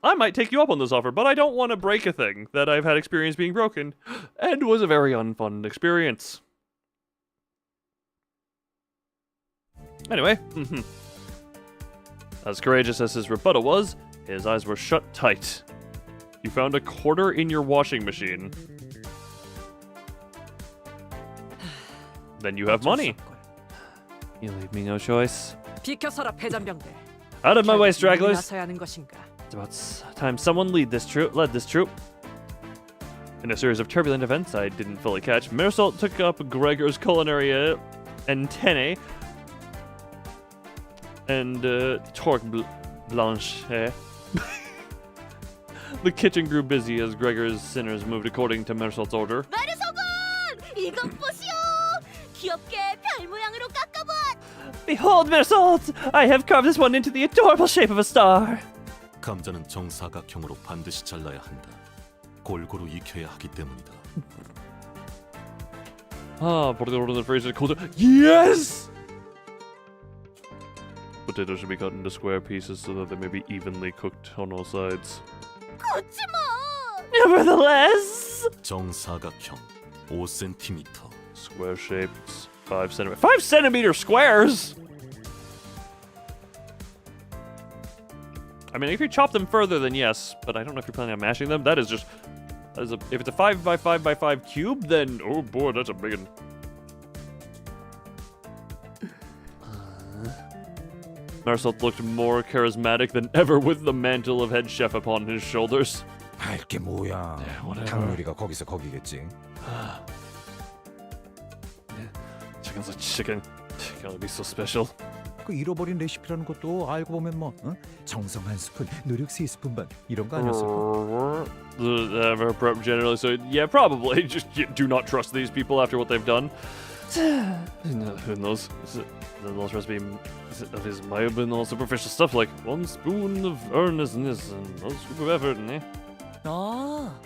I might take you up on this offer, but I don't want to break a thing that I've had experience being broken, and was a very unfun experience. Anyway, as courageous as his rebuttal was, his eyes were shut tight. You found a quarter in your washing machine. Then you have money. You leave me no choice. 비켜서라 패잔병들. Out of my way, 결국 stragglers. 나서야 하는 것인가? It's about time someone led this troop. In a series of turbulent events I didn't fully catch, Marisol took up Gregor's culinary antennae and torque blanche. The kitchen grew busy as Gregor's sinners moved according to Marisol's order. 마르소군! 이것 보시오! 귀엽게 별 모양으로 깎아봐! Behold, Marisol! I have carved this one into the adorable shape of a star. 감자는 정사각형으로 반드시 잘라야 한다. 골고루 익혀야 하기 때문이다. Put it over the freezer colder. Yes! Potatoes should be cut into square pieces so that they may be evenly cooked on all sides. Nevertheless! 정사각형 5cm. Square shaped 5 centimeters. 5 centimeter squares? I mean, if you chop them further, then yes, but I don't know if you're planning on mashing them. That is just... if it's a 5 by 5 by 5 cube, then... Oh boy, that's a big one. Marisol looked more charismatic than ever with the mantle of head chef upon his shoulders. 알게 뭐야. 닭요리가 거기서 거기겠지. Chicken's a chicken. Gotta be so special. 그 잃어버린 레시피라는 것도 알고 보면 뭐 정성 한 스푼, 노력 3스푼 반 이런 거 아니었을까? The prep generally, so yeah, probably. Just do not trust these people after what they've done. Who knows? The lost recipe of his might have been all superficial stuff like 1 spoon of earnestness and 1 scoop of effort. 아,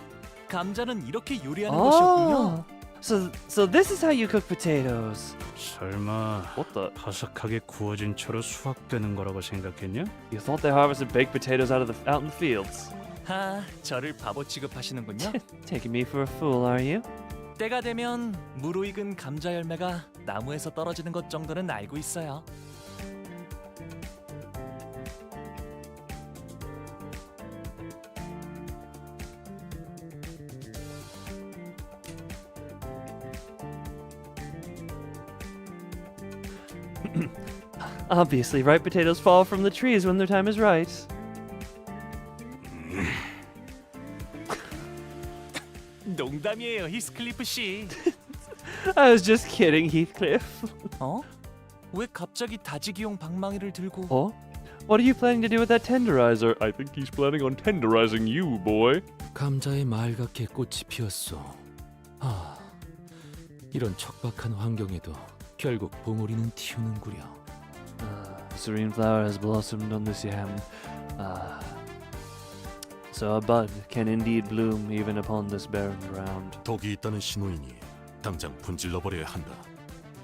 감자는 이렇게 요리하는 것이었군요. So this is how you cook potatoes. 설마 What the? 바삭하게 구워진 채로 수확되는 거라고 생각했냐? You thought they harvested baked potatoes out in the fields. 하, 저를 바보 취급하시는군요. Taking me for a fool, are you? 때가 되면 무르익은 감자 열매가 나무에서 떨어지는 것 정도는 알고 있어요. Obviously, ripe potatoes fall from the trees when their time is right. 농담이에요, 히스클리프 씨. I was just kidding, Heathcliff. 어? 왜 갑자기 다지기용 방망이를 들고? Oh? What are you planning to do with that tenderizer? I think he's planning on tenderizing you, boy. 감자에 말갛게 꽃이 피었어. 아, 이런 척박한 환경에도 결국 봉우리는 튀우는구려. The serene flower has blossomed on this yam. So a bud can indeed bloom even upon this barren ground. 독이 있다는 신호이니 당장 분질러 버려야 한다.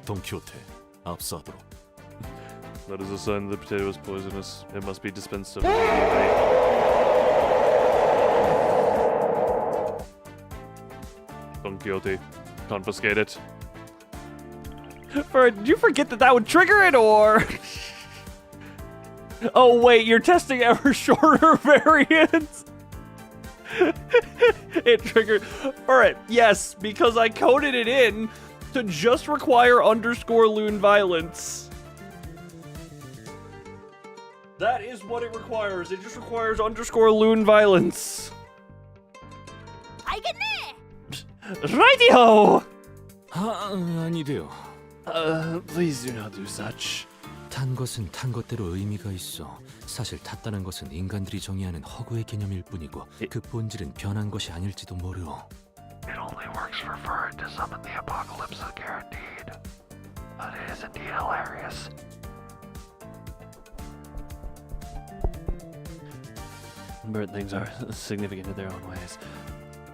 돈키호테, 압수하도록. That is a sign that the potato is poisonous. It must be dispensed of. Don Quixote, confiscate it. Did you forget that would trigger it, or? Oh wait, you're testing ever shorter variants. It triggered for it. Yes, because I coded it in to just require _loon violence. That is what it requires. It just requires _loon violence. 알겠네. Rightio. 아니돼요. Please do not do such. 탄 것은 탄 것대로 의미가 있어. 사실 탔다는 것은 인간들이 정의하는 허구의 개념일 뿐이고 그 본질은 변한 것이 아닐지도 모르오. It only works for fur to summon the apocalypse, guaranteed. But it is indeed hilarious. Burnt things are significant in their own ways.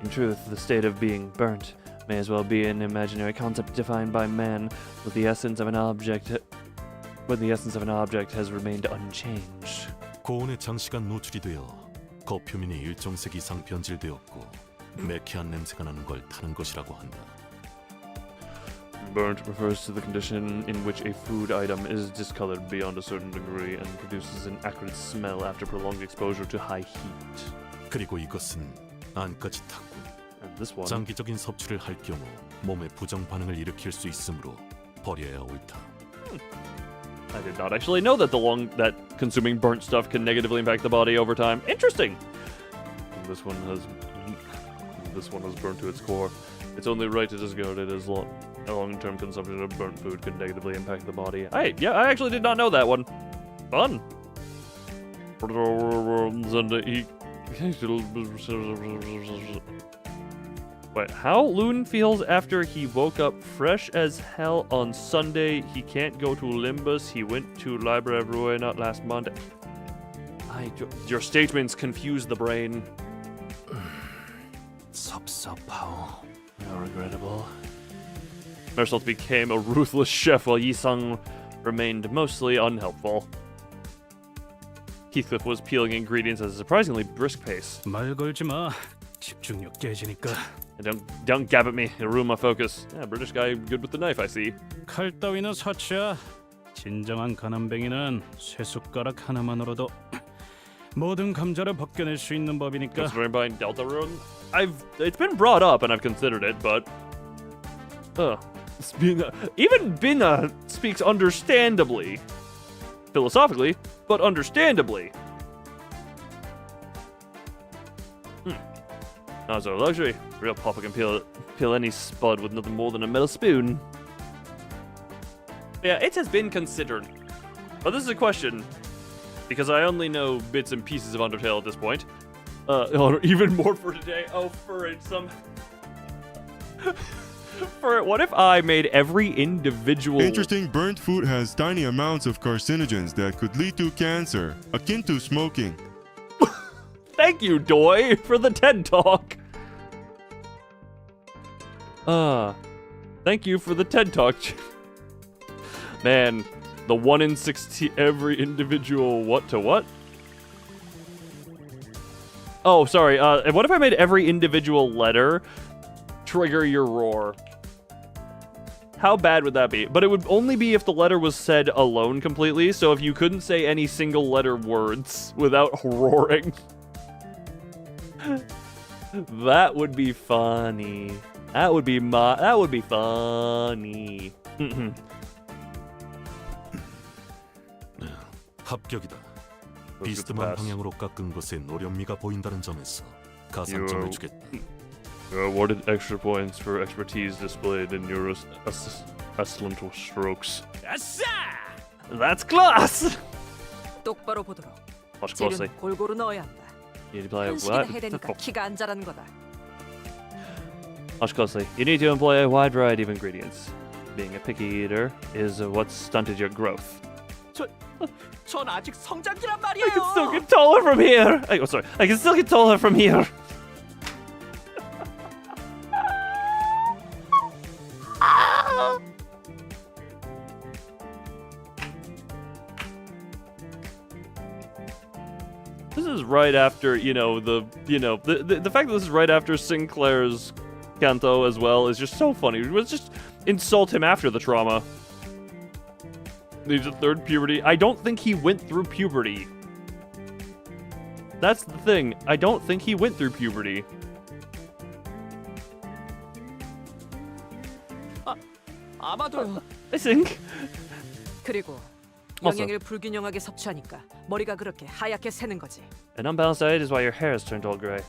In truth, the state of being burnt may as well be an imaginary concept defined by man with the essence of an object when the essence of an object has remained unchanged. 고온에 장시간 노출이 되어 겉표면이 일정색 이상 변질되었고 매캐한 냄새가 나는 걸 타는 것이라고 한다. Burnt refers to the condition in which a food item is discolored beyond a certain degree and produces an acrid smell after prolonged exposure to high heat. 그리고 이것은 안까지 탔고 And this one, 장기적인 섭취를 할 경우 몸에 부정 반응을 일으킬 수 있으므로 버려야 옳다. I did not actually know that that consuming burnt stuff can negatively impact the body over time. Interesting. And this one has burned to its core. It's only right to discard it as long-term consumption of burnt food can negatively impact the body. I actually did not know that one. Fun. Wait, how Loon feels after he woke up fresh as hell on Sunday. He can't go to Limbus. He went to Library not last Monday. Your statements confuse the brain. 섭섭하오. How regrettable. Mersault became a ruthless chef while Yi-sung remained mostly unhelpful. Heathcliff was peeling ingredients at a surprisingly brisk pace. 말 걸지 마. 집중력 깨지니까. Don't gab at me. It'll ruin my focus. Yeah, British guy good with the knife, I see. 칼 따위는 사치야. 진정한 가난뱅이는 쇠 숟가락 하나만으로도 모든 감자를 벗겨낼 수 있는 법이니까. Considering buying Deltarune, it's been brought up and I've considered it, but even Bina speaks understandably, philosophically, but understandably. Not so luxury. Real papa can peel any spud with nothing more than a metal spoon. Yeah, it has been considered. But this is a question, because I only know bits and pieces of Undertale at this point. Even more for today. Oh, for it, what if I made every individual... Interesting, burnt food has tiny amounts of carcinogens that could lead to cancer, akin to smoking. Thank you, Doi, for the TED Talk. Thank you for the TED Talk. Man, the 1 in 60 every individual what to what? Oh, sorry. What if I made every individual letter trigger your roar? How bad would that be? But it would only be if the letter was said alone completely, so if you couldn't say any single letter words without roaring. That would be funny. That would be funny. 합격이다. 비스듬한 방향으로 깎은 것에 노련미가 보인다는 점에서 가산점을 주겠다. You're awarded extra points for expertise displayed in your excellent strokes. 아싸! That's class! 똑바로 보도록. Watch closely. 재료는 골고루 넣어야 한다. You need to play 현식이나 해대니까 키가 안 자라는 거다. Watch closely. You need to employ a wide variety of ingredients. Being a picky eater is what stunted your growth. 전 아직 성장기란 말이에요. I can still get taller from here. I can still get taller from here. This is right after, the fact that this is right after Sinclair's Canto as well is just so funny. Let's just insult him after the trauma. He's a third puberty. I don't think he went through puberty. That's the thing. I don't think he went through puberty. 아마도요. I think. 그리고 Also. 영양을 불균형하게 섭취하니까 머리가 그렇게 하얗게 새는 거지. An unbalanced diet is why your hair has turned all gray.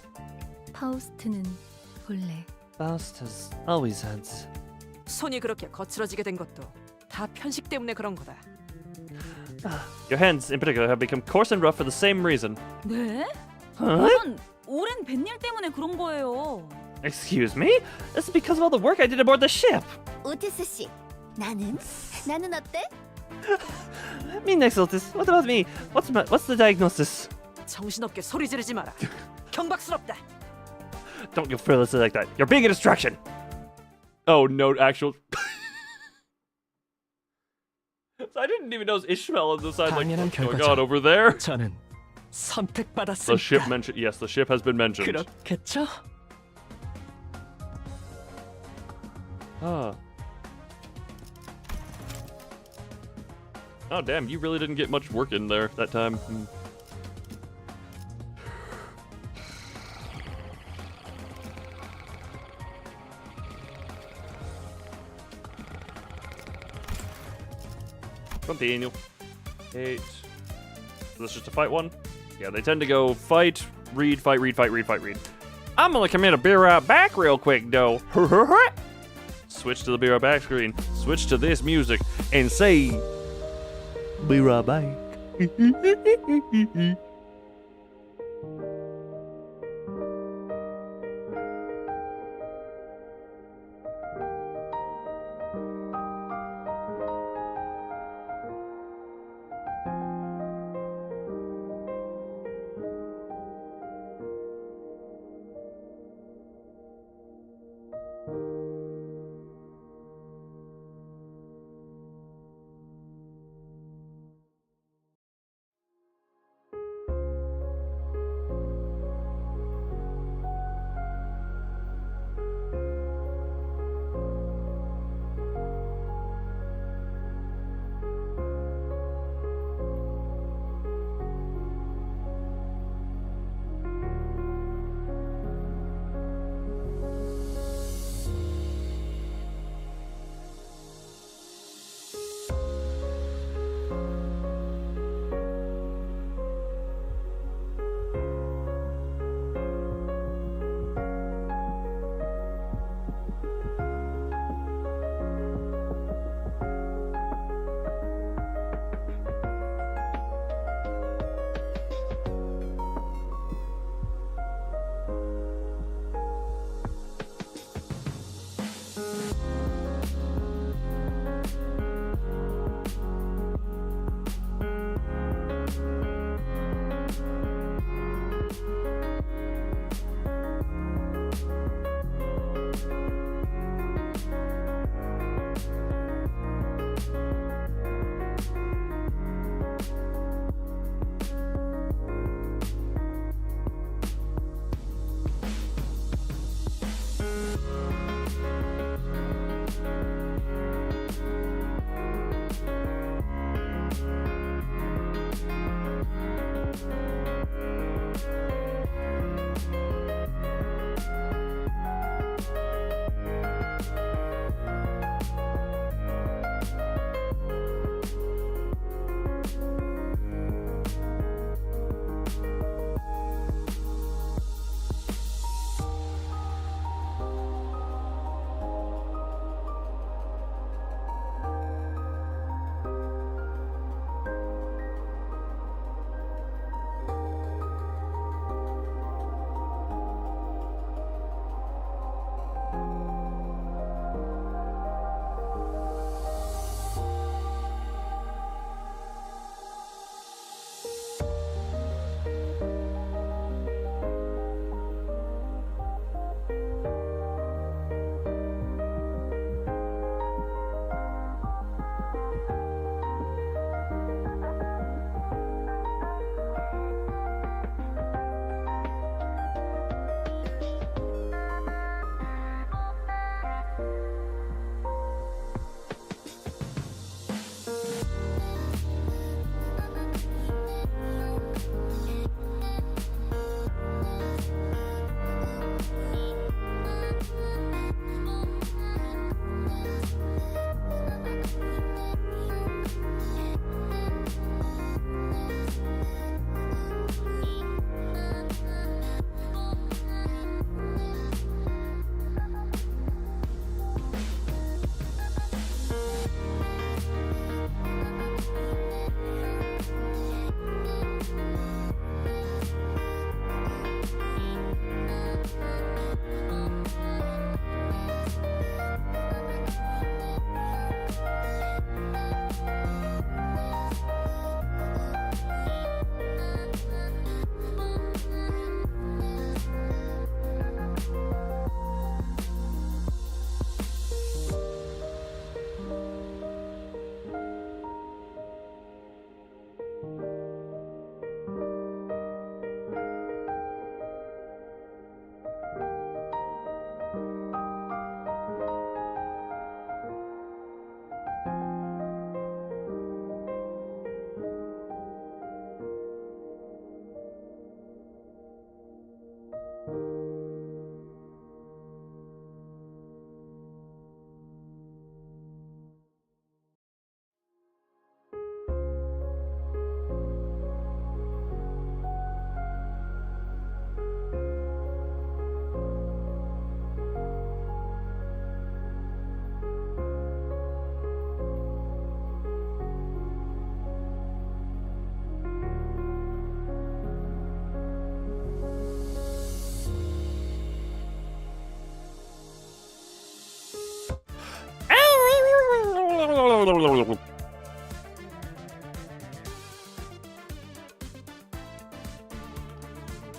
파우스트는 본래 Faust has always had. 손이 그렇게 거칠어지게 된 것도 다 편식 때문에 그런 거다. Your hands, in particular, have become coarse and rough for the same reason. 네? Huh? 이건 오랜 뱃일 때문에 그런 거예요. Excuse me? This is because of all the work I did aboard the ship. 오티스 씨, 나는 어때? Me next, Otis. What about me? What's the diagnosis? 정신없게 소리 지르지 마라. 경박스럽다. Don't go fearlessly like that. You're being a distraction. Oh, no, actual... I didn't even notice Ishmael on the side. Like, 당연한 what's going 결과죠. on over there? 저는 The ship 선택받았으니까. mentioned. Yes, the ship has been mentioned. 그렇겠죠? Ah. Oh damn! You really didn't get much work in there that time. Continue. 8. So that's just a fight one? Yeah, they tend to go fight, read, fight, read, fight, read, fight, read. I'm gonna come in and be right back real quick, though. Switch to the be right back screen. Switch to this music and say, be right back.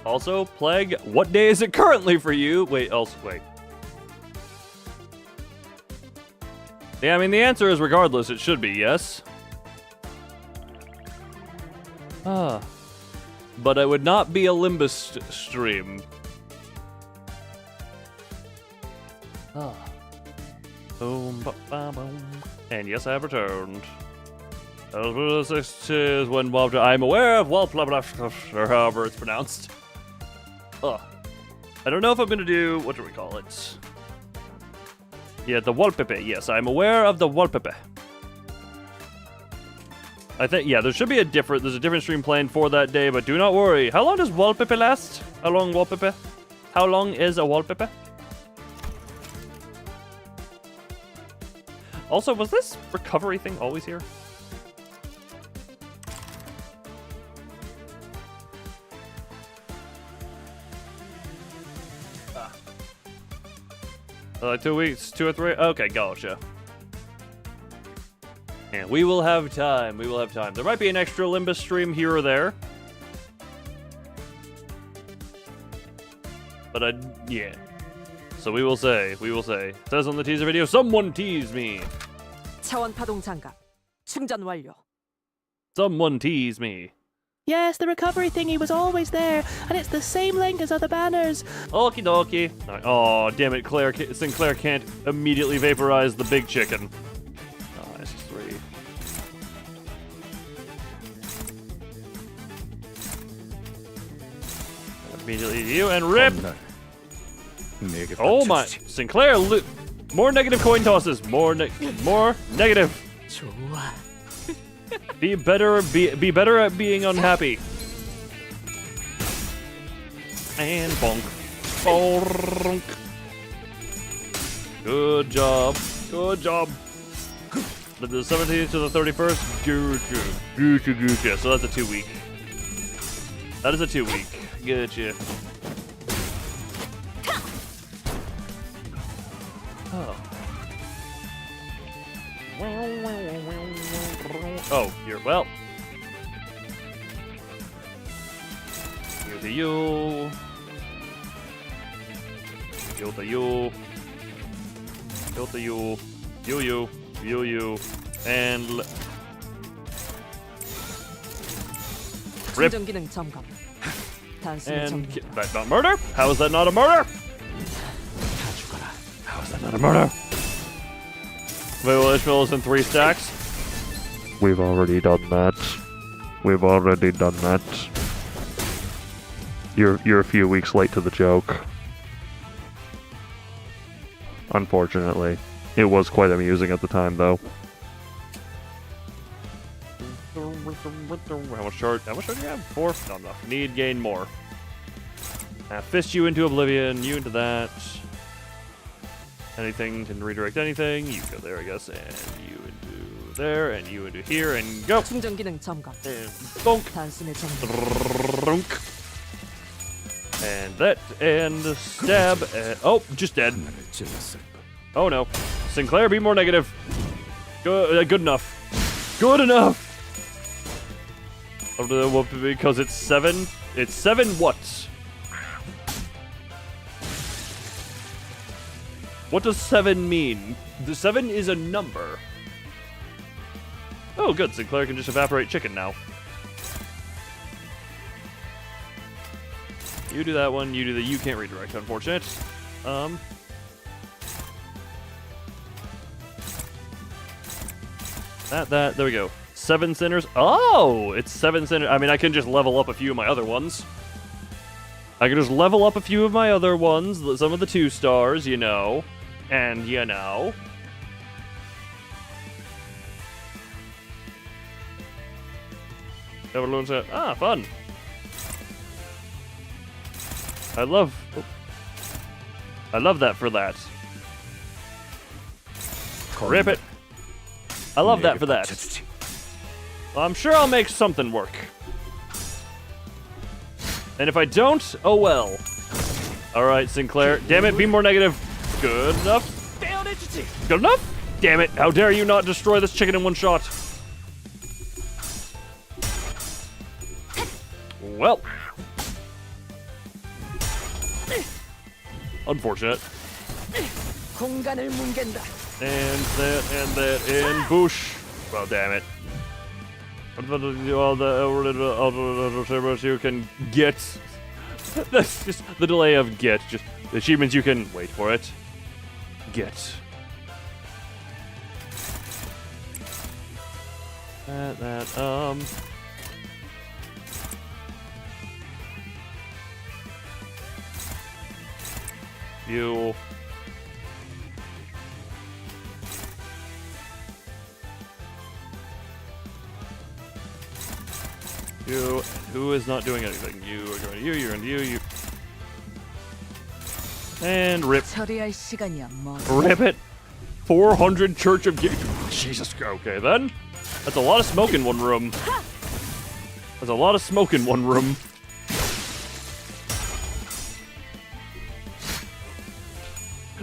Also, Plague, what day is it currently for you? Wait. Yeah, I mean, the answer is regardless, it should be yes. But it would not be a Limbus stream. Boom, ba, ba, boom. And yes, I have returned. This is when I'm aware of or however it's pronounced. I don't know if I'm gonna do, what do we call it? Yeah, the wallpaper. Yes, I'm aware of the wallpaper. I think, yeah, there's a different stream planned for that day, but do not worry. How long does wallpaper last? How long wallpaper? How long is a wallpaper? Also, was this recovery thing always here? Like 2 weeks, 2 or 3? Okay, gotcha. And we will have time. There might be an extra Limbus stream here or there. But yeah. So we will say. It says on the teaser video, someone tease me. 차원 파동 장갑 충전 완료. Someone tease me. Yes, the recovery thingy was always there, and it's the same link as other banners. Okie dokie. Oh, damn it, Sinclair can't immediately vaporize the big chicken. Oh, this is 3. Immediately you and rip. Oh my, Sinclair, more negative coin tosses. More negative. 좋아. Be better at being unhappy. And bonk. Bonk. Good job. The 17th to the 31st. Good. So that's a 2 week. That is a 2 week. Gotcha. Oh, you're well. Here's the you. Here's the you. Here's the you. You. And rip. 충전 기능 점검. 단순히 And 점검. that's not murder? How is that not a murder? 다 죽어라. How is that not a murder? Village fills in 3 stacks. We've already done that. You're a few weeks late to the joke. Unfortunately. It was quite amusing at the time, though. How much charge do you have? 4? Not enough. Need gain more. Fist you into oblivion, you into that. Anything can redirect anything. You go there, I guess, and you into there, and you into here, and go. 충전 기능 점검. And bonk. 단순히 점검. Drunk. And that, and stab, and oh, just dead. Oh no. Sinclair, be more negative. Good enough. Good enough. Because it's 7. It's 7 what? What does 7 mean? The 7 is a number. Oh, good. Sinclair can just evaporate chicken now. You do that one. You do the. You can't redirect. Unfortunate. That. There we go. 7 sinners. Oh, it's 7 sinners. I mean, I can just level up a few of my other ones. I can just level up a few of my other ones. Some of the 2 stars, you know. And, you know. Everyone's fun. I love that for that. Rip it. I love that for that. Well, I'm sure I'll make something work. And if I don't, oh well. Alright, Sinclair. Damn it, be more negative. Good enough. Good enough? Damn it! How dare you not destroy this chicken in one shot? Well. Unfortunate. 공간을 뭉갠다. And that, and boosh. Well, damn it. All the servers you can get. That's just the delay of get. Just the achievements you can wait for it. Get. You. You. Who is not doing anything? You are going to you're going to you. And rip. 처리할 시간이야, 뭐. Rip it. 400 Church of Jesus. Okay, then. That's a lot of smoke in one room. That's a lot of smoke in one room.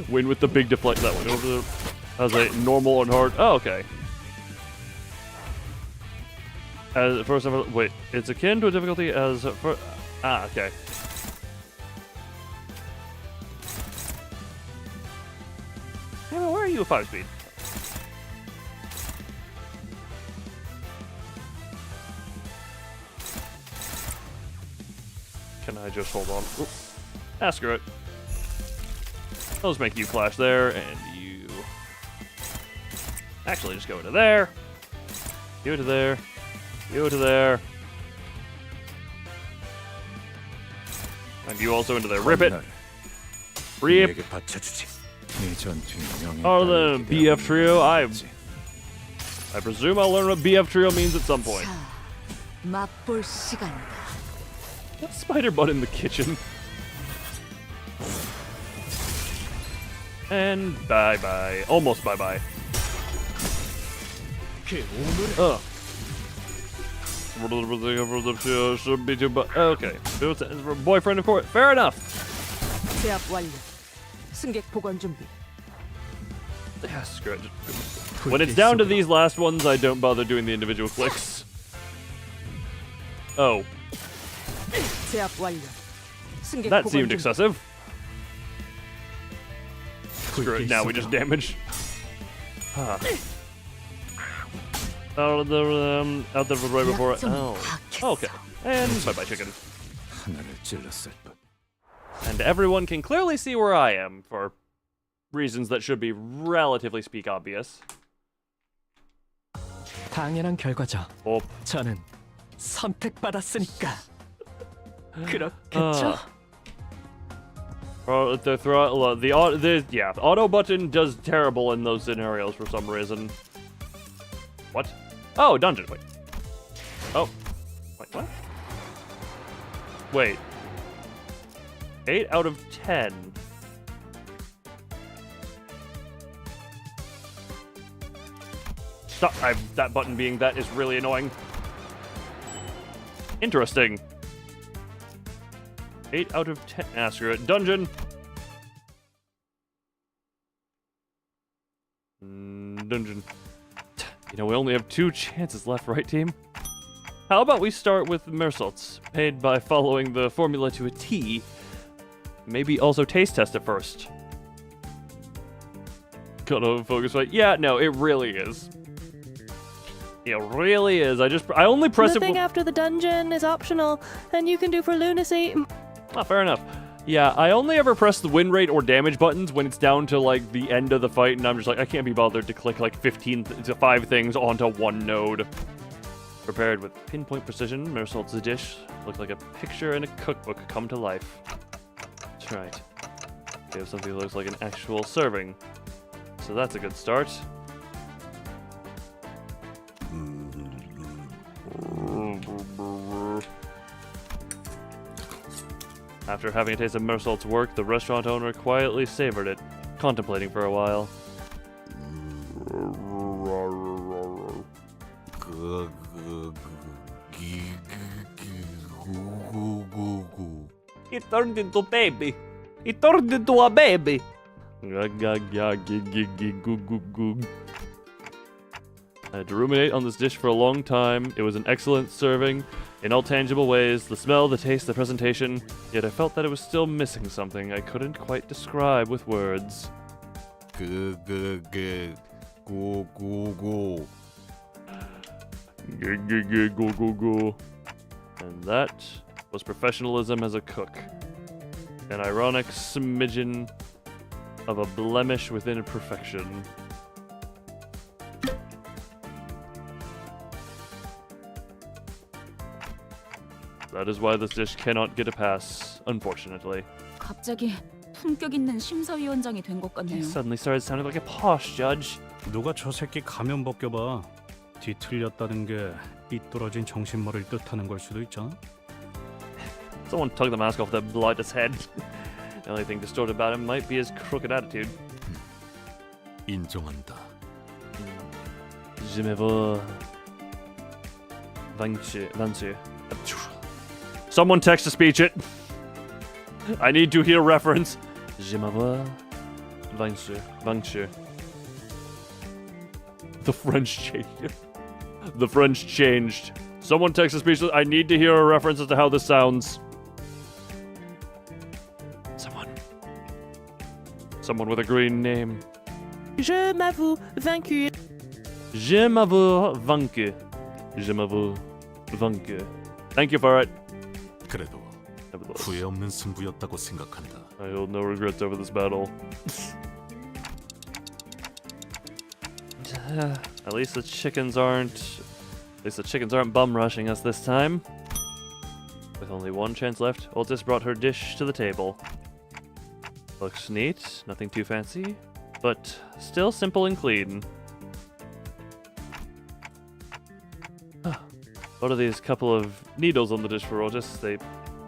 Win with the big deflect. That one over there. As a normal and hard. Oh, okay. As first ever. Wait, it's akin to a difficulty as for. Ah, okay. Hey, where are you, 5-speed? Can I just hold on? Oop. Ah, screw it. I'll just make you flash there, and you... Actually, just go into there. You to there. You to there. And you also into there. Rip it. Rip. Oh, the BF trio. I presume I'll learn what BF trio means at some point. 맛볼 시간이다. That spider butt in the kitchen. And bye-bye. Almost bye-bye. Ugh. Okay. Boyfriend of course. Fair enough. 제압 완료. 승객 보관 준비. Yeah, screw it. When it's down to these last ones, I don't bother doing the individual clicks. Oh. 제압 완료. 승객 That 보관 seemed 준비. excessive. Screw it, now we just damage. Huh. Out there right before it. Oh. Okay. And bye-bye, chicken. And everyone can clearly see where I am, for reasons that should be relatively speak obvious. 당연한 결과죠. 저는 선택받았으니까. 그렇겠죠? The auto button does terrible in those scenarios for some reason. What? Oh, dungeon. Wait. Oh. Wait, what? Wait. 8 out of 10. Stop. That button being that is really annoying. Interesting. 8 out of 10. Ah, screw it. Dungeon. Dungeon. You know, we only have 2 chances left, right, team? How about we start with Mersalts, paid by following the formula to a T. Maybe also taste test it first. Gotta focus right. Yeah, no, it really is. It really is. I only press it. The thing after the dungeon is optional, and you can do for lunacy. Ah, fair enough. Yeah, I only ever press the win rate or damage buttons when it's down to, like, the end of the fight, and I'm just like, I can't be bothered to click, like, 5 things onto one node. Prepared with pinpoint precision, Mersalt's dish looked like a picture in a cookbook come to life. That's right. We have something that looks like an actual serving. So that's a good start. After having a taste of Mersalt's work, the restaurant owner quietly savored it, contemplating for a while. He turned into a baby. He turned into a baby. I had to ruminate on this dish for a long time. It was an excellent serving in all tangible ways. The smell, the taste, the presentation. Yet I felt that it was still missing something I couldn't quite describe with words. Go go go. Go. And that was professionalism as a cook. An ironic smidgen of a blemish within perfection. That is why this dish cannot get a pass, unfortunately. 갑자기 품격 있는 심사위원장이 된 것 같네요. Suddenly started sounding like a posh judge. 누가 저 새끼 가면 벗겨봐. 뒤틀렸다는 게 삐뚤어진 정신머리를 뜻하는 걸 수도 있잖아. Someone took the mask off that blind his head. The only thing distorted about him might be his crooked attitude. 인정한다. Je me vois. Vanchu. Someone text-to-speech it. I need to hear reference. Je me vois. Vanchu. The French changed. The French changed. Someone text-to-speech it. I need to hear a reference as to how this sounds. Someone with a green name. Je m'avoue vaincu. Je m'avoue vaincu. Je m'avoue vaincu. Thank you for it. 그래도 후회 없는 승부였다고 생각한다. I hold no regrets over this battle. At least the chickens aren't bum rushing us this time. With only one chance left, Altis brought her dish to the table. Looks neat, nothing too fancy, but still simple and clean. What are these couple of needles on the dish for Otis? They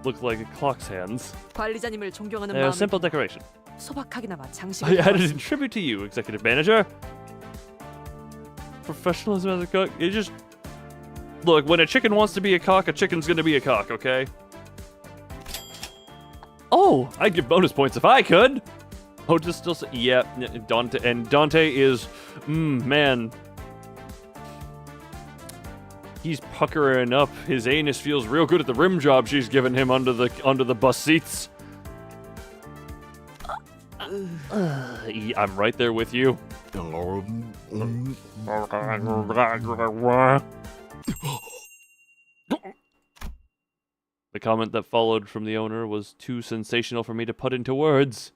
look like a clock's hands. 관리자님을 존경하는 They're a 마음에 simple decoration. 소박하게나마 I 장식을 added in tribute to you, executive manager. Professionalism as a cook. You just look. When a chicken wants to be a cock, a chicken's gonna be a cock. Okay. Oh, I'd give bonus points if I could. Otis still say, yeah. Dante is, man. He's puckering up. His anus feels real good at the rim job she's given him under the bus seats. I'm right there with you. The comment that followed from the owner was too sensational for me to put into words.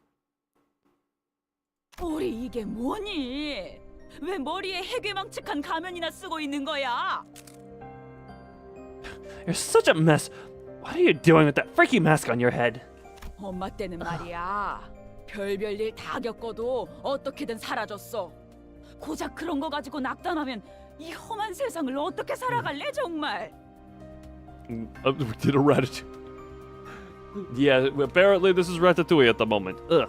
우리 이게 뭐니? 왜 머리에 해괴망측한 가면이나 쓰고 있는 거야? You're such a mess. What are you doing with that freaky mask on your head? 엄마 때는 말이야. 별별 일 다 겪어도 어떻게든 사라졌어. 고작 그런 거 가지고 낙담하면 이 험한 세상을 어떻게 살아갈래 정말? We did a ratatouille. Yeah, apparently this is ratatouille at the moment. Ugh.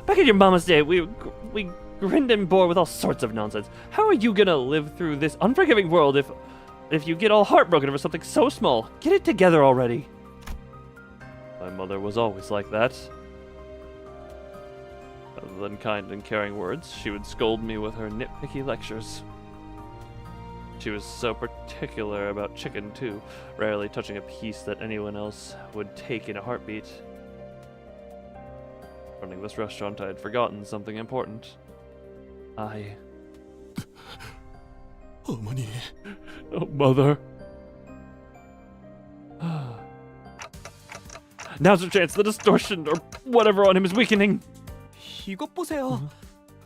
Back in your mama's day, we grinned and bore with all sorts of nonsense. How are you gonna live through this unforgiving world if you get all heartbroken over something so small? Get it together already. My mother was always like that. Other than kind and caring words, she would scold me with her nitpicky lectures. She was so particular about chicken, too, rarely touching a piece that anyone else would take in a heartbeat. Running this restaurant, I had forgotten something important. 어머니. Oh, mother. Now's our chance. The distortion or whatever on him is weakening. 이것 보세요.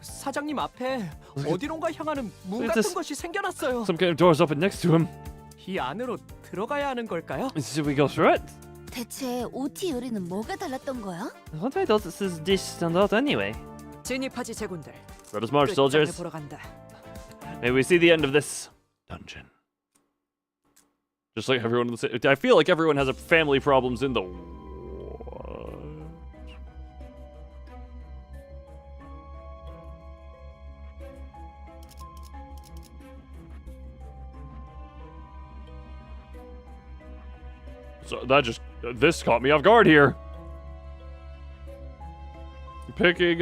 사장님 앞에 어디론가 향하는 문 같은 것이 생겨났어요. Some kind of door's open next to him. 이 안으로 들어가야 하는 걸까요? Should we go through it? 대체 OT 요리는 뭐가 달랐던 거야? What made Altis's dish stand out anyway? 진입하지 제군들. Let us march, 끝장을 soldiers. 보러 간다. May we see the end of this dungeon. Just like everyone in the I feel like everyone has a family problems in the So that just this caught me off guard here. Picking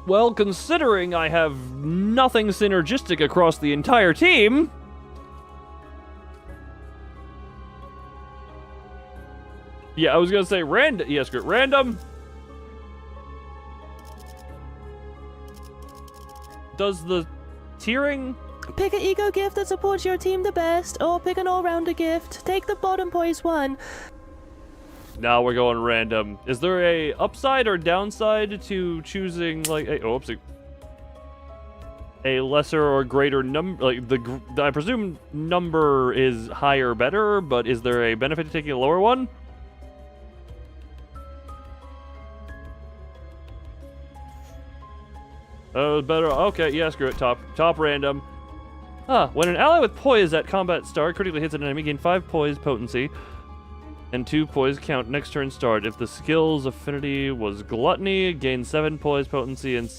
Well, considering I have nothing synergistic across the entire team... Yeah, I was gonna say random. Yes, good. Random. Does the tiering... Pick an ego gift that supports your team the best, or pick an all-rounder gift. Take the bottom poise one. Now we're going random. Is there a upside or downside to choosing like a lesser or greater number? Like I presume number is higher better, but is there a benefit to taking a lower one? Oh, better. Okay, yeah, screw it. Top random. When an ally with poise at combat start critically hits an enemy, gain 5 poise potency and 2 poise count next turn start. If the skill's affinity was gluttony, gain 7 poise potency and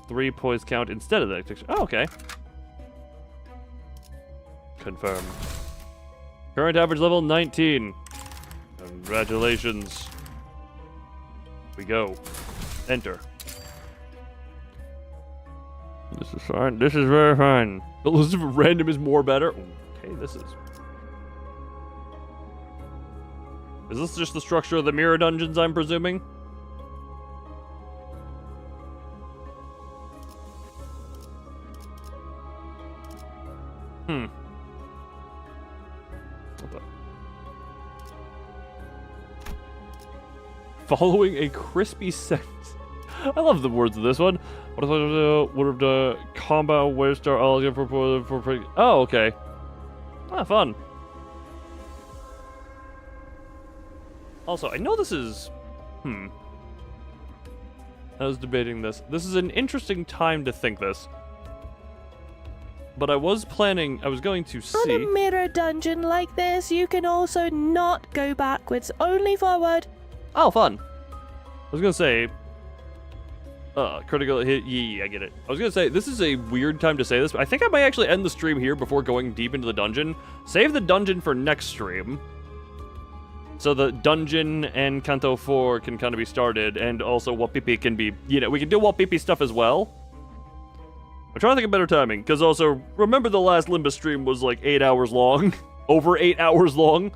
3 poise count instead of that. Oh, okay. Confirmed. Current average level 19. Congratulations. We go. Enter. This is fine. This is very fine. Elizabeth random is more better. Okay, this is. Is this just the structure of the mirror dungeons, I'm presuming? Following a crispy sentence. I love the words of this one. What if the combat wave star all again for oh, okay. Fun. Also, I know this is I was debating this. This is an interesting time to think this. But I was going to see... On a mirror dungeon like this, you can also not go backwards, only forward. Oh, fun. I was gonna say... critical hit, yeah, I get it. I was gonna say, this is a weird time to say this, but I think I might actually end the stream here before going deep into the dungeon. Save the dungeon for next stream. So the dungeon and Canto 4 can kind of be started, and also Wapipi can be, we can do Wapipi stuff as well. I'm trying to think of better timing, because also, remember the last Limbus stream was like 8 hours long? Over 8 hours long?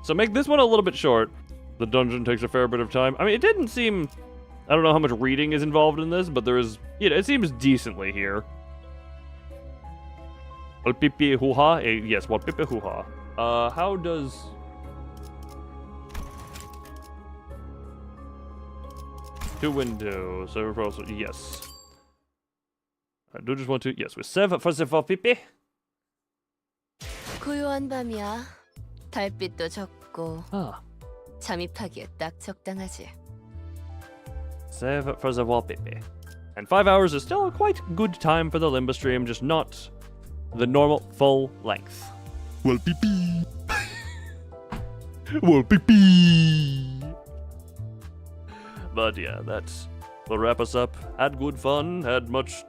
So make this one a little bit short. The dungeon takes a fair bit of time. I mean, it didn't seem... I don't know how much reading is involved in this, but there is... it seems decently here. Wapipi hoo-ha? Yes, Wapipi hoo-ha. How does... To window, server processor, yes. I do just want to, yes, we save for the Wapipi. 고요한 밤이야. 달빛도 적고 잠입하기에 딱 적당하지. Save for the Wapipi. And 5 hours is still a quite good time for the Limbus stream, just not the normal full length. Wapipi. Wapipi. But yeah, will wrap us up. Had good fun, had much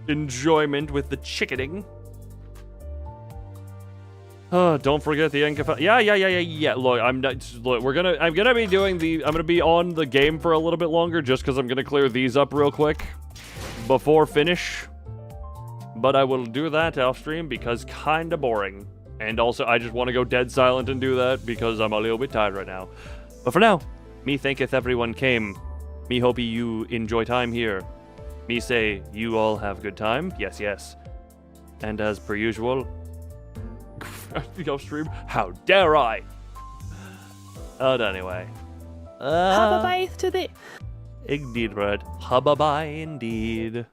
enjoyment with the chickening. Don't forget the Enka. Yeah. Look, I'm gonna be doing I'm gonna be on the game for a little bit longer just because I'm gonna clear these up real quick before finish. But I will do that off stream because kinda boring. And also, I just want to go dead silent and do that because I'm a little bit tired right now. But for now, me thanketh everyone came. Me hope you enjoy time here. Me say you all have good time. Yes. And as per usual, off stream. How dare I? But anyway. Have a bye to the... Indeed, Red. Have a bye indeed.